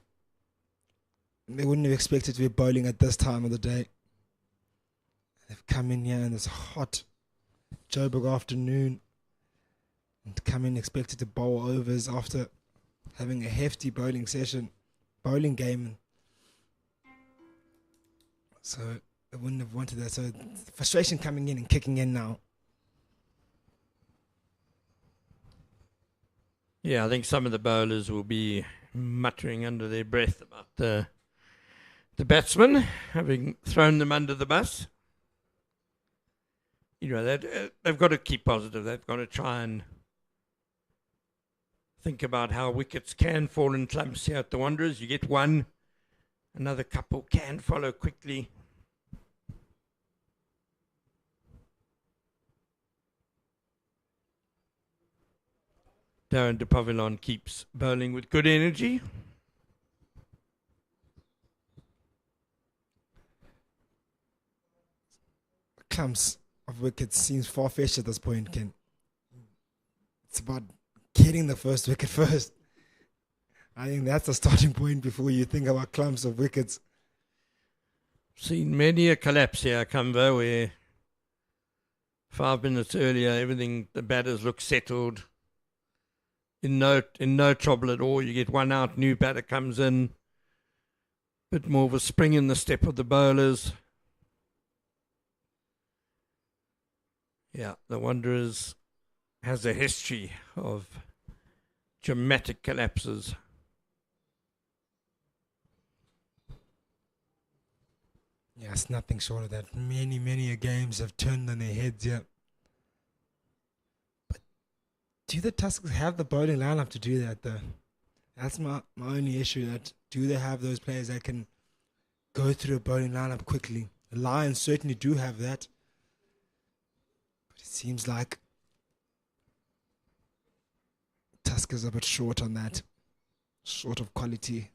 They wouldn't have expected to be bowling at this time of the day. They've come in here in this hot Joburg afternoon and come in expected to bowl overs after having a hefty bowling game. So they wouldn't have wanted that. So frustration coming in and kicking in now. Yeah, I think some of the bowlers will be muttering under their breath about the batsmen having thrown them under the bus. They've got to keep positive. They've got to try and think about how wickets can fall in clumps here at the Wanderers. You get one, another couple can follow quickly. Darren de Pavillon keeps bowling with good energy. Clumps of wickets seems far-fetched at this point, Ken. It's about getting the first wicket first. I think that's the starting point before you think about clumps of wickets. Seen many a collapse here, Kamva, where 5 minutes earlier, the batters look settled. In no trouble at all. You get one out, new batter comes in. Bit more of a spring in the step of the bowlers. Yeah, the Wanderers has a history of dramatic collapses. Yes, nothing short of that. Many games have turned on their heads here. But do the Tuskers have the bowling lineup to do that, though? That's my only issue. That do they have those players that can go through a bowling lineup quickly? The Lions certainly do have that. But it seems like Tuskers are a bit short on that. Short of quality.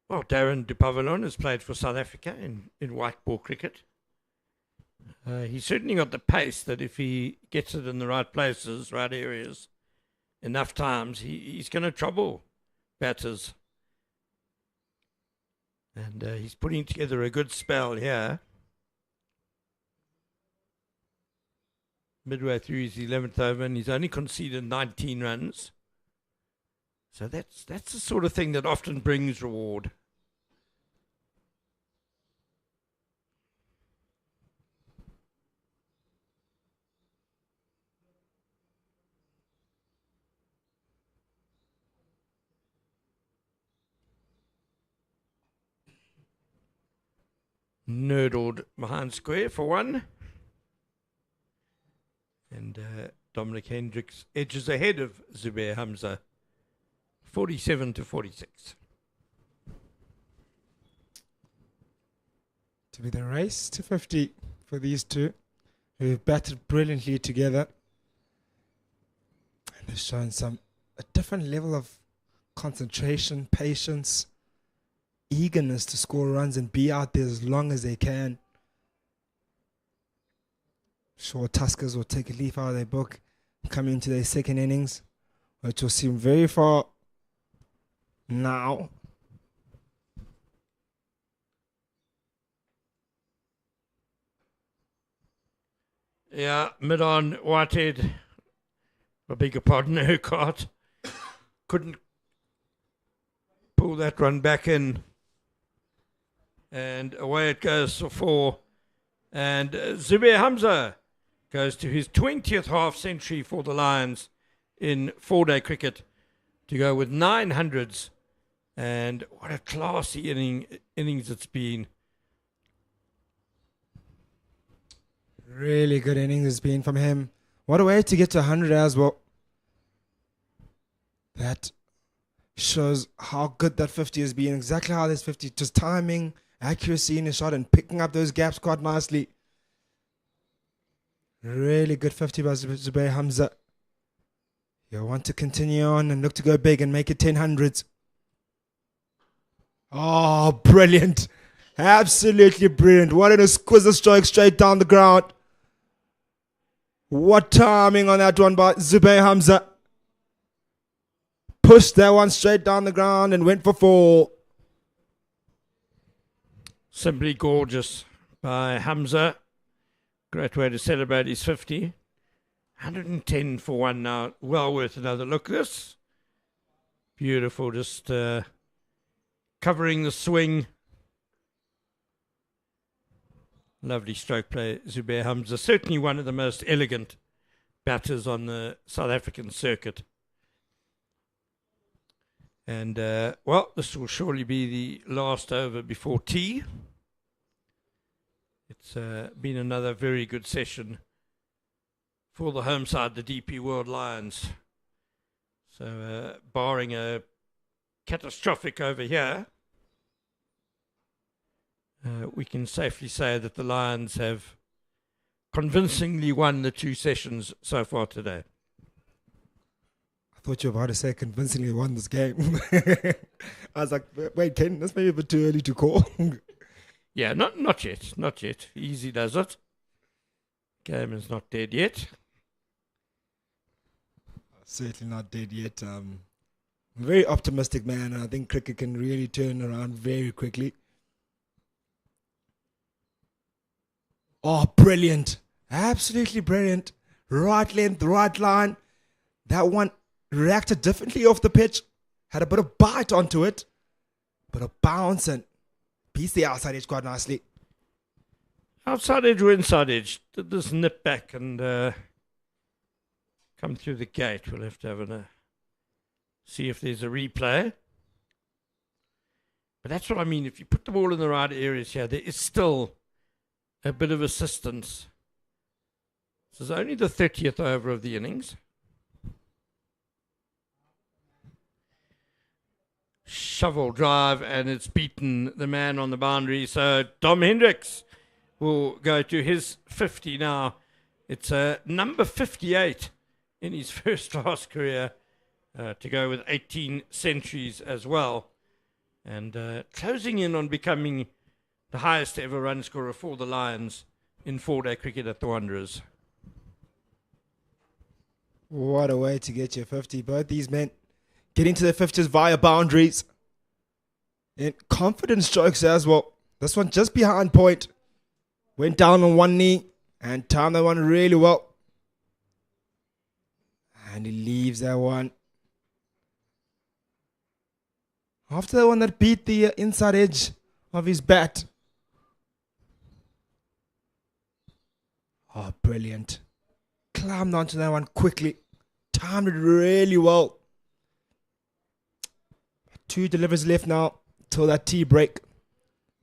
Well, Darren de Pavilon has played for South Africa in white ball cricket. He's certainly got the pace that if he gets it in the right places, right areas, enough times, he's going to trouble batters. And he's putting together a good spell here. Midway through his 11th over, and he's only conceded 19 runs. So that's the sort of thing that often brings reward. Nurdled behind square for one. And Dominic Hendricks edges ahead of Zubair Hamza, 47-46. To be the race to 50 for these two, who've batted brilliantly together. And they've shown a different level of concentration, patience, eagerness to score runs and be out there as long as they can. Sure, Tuskers will take a leaf out of their book, coming into their second innings, which will seem very far now. Yeah, mid-on, Whitehead, I beg your pardon, Urquhart, couldn't pull that run back in. And away it goes for four. And Zubair Hamza goes to his 20th half century for the Lions in 4-day cricket to go with 900s. And what a classy innings it's been. Really good innings it's been from him. What a way to get to 100 as well. That shows how good that 50 has been. Exactly how this 50, just timing, accuracy in his shot and picking up those gaps quite nicely. Really good 50 by Zubair Hamza. You'll want to continue on and look to go big and make it 1000s. Oh, brilliant. Absolutely brilliant. What an exquisite stroke straight down the ground. What timing on that one by Zubair Hamza. Pushed that one straight down the ground and went for four. Simply gorgeous by Hamza. Great way to celebrate his 50. 110 for one now. Well worth another look. This beautiful, just covering the swing. Lovely stroke play, Zubair Hamza. Certainly one of the most elegant batters on the South African circuit. And, well, this will surely be the last over before tea. It's been another very good session for the home side, the DP World Lions. So, barring a catastrophic over here, we can safely say that the Lions have convincingly won the two sessions so far today. I thought you were about to say convincingly won this game. I was like, wait, Ken, that's maybe a bit too early to call. Yeah, not yet. Easy does it. Game is not dead yet. Certainly not dead yet. I'm a very optimistic man, and I think cricket can really turn around very quickly. Oh, brilliant. Absolutely brilliant. Right length, right line. That one reacted differently off the pitch. Had a bit of bite onto it. But a bounce and beats the outside edge quite nicely. Outside edge or inside edge? Did this nip back and come through the gate? We'll have to have a see if there's a replay. But that's what I mean. If you put the ball in the right areas here, there is still a bit of assistance. This is only the 30th over of the innings. Shovel drive, and it's beaten the man on the boundary. So Dom Hendricks will go to his 50 now. It's number 58 in his first class career to go with 18 centuries as well. And closing in on becoming the highest ever run scorer for the Lions in 4-day cricket at the Wanderers. What a way to get your 50. Both these men getting to their 50s via boundaries. And confident strokes as well. This one just behind point. Went down on one knee and timed that one really well. And he leaves that one. After the one that beat the inside edge of his bat. Oh, brilliant. Climbed onto that one quickly. Timed it really well. 2 deliveries left now till that tea break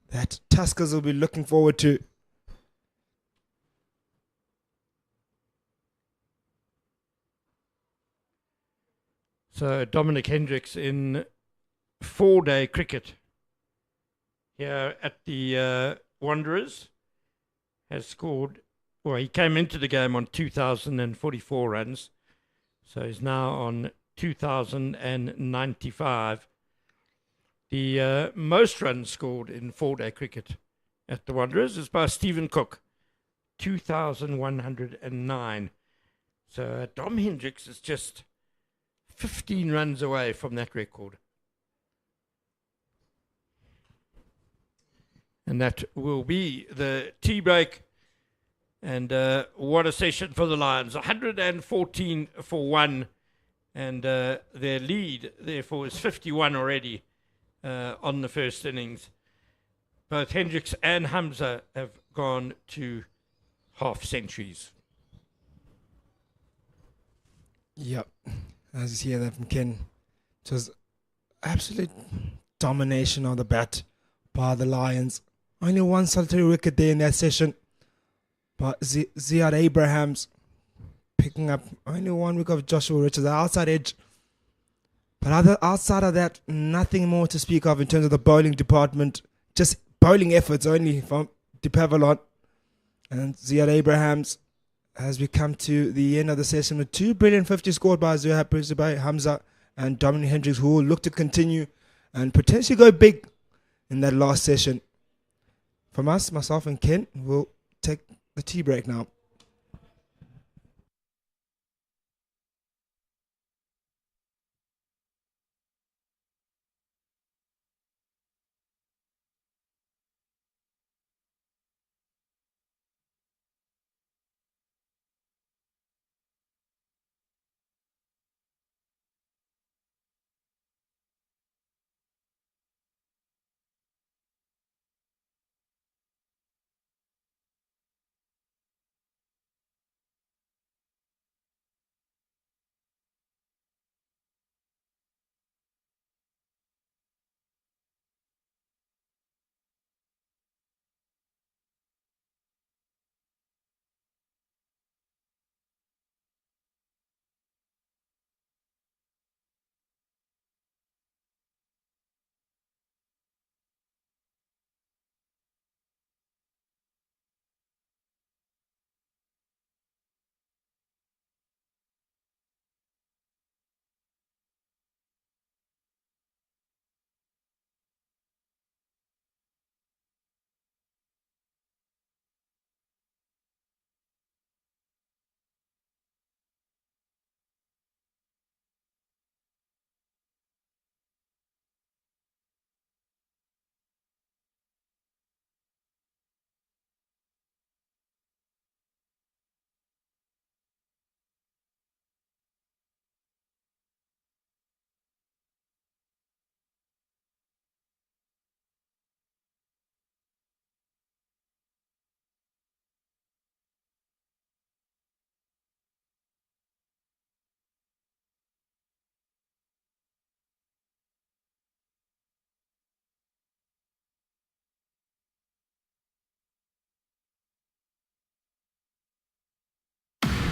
that Tuskers will be looking forward to. So Dominic Hendricks in 4-day cricket here at the Wanderers has scored, well, he came into the game on 2,044 runs, so he's now on 2,095. The most runs scored in 4-day cricket at the Wanderers is by Stephen Cook, 2,109. So Dom Hendricks is just 15 runs away from that record. And that will be the tea break. And what a session for the Lions. 114 for 1. And their lead, therefore, is 51 already on the first innings. Both Hendricks and Hamza have gone to half centuries. Yep. As you hear that from Ken, it was absolute domination on the bat by the Lions. Only one solitary wicket there in that session. But Ziad Abrahams picking up only 1 wicket of Joshua Richards, the outside edge. But outside of that, nothing more to speak of in terms of the bowling department. Just bowling efforts only from DePavalon. And Ziad Abrahams, as we come to the end of the session, with 2 brilliant 50 scored by Zuhair Hamza and Dominic Hendricks, who will look to continue and potentially go big in that last session. From us, myself and Ken, will take the tea break now.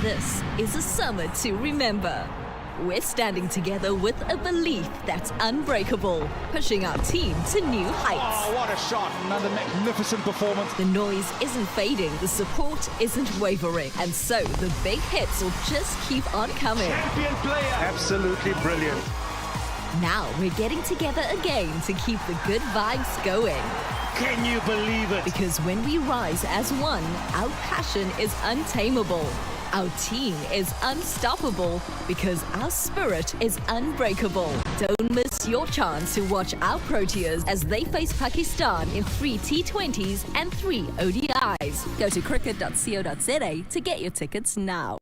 This is a summer to remember. We're standing together with a belief that's unbreakable, pushing our team to new heights. Oh, what a shot. Another magnificent performance. The noise isn't fading, the support isn't wavering, and so the big hits will just keep on coming. Champion player. Absolutely brilliant. Now we're getting together again to keep the good vibes going. Can you believe it? Because when we rise as one, our passion is untamable. Our team is unstoppable because our spirit is unbreakable. Don't miss your chance to watch our Proteas as they face Pakistan in 3 T20s and 3 ODIs. Go to cricket.co.za to get your tickets now.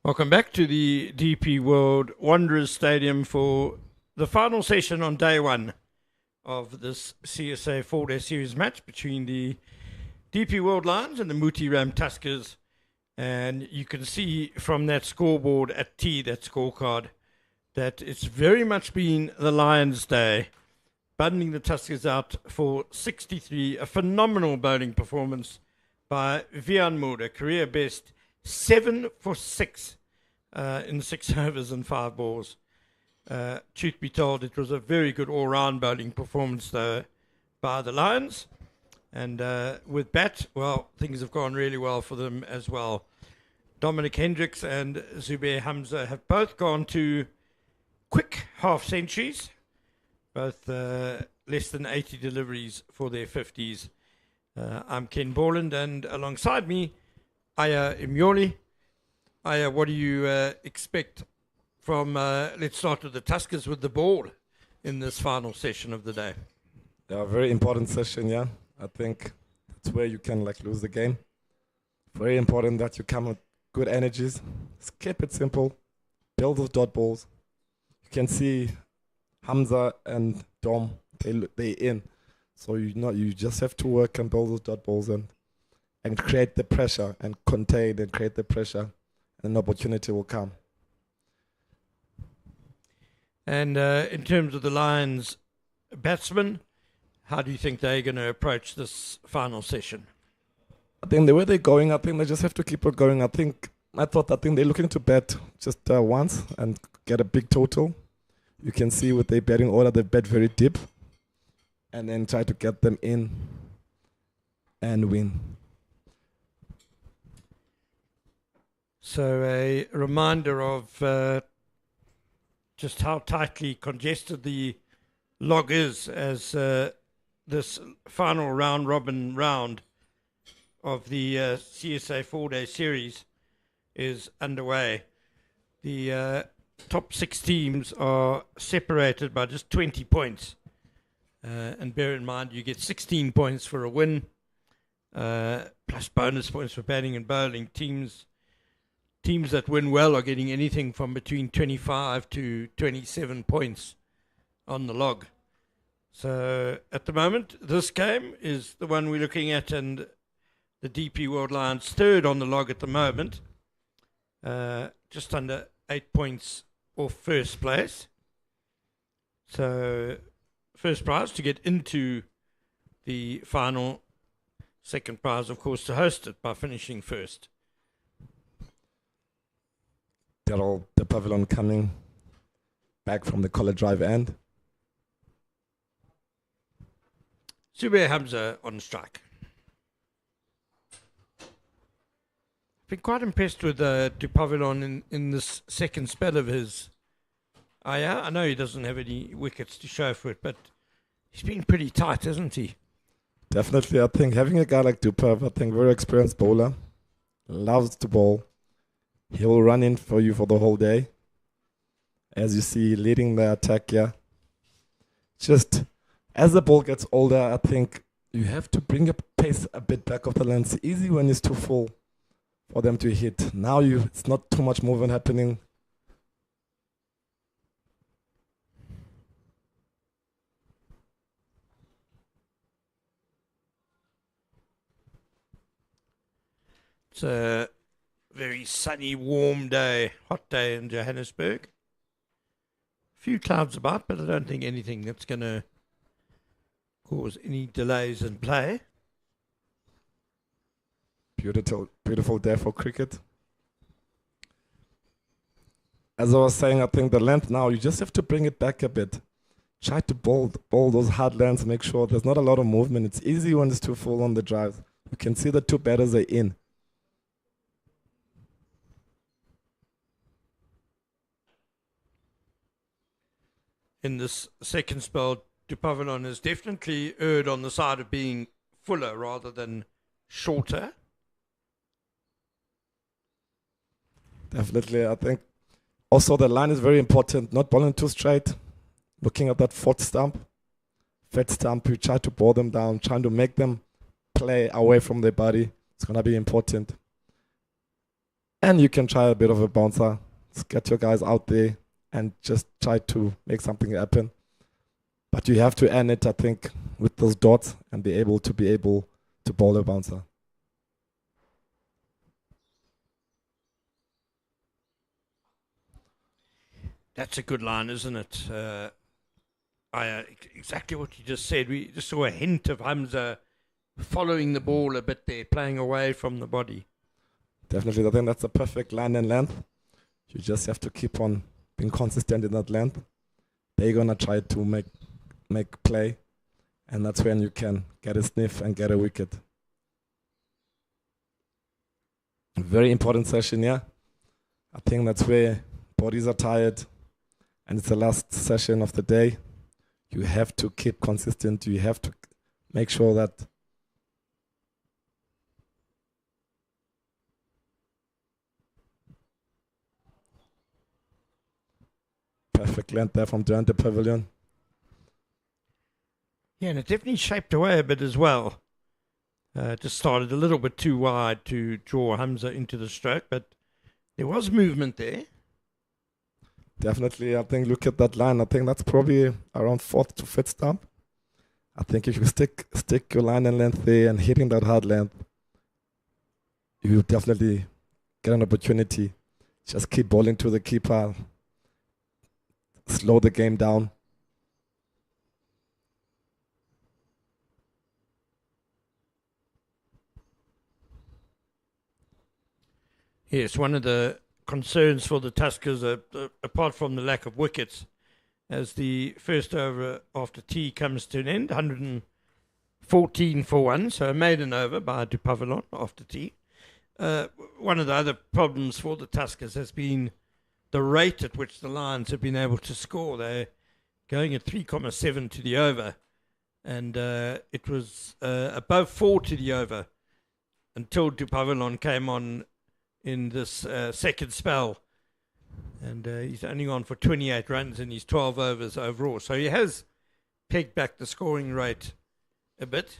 Welcome back to the DP World Wanderers Stadium for the final session on day one of this CSA 4-day series match between the DP World Lions and the Moothee Tuskers. And you can see from that scoreboard at T, that scorecard, that it's very much been the Lions' day, bundling the Tuskers out for 63. A phenomenal bowling performance by Vian Mood, a career best 7 for 6 in 6 overs and 5 balls. Truth be told, it was a very good all-round bowling performance though by the Lions. And with bat, well, things have gone really well for them as well. Dominic Hendricks and Zubair Hamza have both gone to quick half centuries, both less than 80 deliveries for their 50s. I'm Ken Borland, and alongside me, Aya Imyoli. Aya, what do you expect from, let's start with the Tuskers with the ball in this final session of the day? Yeah, very important session, yeah. I think that's where you can lose the game. Very important that you come with good energies. Just keep it simple. Build those dot balls. You can see Hamza and Dom, they in. So you just have to work and build those dot balls and create the pressure and contain and create the pressure, and an opportunity will come. And in terms of the Lions batsmen, how do you think they're going to approach this final session? I think the way they're going, I think they just have to keep it going. I think they're looking to bat just once and get a big total. You can see with their batting order, they bat very deep, and then try to get them in and win. So a reminder of just how tightly congested the log is as this final round-robin round of the CSA 4-day series is underway. The top 6 teams are separated by just 20 points. And bear in mind, you get 16 points for a win, plus bonus points for batting and bowling. Teams that win well are getting anything from between 25 to 27 points on the log. So at the moment, this game is the one we're looking at, and the DP World Lions third on the log at the moment, just under 8 points off first place. So first prize to get into the final. Second prize, of course, to host it by finishing first. The pavilion coming back from the College Drive end. Zubair Hamza on strike. Been quite impressed with Dupavillon in this second spell of his. I know he doesn't have any wickets to show for it, but he's been pretty tight, hasn't he? Definitely, I think having a guy like Dupav, I think very experienced bowler, loves to bowl. He will run in for you for the whole day. As you see, leading the attack, yeah. Just as the ball gets older, I think you have to bring your pace a bit back of the lens. It's easy when it's too full for them to hit. Now it's not too much movement happening. It's a very sunny, warm day, hot day in Johannesburg. A few clouds about, but I don't think anything that's going to cause any delays in play. Beautiful day for cricket. As I was saying, I think the length now, you just have to bring it back a bit. Try to bowl those hard lengths, make sure there's not a lot of movement. It's easy when it's too full on the drive. You can see the 2 batters are in. In this second spell, Dupavillon has definitely erred on the side of being fuller rather than shorter. Definitely, I think. Also, the line is very important. Not bowling too straight. Looking at that fourth stump. Fifth stump, you try to bowl them down, trying to make them play away from their body. It's going to be important. And you can try a bit of a bouncer. Just get your guys out there and just try to make something happen. But you have to end it, I think, with those dots and be able to bowl a bouncer. That's a good line, isn't it? Exactly what you just said. We just saw a hint of Hamza following the ball a bit there, playing away from the body. Definitely, I think that's a perfect line and length. You just have to keep on being consistent in that length. They're gonna try to make play, and that's when you can get a sniff and get a wicket. Very important session, yeah. I think that's where bodies are tired, and it's the last session of the day. You have to keep consistent. You have to make sure that perfect length there from Durant the Pavilion. Yeah, and it definitely shaped away a bit as well. Just started a little bit too wide to draw Hamza into the stroke, but there was movement there. Definitely, I think look at that line. I think that's probably around 4th to 5th stump. I think if you stick your line and length there and hitting that hard length, you definitely get an opportunity. Just keep bowling to the keeper. Slow the game down. Yes, one of the concerns for the Tuskers, apart from the lack of wickets, as the first over after tea comes to an end, 114 for 1, so a maiden over by Du Pavillon after tea. One of the other problems for the Tuskers has been the rate at which the Lions have been able to score. They're going at 3.7 to the over, and it was above 4 to the over until Du Pavillon came on in this second spell, and he's only gone for 28 runs in his 12 overs overall. So he has pegged back the scoring rate a bit,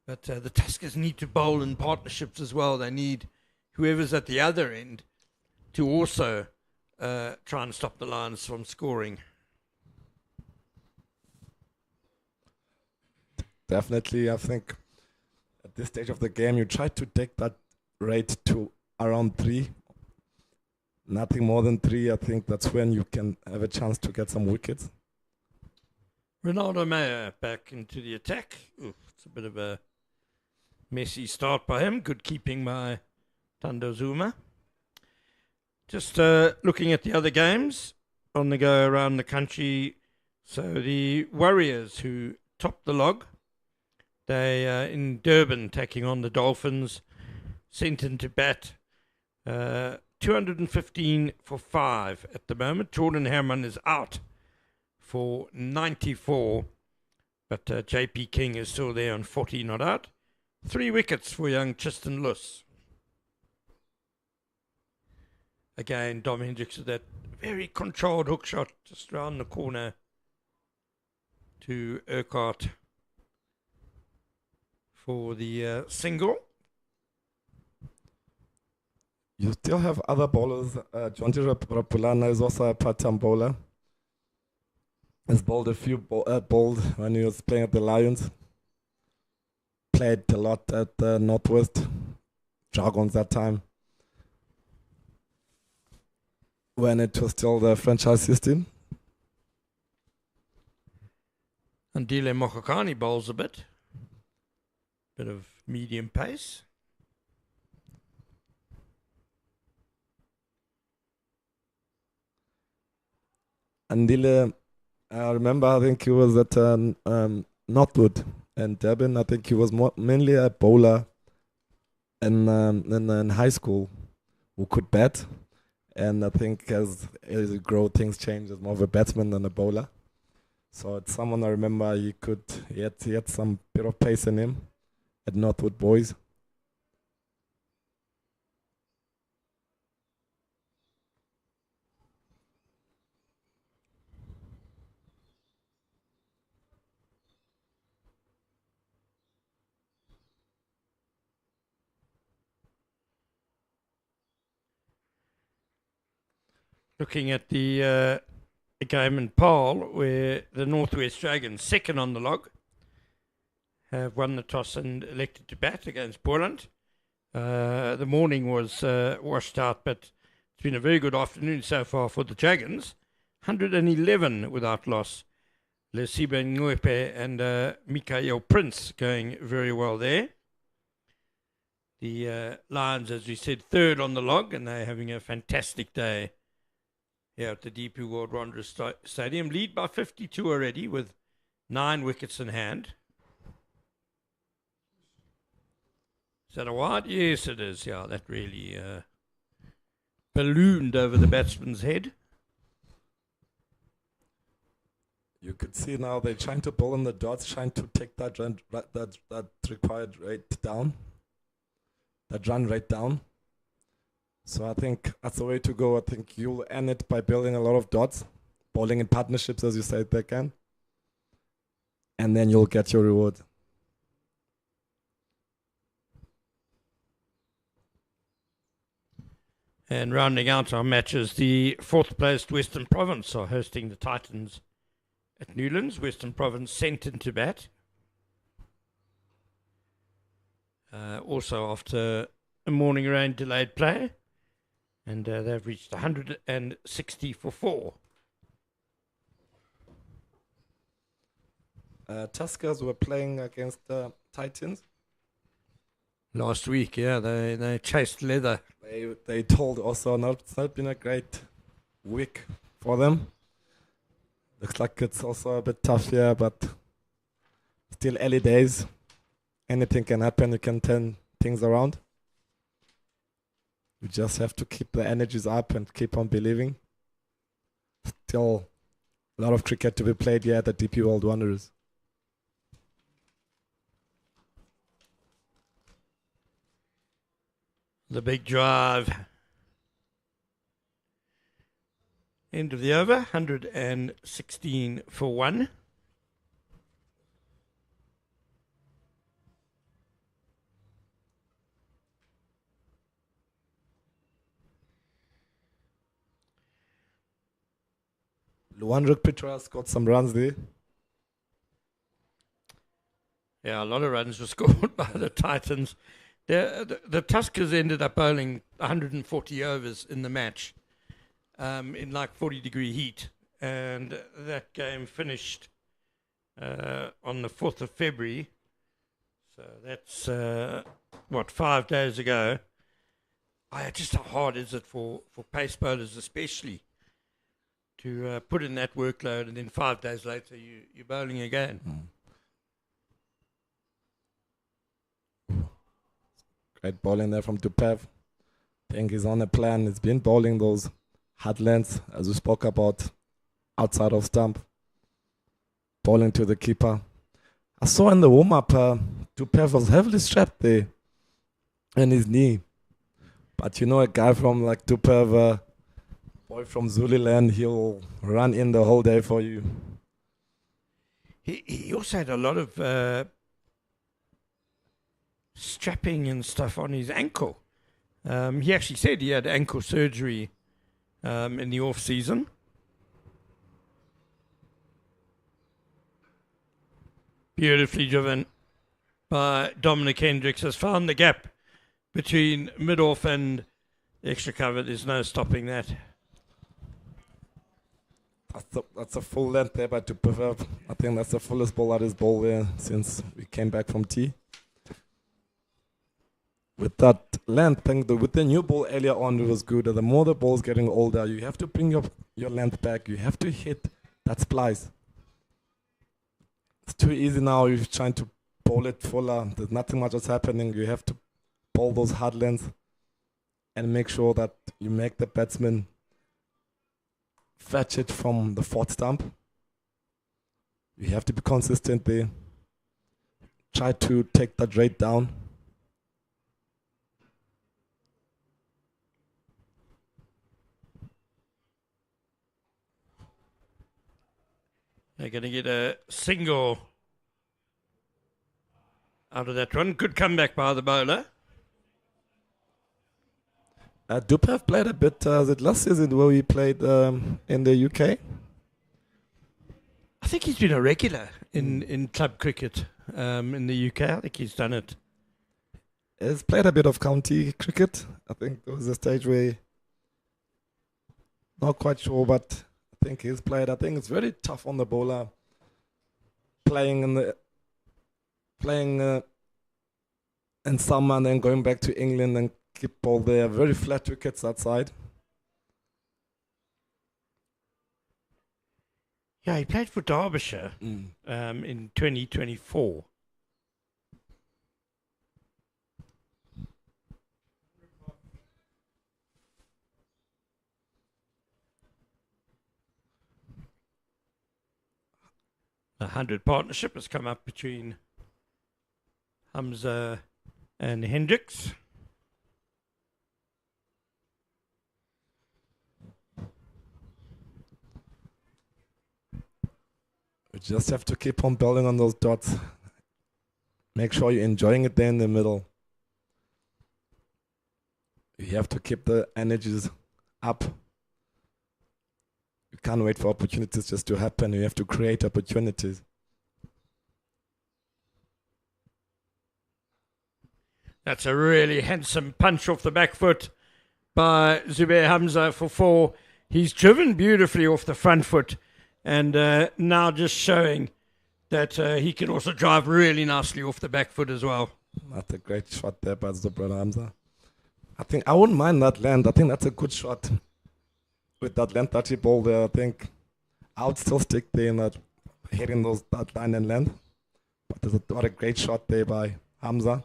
but the Tuskers need to bowl in partnerships as well. They need whoever's at the other end to also try and stop the Lions from scoring. Definitely, I think at this stage of the game, you try to take that rate to around 3. Nothing more than 3. I think that's when you can have a chance to get some wickets. Ronaldo Mayer back into the attack. Ooh, it's a bit of a messy start by him. Good keeping by Thando Zuma. Just looking at the other games on the go around the country. So the Warriors, who topped the log, they in Durban taking on the Dolphins, sent into bat 215 for 5 at the moment. Jordan Herman is out for 94, but JP King is still there on 40 not out. 3 wickets for young Tristan Luss. Again, Dom Hendricks with that very controlled hook shot just round the corner to Urquhart for the single. You still have other bowlers. John Rapulana is also a part-time bowler. He's bowled a few bowled when he was playing at the Lions. Played a lot at the Northwest Dragons that time, when it was still the franchise system. And Dile Mokokani bowls a bit of medium pace. Andile, I remember, I think he was at Northwood and Durban. I think he was mainly a bowler in high school who could bat. And I think as you grow, things change. As more of a batsman than a bowler. So it's someone I remember he had some bit of pace in him at Northwood Boys. Looking at the game in Paarl, where the Northwest Dragons, second on the log, have won the toss and elected to bat against Boland. The morning was washed out, but it's been a very good afternoon so far for the Dragons. 111 without loss. Lesibe Ngwepe and Mikael Prince going very well there. The Lions, as we said, third on the log, and they're having a fantastic day here at the DP World Wanderers Stadium. Lead by 52 already with 9 wickets in hand. Is that a wide? Yes, it is. Yeah, that really ballooned over the batsman's head. You could see now they're trying to bowl in the dots, trying to take that required rate down. That run rate down. So I think that's the way to go. I think you'll end it by building a lot of dots, bowling in partnerships, as you said, they can. And then you'll get your reward. And rounding out our matches, the fourth placed Western Province are hosting the Titans at Newlands. Western Province sent into bat. Also after a morning rain delayed play. And they've reached 160 for 4. Tuskers were playing against the Titans. Last week, yeah, they chased leather. They told also it's not been a great week for them. Looks like it's also a bit tough here, but still early days. Anything can happen. You can turn things around. You just have to keep the energies up and keep on believing. Still a lot of cricket to be played here at the DP World Wanderers. The big drive. End of the over, 116 for 1. Luandruk Pitras got some runs there. Yeah, a lot of runs were scored by the Titans. The Tuskers ended up bowling 140 overs in the match in like 40-degree heat. And that game finished on the 4th of February. So that's, 5 days ago. Just how hard is it for pace bowlers especially to put in that workload, and then 5 days later you're bowling again. Great bowling there from Tupev. I think he's on a plan. He's been bowling those hard lengths, as we spoke about, outside of stump. Bowling to the keeper. I saw in the warm-up, Tupev was heavily strapped there in his knee. But you know, a guy from like Tupev, boy from Zululand, he'll run in the whole day for you. He also had a lot of strapping and stuff on his ankle. He actually said he had ankle surgery in the off-season. Beautifully driven by Dominic Hendricks. Has found the gap between mid-off and extra cover. There's no stopping that. That's a full length there by Tupev. I think that's the fullest ball at his ball there since we came back from tea. With that length, with the new ball earlier on, it was good. The more the ball's getting older, you have to bring your length back. You have to hit that splice. It's too easy now if you're trying to bowl it fuller. There's nothing much that's happening. You have to bowl those hard lengths and make sure that you make the batsman fetch it from the fourth stump. You have to be consistent there. Try to take that rate down. They're going to get a single out of that run. Good comeback by the bowler. Dupe have played a bit. Was it last season where we played in the UK? I think he's been a regular in club cricket in the UK. I think he's done it. He's played a bit of county cricket. I think there was a stage where, not quite sure, but I think he's played. I think it's very tough on the bowler playing in summer and then going back to England and keep ball there. Very flat wickets outside. Yeah, he played for Derbyshire in 2024. A 100 partnership has come up between Hamza and Hendricks. You just have to keep on building on those dots. Make sure you're enjoying it there in the middle. You have to keep the energies up. You can't wait for opportunities just to happen. You have to create opportunities. That's a really handsome punch off the back foot by Zubair Hamza for 4. He's driven beautifully off the front foot and now just showing that he can also drive really nicely off the back foot as well. That's a great shot there by Zubair Hamza. I think I wouldn't mind that land. I think that's a good shot. With that length that he bowled there, I think I would still stick there in that, hitting that line and length. But what a great shot there by Hamza,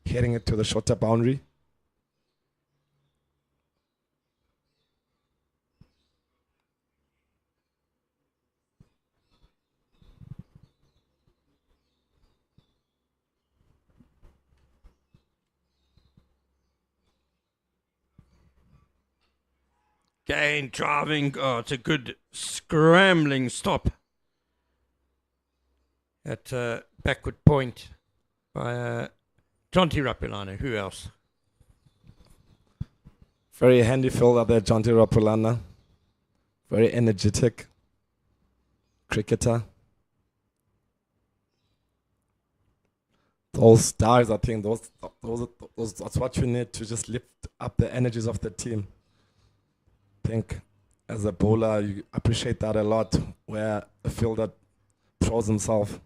hitting it to the shorter boundary. Again, driving. Oh, it's a good scrambling stop at backward point by Jonty Rapulana. Who else? Very handy fielder there, Jonty Rapulana. Very energetic cricketer. Those stars, I think, that's what you need to just lift up the energies of the team. I think as a bowler, you appreciate that a lot, where a fielder throws himself.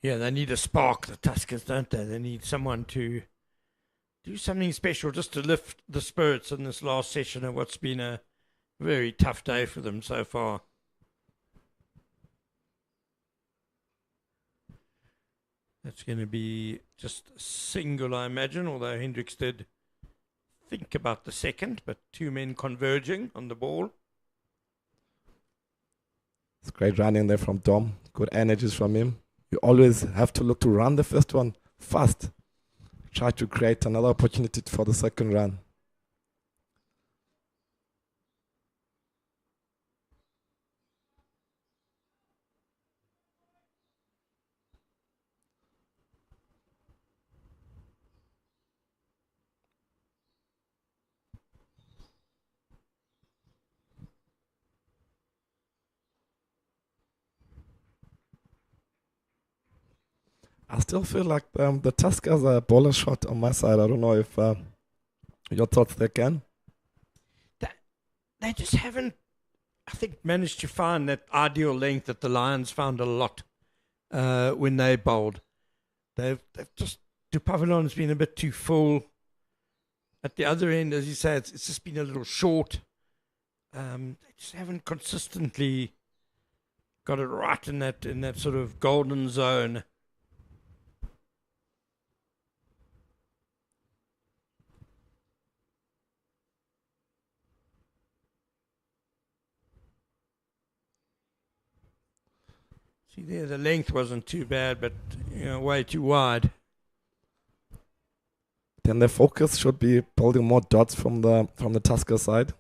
Yeah, they need a spark, the Tuskers, don't they? They need someone to do something special just to lift the spirits in this last session of what's been a very tough day for them so far. That's going to be just a single, I imagine, although Hendricks did think about the second, but 2 men converging on the ball. It's great running there from Dom. Good energies from him. You always have to look to run the first one fast. Try to create another opportunity for the second run. I still feel like the Tuskers are a bowler shot on my side. I don't know if your thoughts there, Ken? They just haven't, I think, managed to find that ideal length that the Lions found a lot when they bowled. They've just, the pavilion's been a bit too full. At the other end, as you say, it's just been a little short. They just haven't consistently got it right in that sort of golden zone. See there, the length wasn't too bad, but way too wide. Then the focus should be building more dots from the Tusker side.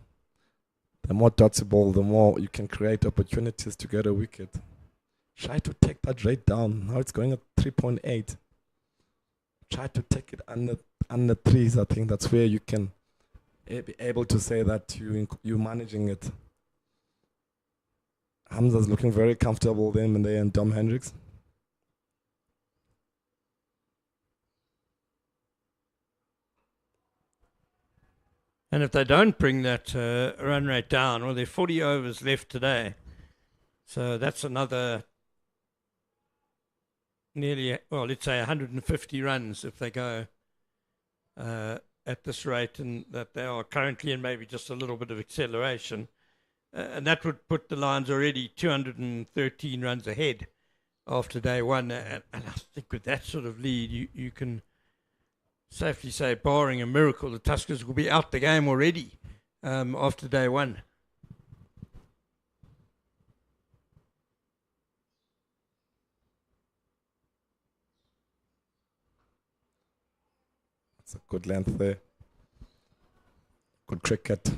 The more dots you bowl, the more you can create opportunities to get a wicket. Try to take that rate down. Now it's going at 3.8. Try to take it under threes. I think that's where you can be able to say that you're managing it. Hamza's looking very comfortable then and there, and Dom Hendricks. And if they don't bring that run rate down, well, there are 40 overs left today. So that's another nearly, well, let's say 150 runs if they go at this rate and that they are currently, and maybe just a little bit of acceleration. And that would put the Lions already 213 runs ahead after day one. And I think with that sort of lead, you can safely say, barring a miracle, the Tuskers will be out the game already after day one. It's a good length there. Good cricket.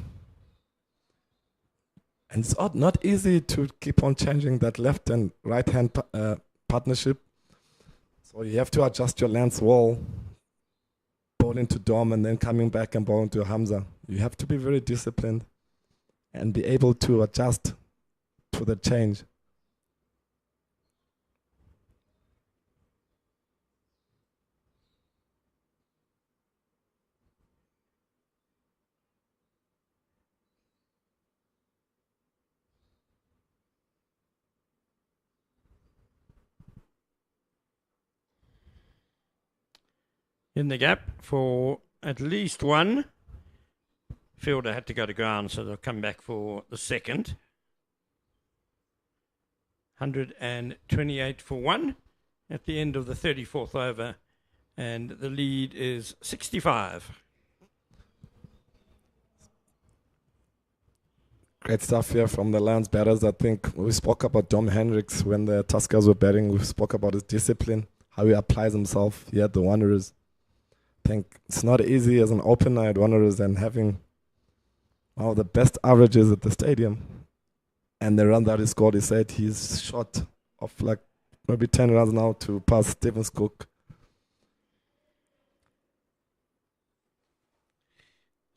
And it's not easy to keep on changing that left and right hand partnership. So you have to adjust your length well, bowling to Dom and then coming back and bowling to Hamza. You have to be very disciplined and be able to adjust to the change. In the gap for at least one. Fielder had to go to ground, so they'll come back for the second. 128 for one at the end of the 34th over, and the lead is 65. Great stuff here from the Lions batters. I think we spoke about Dom Hendricks when the Tuskers were batting. We spoke about his discipline, how he applies himself here at the Wanderers. I think it's not easy as an opener at Wanderers and having one of the best averages at the stadium. And the run that he scored, he said he's short of like maybe 10 runs now to pass Stephen Cook.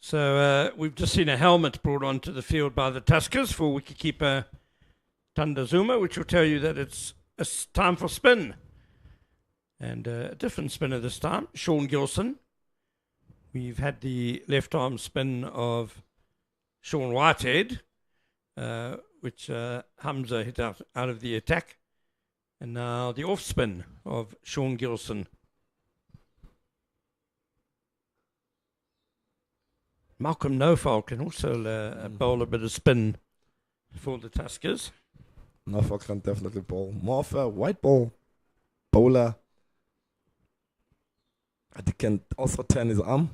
So we've just seen a helmet brought onto the field by the Tuskers for wicketkeeper Thanda Zuma, which will tell you that it's time for spin. And a different spinner this time, Sean Gilson. We've had the left arm spin of Sean Whitehead, which Hamza hit out of the attack. And now the off spin of Sean Gilson. Malcolm Nofal can also bowl a bit of spin for the Tuskers. Nofal can definitely bowl. More of a white ball bowler. He can also turn his arm.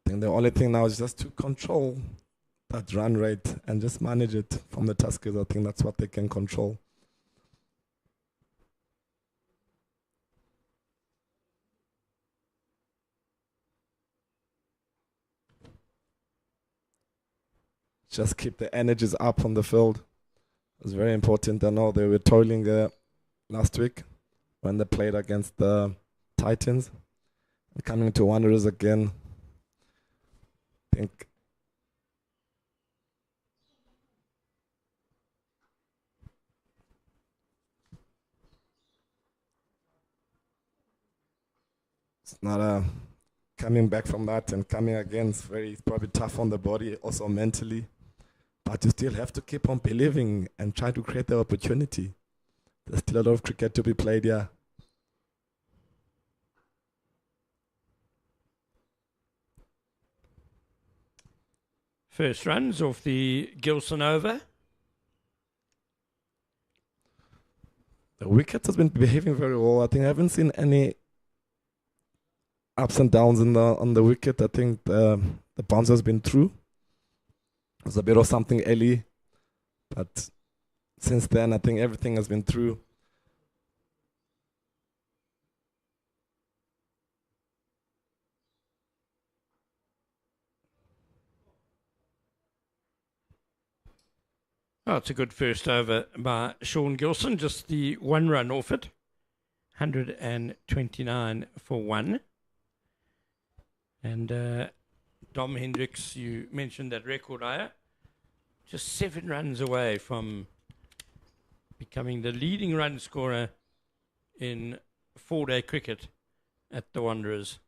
I think the only thing now is just to control that run rate and just manage it from the Tuskers. I think that's what they can control. Just keep the energies up on the field. It's very important. I know they were toiling last week when they played against the Titans. And coming to Wanderers again, I think it's not coming back from that and coming again. It's probably tough on the body, also mentally. But you still have to keep on believing and try to create the opportunity. There's still a lot of cricket to be played here. First runs off the Gilson over. The wicket has been behaving very well. I think I haven't seen any ups and downs on the wicket. I think the bounce has been through. There's a bit of something early, but since then I think everything has been through. Oh, it's a good first over by Sean Gilson, just the 1 run off it. 129 for 1. And Dom Hendricks, you mentioned that record higher, just 7 runs away from becoming the leading run scorer in 4-day cricket at the Wanderers.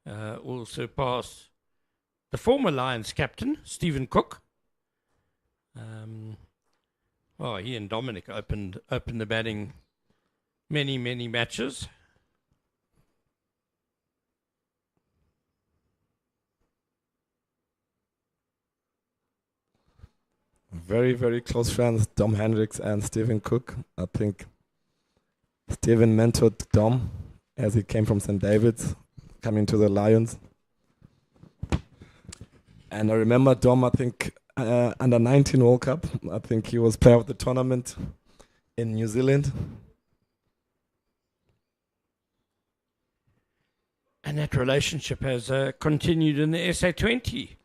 Will surpass the former Lions captain, Stephen Cook. He and Dominic opened the batting many matches. Very, very close friends, Dom Hendricks and Stephen Cook. I think Stephen mentored Dom as he came from St. David's, coming to the Lions. And I remember Dom, I think, under 19 World Cup. I think he was player of the tournament in New Zealand. And that relationship has continued in the SA20.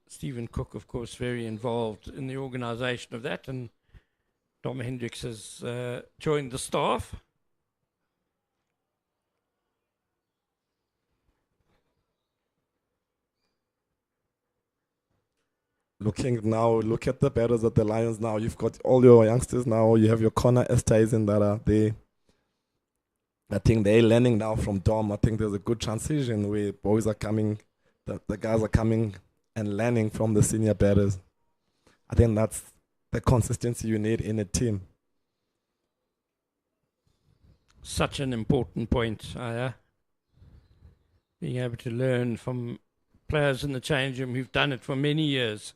Stephen Cook, of course, very involved in the organisation of that, and Dom Hendricks has joined the staff. Look at the batters at the Lions now. You've got all your youngsters now. You have your Connor Esterhuizen that are there. I think they're learning now from Dom. I think there's a good transition where boys are coming, the guys are coming and learning from the senior batters. I think that's the consistency you need in a team. Such an important point, Aya. Being able to learn from players in the change room who've done it for many years.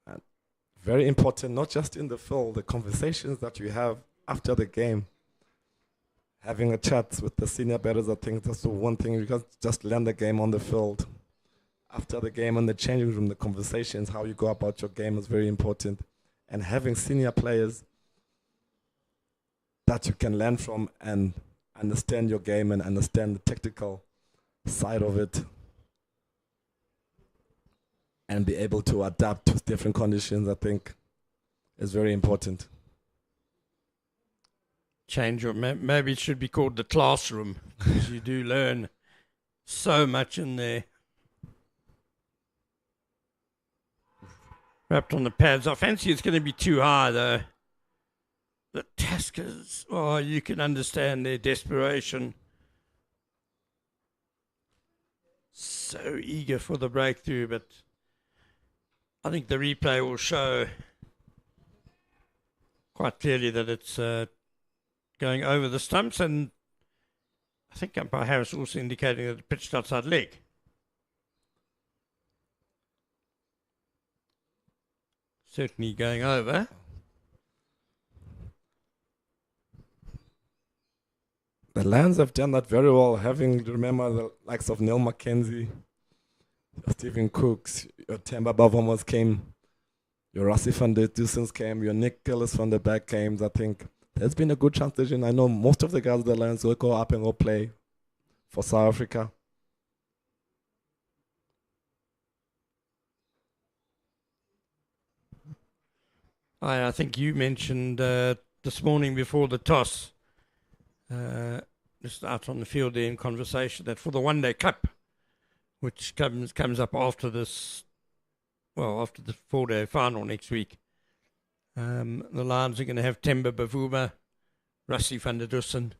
And very important, not just in the field, the conversations that you have after the game. Having a chat with the senior batters, I think that's the one thing. You can't just learn the game on the field. After the game in the changing room, the conversations, how you go about your game is very important. And having senior players that you can learn from and understand your game and understand the technical side of it and be able to adapt to different conditions, I think is very important. Change room, maybe it should be called the classroom, because you do learn so much in there. Wrapped on the pads. I fancy it's going to be too high, though. The Tuskers, you can understand their desperation. So eager for the breakthrough, but I think the replay will show quite clearly that it's going over the stumps, and I think umpire Harris also indicating that it pitched outside leg. Certainly going over. The Lions have done that very well, remember the likes of Neil McKenzie, Stephen Cooks, your Temba Bavomas came, your Rassie van der Dussens came, your Nick Gillis from the back came. I think there's been a good transition. I know most of the guys at the Lions will go up and go play for South Africa. I think you mentioned this morning before the toss, just out on the field there in conversation, that for the One Day Cup, which comes up after this, after the 4-day final next week, the Lions are going to have Temba Bavuma, Rassie van der Dussen,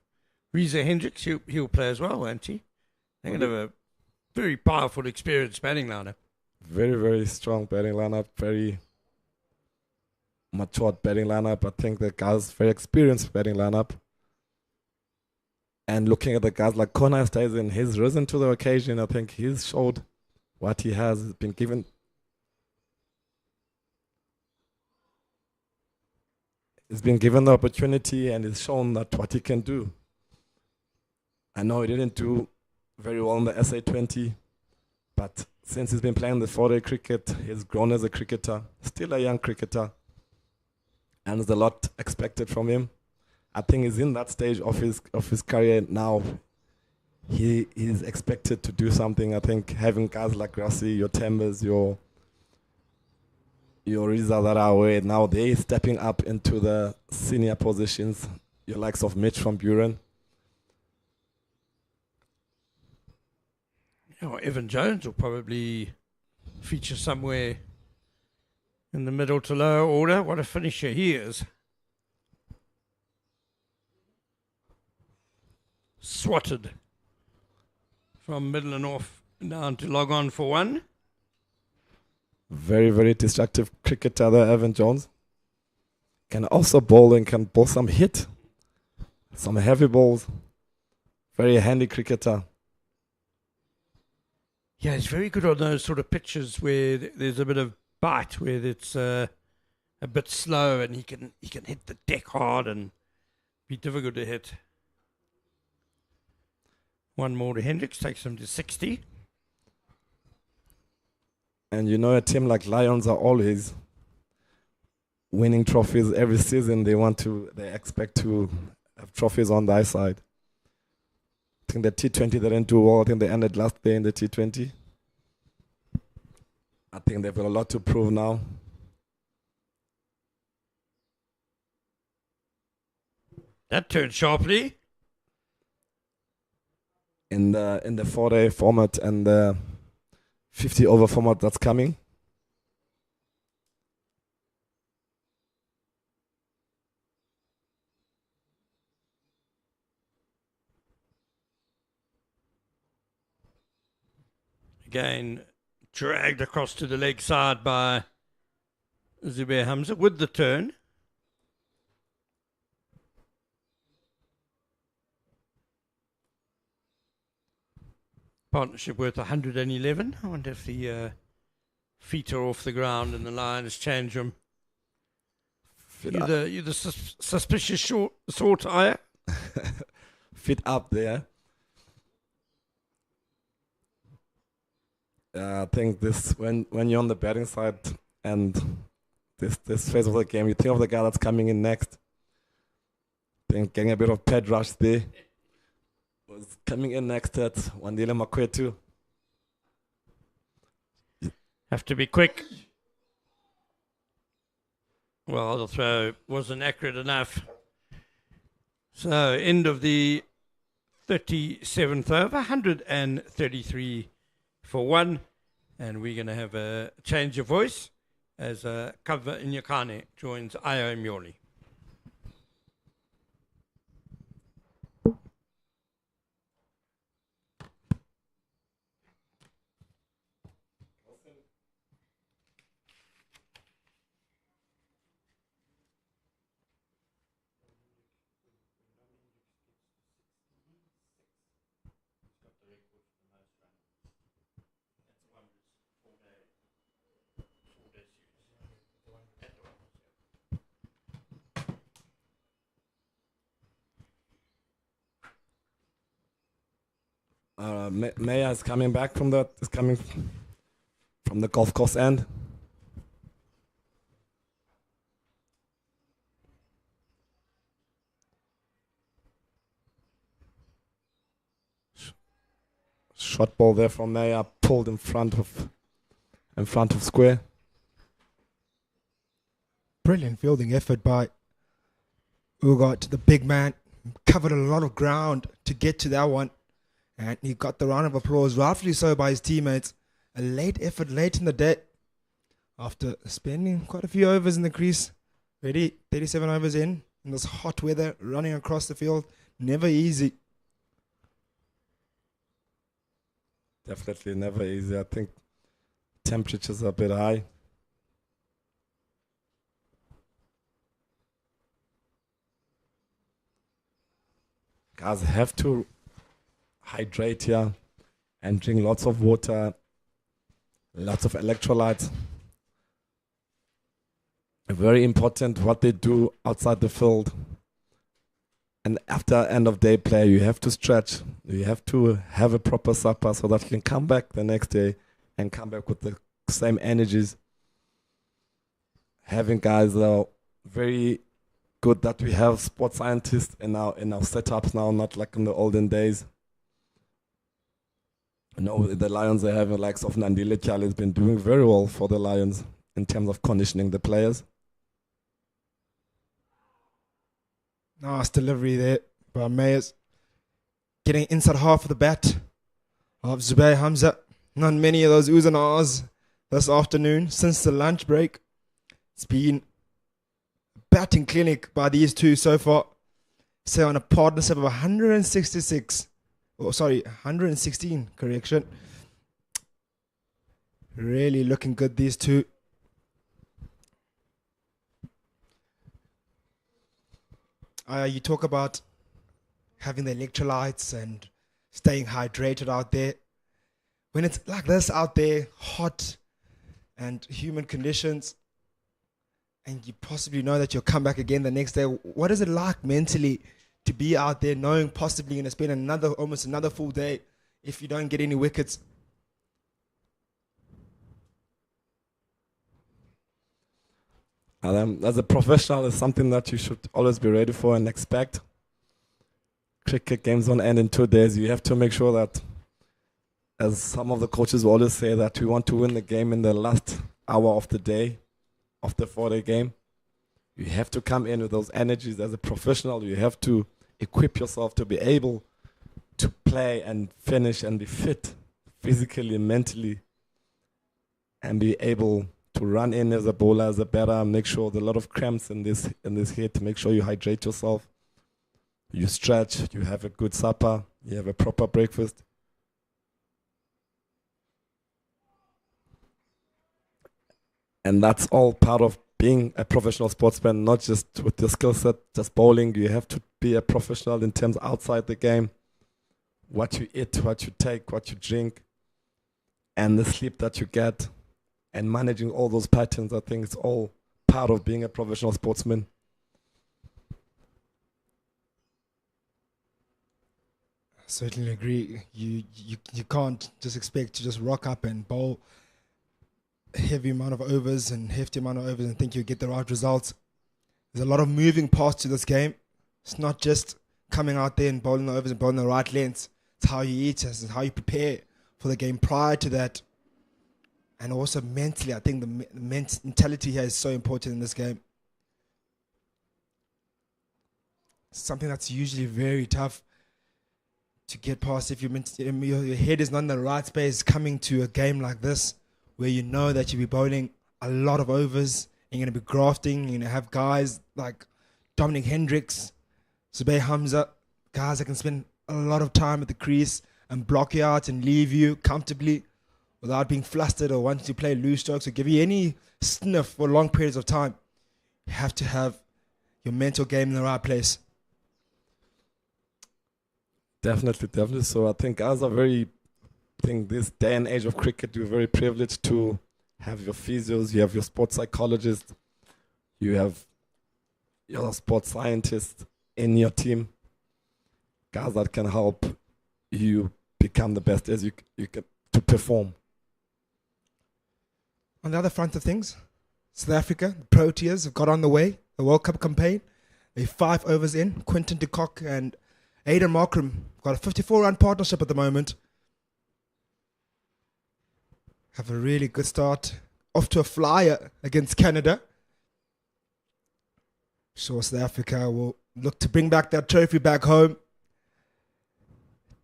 Reza Hendricks. He'll play as well, won't he? They're going to have a very powerful, experienced batting lineup. Very, very strong batting lineup. Very matured batting lineup. I think the guys very experienced batting lineup. And looking at the guys like Connor Esterhuizen, he's risen to the occasion. I think he's showed what he has. He's been given. He's been given the opportunity and he's shown that what he can do. I know he didn't do very well in the SA20, but since he's been playing the 4-day cricket, he's grown as a cricketer, still a young cricketer, and there's a lot expected from him. I think he's in that stage of his career now. He is expected to do something. I think having guys like Rassie, your Tembers, your your results that are away. Now they stepping up into the senior positions. Your likes of Mitch from Buren. Evan Jones will probably feature somewhere in the middle to lower order. What a finisher he is. Swatted from middle and off down to log on for one. Very, very destructive cricketer there, Evan Jones. Can also bowl and can bowl some hit. Some heavy balls. Very handy cricketer. Yeah, he's very good on those sort of pitches where there's a bit of bite, where it's a bit slow, and he can hit the deck hard and be difficult to hit. One more to Hendricks, takes him to 60. And you know, a team like Lions are always winning trophies every season. They expect to have trophies on their side. I think the T20 they didn't do well. I think they ended last day in the T20. I think they've got a lot to prove now. That turned sharply. In the 4-day format and the 50-over format that's coming. Again, dragged across to the leg side by Zubair Hamza with the turn. Partnership worth 111. I wonder if the feet are off the ground and the Lions change them. You're the suspicious sort, are you? Fit up there. I think this when you're on the batting side and this phase of the game, you think of the guy that's coming in next. I think getting a bit of ped rush there. Was coming in next at Wandile Makwetu. Have to be quick. Well, the throw wasn't accurate enough. So, end of the 37th over, 133 for one. And we're going to have a change of voice as Kava Inyakane joins Io Mjoli. Maya is coming back from the golf course end. Shot ball there from Maya, pulled in front of square. Brilliant fielding effort by Ugot, the big man. Covered a lot of ground to get to that one. And he got the round of applause, rightfully so, by his teammates. A late effort late in the day. After spending quite a few overs in the crease. Ready, 37 overs in this hot weather, running across the field. Never easy. Definitely never easy. I think temperatures are a bit high. Guys have to hydrate here and drink lots of water, lots of electrolytes. Very important what they do outside the field. And after end of day play, you have to stretch. You have to have a proper supper so that you can come back the next day and come back with the same energies. Having guys very good that we have sports scientists in our setups now, not like in the olden days. No, the Lions are having likes of Nandile Chali has been doing very well for the Lions. in terms of conditioning the players. Nice delivery there by Mayers. Getting inside half of the bat of Zubair Hamza. Not many of those oohs and ahs this afternoon since the lunch break. It's been a batting clinic by these two so far. So on a partnership of 116, correction. Really looking good, these two. You talk about having the electrolytes and staying hydrated out there. When it's like this out there, hot and humid conditions, and you possibly know that you'll come back again the next day, what is it like mentally to be out there knowing possibly you're going to spend almost another full day if you don't get any wickets? As a professional, it's something that you should always be ready for and expect. Cricket games don't end in 2 days. You have to make sure that, as some of the coaches will always say, that we want to win the game in the last hour of the day, of the 4-day game. You have to come in with those energies as a professional. You have to equip yourself to be able to play and finish and be fit physically, mentally, and be able to run in as a bowler, as a batter, make sure there's a lot of cramps in this hit. Make sure you hydrate yourself. You stretch, you have a good supper, you have a proper breakfast. And that's all part of being a professional sportsman, not just with the skill set, just bowling. You have to be a professional in terms outside the game. What you eat, what you take, what you drink, and the sleep that you get, and managing all those patterns. I think it's all part of being a professional sportsman. I certainly agree. You can't just expect to just rock up and bowl a hefty amount of overs and think you'll get the right results. There's a lot of moving parts to this game. It's not just coming out there and bowling the overs and bowling the right lengths. It's how you eat, it's how you prepare for the game prior to that. And also mentally, I think the mentality here is so important in this game. Something that's usually very tough to get past if your head is not in the right space coming to a game like this, where you know that you'll be bowling a lot of overs, and you're going to be grafting, you're going to have guys like Hendricks, Zubair Hamza, guys that can spend a lot of time at the crease and block you out and leave you comfortably without being flustered or wanting to play loose strokes or give you any sniff for long periods of time. You have to have your mental game in the right place. Definitely. So I think this day and age of cricket, you're very privileged to have your physios, you have your sports psychologists, you have your sports scientists in your team, guys that can help you become the best as you can to perform. On the other front of things, South Africa, the Proteas have got on the way, the World Cup campaign. They're 5 overs in. Quinton de Kock and Aidan Markram got a 54-run partnership at the moment. Have a really good start. Off to a flyer against Canada. Sure, South Africa will look to bring back that trophy back home.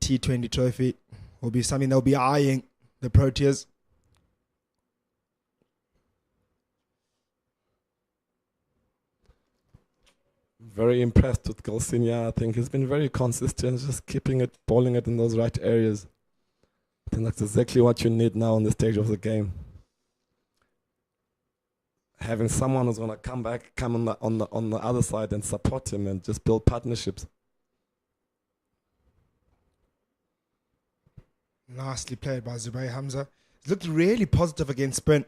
T20 trophy will be something they'll be eyeing, the Proteas. Very impressed with Galcinia. I think he's been very consistent, just keeping it, bowling it in those right areas. I think that's exactly what you need now on the stage of the game. Having someone who's going to come on the other side and support him and just build partnerships. Nicely played by Zubair Hamza. He looked really positive against spin.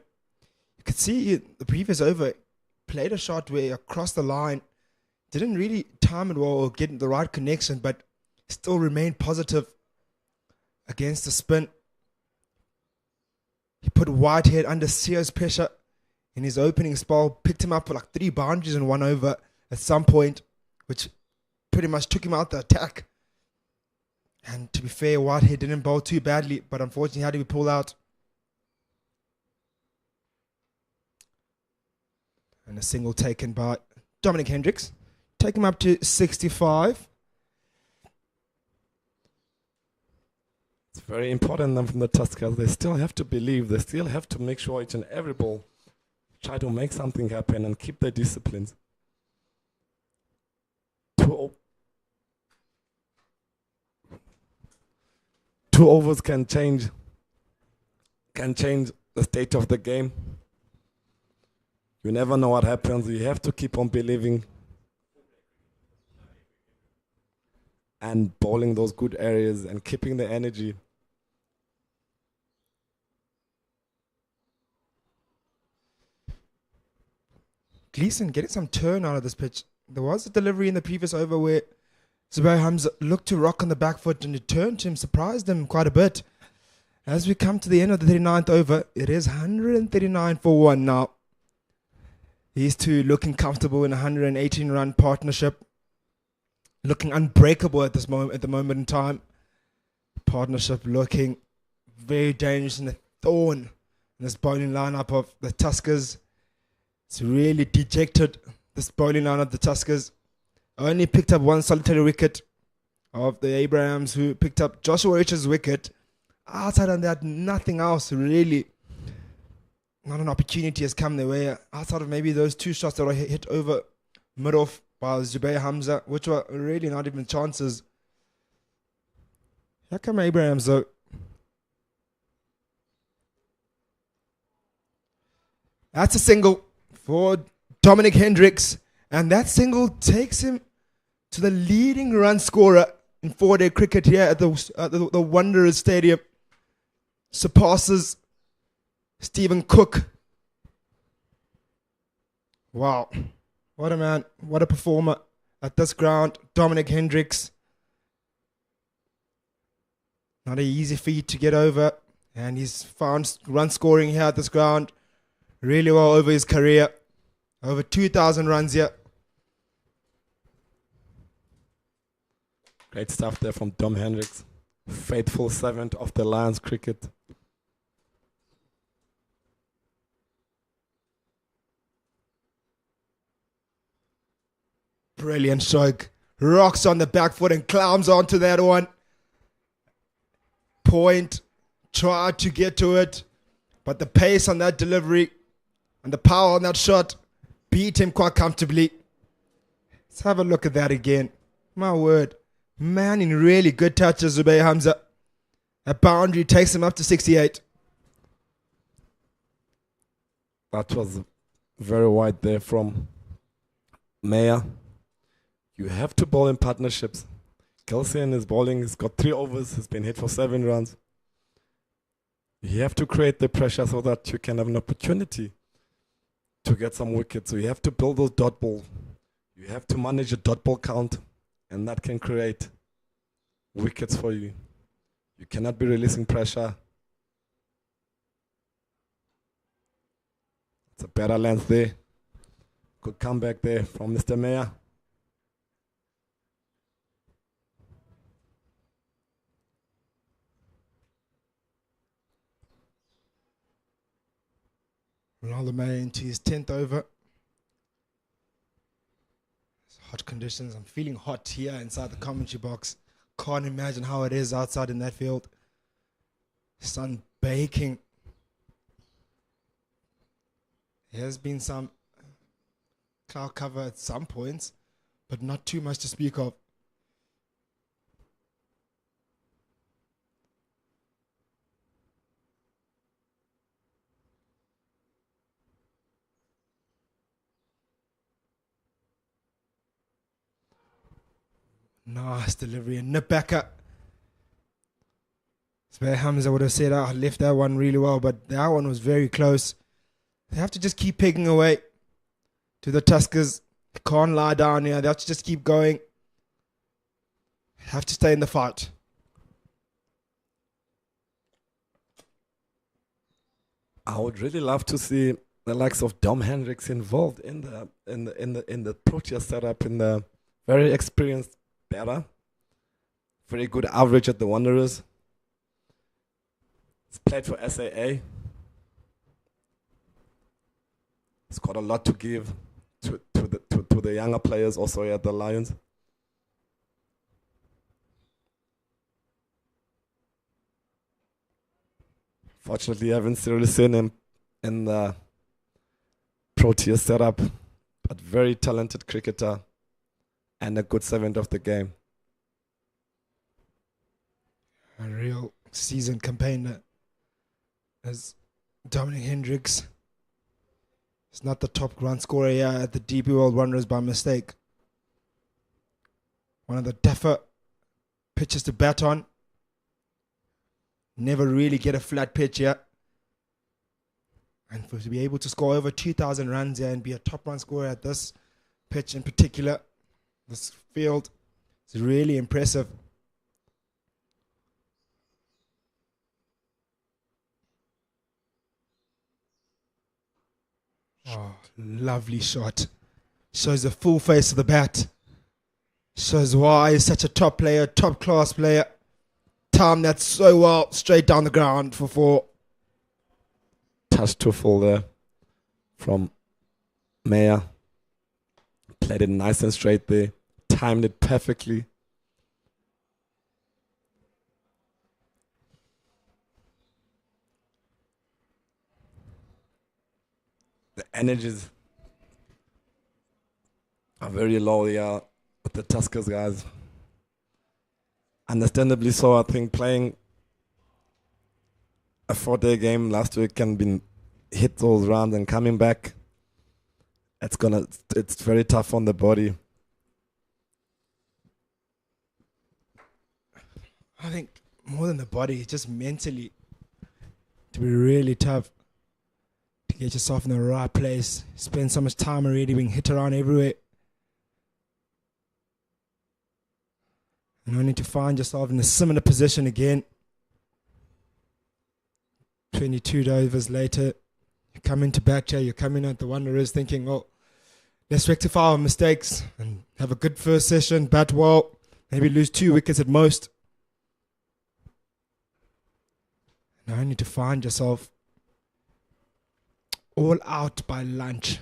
You could see the previous over, played a shot where across the line, didn't really time it well or get the right connection, but still remained positive against the spin. He put Whitehead under serious pressure in his opening spell, picked him up for like 3 boundaries in 1 over at some point, which pretty much took him out the attack. And to be fair, Whitehead didn't bowl too badly, but unfortunately had to be pulled out. And a single taken by Dominic Hendricks. Take him up to 65. It's very important then from the Tuskers. They still have to believe. They still have to make sure each and every ball try to make something happen and keep their disciplines. 2 overs can change the state of the game. You never know what happens. You have to keep on believing and bowling those good areas and keeping the energy. Gleeson getting some turn out of this pitch. There was a delivery in the previous over where Zubair Hamza looked to rock on the back foot and it turned to him, surprised him quite a bit. As we come to the end of the 39th over, it is 139 for 1 now. These two looking comfortable in a 118-run partnership. Looking unbreakable at the moment in time. Partnership looking very dangerous and a thorn in this bowling lineup of the Tuskers. It's really dejected, this bowling lineup of the Tuskers. Only picked up one solitary wicket of the Abrahams, who picked up Joshua Richards' wicket. Outside of that, nothing else really. Not an opportunity has come their way. Outside of maybe those 2 shots that were hit over mid-off by Zubair Hamza, which were really not even chances. Here come Abrahams though. That's a single for Dominic Hendricks. And that single takes him to the leading run scorer in 4-day cricket here at the Wanderers Stadium. Surpasses Stephen Cook. Wow. What a man. What a performer at this ground. Dominic Hendricks. Not an easy feat to get over. And he's found run scoring here at this ground really well over his career. Over 2,000 runs here. Great stuff there from Dom Hendricks. Faithful servant of the Lions cricket. Brilliant stroke. Rocks on the back foot and climbs onto that one. Point. Tried to get to it. But the pace on that delivery and the power on that shot beat him quite comfortably. Let's have a look at that again. My word. Man in really good touches, Zubair Hamza. That boundary takes him up to 68. That was very wide there from Meyer. You have to bowl in partnerships. Kelsey in his bowling has got 3 overs. He's been hit for 7 runs. You have to create the pressure so that you can have an opportunity to get some wickets. So you have to build those dot ball. You have to manage a dot ball count, and that can create wickets for you. You cannot be releasing pressure. It's a better length there. Good comeback there from Mr. Meyer. Ronaldo Meyer into his 10th over. It's hot conditions. I'm feeling hot here inside the commentary box. Can't imagine how it is outside in that field. Sun baking. There has been some cloud cover at some points, but not too much to speak of. Nice delivery and nip back up. Zubair Hamza would have said, I left that one really well, but that one was very close. They have to just keep pegging away to the Tuskers. They can't lie down here. They have to just keep going. Have to stay in the fight. I would really love to see the likes of Dom Hendricks involved in the Proteas setup, in the very experienced batter. Very good average at the Wanderers. He's played for SAA. He's got a lot to give to the younger players also at the Lions. Fortunately, I haven't really seen him in the Proteas setup, but very talented cricketer and a good servant of the game. A real seasoned campaigner as Dominic Hendricks. He's not the top run scorer here at the DP World Wanderers by mistake. One of the tougher pitches to bat on. Never really get a flat pitch here. And for to be able to score over 2,000 runs here and be a top run scorer at this pitch in particular, this field, is really impressive. Oh, lovely shot. Shows the full face of the bat. Shows why he's such a top player, top class player. Timed that so well, straight down the ground for 4. Touch to full there from Meyer. Played it nice and straight there. Timed it perfectly. The energies are very low here with the Tuskers guys. Understandably so, I think playing a 4-day game last week can be hit those rounds and coming back. It's very tough on the body. I think more than the body, just mentally, to be really tough to get yourself in the right place. Spend so much time already being hit around everywhere. And only to find yourself in a similar position again. 22 overs later, you come into bat here, you're coming at the Wanderers thinking, oh, let's rectify our mistakes and have a good first session, bat well, maybe lose 2 wickets at most. And only to find yourself all out by lunch.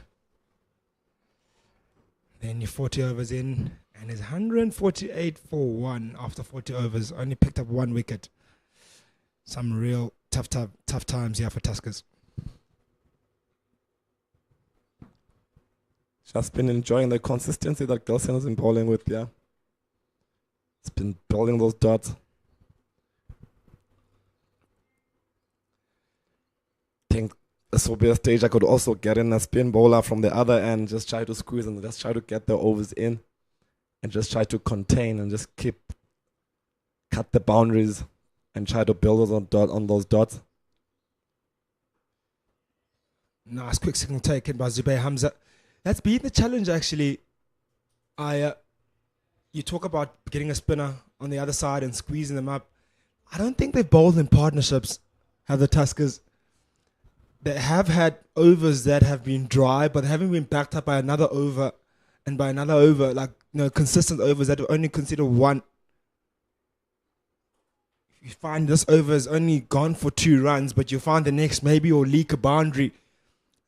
Then you're 40 overs in, and it's 148 for 1 after 40 overs. Only picked up 1 wicket. Some real tough times here for Tuskers. Just been enjoying the consistency that Gelsen has been bowling with, yeah. It's been bowling those dots. I think this will be a stage I could also get in a spin bowler from the other end, just try to squeeze and just try to get the overs in and just try to contain and just cut the boundaries and try to build on those dots. Nice quick signal taken by Zubair Hamza. That's been the challenge actually. You talk about getting a spinner on the other side and squeezing them up. I don't think they've bowled in partnerships, have the Tuskers. They have had overs that have been dry, but they haven't been backed up by another over and by another over, like consistent overs that are only considered 1. You find this over is only gone for 2 runs, but you find the next maybe will leak a boundary.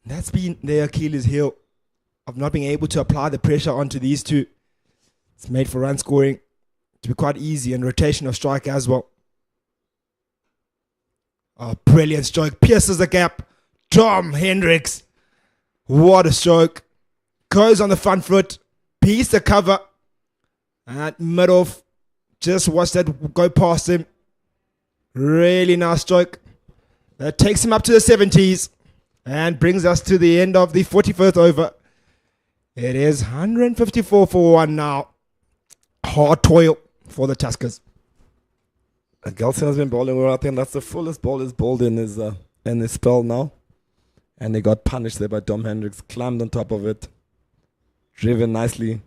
That's been their Achilles heel of not being able to apply the pressure onto these two. It's made for run scoring to be quite easy and rotation of strike as well. Oh, brilliant stroke. Pierces the gap. Tom Hendricks. What a stroke. Goes on the front foot. Beats the cover. At mid-off. Just watch that go past him. Really nice stroke. That takes him up to the 70s. And brings us to the end of the 41st over. It is 154 for 1 now. Hard toil for the Tuskers. Gelsen has been bowling well. I think that's the fullest ball he's bowled in his spell now. And he got punished there by Dom Hendricks. Climbed on top of it. Driven nicely.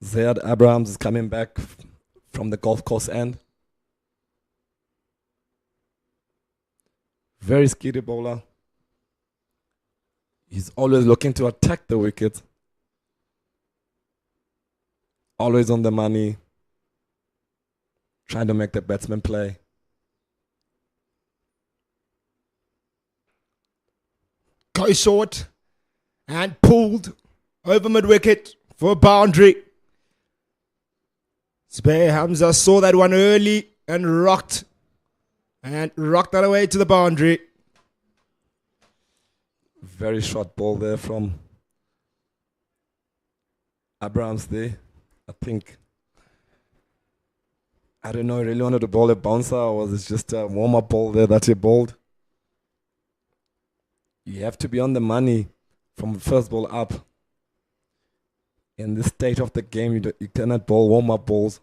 Zayed Abrahams is coming back from the golf course end. Very skitty bowler. He's always looking to attack the wicket. Always on the money. trying to make the batsman play. Go short and pulled over mid-wicket for a boundary. Hamza saw that one early and rocked that away to the boundary. Very short ball there from Abrahams there. I don't know, he really wanted to bowl a bouncer, or was it just a warm-up ball there that he bowled? You have to be on the money from first ball up. In this state of the game, you cannot bowl warm-up balls.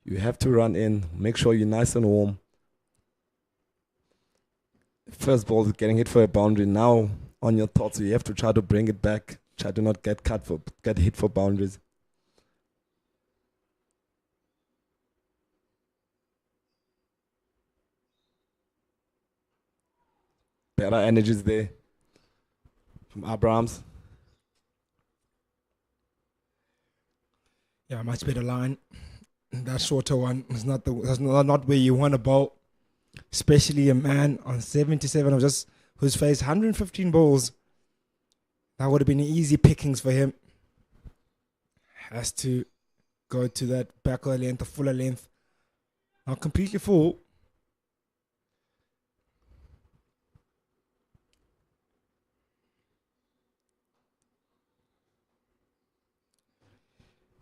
You have to run in, make sure you're nice and warm. First ball is getting hit for a boundary. Now, on your thoughts, you have to try to bring it back. Try to not get hit for boundaries. Better energies there from Abrahams. Yeah, much better line. That shorter one is not where you want to bowl, especially a man on 77 of just who's faced 115 balls. That would have been easy pickings for him. Has to go to that backward length, the fuller length. Not completely full.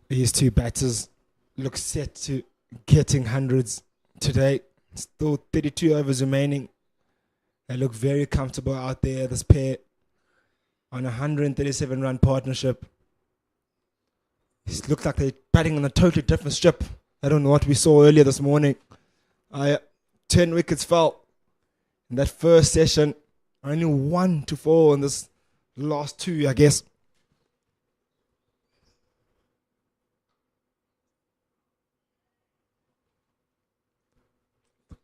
These two batters look set to getting hundreds today. Still 32 overs remaining. They look very comfortable out there, this pair, on a 137-run partnership. It looks like they're batting on a totally different strip. I don't know what we saw earlier this morning. 10 wickets fell in that first session. Only 1 to fall in this last 2, I guess.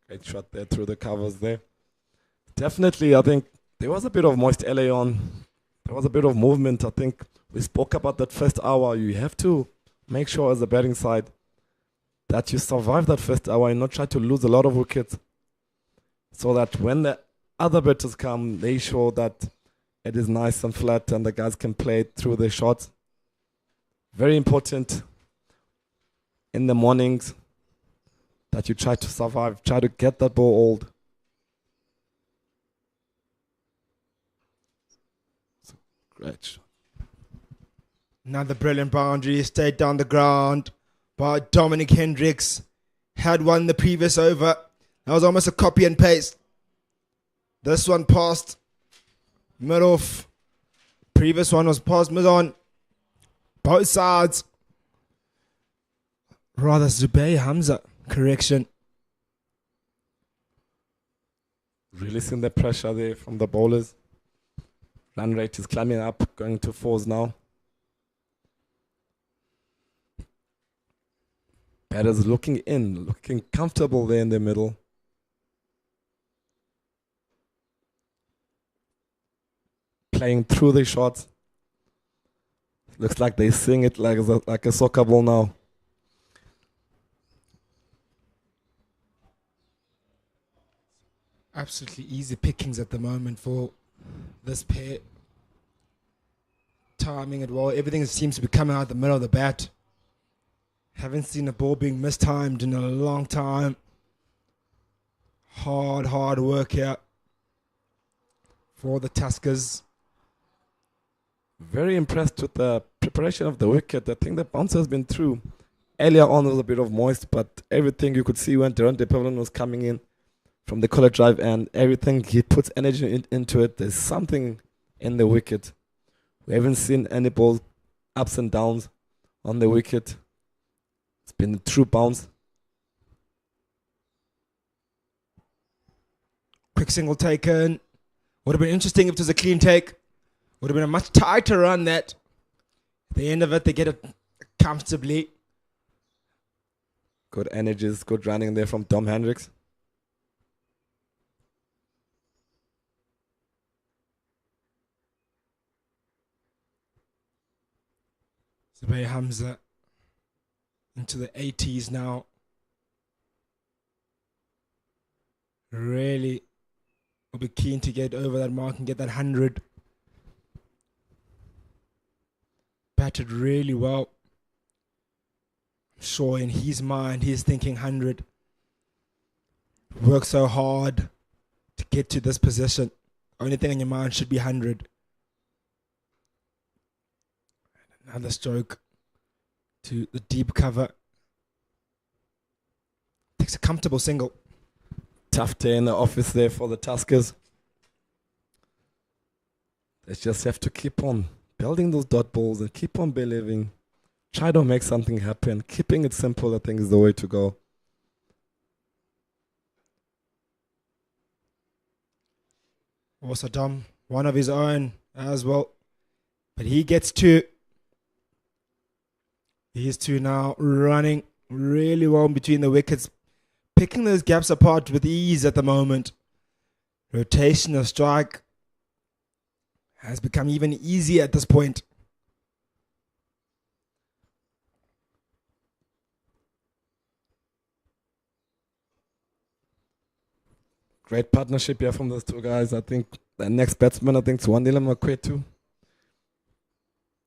Great shot there through the covers there. Definitely, I think there was a bit of moist LA on. There was a bit of movement. I think we spoke about that first hour. You have to make sure as a batting side that you survive that first hour and not try to lose a lot of wickets, so that when the other batters come, they show that it is nice and flat and the guys can play it through the shots. Very important in the mornings that you try to survive, try to get that ball old. Great shot. Another brilliant boundary, stayed down the ground by Dominic Hendricks. Had won the previous over. That was almost a copy and paste. This one passed mid-off. Previous one was passed mid-on. Both sides. Rather, Hamza. Correction. Releasing the pressure there from the bowlers. Run rate is climbing up, going to 4s now. Batters looking in, looking comfortable there in the middle. Playing through the shots. Looks like they sing it like a soccer ball now. Absolutely easy pickings at the moment for this pair. Timing it well. Everything seems to be coming out the middle of the bat. Haven't seen a ball being mistimed in a long time. Hard work here for the Tuskers. Very impressed with the preparation of the wicket. I think the bouncer has been through. Earlier on was a bit of moist, but everything you could see when Durante Pavilion was coming in from the collar drive and everything, he puts energy into it. There's something in the wicket. We haven't seen any balls ups and downs on the wicket. It's been a true bounce. Quick single taken. Would have been interesting if it was a clean take. Would have been a much tighter run that. At the end of it, they get it comfortably. Good energies, good running there from Tom Hendricks. Hamza into the 80s now. really will be keen to get over that mark and get that 100. Batted really well. I'm sure in his mind he's thinking 100. Worked so hard to get to this position. Only thing on your mind should be 100. Another stroke to the deep cover. Takes a comfortable single. Tough day in the office there for the Tuskers. They just have to keep on building those dot balls and keep on believing. Try to make something happen. Keeping it simple, I think, is the way to go. Also Dom, one of his own as well. But he gets two. These two now running really well between the wickets. Picking those gaps apart with ease at the moment. Rotation of strike has become even easier at this point. Great partnership here from those two guys. I think the next batsman, I think, is Wandile Makwetu.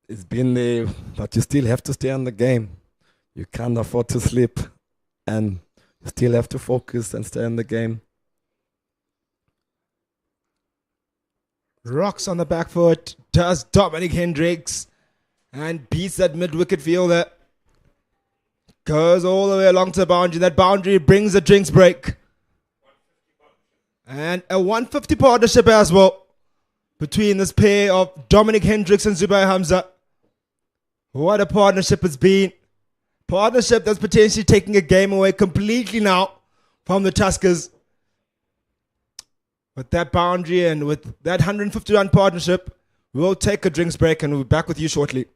It's been there, but you still have to stay on the game. You can't afford to sleep, and you still have to focus and stay on the game. Rocks on the back foot, does Dominic Hendricks, and beats that mid-wicket fielder. Goes all the way along to the boundary. That boundary brings a drinks break. And a 150 partnership as well between this pair of Dominic Hendricks and Zubair Hamza. What a partnership it's been. Partnership that's potentially taking a game away completely now from the Tuskers. With that boundary and with that 150 run partnership, we'll take a drinks break and we'll be back with you shortly.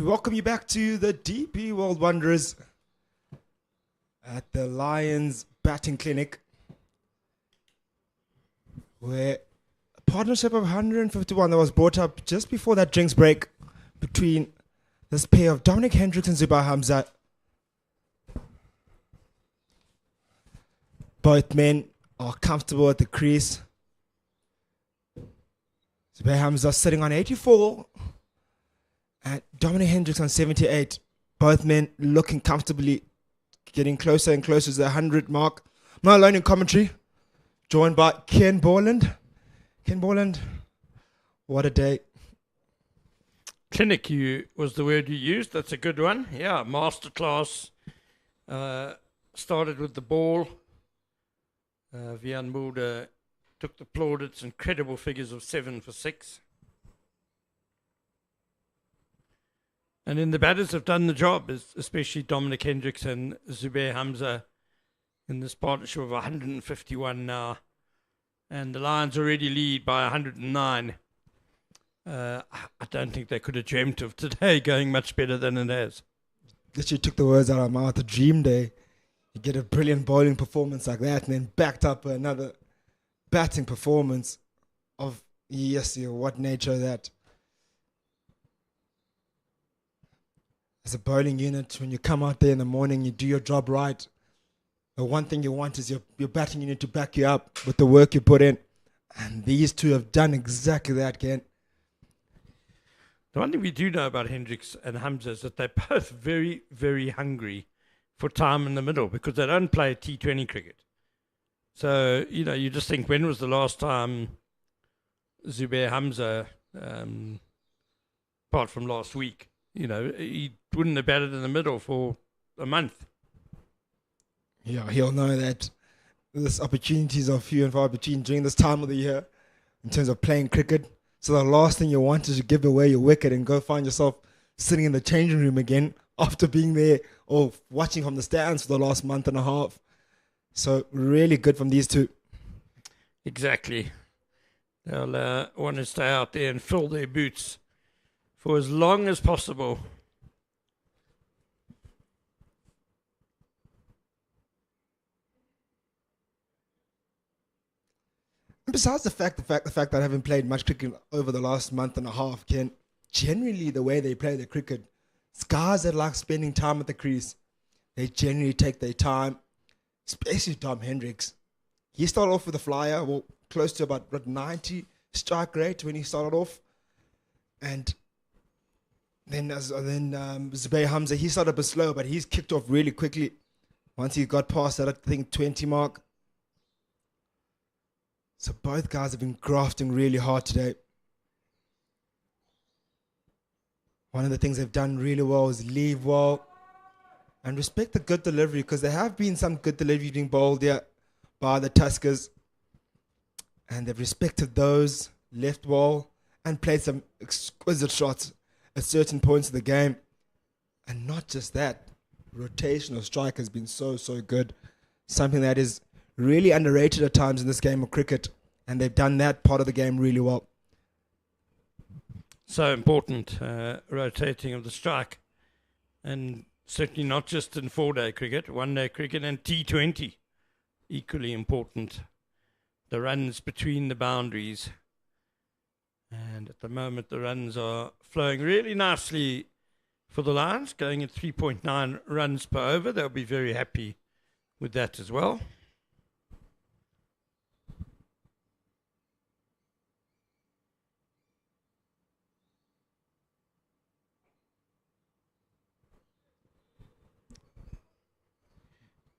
We welcome you back to the DP World Wanderers at the Lions Batting Clinic, where a partnership of 151 that was brought up just before that drinks break between this pair of Dominic Hendricks and Zubair Hamza. Both men are comfortable at the crease. Zubair Hamza sitting on 84 and Dominic Hendricks on 78. Both men looking comfortably, getting closer and closer to the 100 mark. I'm not alone in commentary, joined by Ken Borland. Ken Borland, what a day. Clinic was the word you used. That's a good one. Yeah, masterclass. Started with the ball. Vian Mulder took the plaudits, incredible figures of 7 for 6. And then the batters have done the job, especially Dominic Hendricks and Zubair Hamza in this partnership of 151 now. And the Lions already lead by 109. I don't think they could have dreamt of today going much better than it has. Literally took the words out of my mouth. A dream day. You get a brilliant bowling performance like that and then backed up another batting performance of, yes, what nature that. As a bowling unit, when you come out there in the morning, you do your job right. The one thing you want is your batting unit to back you up with the work you put in. And these two have done exactly that, Ken. The one thing we do know about Hendricks and Hamza is that they're both very, very hungry for time in the middle because they don't play T20 cricket. So, you just think, when was the last time Zubair Hamza, apart from last week, he wouldn't have batted in the middle for a month. Yeah, he'll know that there's opportunities are few and far between during this time of the year in terms of playing cricket. So the last thing you want is to give away your wicket and go find yourself sitting in the changing room again after being there or watching from the stands for the last month and a half. So really good from these two. Exactly. They'll want to stay out there and fill their boots for as long as possible. Besides the fact that I haven't played much cricket over the last month and a half, Ken, generally the way they play the cricket, it's guys that like spending time at the crease. They generally take their time, especially Dom Hendricks. He started off with a flyer, close to about 90 strike rate when he started off. And then Zubair Hamza, he started a bit slow, but he's kicked off really quickly once he got past that, I think, 20 mark. So both guys have been grafting really hard today. One of the things they've done really well is leave well and respect the good delivery, because there have been some good delivery being bowled here by the Tuskers. And they've respected those, left well, and played some exquisite shots at certain points of the game. And not just that, rotational strike has been so good. Something that is really underrated at times in this game of cricket, and they've done that part of the game really well. So important, rotating of the strike, and certainly not just in 4-day cricket, 1-day cricket and T20, equally important. The runs between the boundaries, and at the moment the runs are flowing really nicely for the Lions, going at 3.9 runs per over. They'll be very happy with that as well.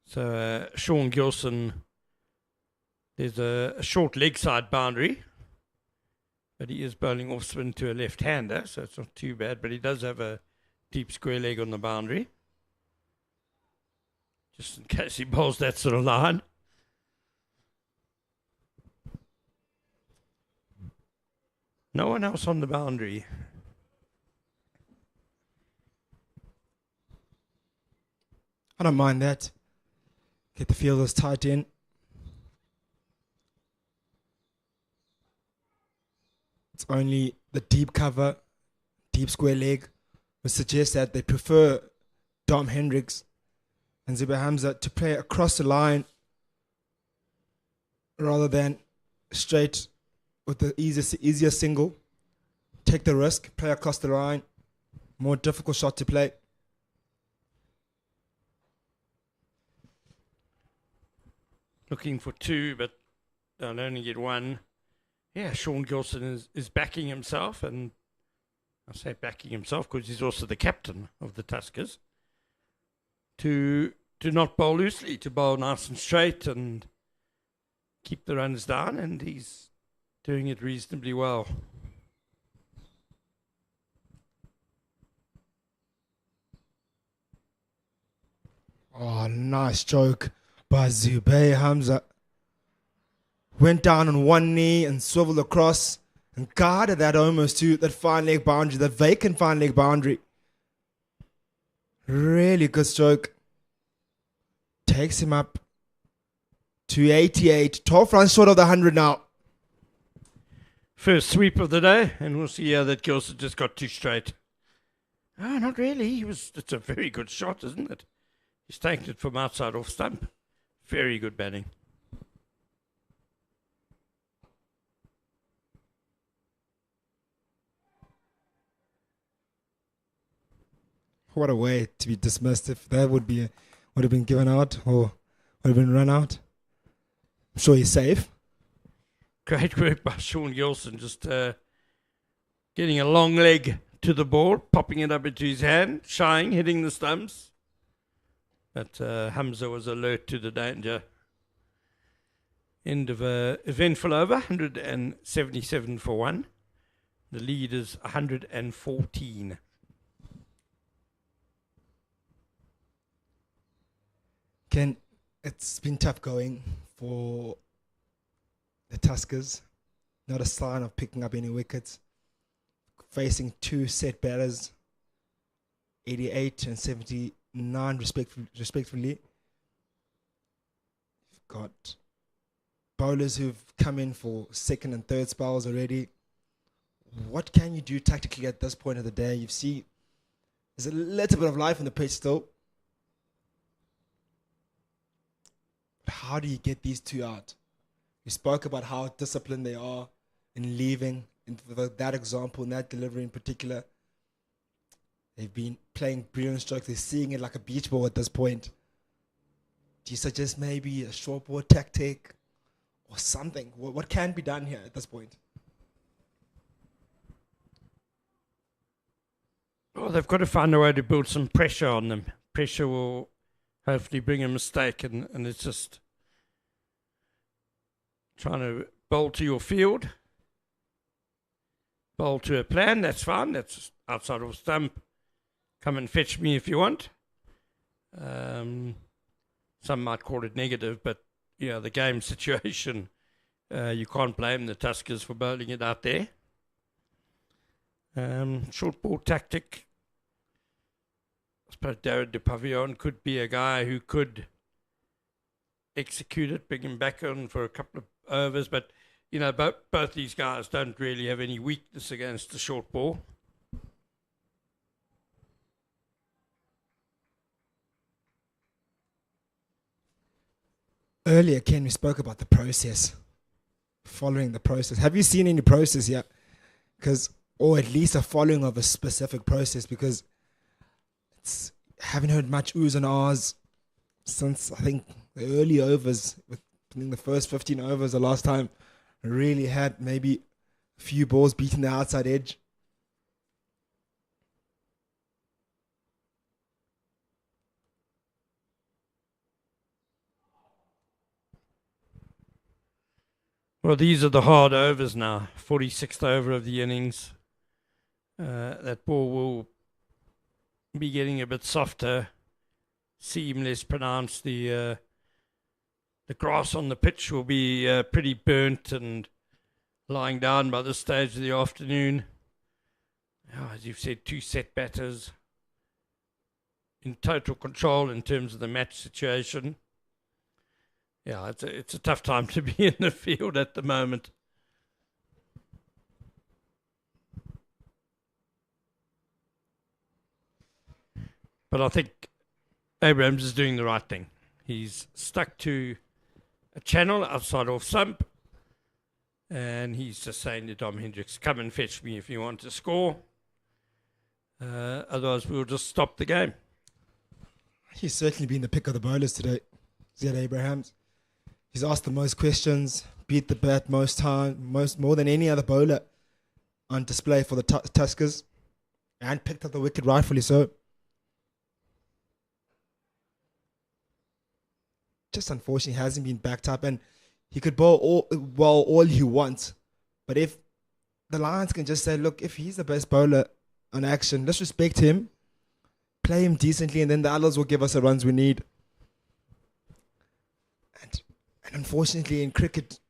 So Sean Gilson, there's a short leg side boundary, but he is bowling off spin to a left-hander, so it's not too bad, but he does have a deep square leg on the boundary, just in case he bowls that sort of line. No one else on the boundary. I don't mind that. Get the fielders tight in. It's only the deep cover, deep square leg, would suggest that they prefer Dom Hendricks and Hamza to play across the line rather than straight with the easier single. Take the risk, play across the line. More difficult shot to play. Looking for two, but they'll only get one. Yeah, Sean Gilson is backing himself, and I say backing himself because he's also the captain of the Tuskers, to not bowl loosely, to bowl nice and straight and keep the runs down, and he's doing it reasonably well. Oh, nice stroke by Zubay Hamza. Went down on one knee and swiveled across and guarded that almost to that fine leg boundary, that vacant fine leg boundary. Really good stroke. Takes him up to 88. 12 runs short of the 100 now. First sweep of the day, and we'll see how that Gilson just got too straight. Oh, not really. It's a very good shot, isn't it? He's taken it from outside off stump. Very good batting. What a way to be dismissed if that would have been given out or would have been run out. I'm sure he's safe. Great work by Sean Gilson, just getting a long leg to the ball, popping it up into his hand, shying, hitting the stumps. But Hamza was alert to the danger. End of a eventful over, 177 for one. The lead is 114. Ken, it's been tough going for the Tuskers. Not a sign of picking up any wickets. Facing two set batters, 88 and 79 respectively. You've got bowlers who've come in for second and third spells already. What can you do tactically at this point of the day? You see there's a little bit of life on the pitch still. How do you get these two out? We spoke about how disciplined they are in leaving, in that example, in that delivery in particular. They've been playing brilliant strokes. They're seeing it like a beach ball at this point. Do you suggest maybe a short ball tactic or something? What can be done here at this point? Well, they've got to find a way to build some pressure on them. Pressure will hopefully bring a mistake, and it's just trying to bowl to your field, bowl to a plan. That's fine. That's outside of stump. Come and fetch me if you want. Some might call it negative, but the game situation, you can't blame the Tuskers for bowling it out there. Short ball tactic. I suppose Darren de Pavillon could be a guy who could execute it, bring him back on for a couple of overs, but both these guys don't really have any weakness against the short ball. Earlier, Ken, we spoke about the process, following the process. Have you seen any process yet? Or at least a following of a specific process, because haven't heard much oohs and ahs since, I think, the early overs. I think the first 15 overs the last time really had maybe a few balls beating the outside edge. Well, these are the hard overs now. 46th over of the innings. That ball will be getting a bit softer, seem less pronounced. The grass on the pitch will be pretty burnt and lying down by this stage of the afternoon. As you've said, two set batters in total control in terms of the match situation. Yeah, it's a tough time to be in the field at the moment. But I think Abrahams is doing the right thing. He's stuck to a channel outside off stump, and he's just saying to Dom Hendricks, come and fetch me if you want to score. Otherwise, we'll just stop the game. He's certainly been the pick of the bowlers today, Ziad Abrahams. He's asked the most questions, beat the bat most time, more than any other bowler on display for the Tuskers, and picked up the wicket rightfully so. Just unfortunately hasn't been backed up, and he could bowl all he wants. But if the Lions can just say, look, if he's the best bowler on action, let's respect him, play him decently, and then the others will give us the runs we need. And unfortunately in cricket,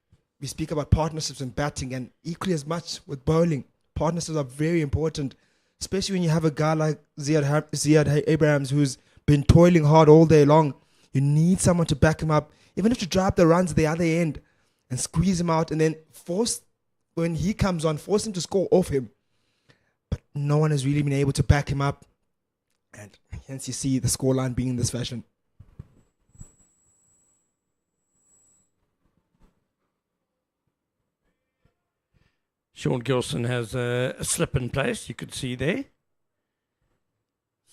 we speak about partnerships in batting, and equally as much with bowling. Partnerships are very important, especially when you have a guy like Ziad Abrahams who's been toiling hard all day long. You need someone to back him up, even if to drive the runs at the other end and squeeze him out, and then when he comes on, force him to score off him. But no one has really been able to back him up, and hence you see the scoreline being in this fashion. Sean Gilson has a slip in place, you could see there.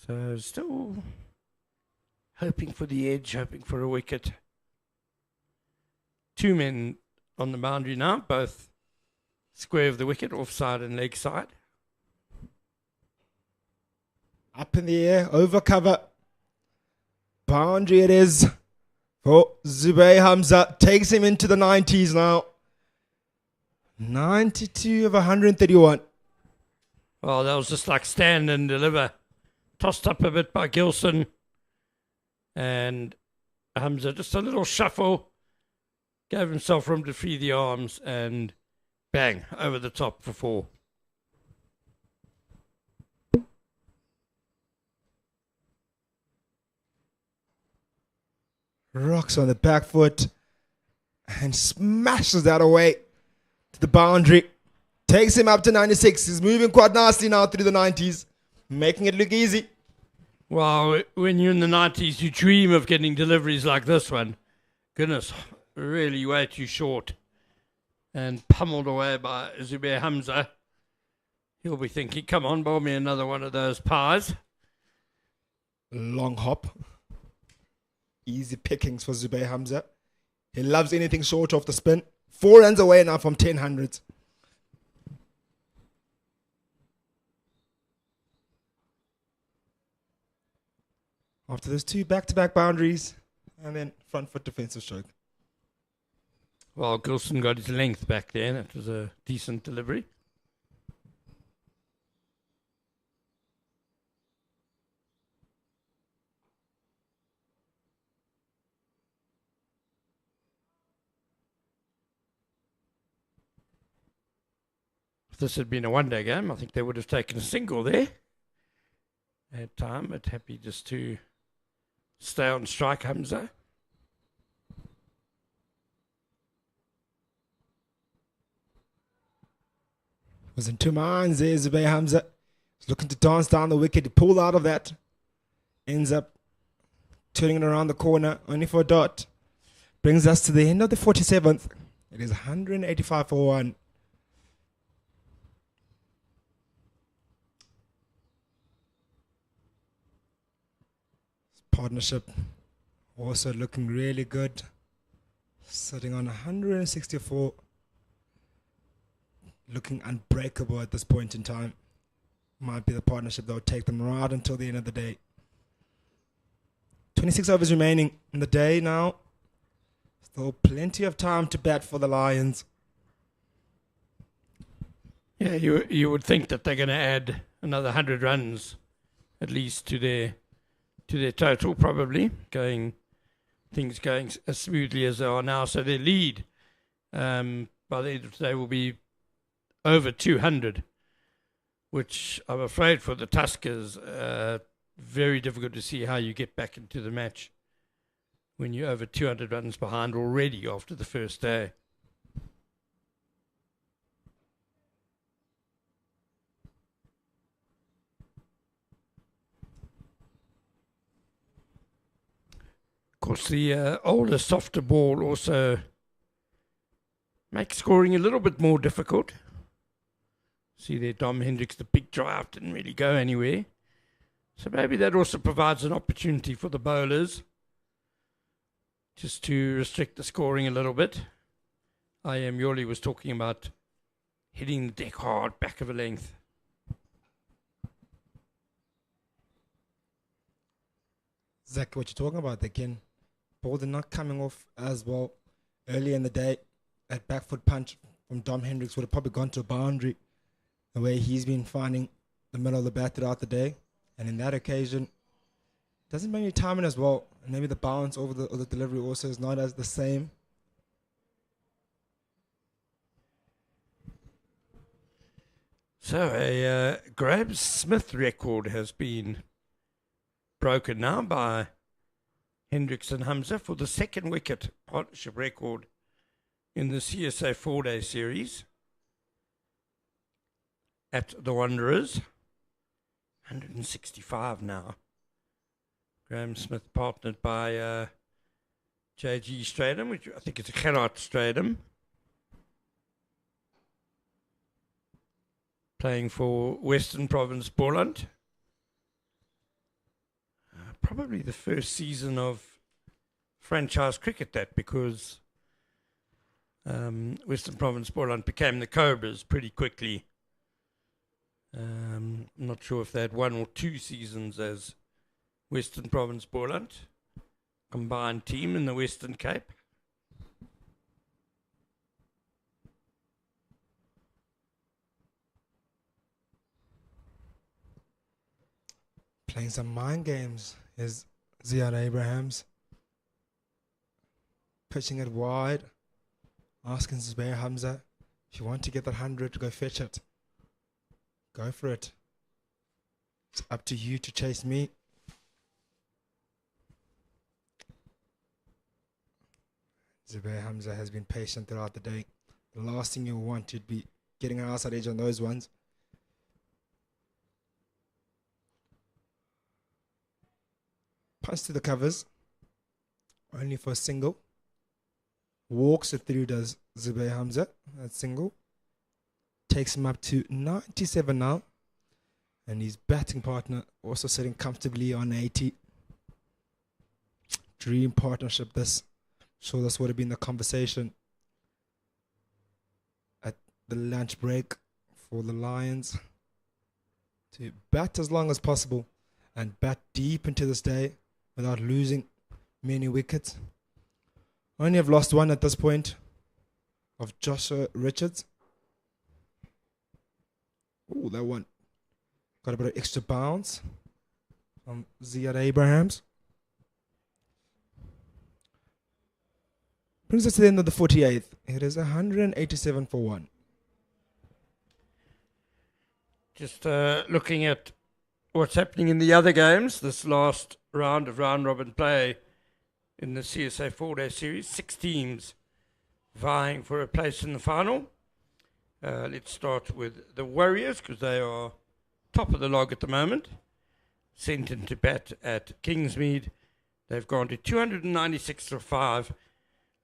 So still hoping for the edge, hoping for a wicket. Two men on the boundary now, both square of the wicket, offside and leg side. Up in the air, over cover. Boundary it is for Zubair Hamza. Takes him into the 90s now. 92 of 131. Well, that was just like stand and deliver. Tossed up a bit by Gilson. And Hamza, just a little shuffle. Gave himself room to free the arms and bang, over the top for 4. Rocks on the back foot and smashes that away to the boundary. Takes him up to 96. He's moving quite nicely now through the 90s, making it look easy. Well, when you're in the 90s, you dream of getting deliveries like this one. Goodness, really way too short. And pummeled away by Zubair Hamza. He'll be thinking, come on, bowl me another one of those pies. Long hop. Easy pickings for Zubair Hamza. He loves anything short of the spin. 4 runs away now from 10 hundreds. After those 2 back-to-back boundaries, and then front foot defensive stroke. Well, Gilson got his length back there. That was a decent delivery. If this had been a one-day game, I think they would have taken a single there. At time, but happy just to stay on strike, Hamza. Was in 2 minds there, Zubair Hamza. He's looking to dance down the wicket. He pulled out of that. Ends up turning it around the corner, only for a dot. Brings us to the end of the 47th. It is 185 for 1. Partnership also looking really good. Sitting on 164. Looking unbreakable at this point in time. Might be the partnership that will take them right until the end of the day. 26 overs remaining in the day now. Still plenty of time to bat for the Lions. Yeah, you would think that they're going to add another 100 runs at least to their total, probably things going as smoothly as they are now. So their lead by the end of the day will be over 200, which I'm afraid for the Tuskers, very difficult to see how you get back into the match when you're over 200 runs behind already after the first day. course, the older, softer ball also makes scoring a little bit more difficult. See there, Dom Hendricks, the big drive didn't really go anywhere. So maybe that also provides an opportunity for the bowlers just to restrict the scoring a little bit. Yoli was talking about hitting the deck hard, back of a length. Exactly what you're talking about there, Ken. Ball did not coming off as well earlier in the day. That back foot punch from Dom Hendricks would have probably gone to a boundary the way he's been finding the middle of the bat throughout the day. And in that occasion, doesn't maybe timing as well. And maybe the bounce over the delivery also is not as the same. So a Graham Smith record has been broken now by Hendricks and Hamza for the second wicket partnership record in the CSA 4-day series at the Wanderers. 165 now. Graham Smith partnered by JG Stradum, which I think is a Gerard Stradum, playing for Western Province Boland. Probably the first season of franchise cricket that, because Western Province Boland became the Cobras pretty quickly. I'm not sure if they had 1 or 2 seasons as Western Province Boland, combined team in the Western Cape. Playing some mind games is Ziad Abrahams. Pitching it wide, asking Zubair Hamza, if you want to get that 100, go fetch it. Go for it. It's up to you to chase me. Zubair Hamza has been patient throughout the day. The last thing you want to be getting an outside edge on those ones. Punch to the covers. Only for a single. Walks it through, does Zubair Hamza. That's single. Takes him up to 97 now. And his batting partner also sitting comfortably on 80. Dream partnership this. Sure, this would have been the conversation at the lunch break for the Lions. To bat as long as possible and bat deep into this day without losing many wickets. Only have lost one at this point of Joshua Richards. Oh, that one got a bit of extra bounce from Ziad Abrahams. Brings us to the end of the 48th. It is 187 for 1. Just looking at what's happening in the other games, this last round of round-robin play in the CSA 4-day series. 6 teams vying for a place in the final. Let's start with the Warriors, because they are top of the log at the moment. Sent into bat at Kingsmead. They've gone to 296 for 5.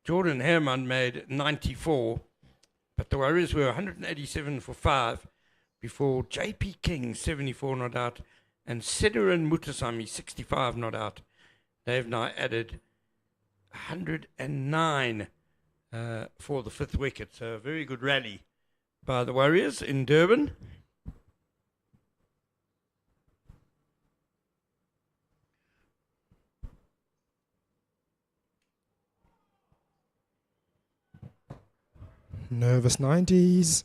Jordan Herman made 94, but the Warriors were 187 for 5 before JP King, 74 not out, and Sederin Mutasami, 65 not out. They've now added 109 for the 5th wicket. So a very good rally by the Warriors in Durban. Nervous 90s.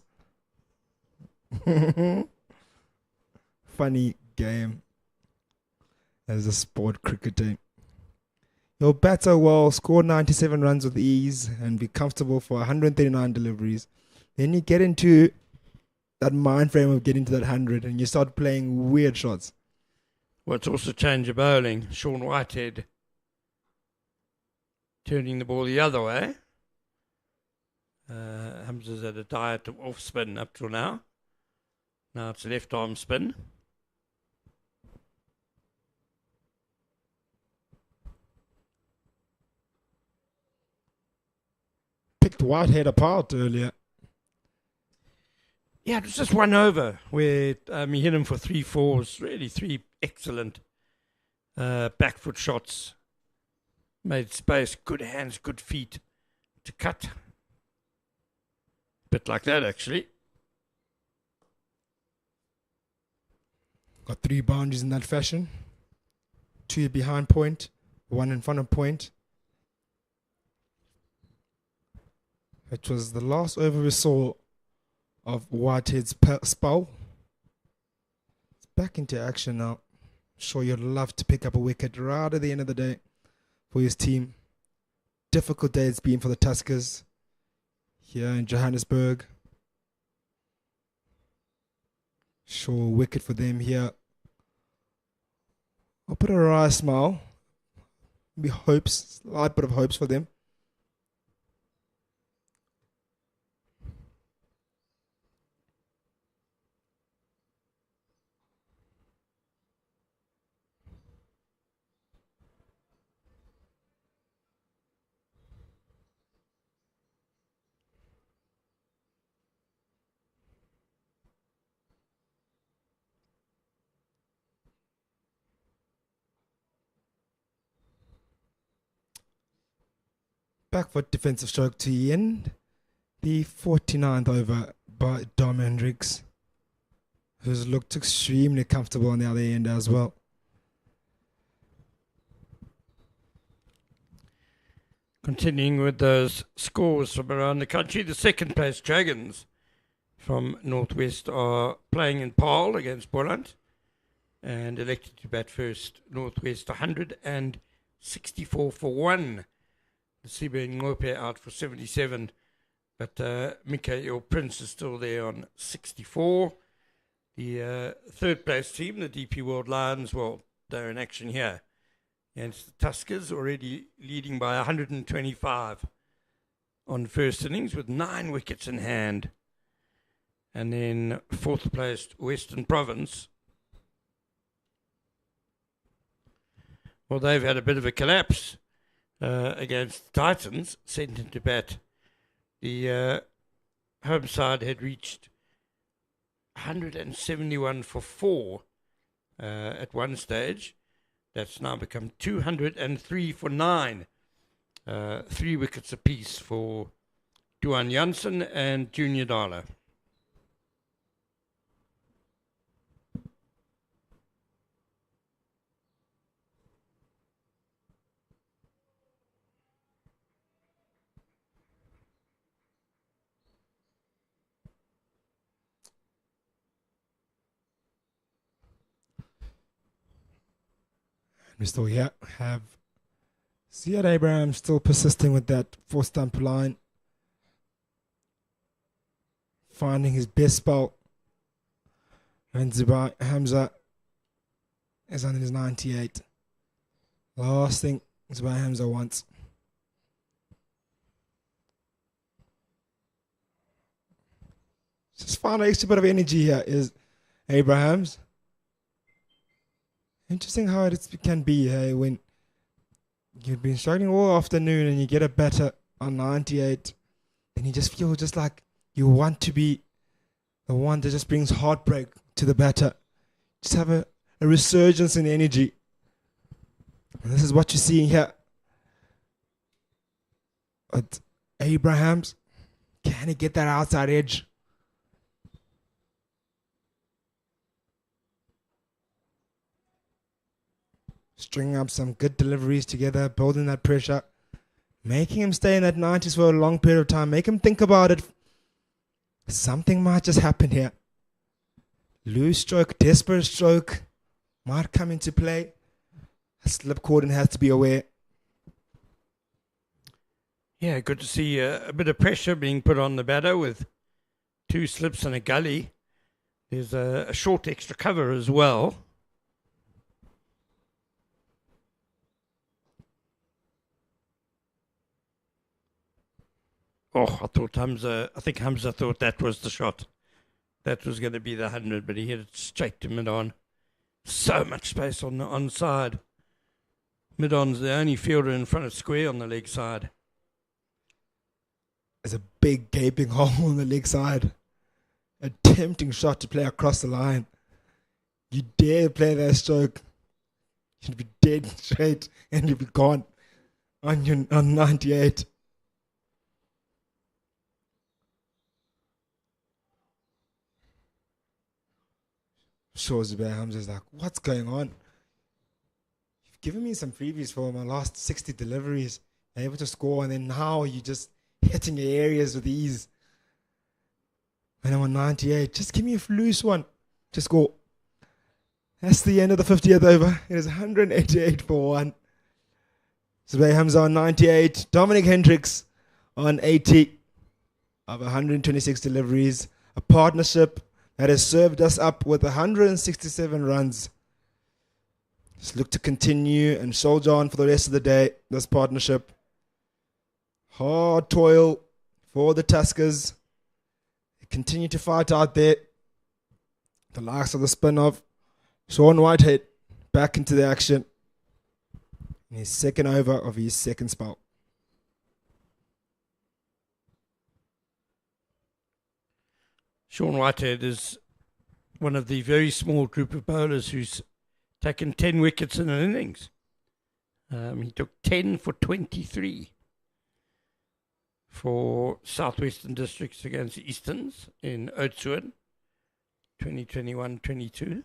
Funny game as a sport cricket team. You'll batter well, score 97 runs with ease, and be comfortable for 139 deliveries. Then you get into that mind frame of getting to that 100, and you start playing weird shots. Well, it's also change of bowling. Sean Whitehead turning the ball the other way. Hamza's had a diet of off spin up till now. Now it's left arm spin. Whitehead apart earlier. Yeah, it was just one over where he hit him for 3-4s. Really 3 excellent back foot shots. Made space, good hands, good feet to cut. Bit like that, actually. Got 3 boundaries in that fashion. 2 behind point, 1 in front of point. It was the last over we saw of Whitehead's spell. It's back into action now. Sure, you'd love to pick up a wicket right at the end of the day for his team. Difficult day it's been for the Tuskers here in Johannesburg. Sure, wicket for them here. I'll put a wry smile. Maybe hopes, slight bit of hopes for them. Back foot defensive stroke to end. The 49th over by Dom Hendricks, who's looked extremely comfortable on the other end as well. Continuing with those scores from around the country, the second place Dragons from Northwest are playing in Paarl against Boland and elected to bat first. Northwest 164 for 1. The Seaburn Ngope out for 77, but Mikael Prince is still there on 64. The third place team, the DP World Lions, well, they're in action here against the Tuskers, already leading by 125 on first innings with 9 wickets in hand. And then fourth placed Western Province. Well, they've had a bit of a collapse against the Titans, sent into bat. The home side had reached 171 for 4 at one stage. That's now become 203 for 9. 3 wickets apiece for Duan Janssen and Junior Dala. We still have Ziad Abraham still persisting with that 4-stump line, finding his best spot. And Hamza is on his 98. Last thing Zubai Hamza wants. Just find an extra bit of energy here is Abraham's. Interesting how it can be, hey, when you've been struggling all afternoon and you get a batter on 98 and you just feel just like you want to be the one that just brings heartbreak to the batter. Just have a resurgence in energy. And this is what you're seeing here. But Abrahams, can he get that outside edge? Stringing up some good deliveries together, building that pressure, making him stay in that 90s for a long period of time, make him think about it. Something might just happen here. Loose stroke, desperate stroke might come into play. A slip cordon has to be aware. Yeah, good to see a bit of pressure being put on the batter with 2 slips and a gully. There's a short extra cover as well. Oh, I think Hamza thought that was the shot. That was going to be the 100, but he hit it straight to mid-on. So much space on the onside. Mid-on's the only fielder in front of square on the leg side. There's a big gaping hole on the leg side. A tempting shot to play across the line. You dare play that stroke, you'd be dead straight and you'd be gone on 98. Sure, Hamza's like, what's going on? You've given me some freebies for my last 60 deliveries. You're able to score, and then now you're just hitting your areas with ease. And I'm on 98. Just give me a loose one. Just go. That's the end of the 50th over. It is 188 for 1. Hamza on 98. Dominic Hendricks on 80 of 126 deliveries. A partnership that has served us up with 167 runs. Just look to continue and soldier on for the rest of the day, this partnership. Hard toil for the Tuskers. They continue to fight out there. The likes of the spin-off. Sean Whitehead back into the action in his second over of his second spell. Sean Whitehead is one of the very small group of bowlers who's taken 10 wickets in an innings. He took 10 for 23 for Southwestern Districts against Easterns in Oudtshoorn, 2021-22.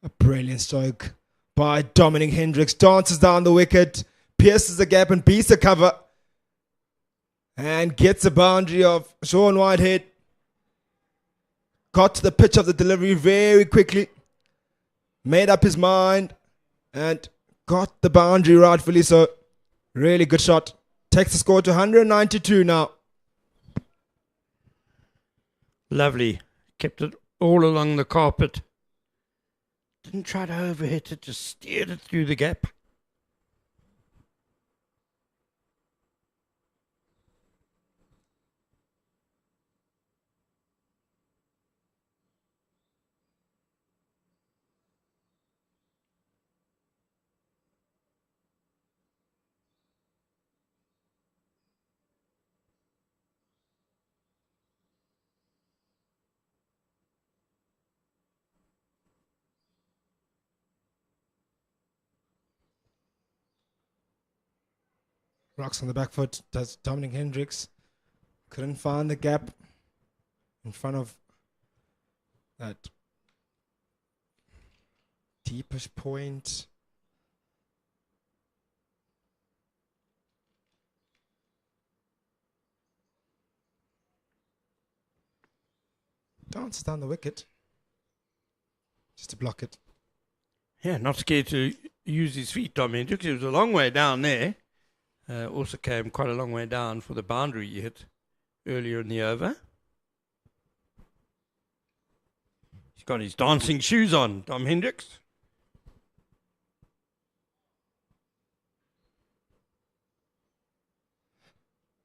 A brilliant stroke by Dominic Hendricks. Dances down the wicket, pierces the gap and beats the cover. And gets a boundary of Sean Whitehead. Got to the pitch of the delivery very quickly. Made up his mind. And got the boundary rightfully so. Really good shot. Takes the score to 192 now. Lovely. Kept it all along the carpet. Didn't try to overhit it. Just steered it through the gap. Rocks on the back foot. Does Dominic Hendricks. Couldn't find the gap in front of that deepest point. Dances down the wicket. Just to block it. Yeah, not scared to use his feet, Dom Hendricks. It was a long way down there. Also came quite a long way down for the boundary he hit earlier in the over. He's got his dancing shoes on, Dom Hendricks.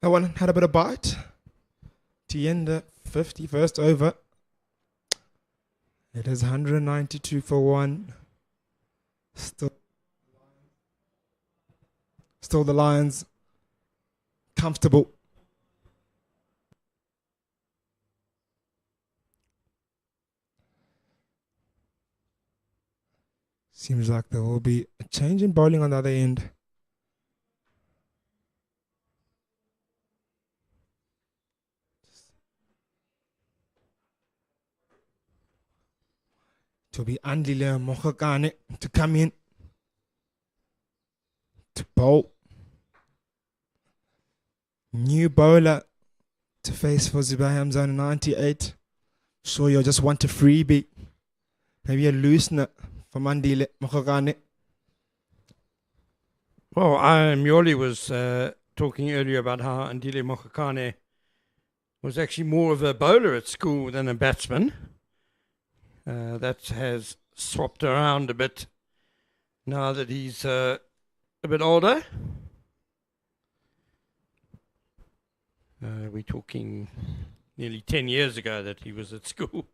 That one had a bit of bite to end the 51st over. It is 192 for 1. Still the Lions comfortable. Seems like there will be a change in bowling on the other end. To be Andile Mohakane to come in to bowl. New bowler to face for Hamza on 98. So you just want a freebie. Maybe a loosener for Andile Mohakane. Well, Mjoli was talking earlier about how Andile Mohakane was actually more of a bowler at school than a batsman. That has swapped around a bit now that he's a bit older. We're talking nearly 10 years ago that he was at school.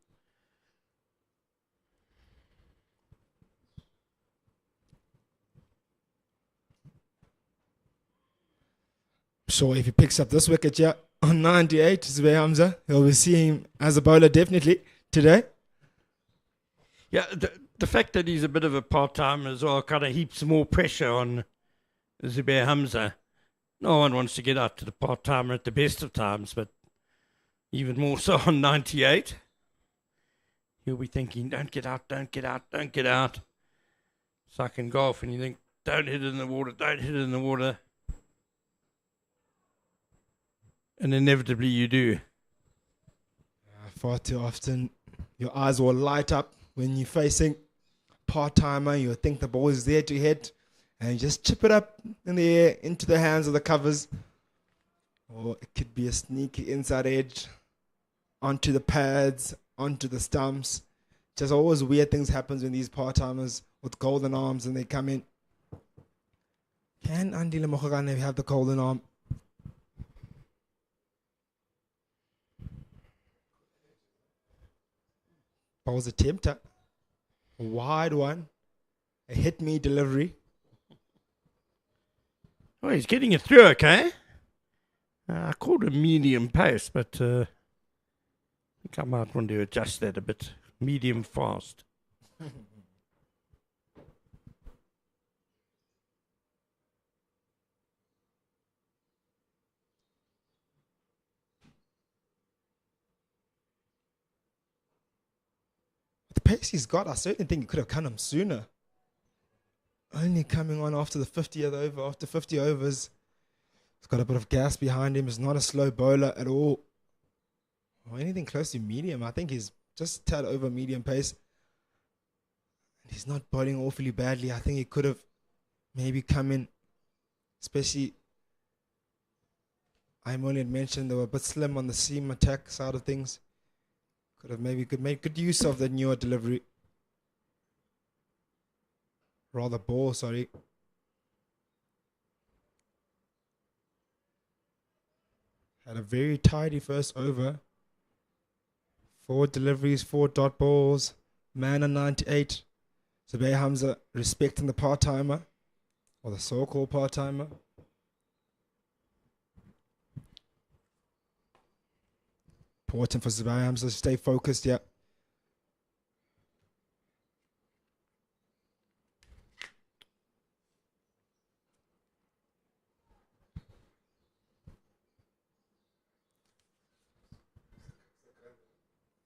sure if he picks up this wicket here on 98, Zubay Hamza, he'll be seeing him as a bowler definitely today. Yeah, the fact that he's a bit of a part-timer as well kind of heaps more pressure on Zubair Hamza. No one wants to get out to the part-timer at the best of times, but even more so on 98. He'll be thinking, don't get out, don't get out, don't get out. It's like in golf, and you think, don't hit it in the water, don't hit it in the water. And inevitably you do. Far too often, your eyes will light up when you're facing part-timer. You'll think the ball is there to hit, and you just chip it up in the air into the hands of the covers. Or it could be a sneaky inside edge onto the pads, onto the stumps. Just always weird things happen when these part-timers with golden arms and they come in. Can Andile Mokgokane have the golden arm? Ball's attempt, a wide one, a hit me delivery. Oh, he's getting it through okay. I called a medium pace, but I think I might want to adjust that a bit. Medium fast. The pace he's got, I certainly think he could have come him sooner. Only coming on after the 50th over, after 50 overs. He's got a bit of gas behind him. He's not a slow bowler at all. Or anything close to medium. I think he's just tad over medium pace. He's not bowling awfully badly. I think he could have maybe come in, especially Imoli had mentioned they were a bit slim on the seam attack side of things. Could have maybe could make good use of the newer delivery. Rather ball, sorry. Had a very tidy first over. 4 deliveries, 4 dot balls. Man on 98. Zubair Hamza respecting the part-timer. Or the so-called part-timer. Important for Zubair Hamza to stay focused, yeah.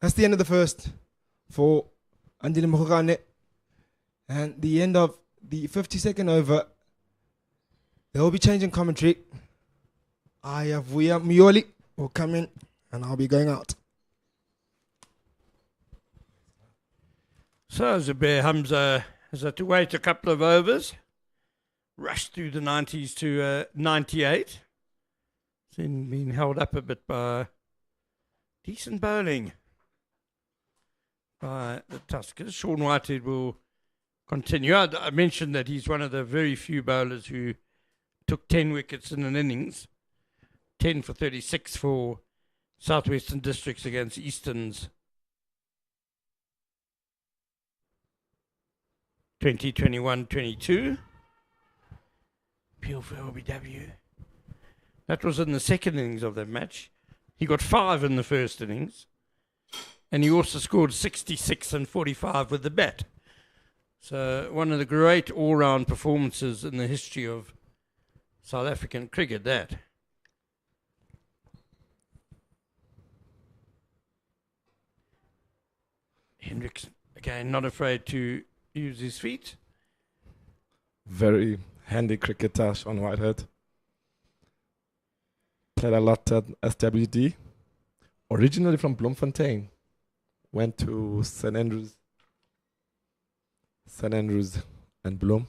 That's the end of the first for Andile Mokgokane. And the end of the 52nd over. They will be changing commentary. Ayavuya Mioli will come in and I'll be going out. So Zubair Hamza has had to wait a couple of overs. Rushed through the 90s to 98. Then been held up a bit by decent bowling by the Tuskers. Sean Whitehead will continue. I mentioned that he's one of the very few bowlers who took 10 wickets in an innings. 10 for 36 for Southwestern Districts against Easterns. 2021-22. Appeal for LBW. That was in the second innings of that match. He got 5 in the first innings. And he also scored 66 and 45 with the bat. So one of the great all-round performances in the history of South African cricket, that. Hendricks, again, not afraid to use his feet. Very handy cricketer, Sean Whitehead. Played a lot at SWD. Originally from Bloemfontein. Went to St. Andrews and Bloem.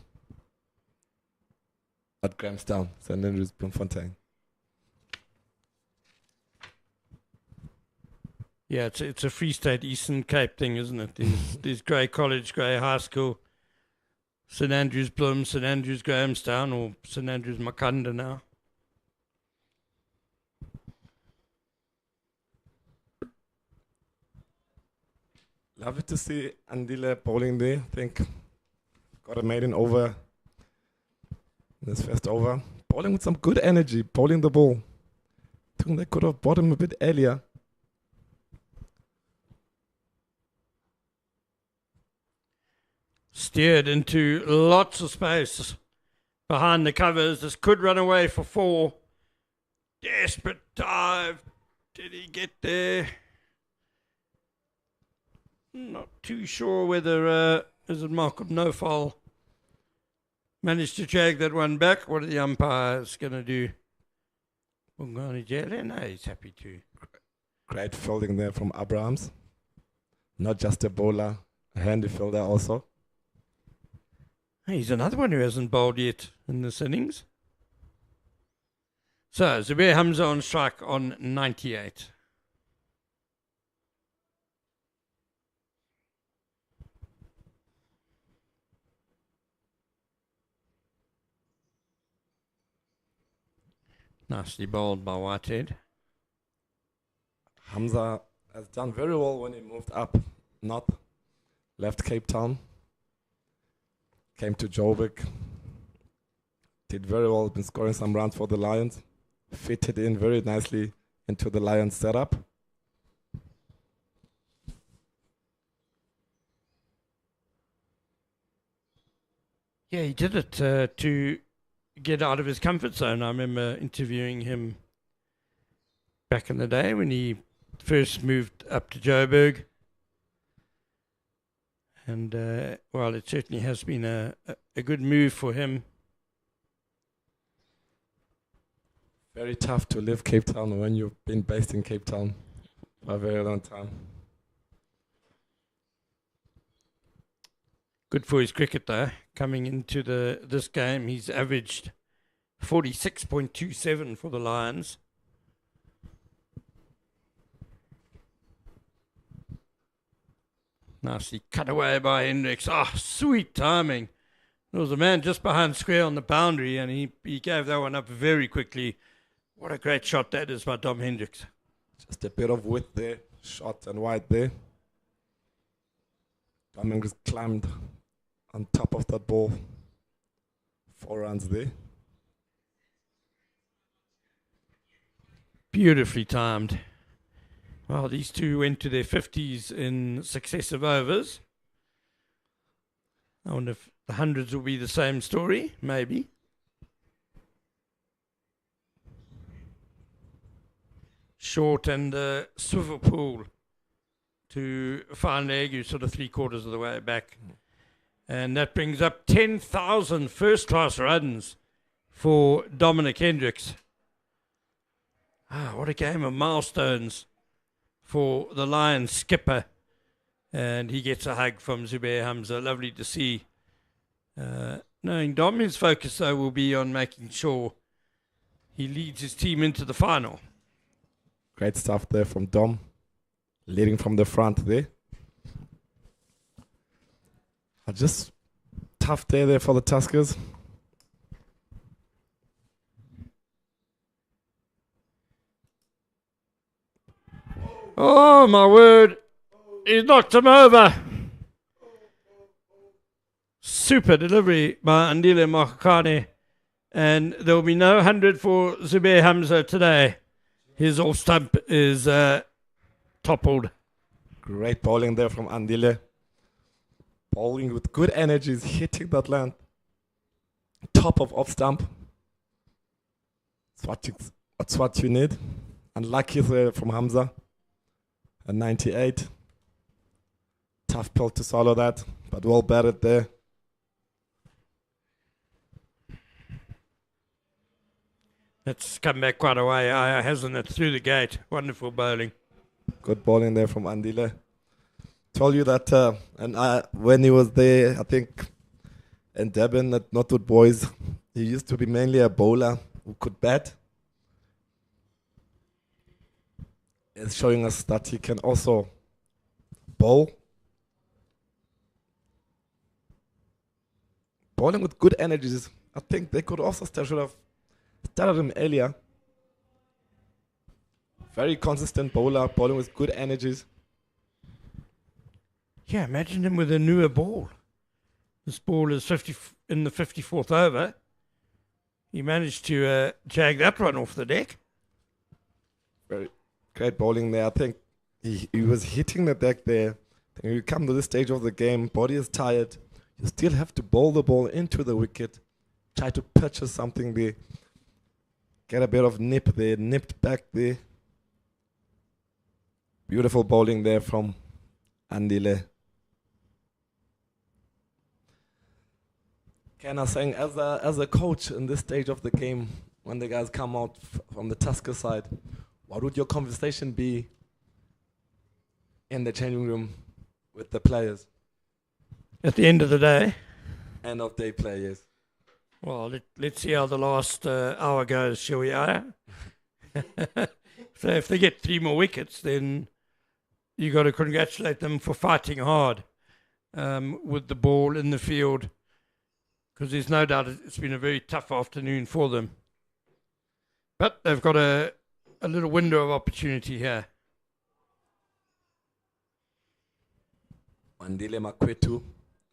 At Grahamstown, St. Andrews, Bloemfontein. Yeah, it's a Free State Eastern Cape thing, isn't it? There's Grey College, Grey High School, St. Andrews Bloem, St. Andrews Grahamstown, or St. Andrews Makanda now. Lovely to see Andile bowling there. I think got a maiden over in this first over. bowling with some good energy, bowling the ball. I think they could have bought him a bit earlier. Steered into lots of space behind the covers. This could run away for 4. Desperate dive. Did he get there? Not too sure whether is it Malcolm Nofal managed to drag that one back. What are the umpires going to do? Bongani Jele? No, he's happy to. Great fielding there from Abrahams. Not just a bowler, a handy fielder also. He's another one who hasn't bowled yet in this innings. So, Zubair Hamza on strike on 98. Nicely bowled by Whitehead. Hamza has done very well when he moved up north, left Cape Town, came to Joburg, did very well, been scoring some runs for the Lions, fitted in very nicely into the Lions setup. Yeah, he did it to get out of his comfort zone. I remember interviewing him back in the day when he first moved up to Joburg. And, well, it certainly has been a good move for him. Very tough to leave Cape Town when you've been based in Cape Town for a very long time. Good for his cricket, though. Coming into this game, he's averaged 46.27 for the Lions. Nicely cut away by Hendricks. Oh, sweet timing. There was a man just behind square on the boundary, and he gave that one up very quickly. What a great shot that is by Dom Hendricks. Just a bit of width there, short and wide there. Dom Hendricks climbed on top of that ball. 4 runs there. Beautifully timed. Well, these two went to their 50s in successive overs. I wonder if the hundreds will be the same story. Maybe. Short and swivel pool to fine leg, who's sort of 3/4 of the way back. And that brings up 10,000 first-class runs for Dominic Hendricks. Ah, what a game of milestones for the Lions skipper. And he gets a hug from Zubair Hamza. Lovely to see. Knowing Dom, his focus, though, will be on making sure he leads his team into the final. Great stuff there from Dom. Leading from the front there. Just tough day there for the Tuskers. Oh, my word. He's knocked him over. Super delivery by Andile Makakane. And there will be no 100 for Zubair Hamza today. His off stump is toppled. Great bowling there from Andile. Bowling with good energies, hitting that land. Top of off stump. That's what you need. Unlucky there from Hamza. A 98. Tough pill to swallow that, but well batted there. It's come back quite a way, hasn't it? Through the gate. Wonderful bowling. Good bowling there from Andile. Told you that when he was there, I think, in Durban at Northwood Boys, he used to be mainly a bowler who could bat. It's showing us that he can also bowl. Bowling with good energies. I think they could also should have started him earlier. Very consistent bowler, bowling with good energies. Yeah, imagine him with a newer ball. This ball is 50 in the 54th over. He managed to jag that one off the deck. Very great bowling there. I think he was hitting the deck there. When you come to this stage of the game, body is tired. You still have to bowl the ball into the wicket. Try to purchase something there. Get a bit of nip there, nipped back there. Beautiful bowling there from Andile. Ken, I was saying, as a coach in this stage of the game, when the guys come out from the Tuskers side, what would your conversation be in the changing room with the players? At the end of the day? End of day players. Well, let's see how the last hour goes, shall we? So if they get 3 more wickets, then you got to congratulate them for fighting hard with the ball in the field, because there's no doubt it's been a very tough afternoon for them. But they've got a little window of opportunity here. Mandile Makwetu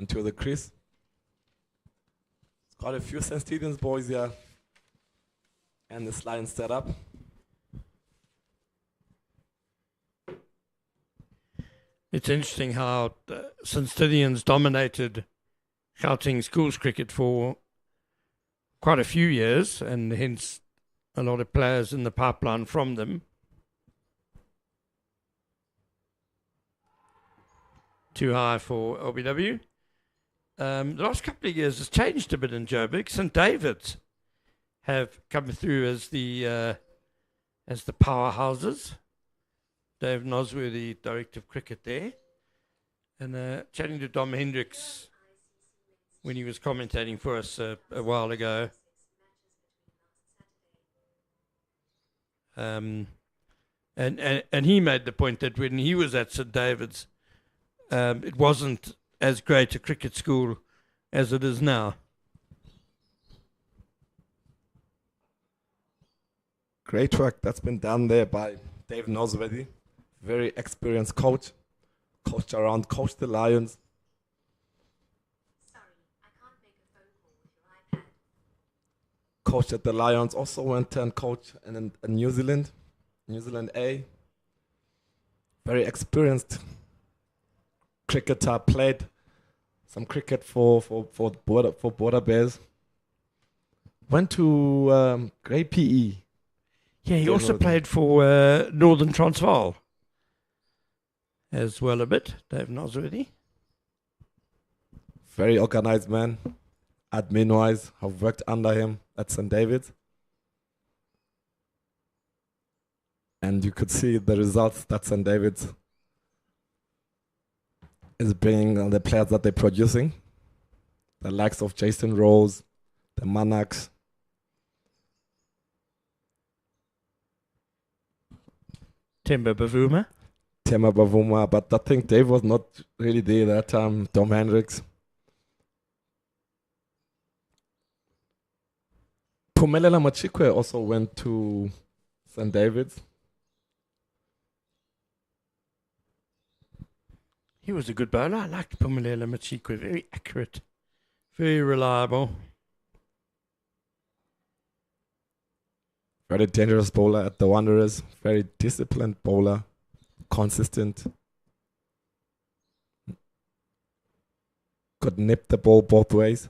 into the crease. Got a few St. Stephen's boys here. And this line set up. It's interesting how St. Stithians dominated Gauteng schools cricket for quite a few years, and hence a lot of players in the pipeline from them. Too high for LBW. The last couple of years has changed a bit in Joburg. St. David's have come through as the powerhouses. Dave Nosworthy, director of cricket there. And chatting to Dom Hendricks when he was commentating for us a while ago. And he made the point that when he was at St. David's, it wasn't as great a cricket school as it is now. Great work that's been done there by Dave Nosworthy. Very experienced coach. Coached the Lions. Sorry, I can't make a phone call with your iPad. Coached at the Lions. Also went and coached in New Zealand A. Very experienced cricketer, played some cricket for Border Bears. Went to Grey PE. Yeah, he also played for Northern Transvaal as well a bit, Dave Nosworthy. Very organized man. Admin-wise, have worked under him at St. David's. And you could see the results that St. David's is bringing on the players that they're producing. The likes of Jason Rose, the Manaks. Temba Bavuma. But I think Dave was not really there that time. Tom Hendricks. Pumelela Machikwe also went to St. David's. He was a good bowler. I liked Pumelela Machikwe. Very accurate. Very reliable. Very dangerous bowler at the Wanderers. Very disciplined bowler. Consistent. Could nip the ball both ways.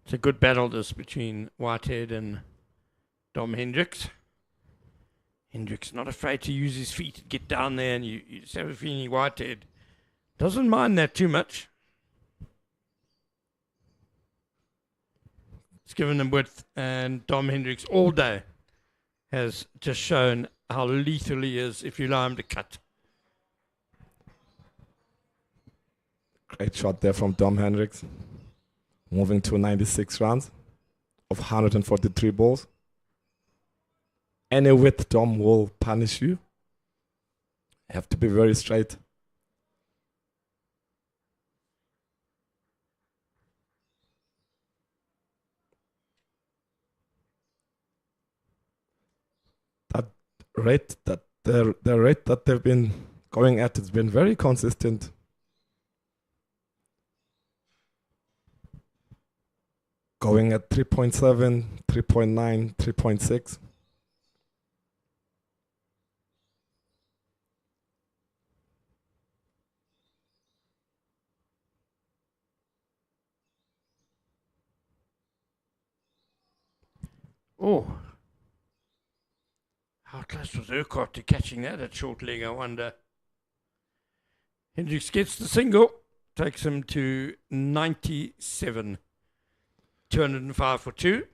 It's a good battle this between Whitehead and Dom Hendricks. Hendricks not afraid to use his feet and get down there, and you just have a feeling Whitehead doesn't mind that too much. It's given them width, and Dom Hendricks all day has just shown how lethal he is if you allow him to cut. Great shot there from Dom Hendricks. Moving to 96 runs of 143 balls. any width Dom will punish you. You have to be very straight. That rate that the rate that they've been going at has been very consistent. Going at 3.7, 3.9, 3.6. Oh. How close was Urquhart to catching that at short leg, I wonder. Hendricks gets the single, takes him to 97. 205 for 2.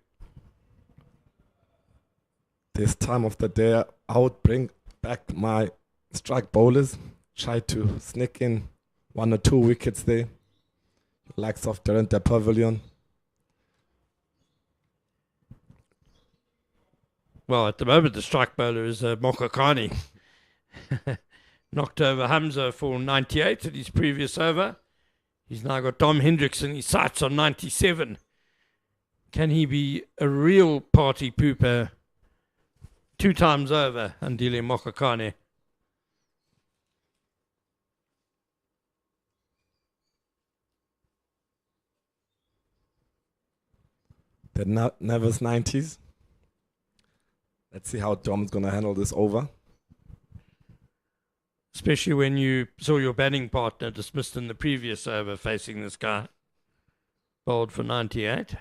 This time of the day, I would bring back my strike bowlers, try to sneak in 1 or 2 wickets there. Likes of Durant Pavilion. Well, at the moment, the strike bowler is Mokokani. Knocked over Hamza for 98 at his previous over. He's now got Dom Hendricks in his sights on 97. Can he be a real party pooper 2 times over, Andile Mokokani? The Nevers 90s. Let's see how Dom's going to handle this over. Especially when you saw your batting partner dismissed in the previous over facing this guy. Bowled for 98.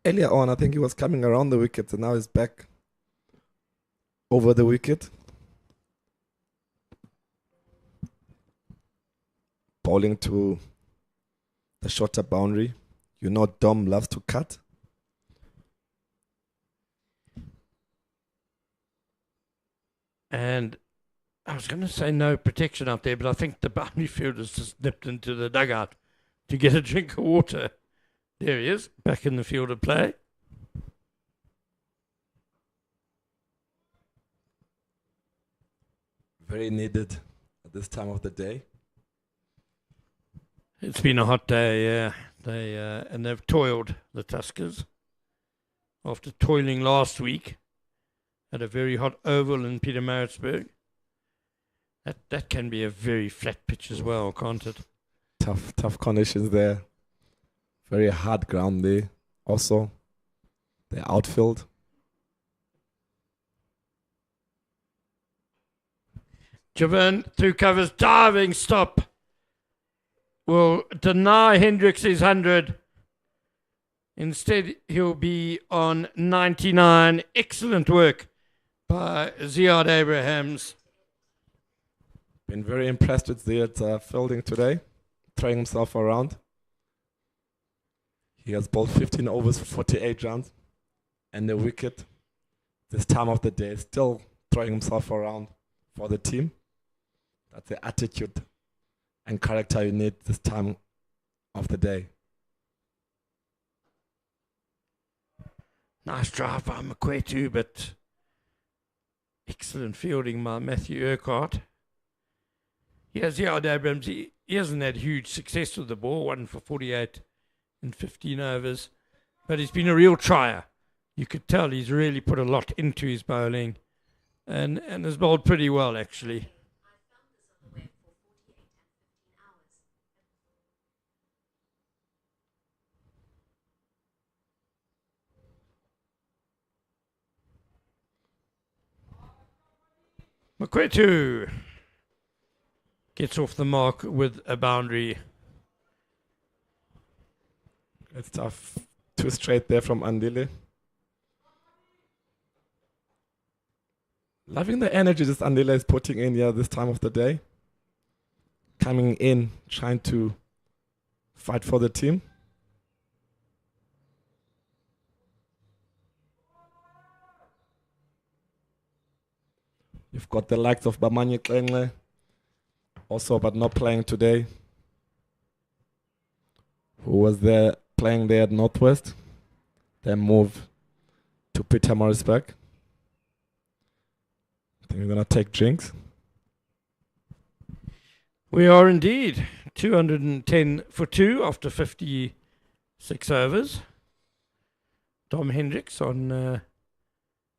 Earlier on, I think he was coming around the wicket, and now he's back over the wicket. Bowling to the shorter boundary. You know Dom loves to cut. And I was going to say no protection up there, but I think the boundary fielder's just nipped into the dugout to get a drink of water. There he is, back in the field of play. Very needed at this time of the day. It's been a hot day, yeah. And they've toiled, the Tuskers, after toiling last week at a very hot oval in Pietermaritzburg. That can be a very flat pitch as well, can't it? Tough conditions there. Very hard ground there. Also, the outfield. Javern through covers, diving stop. Will deny Hendricks his 100. Instead, he'll be on 99. Excellent work by Ziad Abrahams. Been very impressed with Ziad's fielding today. Throwing himself around. He has bowled 15 overs for 48 runs. And the wicket, this time of the day, still throwing himself around for the team. That's the attitude and character you need this time of the day. Nice drive by Makwetu, but excellent fielding by Matthew Urquhart. Yes, Ziad Abrams, he hasn't had huge success with the ball, 1 for 48 in 15 overs, but he's been a real trier. You could tell he's really put a lot into his bowling and has bowled pretty well, actually. Makwetu gets off the mark with a boundary. It's tough. 2 straight there from Andile. Loving the energy this Andile is putting in here this time of the day. Coming in, trying to fight for the team. You've got the likes of Bamanye Klengle, also but not playing today. who was there playing there at Northwest. Then moved to Pietermaritzburg. I think we're going to take drinks. We are indeed 210 for 2 after 56 overs. Dom Hendricks on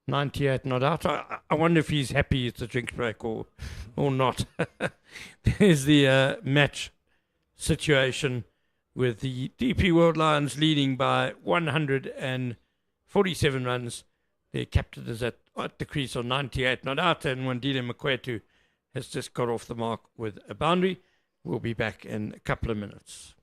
98 not out. I wonder if he's happy it's a drink break or not. There's the match situation with the DP World Lions leading by 147 runs. Their captain is at the crease on 98 not out, and Wandile Mkwetu has just got off the mark with a boundary. We'll be back in a couple of minutes.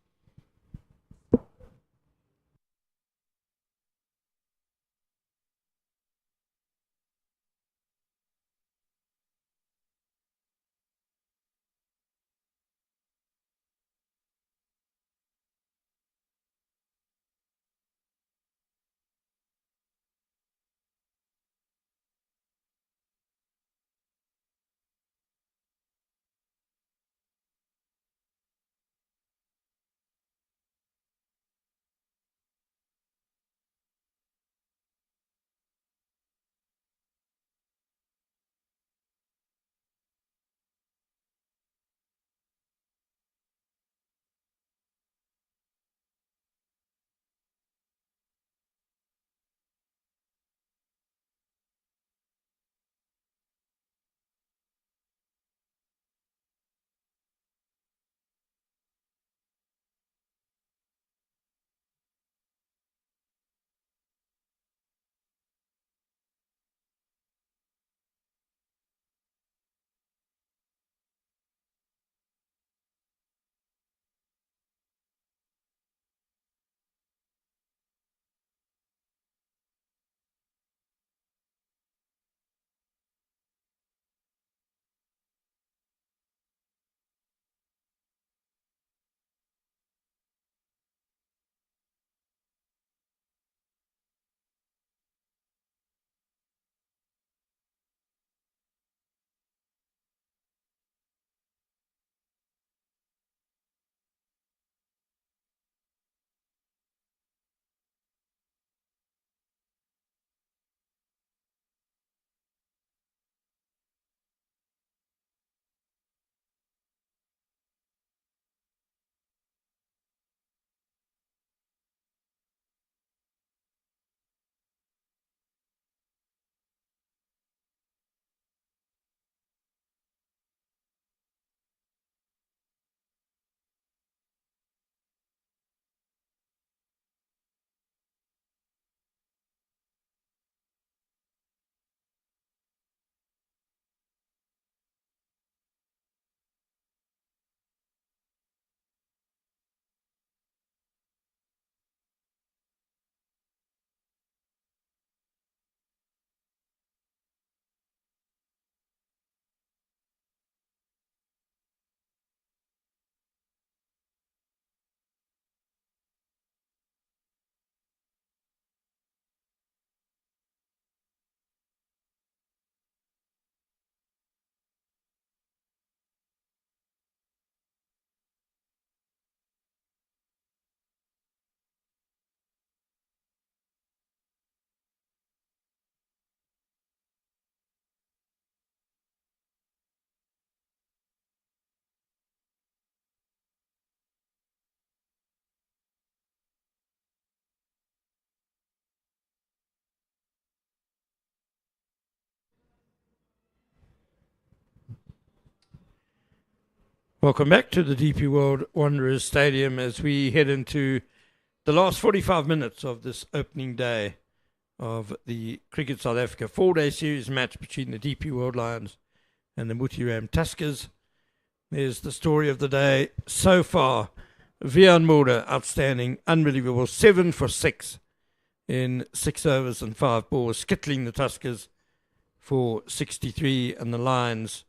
Welcome back to the DP World Wanderers Stadium as we head into the last 45 minutes of this opening day of the Cricket South Africa 4-day series match between the DP World Lions and the Moothee Tuskers. There's the story of the day so far. Vian Mulder, outstanding, unbelievable, 7 for 6 in 6 overs and 5 balls, skittling the Tuskers for 63, and the Lions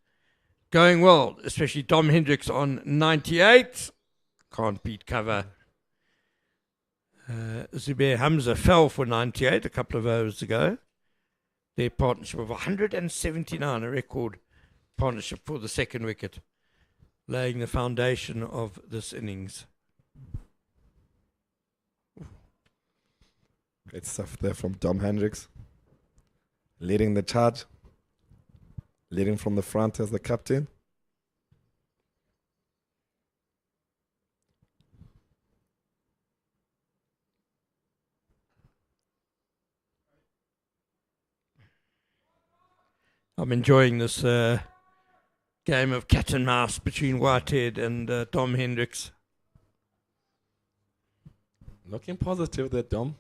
going well, especially Dom Hendricks on 98. Can't beat cover. Zubair Hamza fell for 98 a couple of overs ago. Their partnership of 179, a record partnership for the second wicket, laying the foundation of this innings. Great stuff there from Dom Hendricks. Leading the charge. Leading from the front as the captain. I'm enjoying this game of cat and mouse between Whitehead and Dom Hendricks. Looking positive there, Dom.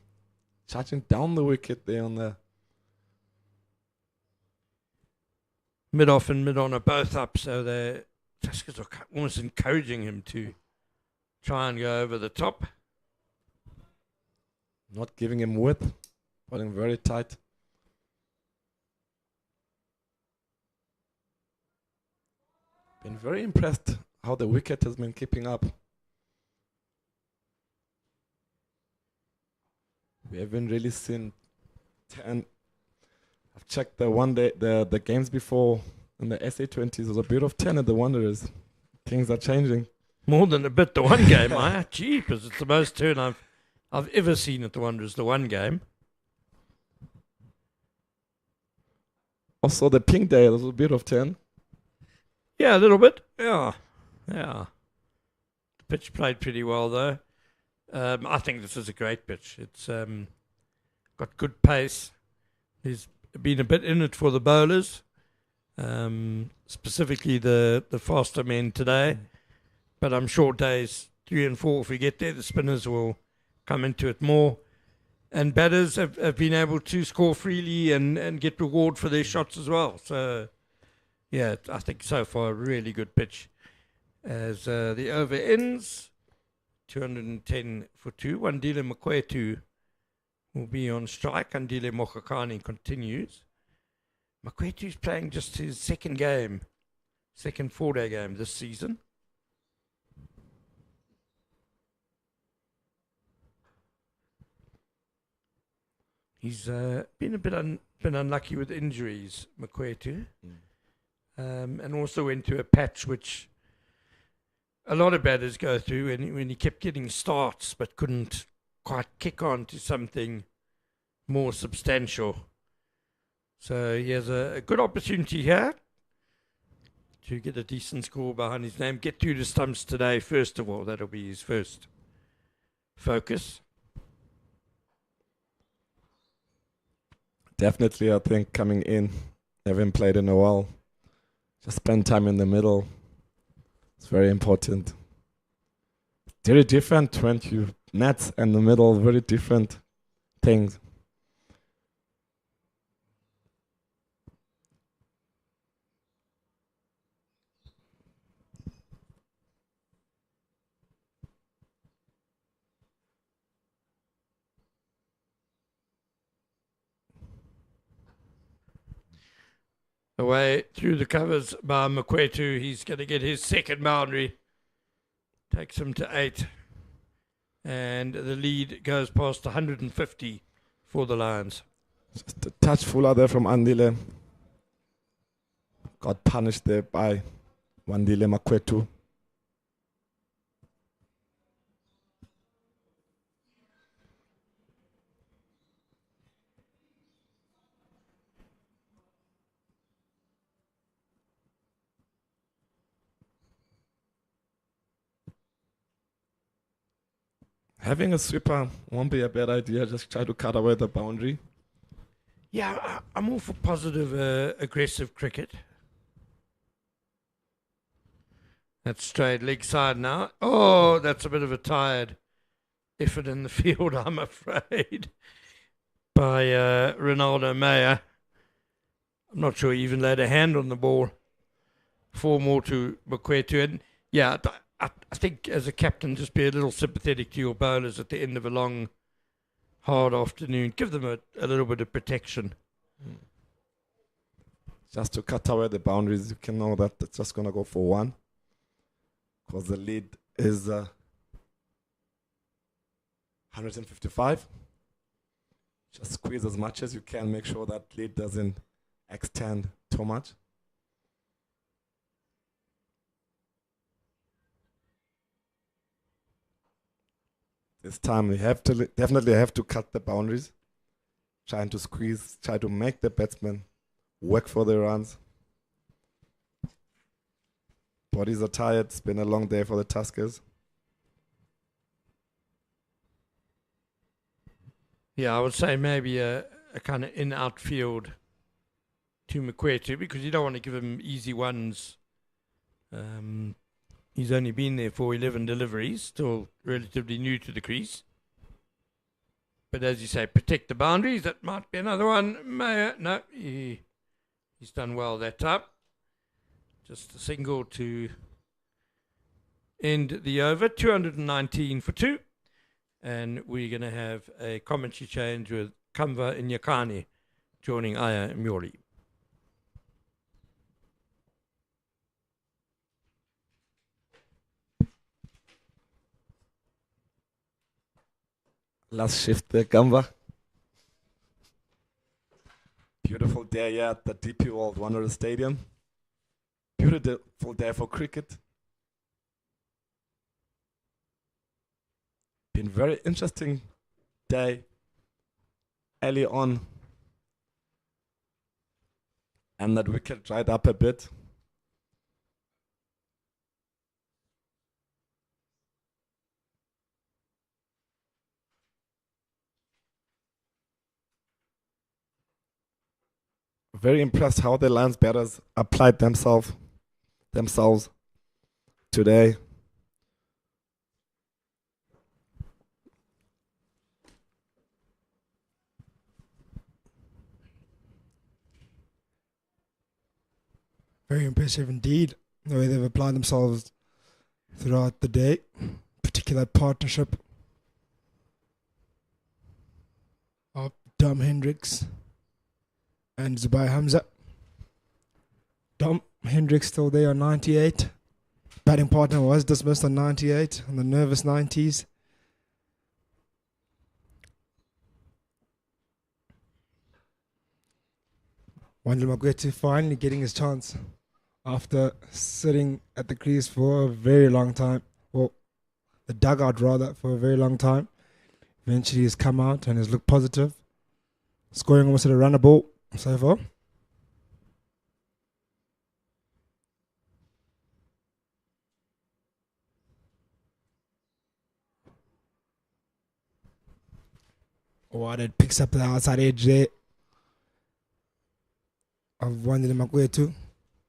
Charging down the wicket there on the... Mid-off and mid-on are both up, so the Tuskers are almost encouraging him to try and go over the top. Not giving him width, putting very tight. Been very impressed how the wicket has been keeping up. We haven't really seen 10. I've checked the games before in the SA20s. There's a bit of 10 at the Wanderers. Things are changing. More than a bit the one game, Jeepers, it's the most turn I've ever seen at the Wanderers, the one game. Also the pink day, there's a bit of 10. Yeah, a little bit. Yeah. The pitch played pretty well, though. I think this is a great pitch. It's got good pace. There's been a bit in it for the bowlers, specifically the faster men today. But I'm sure days 3 and 4, if we get there, the spinners will come into it more. And batters have been able to score freely and get reward for their shots as well. So, yeah, I think so far a really good pitch. As the over ends, 210 for 2. Wandile Makwetu will be on strike. Andile Mokhakani continues. Makwetu's playing just his second 4-day game this season. He's been a bit unlucky with injuries, Makwetu. And also went to a patch which a lot of batters go through when he kept getting starts but couldn't quite kick on to something more substantial. So he has a good opportunity here to get a decent score behind his name. Get through the stumps today, first of all. That'll be his first focus. Definitely, I think, coming in, haven't played in a while. Just spend time in the middle. It's very important. Very different when you nets and the middle, very different things. Away through the covers by Makwetu. He's going to get his second boundary. Takes him to 8. And the lead goes past 150 for the Lions. Just a touch fuller there from Andile. Got punished there by Wandile Makwetu. Having a sweeper won't be a bad idea. Just try to cut away the boundary. Yeah, I'm all for positive, aggressive cricket. That's straight leg side now. Oh, that's a bit of a tired effort in the field, I'm afraid, by Ronaldo Meyer. I'm not sure he even laid a hand on the ball. 4 more to Makwetu. And yeah, I think as a captain, just be a little sympathetic to your bowlers at the end of a long, hard afternoon. Give them a little bit of protection. Just to cut away the boundaries, you can know that it's just going to go for 1. Because the lead is 155. Just squeeze as much as you can. Make sure that lead doesn't extend too much. This time we have to definitely have to cut the boundaries. trying to squeeze, try to make the batsman work for the runs. Bodies are tired. It's been a long day for the Tuskers. Yeah, I would say maybe a kind of in-outfield to Mkwetu, because you don't want to give him easy ones. He's only been there for 11 deliveries, still relatively new to the crease. But as you say, protect the boundaries. That might be another one. No, he's done well that time. Just a single to end the over. 219 for 2. And we're going to have a commentary change with Kamva Inyakani joining Aya Mjoli. Last shift there, Gamba. Beautiful day here at the DP World Wanderers Stadium. Beautiful day for cricket. Been very interesting day early on. And that wicket dried up a bit. Very impressed how the Lions batters applied themselves today. Very impressive indeed, the way they've applied themselves throughout the day. Particular partnership of Dom Hendricks and Zubai Hamza. Dom Hendricks still there on 98. Batting partner was dismissed on 98 on the nervous 90s. Wandile Magwetu finally getting his chance after sitting at the crease for a very long time. Well, the dugout rather, for a very long time. Eventually he's come out and has looked positive. Scoring almost at a runner ball so far. It picks up the outside edge there of Wandile Magwetu,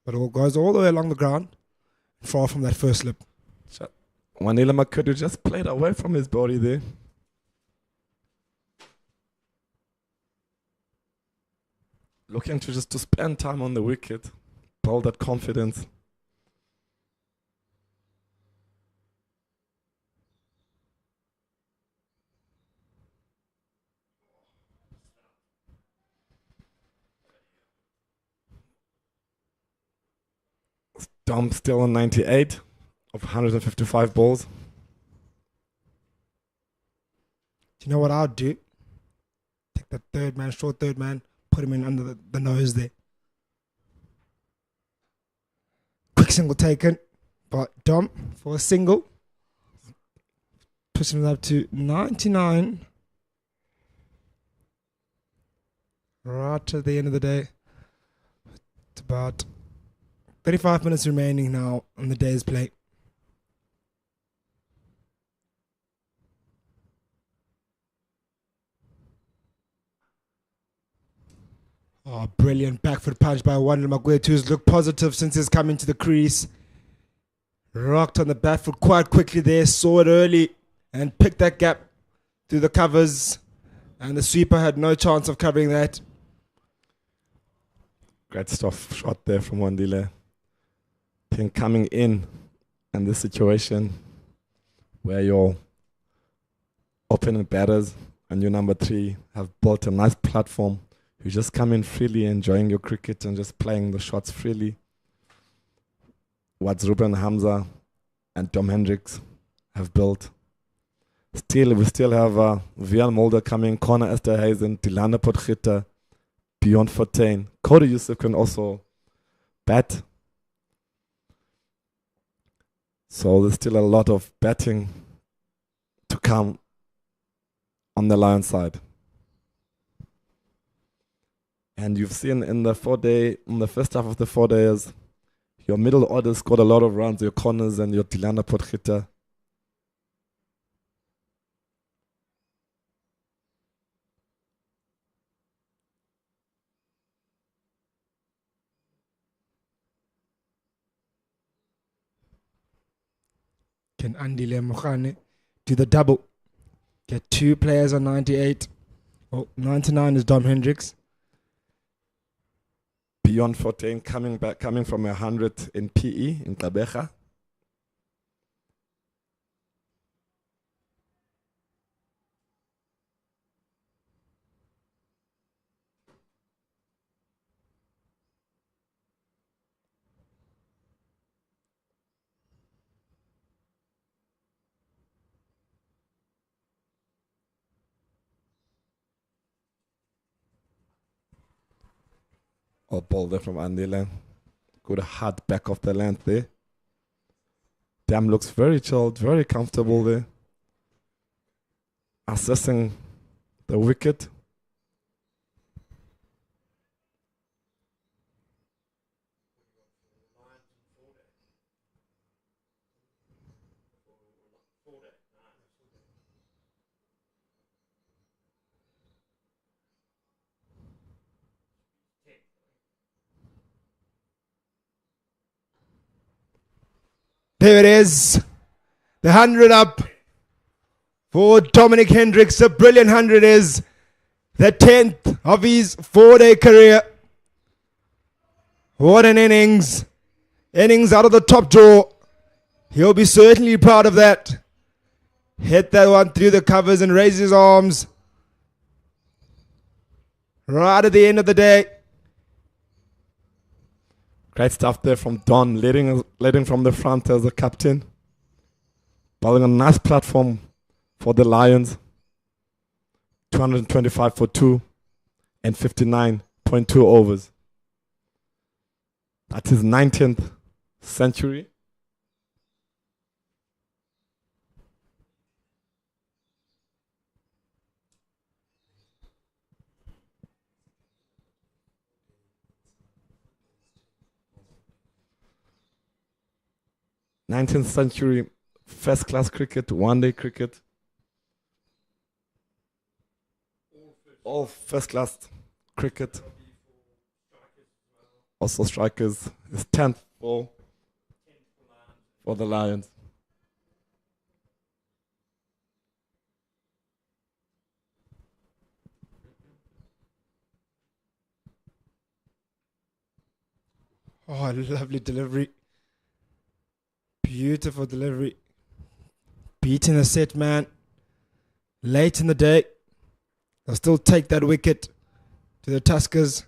but it goes all the way along the ground, far from that first slip. Wandile Magwetu just played away from his body there. Looking to spend time on the wicket, build that confidence. Dom still on 98 of 155 balls. Do you know what I'll do? Take that third man, short third man, put him in under the nose there. Quick single taken by Dom for a single. Pushing him up to 99. Right at the end of the day. It's about 35 minutes remaining now on the day's play. Oh, brilliant back foot punch by Wandile Magwetu, who's looked positive since he's come into the crease. Rocked on the back foot quite quickly there, saw it early and picked that gap through the covers. And the sweeper had no chance of covering that. Great stuff shot there from Wandile. I think coming in and this situation where your opening batters and your number 3 have built a nice platform. You just come in freely, enjoying your cricket and just playing the shots freely. What Ruben Hamza and Tom Hendricks have built. We still have Vian Mulder coming, Connor Esterhuizen, Dilana Potgieter, Bjorn Fortuin. Cody Yusuf can also bat. So there's still a lot of batting to come on the Lions side. And you've seen in the first half of the 4 days, your middle order scored a lot of runs, your corners and your Dilana Potgieter. Can Andile Mokhane do the double? Get 2 players on 98. Oh, 99 is Dom Hendricks. Beyond 14 coming from 100 in PE in Kabeja. Or ball there from Andile. Good hard back of the length there. Dam looks very chilled, very comfortable there. Assessing the wicket. There it is. The 100 up for Dominic Hendricks. A brilliant 100 is the 10th of his 4-day career. What an innings. Innings out of the top drawer. He'll be certainly proud of that. Hit that one through the covers and raise his arms. Right at the end of the day. Great stuff there from Don, leading from the front as the captain. Bowling a nice platform for the Lions. 225 for 2 and 59.2 overs. That's his 19th century. '19th century first-class cricket, one-day cricket. All first-class cricket. Also strikers. His 10th for the Lions. Oh, lovely delivery. Beautiful delivery. Beating the set man. Late in the day. They'll still take that wicket to the Tuskers.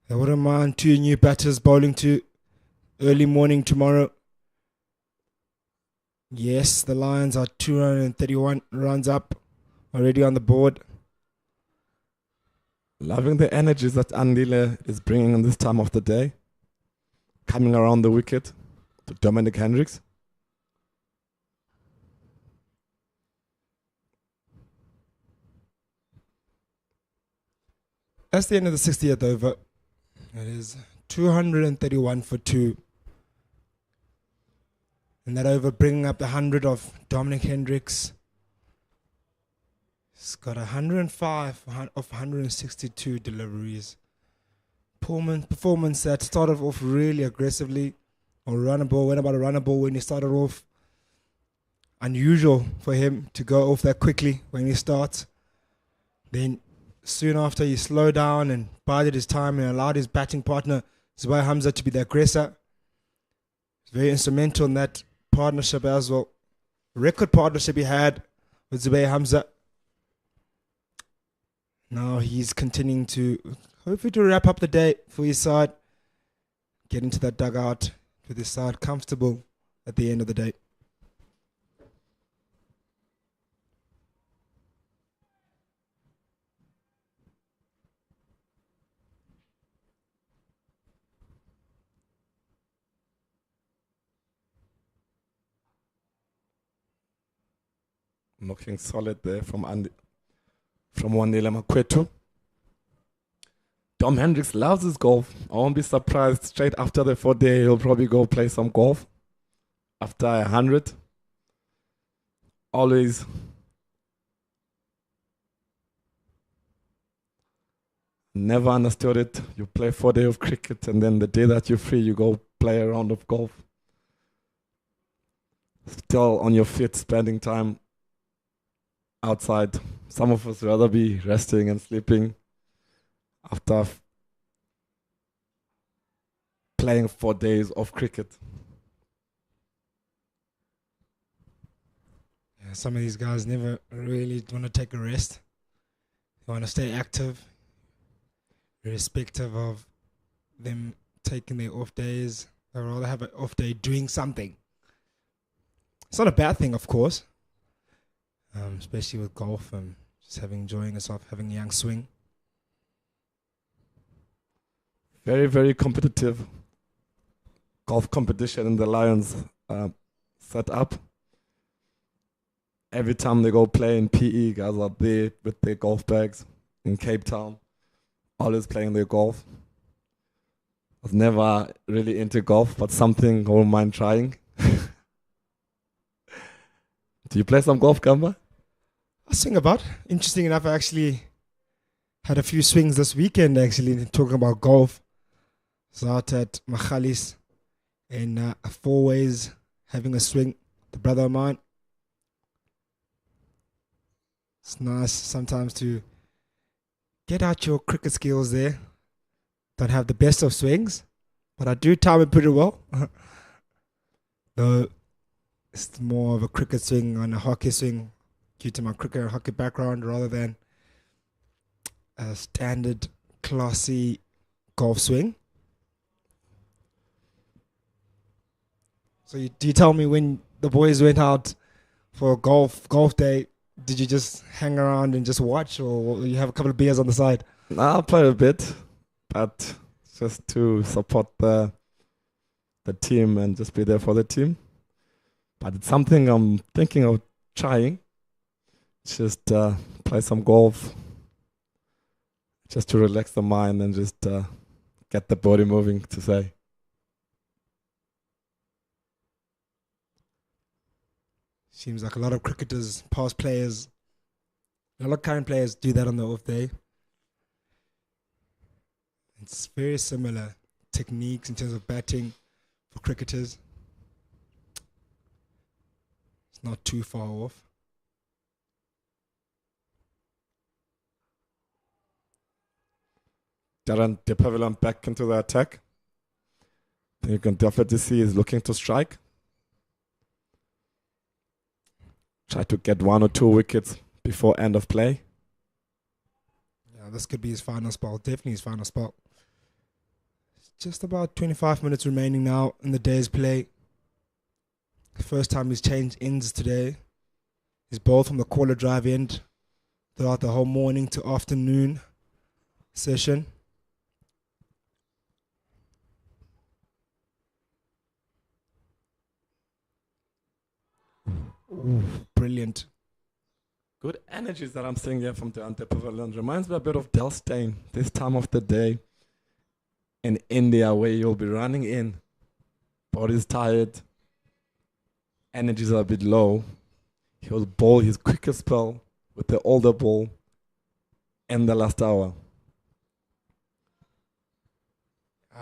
They wouldn't mind 2 new batters bowling to early morning tomorrow. Yes, the Lions are 231 runs up already on the board. Loving the energies that Andile is bringing in this time of the day. Coming around the wicket to Dominic Hendricks. That's the end of the 60th over. It is 231 for 2. And that over bringing up the 100 of Dominic Hendricks. He's got 105 of 162 deliveries. Performance that started off really aggressively. Or runnable, went about a runnable when he started off. Unusual for him to go off that quickly when he starts. Then soon after he slowed down and bided his time and allowed his batting partner Hamza to be the aggressor. He's very instrumental in that partnership as well. Record partnership he had with Hamza. Now he's continuing to hopefully to wrap up the day for his side. Get into that dugout with his side comfortable at the end of the day. Looking solid there from Wandile Makwetu. Dom Hendricks loves his golf. I won't be surprised. Straight after the 4th day, he'll probably go play some golf. After 100. Always. Never understood it. You play 4 days of cricket and then the day that you're free, you go play a round of golf. Still on your feet, spending time outside. Some of us rather be resting and sleeping after playing 4 days of cricket. Yeah, some of these guys never really want to take a rest. They want to stay active, irrespective of them taking their off days. They'd rather have an off day doing something. It's not a bad thing, of course, especially with golf and just enjoying yourself, having a young swing. Very, very competitive golf competition in the Lions set up. Every time they go play in PE, guys are there with their golf bags in Cape Town, always playing their golf. I was never really into golf, but something I won't mind trying. Do you play some golf, Gamba? I swing about. Interesting enough, I actually had a few swings this weekend, actually, talking about golf. I was out at Machalis in 4 ways, having a swing. The brother of mine. It's nice sometimes to get out your cricket skills there. Don't have the best of swings, but I do time it pretty well. Though it's more of a cricket swing and a hockey swing due to my cricket and hockey background rather than a standard classy golf swing. So do you tell me when the boys went out for golf day, did you just hang around and just watch, or you have a couple of beers on the side? I'll play a bit, but just to support the team and just be there for the team. But it's something I'm thinking of trying. Just play some golf, just to relax the mind and just get the body moving, to say. Seems like a lot of cricketers, past players, a lot of current players do that on the off day. It's very similar techniques in terms of batting for cricketers. It's not too far off. Darren De Pavilion back into the attack. You can definitely see he's looking to strike. Try to get 1 or 2 wickets before end of play. Yeah, this could be his final spot. Definitely his final spot. It's just about 25 minutes remaining now in the day's play. First time he's changed ends today. He's bowled from the corner drive end throughout the whole morning to afternoon session. Ooh, brilliant. Good energies that I'm seeing here from the Pavilion. Reminds me a bit of Delstein this time of the day in India, where you'll be running in. Body's tired. Energies are a bit low. He'll bowl his quickest spell with the older ball in the last hour.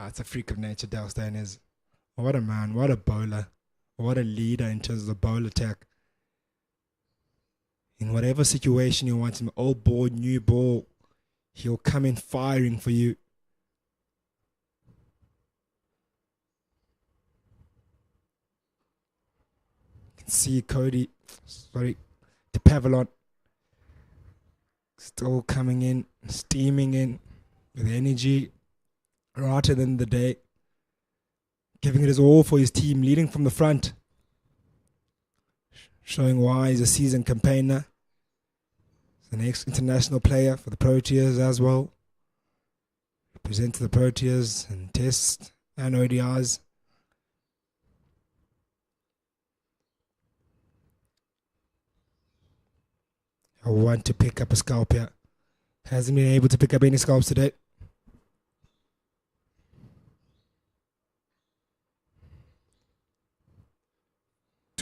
It's a freak of nature, Delstein is. What a man, what a bowler. What a leader in terms of the bowl attack. In whatever situation you want him, old ball, new ball, he'll come in firing for you. You can see the Pavilion still coming in, steaming in with energy right at the end of the day, giving it his all for his team, leading from the front, showing why he's a seasoned campaigner. He's an ex-international player for the Proteas as well. Represented the Proteas in tests and ODIs. I want to pick up a scalp here. Hasn't been able to pick up any scalps today.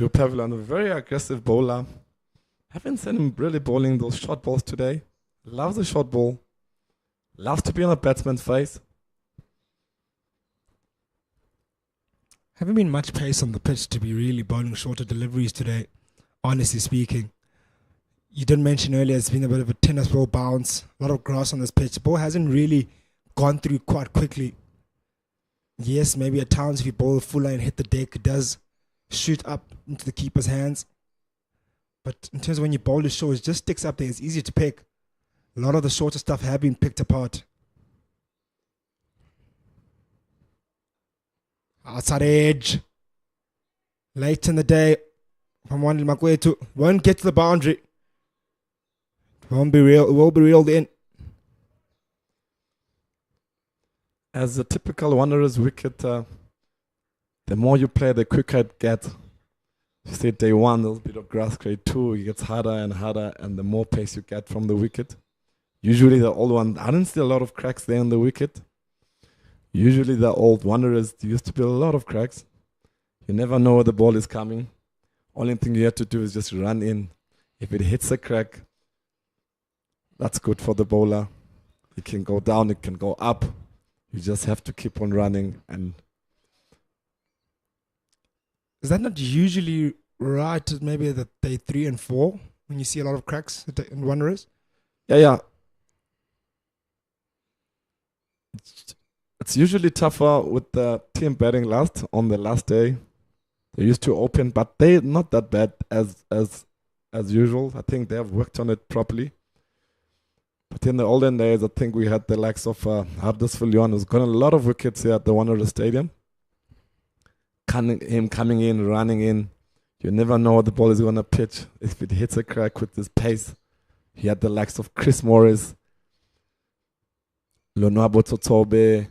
Drew Pavilion, a very aggressive bowler. Haven't seen him really bowling those short balls today. Loves the short ball. Loves to be on a batsman's face. Haven't been much pace on the pitch to be really bowling shorter deliveries today, honestly speaking. You did mention earlier it's been a bit of a tennis ball bounce, a lot of grass on this pitch. The ball hasn't really gone through quite quickly. Yes, maybe at times if you bowl full line, hit the deck, it does shoot up into the keeper's hands. But in terms of when you bowl the short, it just sticks up there. It's easy to pick. A lot of the shorter stuff have been picked apart. Outside edge. Late in the day, from one Makwetu, won't get to the boundary. Won't be real. It will be reeled in. As a typical Wanderers wicket, the more you play, the quicker it gets. You say day one, there's a bit of grass. Grade two, it gets harder and harder, and the more pace you get from the wicket. Usually the old one, I didn't see a lot of cracks there in the wicket. Usually the old Wanderers, there used to be a lot of cracks. You never know where the ball is coming. Only thing you have to do is just run in. If it hits a crack, that's good for the bowler. It can go down, it can go up. You just have to keep on running. And is that not usually right at maybe the day 3 and 4 when you see a lot of cracks in Wanderers? Yeah. It's usually tougher with the team batting last on the last day. They used to open, but they're not that bad as usual. I think they have worked on it properly. But in the olden days, I think we had the likes of Hardus who's got a lot of wickets here at the Wanderers Stadium. Him coming in, running in. You never know what the ball is going to pitch. If it hits a crack with this pace. He had the likes of Chris Morris, Lonwabo Tsotobe,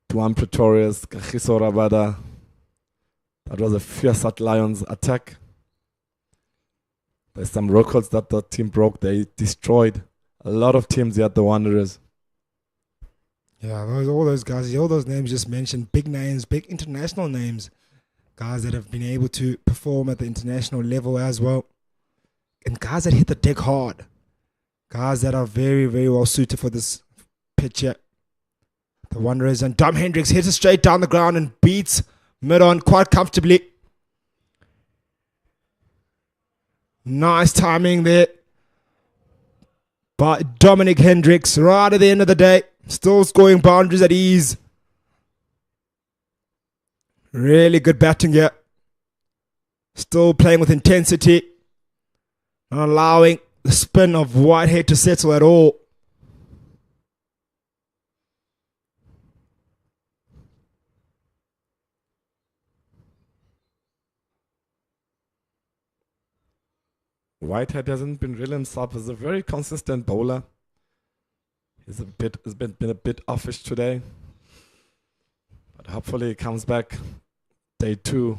Duan Pretorius, Kagiso Rabada. That was a fierce at Lions attack. There's some records that the team broke. They destroyed a lot of teams here at the Wanderers. Yeah, all those guys, all those names just mentioned, big names, big international names. Guys that have been able to perform at the international level as well. And guys that hit the deck hard. Guys that are very, very well suited for this pitch here. The Wanderers, and Dom Hendricks hits it straight down the ground and beats mid-on quite comfortably. Nice timing there by Dominic Hendricks right at the end of the day. Still scoring boundaries at ease. Really good batting here. Still playing with intensity. Not allowing the spin of Whitehead to settle at all. Whitehead hasn't been real himself. He's a very consistent bowler. He's been a bit offish today. But hopefully he comes back day 2.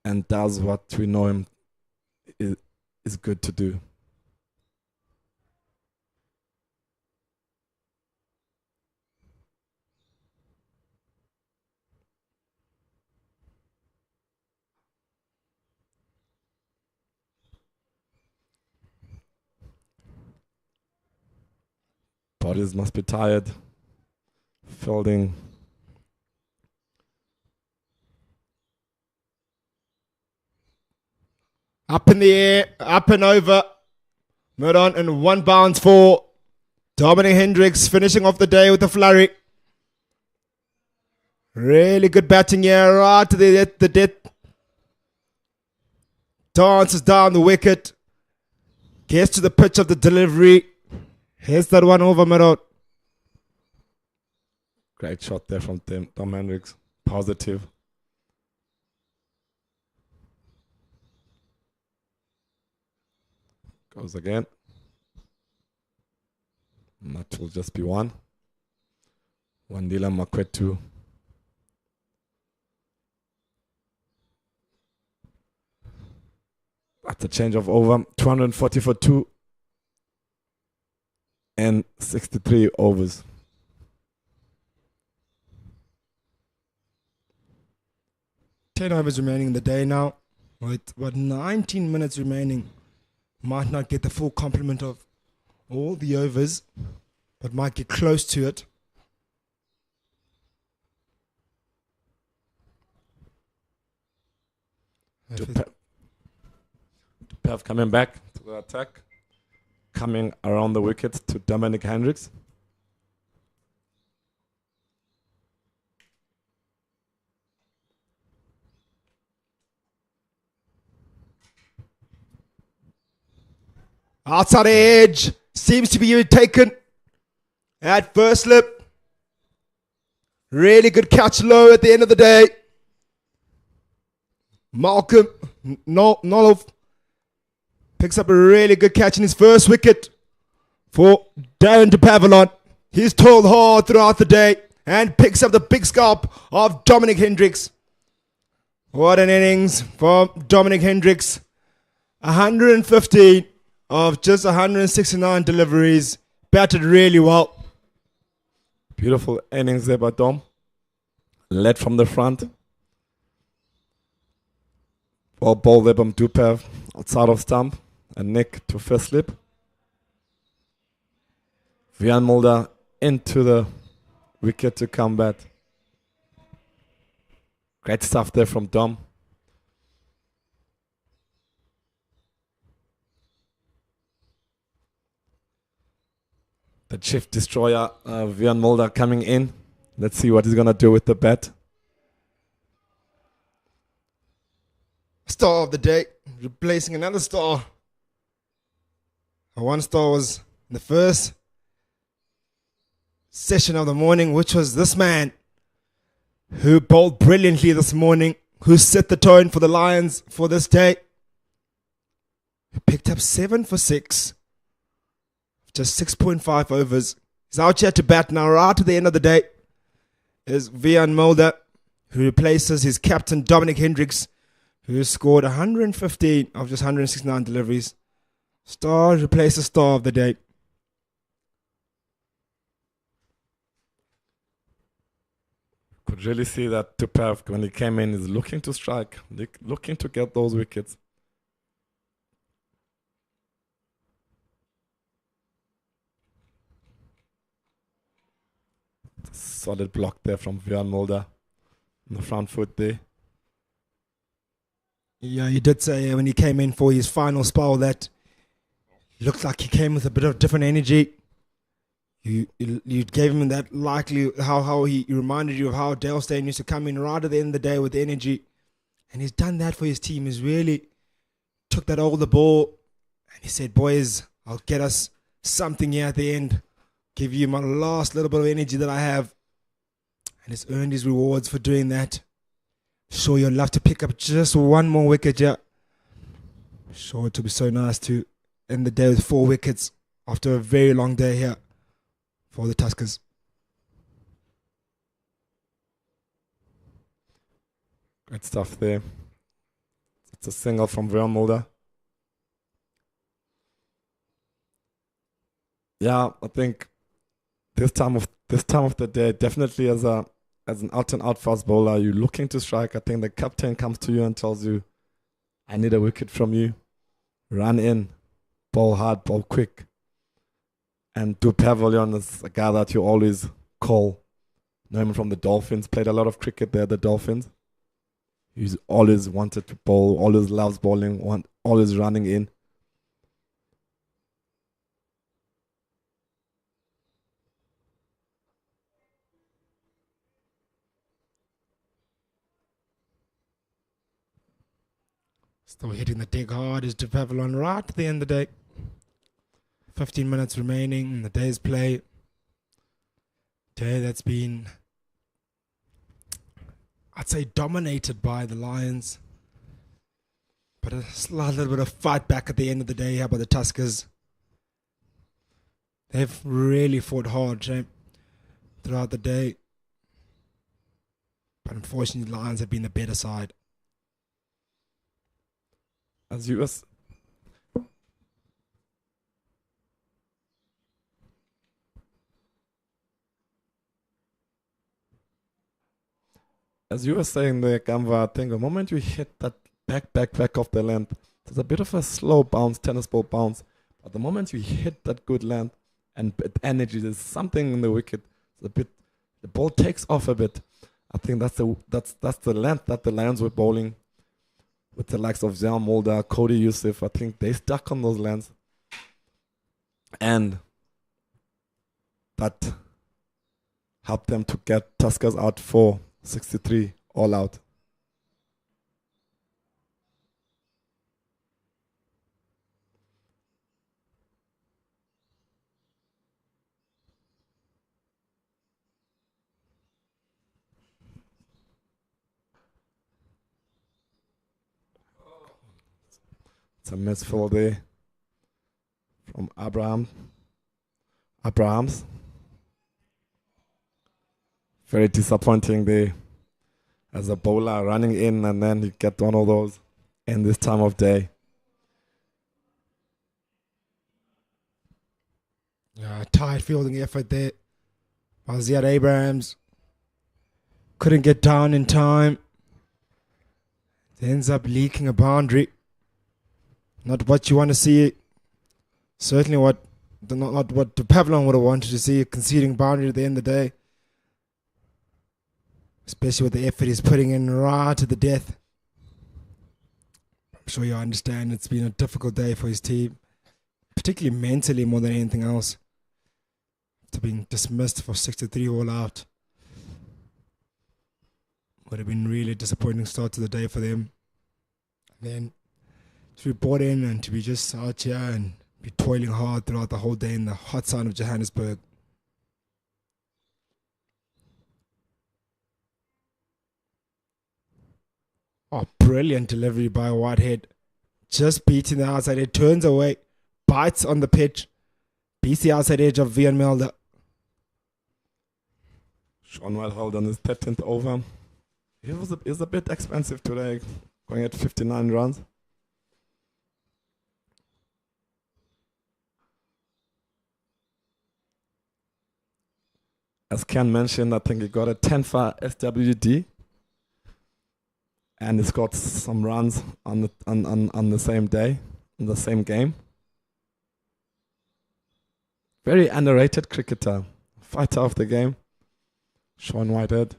And does what we know him is good to do. Bodies must be tired. Fielding. Up in the air, up and over. Mid-on and 1 bounce for Dominic Hendricks, finishing off the day with a flurry. Really good batting here, right to the death. Dances down the wicket. Gets to the pitch of the delivery. Here's that one over mid-on. Great shot there from Tom Hendricks. Positive. Goes again. And that will just be 1. Wandila Makwetu. That's a change of over 240 for 2. And 63 overs. 10 overs remaining in the day now. With about 19 minutes remaining. Might not get the full complement of all the overs, but might get close to it. Dupev coming back to the attack. Coming around the wicket to Dominic Hendricks. Outside edge. Seems to be taken at first slip. Really good catch low at the end of the day. Malcolm Nolov picks up a really good catch in his first wicket for Darren de Pavillon. He's toiled hard throughout the day and picks up the big scalp of Dominic Hendricks. What an innings from Dominic Hendricks. 115 of just 169 deliveries. Batted really well. Beautiful innings there by Dom. Led from the front. Ball there by Dupev outside of stump. And Nick to first slip. Vian Mulder into the wicket to combat. Great stuff there from Dom. The chief destroyer, Vian Mulder, coming in. Let's see what he's going to do with the bat. Star of the day, replacing another star. One star was in the first session of the morning, which was this man who bowled brilliantly this morning, who set the tone for the Lions for this day. He picked up 7 for 6. Just 6.5 overs. He's out here to bat now. Right to the end of the day is Vian Mulder, who replaces his captain Dominic Hendricks, who scored 115 of just 169 deliveries. Star replaces star of the day. Could really see that Dupev, when he came in, is looking to strike, looking to get those wickets. Solid block there from Vian Mulder on the front foot there. Yeah, he did say when he came in for his final spell that looked like he came with a bit of different energy. You gave him that likely how he reminded you of how Dale Steyn used to come in right at the end of the day with energy, and he's done that for his team. He's really took that older ball and he said, "Boys, I'll get us something here at the end. Give you my last little bit of energy that I have," and he's earned his rewards for doing that. Sure, you'll love to pick up just one more wicket, yeah. Sure, it would be so nice to end the day with 4 wickets after a very long day here for the Tuskers. Great stuff there. It's a single from Vian Mulder. Yeah, I think this time of the day, definitely as an out-and-out fast bowler, you're looking to strike. I think the captain comes to you and tells you, "I need a wicket from you. Run in, bowl hard, bowl quick." And Du Pavillon is a guy that you always call. Know him from the Dolphins. Played a lot of cricket there, the Dolphins. He's always wanted to bowl, always loves bowling, always running in. Still hitting the dig hard is De Pavillon right at the end of the day. 15 minutes remaining in the day's play. Day that's been, I'd say, dominated by the Lions. But a slight little bit of fight back at the end of the day here by the Tuskers. They've really fought hard, Shane, throughout the day. But unfortunately, the Lions have been the better side. As you as you were saying there, Kamva, I think the moment you hit that back of the length, there's a bit of a slow bounce, tennis ball bounce. But the moment you hit that good length and energy, there's something in the wicket. It's a bit, the ball takes off a bit. I think that's the length that the Lions were bowling with the likes of Zell Mulder, Cody Youssef. I think they stuck on those lengths. And that helped them to get Tuskers out for 63 all out. It's a misfill there from Abrahams. Very disappointing there as a bowler running in, and then you get one of those in this time of day. Tight fielding effort there by Ziad Abrahams. Couldn't get down in time. It ends up leaking a boundary. Not what you want to see. Certainly not what the Pavlon would have wanted to see, conceding boundary at the end of the day. Especially with the effort he's putting in right to the death. I'm sure you understand it's been a difficult day for his team. Particularly mentally more than anything else. After being dismissed for 63 all out. Would have been really disappointing start to the day for them. And then to be brought in and to be just out here and be toiling hard throughout the whole day in the hot sun of Johannesburg. Oh, brilliant delivery by Whitehead. Just beating the outside edge, turns away, bites on the pitch, beats the outside edge of Vian Melder. Sean Whitehead on his 13th over. He was a bit expensive today, going at 59 runs. As Ken mentioned, I think he got a 10 for SWD. And he's got some runs on the same day, in the same game. Very underrated cricketer. Fighter of the game. Sean Whitehead.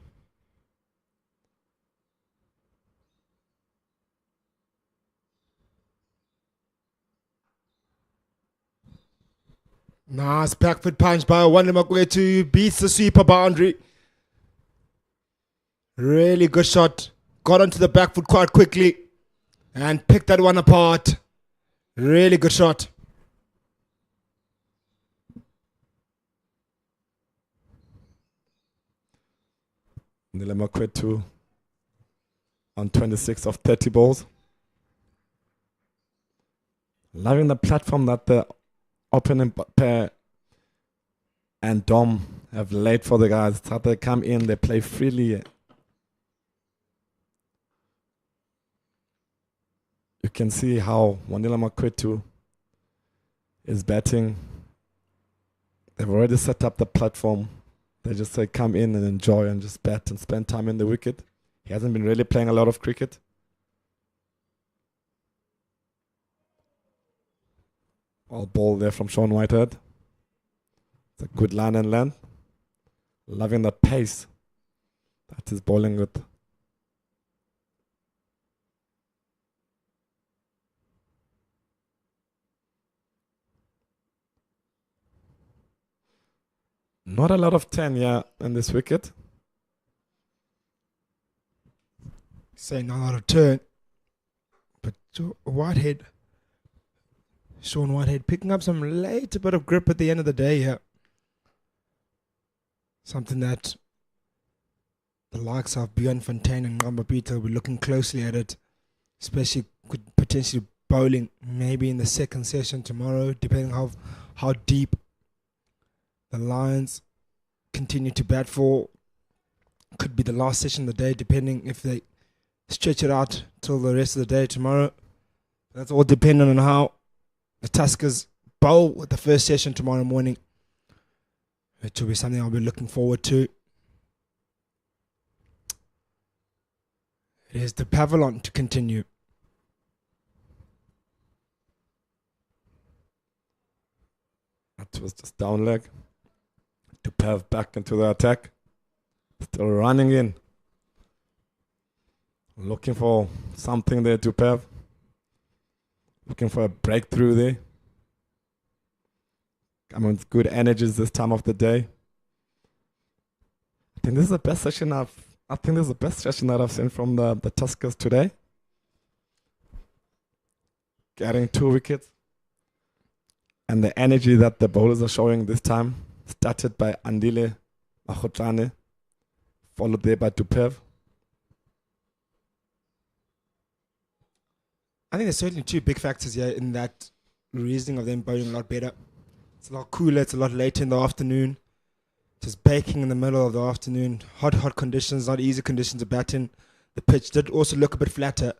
Nice back foot punch by Wandile Makwetu. Beats the sweeper boundary. Really good shot. Got onto the back foot quite quickly. And picked that one apart. Really good shot. Wandile Makwetu on 26 of 30 balls. Loving the platform that the opening pair and Dom have laid for the guys. So they come in, they play freely. You can see how Wandile Makwetu is batting. They've already set up the platform. They just say come in and enjoy and just bat and spend time in the wicket. He hasn't been really playing a lot of cricket. All ball there from Sean Whitehead. It's a good line and length. Loving the pace that he's bowling with. Not a lot of 10 in this wicket. Saying not out of turn. But Whitehead. Sean Whitehead picking up some late bit of grip at the end of the day here. Something that the likes of Bjorn Fontaine and Ngamba Peter will be looking closely at it. Especially could potentially bowling maybe in the second session tomorrow, depending on how deep the Lions continue to bat for. Could be the last session of the day, depending if they stretch it out till the rest of the day tomorrow. That's all dependent on how the Tuskers bowl with the first session tomorrow morning, which will be something I'll be looking forward to. It is the Pavilion to continue. That was just down leg. To Pav back into the attack. Still running in. Looking for something there to Pav. Looking for a breakthrough there. Coming with good energies this time of the day. I think this is the best session that I've seen from the Tuskers today. Getting 2 wickets. And the energy that the bowlers are showing this time, started by Andile Mahotlane, followed there by Tupev. I think there's certainly 2 big factors here in that reasoning of them bowling a lot better. It's a lot cooler, it's a lot later in the afternoon. Just baking in the middle of the afternoon. Hot conditions, not easy conditions to bat in. The pitch did also look a bit flatter.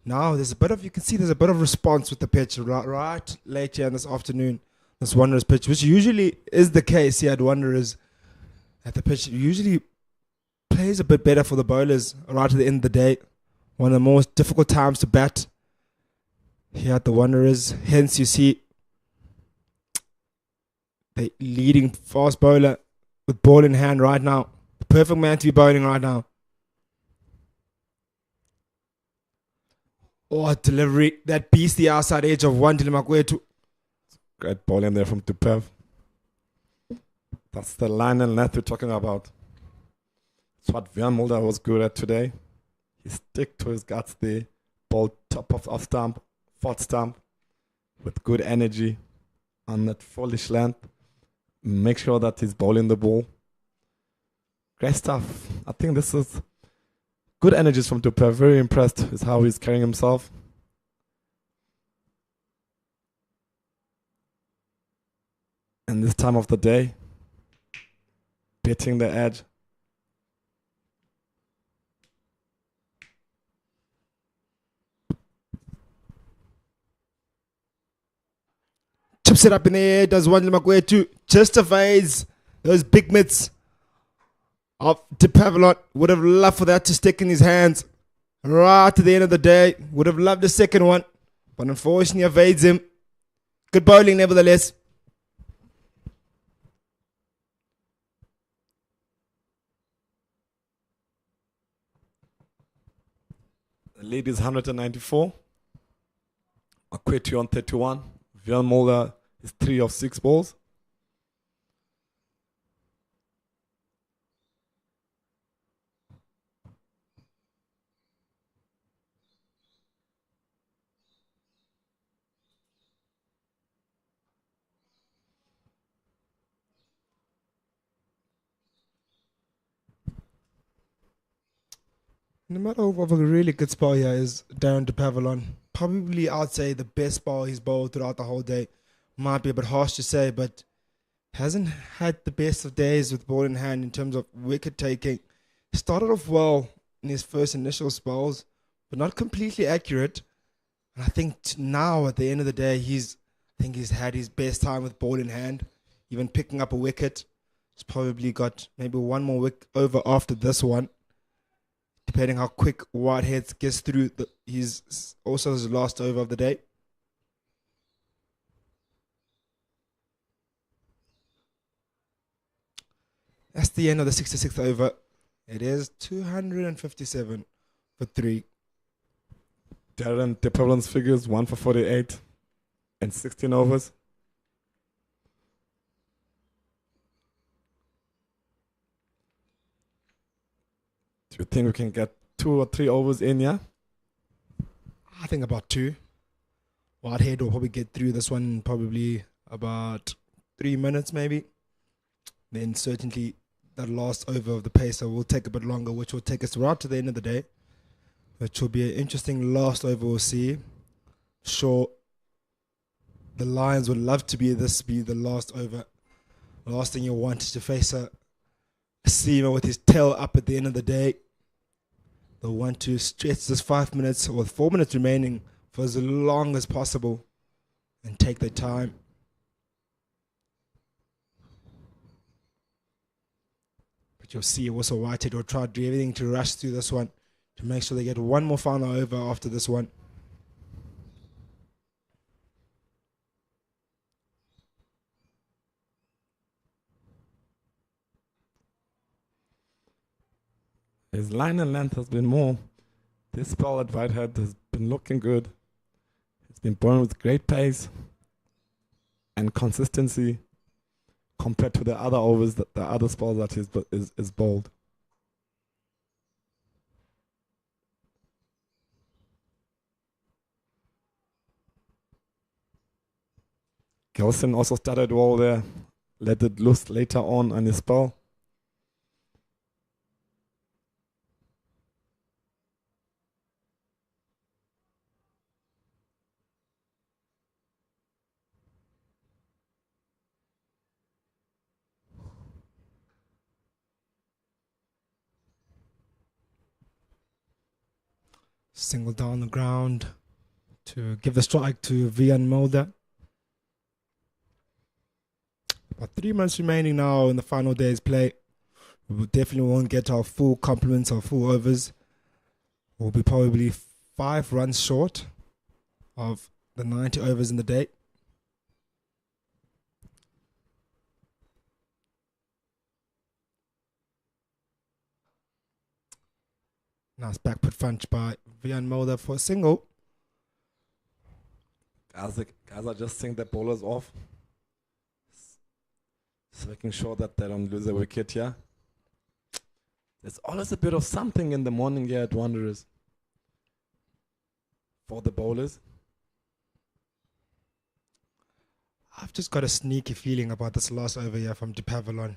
Now you can see there's a bit of response with the pitch right late here in this afternoon. This Wanderers pitch, which usually is the case here at Wanderers. That the pitch usually plays a bit better for the bowlers right at the end of the day. One of the most difficult times to bat here at the Wanderers. Hence you see the leading fast bowler with ball in hand right now. The perfect man to be bowling right now. Oh, delivery. That beats the outside edge of one Makwetu. Great bowling there from Tupev. That's the line and length we're talking about. That's what Van Mulder was good at today. He stick to his guts there. Ball top of off stump, fourth stump. With good energy on that foolish length. Make sure that he's bowling the ball. Great stuff. I think this is good energies from Tupev. Very impressed with how he's carrying himself. And this time of the day, hitting the edge. Chips it up in the air, does one Makwetu. Justifies those big mitts of the Pavilion. Would have loved for that to stick in his hands right to the end of the day. Would have loved the second one, but unfortunately evades him. Good bowling nevertheless. The lead is 194. Makwetu on 31. Van Mulder is 3 of 6 balls. No matter of a really good spot here is Darren de Pavilion. Probably, I'd say, the best ball he's bowled throughout the whole day. Might be a bit harsh to say, but hasn't had the best of days with ball in hand in terms of wicket taking. Started off well in his first initial spells, but not completely accurate. And I think now, at the end of the day, he's had his best time with ball in hand, even picking up a wicket. He's probably got maybe one more wicket over after this one, depending how quick Whitehead gets through. He's also his last over of the day. That's the end of the 66th over. It is 257 for 3. Darren de Pavilion's figures 1 for 48 and 16 overs. Do you think we can get 2 or 3 overs in, yeah? I think about 2. Whitehead will probably get through this one in probably about 3 minutes maybe. Then certainly that last over of the pacer will take a bit longer, which will take us right to the end of the day, which will be an interesting last over we'll see. Sure, the Lions would love to be the last over. The last thing you want is to face a seamer with his tail up at the end of the day. They'll want to stretch this 5 minutes or 4 minutes remaining for as long as possible and take their time. But you'll see also Whitehead will try to do everything to rush through this one to make sure they get one more final over after this one. His line and length has been more. This spell at Whitehead has been looking good. It's been born with great pace and consistency compared to the other overs, that the other spells that is bowled. Gilson also started well there, let it loose later on his spell. Single down the ground to give the strike to Vian Mulder. About 3 months remaining now in the final day's play. We definitely won't get our full complements, our full overs. We'll be probably 5 runs short of the 90 overs in the day. Nice back put punch by Vian Mulder for a single. Guys are just seeing the bowlers off. So making sure that they don't lose a wicket here. There's always a bit of something in the morning here at Wanderers for the bowlers. I've just got a sneaky feeling about this last over here from DePavalon.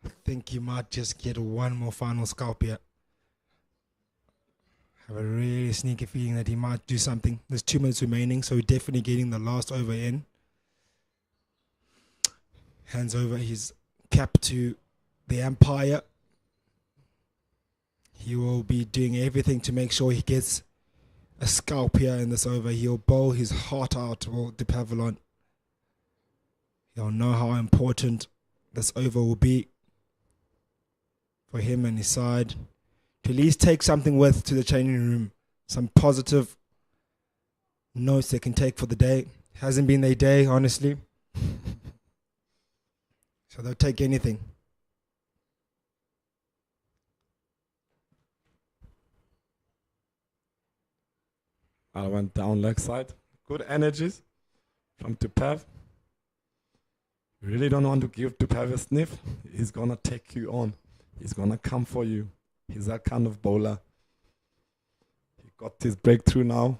I think he might just get one more final scalp here. I have a really sneaky feeling that he might do something. There's 2 minutes remaining, so we're definitely getting the last over in. Hands over his cap to the umpire. He will be doing everything to make sure he gets a scalp here in this over. He'll bowl his heart out to DePavalon. He'll know how important this over will be for him and his side. To at least take something with to the changing room. Some positive notes they can take for the day. Hasn't been their day, honestly. So they'll take anything. I went down leg side. Good energies from Tupav. Really don't want to give Tupav a sniff. He's going to take you on. He's going to come for you. He's that kind of bowler. He got his breakthrough now.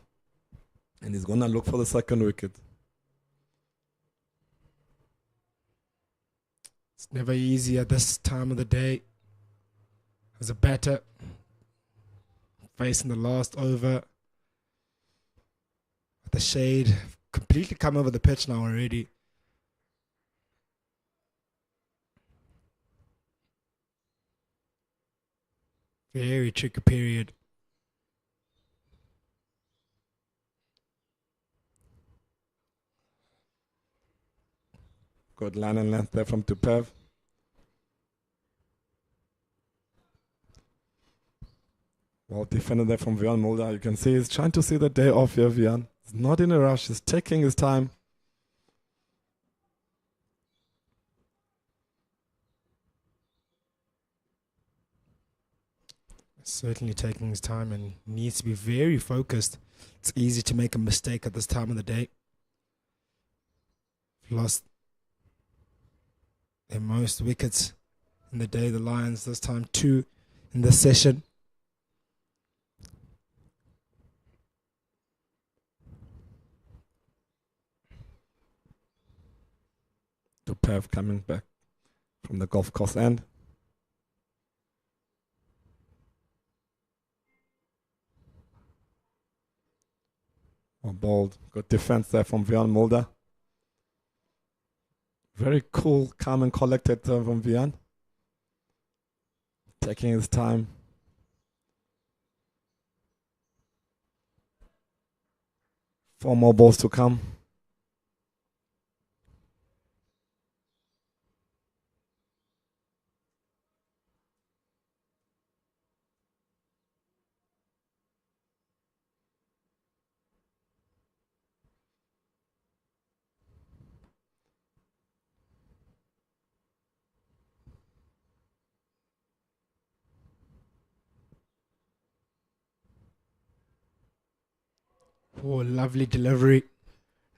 And he's going to look for the second wicket. It's never easy at this time of the day. As a batter, facing the last over. The shade completely come over the pitch now already. Very tricky period. Good line and length there from Tupav. Well defended there from Vian Mulder. You can see he's trying to see the day off here, Vian. He's not in a rush. He's taking his time. Certainly taking his time and needs to be very focused. It's easy to make a mistake at this time of the day. Lost their most wickets in the day, the Lions, this time 2 in this session. Tupav coming back from the golf course end. Well bowled. Good defense there from Vian Mulder. Very cool, calm and collected from Vian. Taking his time. Four more balls to come. Oh, lovely delivery.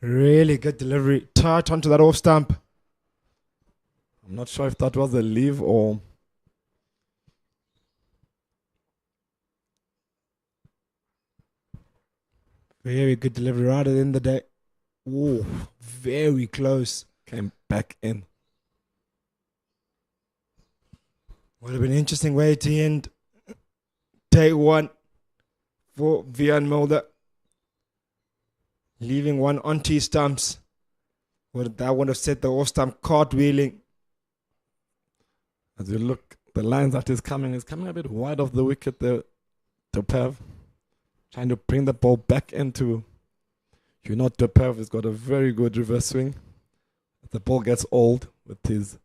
Really good delivery. Tight onto that off stump. I'm not sure if that was a leave or... Very good delivery right at the end of the day. Oh, very close. Came back in. Would have been an interesting way to end day one for Vian Mulder. Leaving one onto his stumps. That would have set the off stump cartwheeling. As you look, the lines that is coming a bit wide of the wicket there to Pev. Trying to bring the ball back into... You know, Depev has got a very good reverse swing. The ball gets old with his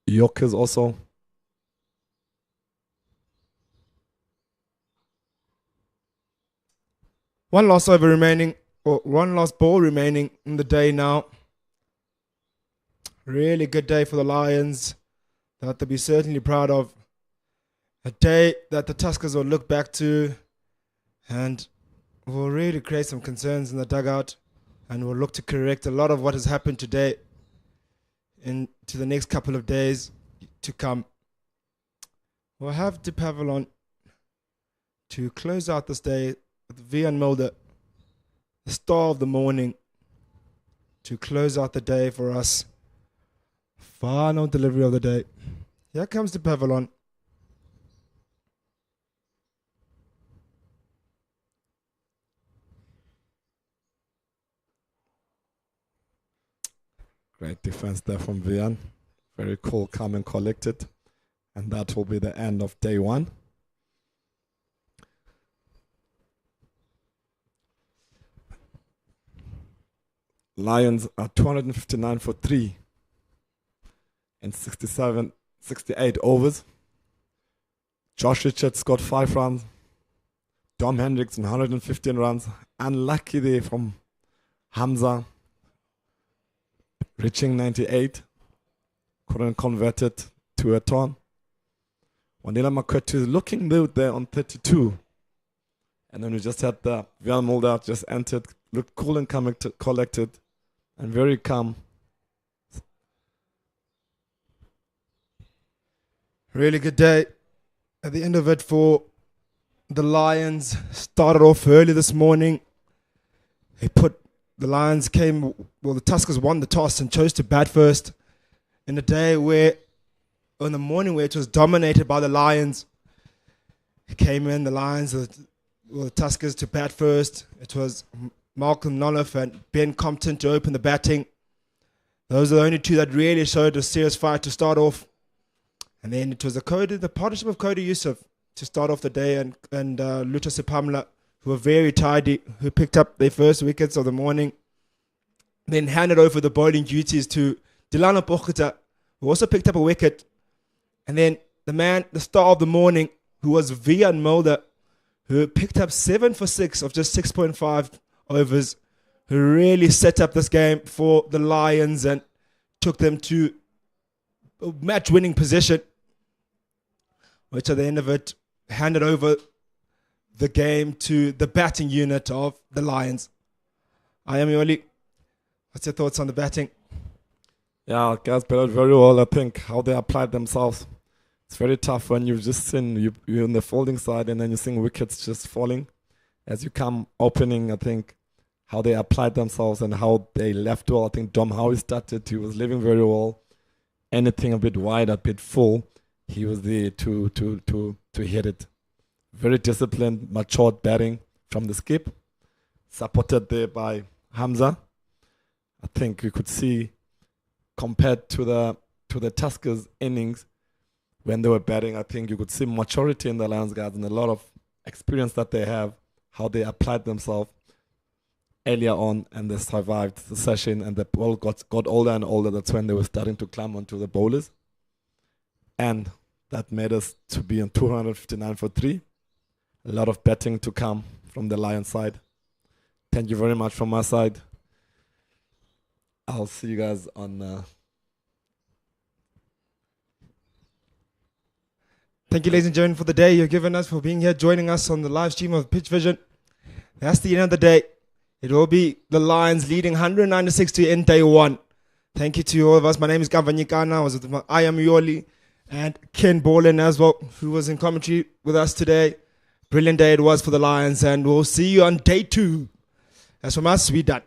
Yorkers also. One loss over remaining, or one lost ball remaining in the day now. Really good day for the Lions that they'll be certainly proud of. A day that the Tuskers will look back to and will really create some concerns in the dugout, and will look to correct a lot of what has happened today into the next couple of days to come. We'll have De Pavillon to close out this day with Vian Mulder, the star of the morning, to close out the day for us. Final delivery of the day. Here comes De Pavillon. Great defense there from Vian. Very cool, calm and collected. And that will be the end of day one. Lions are 259 for 3 in 68 overs. Josh Richards got 5 runs. Dom Hendricks 115 runs. Unlucky there from Hamza, reaching 98. Couldn't convert it to a ton. Wanila Makwetu is looking good there on 32. And then we just had the Vian Mulder just entered, looked cool and collected, and very calm. Really good day at the end of it for the Lions. Started off early this morning. The Tuskers won the toss and chose to bat first in a day in the morning where it was dominated by the Lions. It came in, the Lions, the Tuskers to bat first. It was Malcolm Noloff and Ben Compton to open the batting. Those are the only two that really showed a serious fight to start off. And then it was the partnership of Cody Yusuf to start off the day and Luta Sipamla, who were very tidy, who picked up their first wickets of the morning. Then handed over the bowling duties to Dilana Pochita, who also picked up a wicket. And then the star of the morning, who was Vian Mulder, who picked up 7 for 6 of just 6.5 overs, who really set up this game for the Lions and took them to a match-winning position, which at the end of it handed over the game to the batting unit of the Lions. Ayamioli, what's your thoughts on the batting? Yeah, guys batted very well. I think how they applied themselves. It's very tough when you've just seen you're in the folding side and then you're seeing wickets just falling. As you come opening, I think how they applied themselves and how they left well. I think Dom Howie started. He was leaving very well. Anything a bit wide, a bit full, he was there to hit it. Very disciplined, matured batting from the skip, supported there by Hamza. I think you could see, compared to the Tuskers innings when they were batting, I think you could see maturity in the Lions guys and a lot of experience that they have, how they applied themselves earlier on and they survived the session and the ball got older and older. That's when they were starting to climb onto the bowlers. And that made us to be on 259 for 3. A lot of batting to come from the Lions side. Thank you very much from my side. I'll see you guys on... Thank you, ladies and gentlemen, for the day you've given us, for being here, joining us on the live stream of Pitch Vision. That's the end of the day. It will be the Lions leading 196 to end day 1. Thank you to all of us. My name is Gavanyikana. I was with I am Yoli and Ken Borland as well, who was in commentary with us today. Brilliant day it was for the Lions, and we'll see you on day 2. As from us, we done.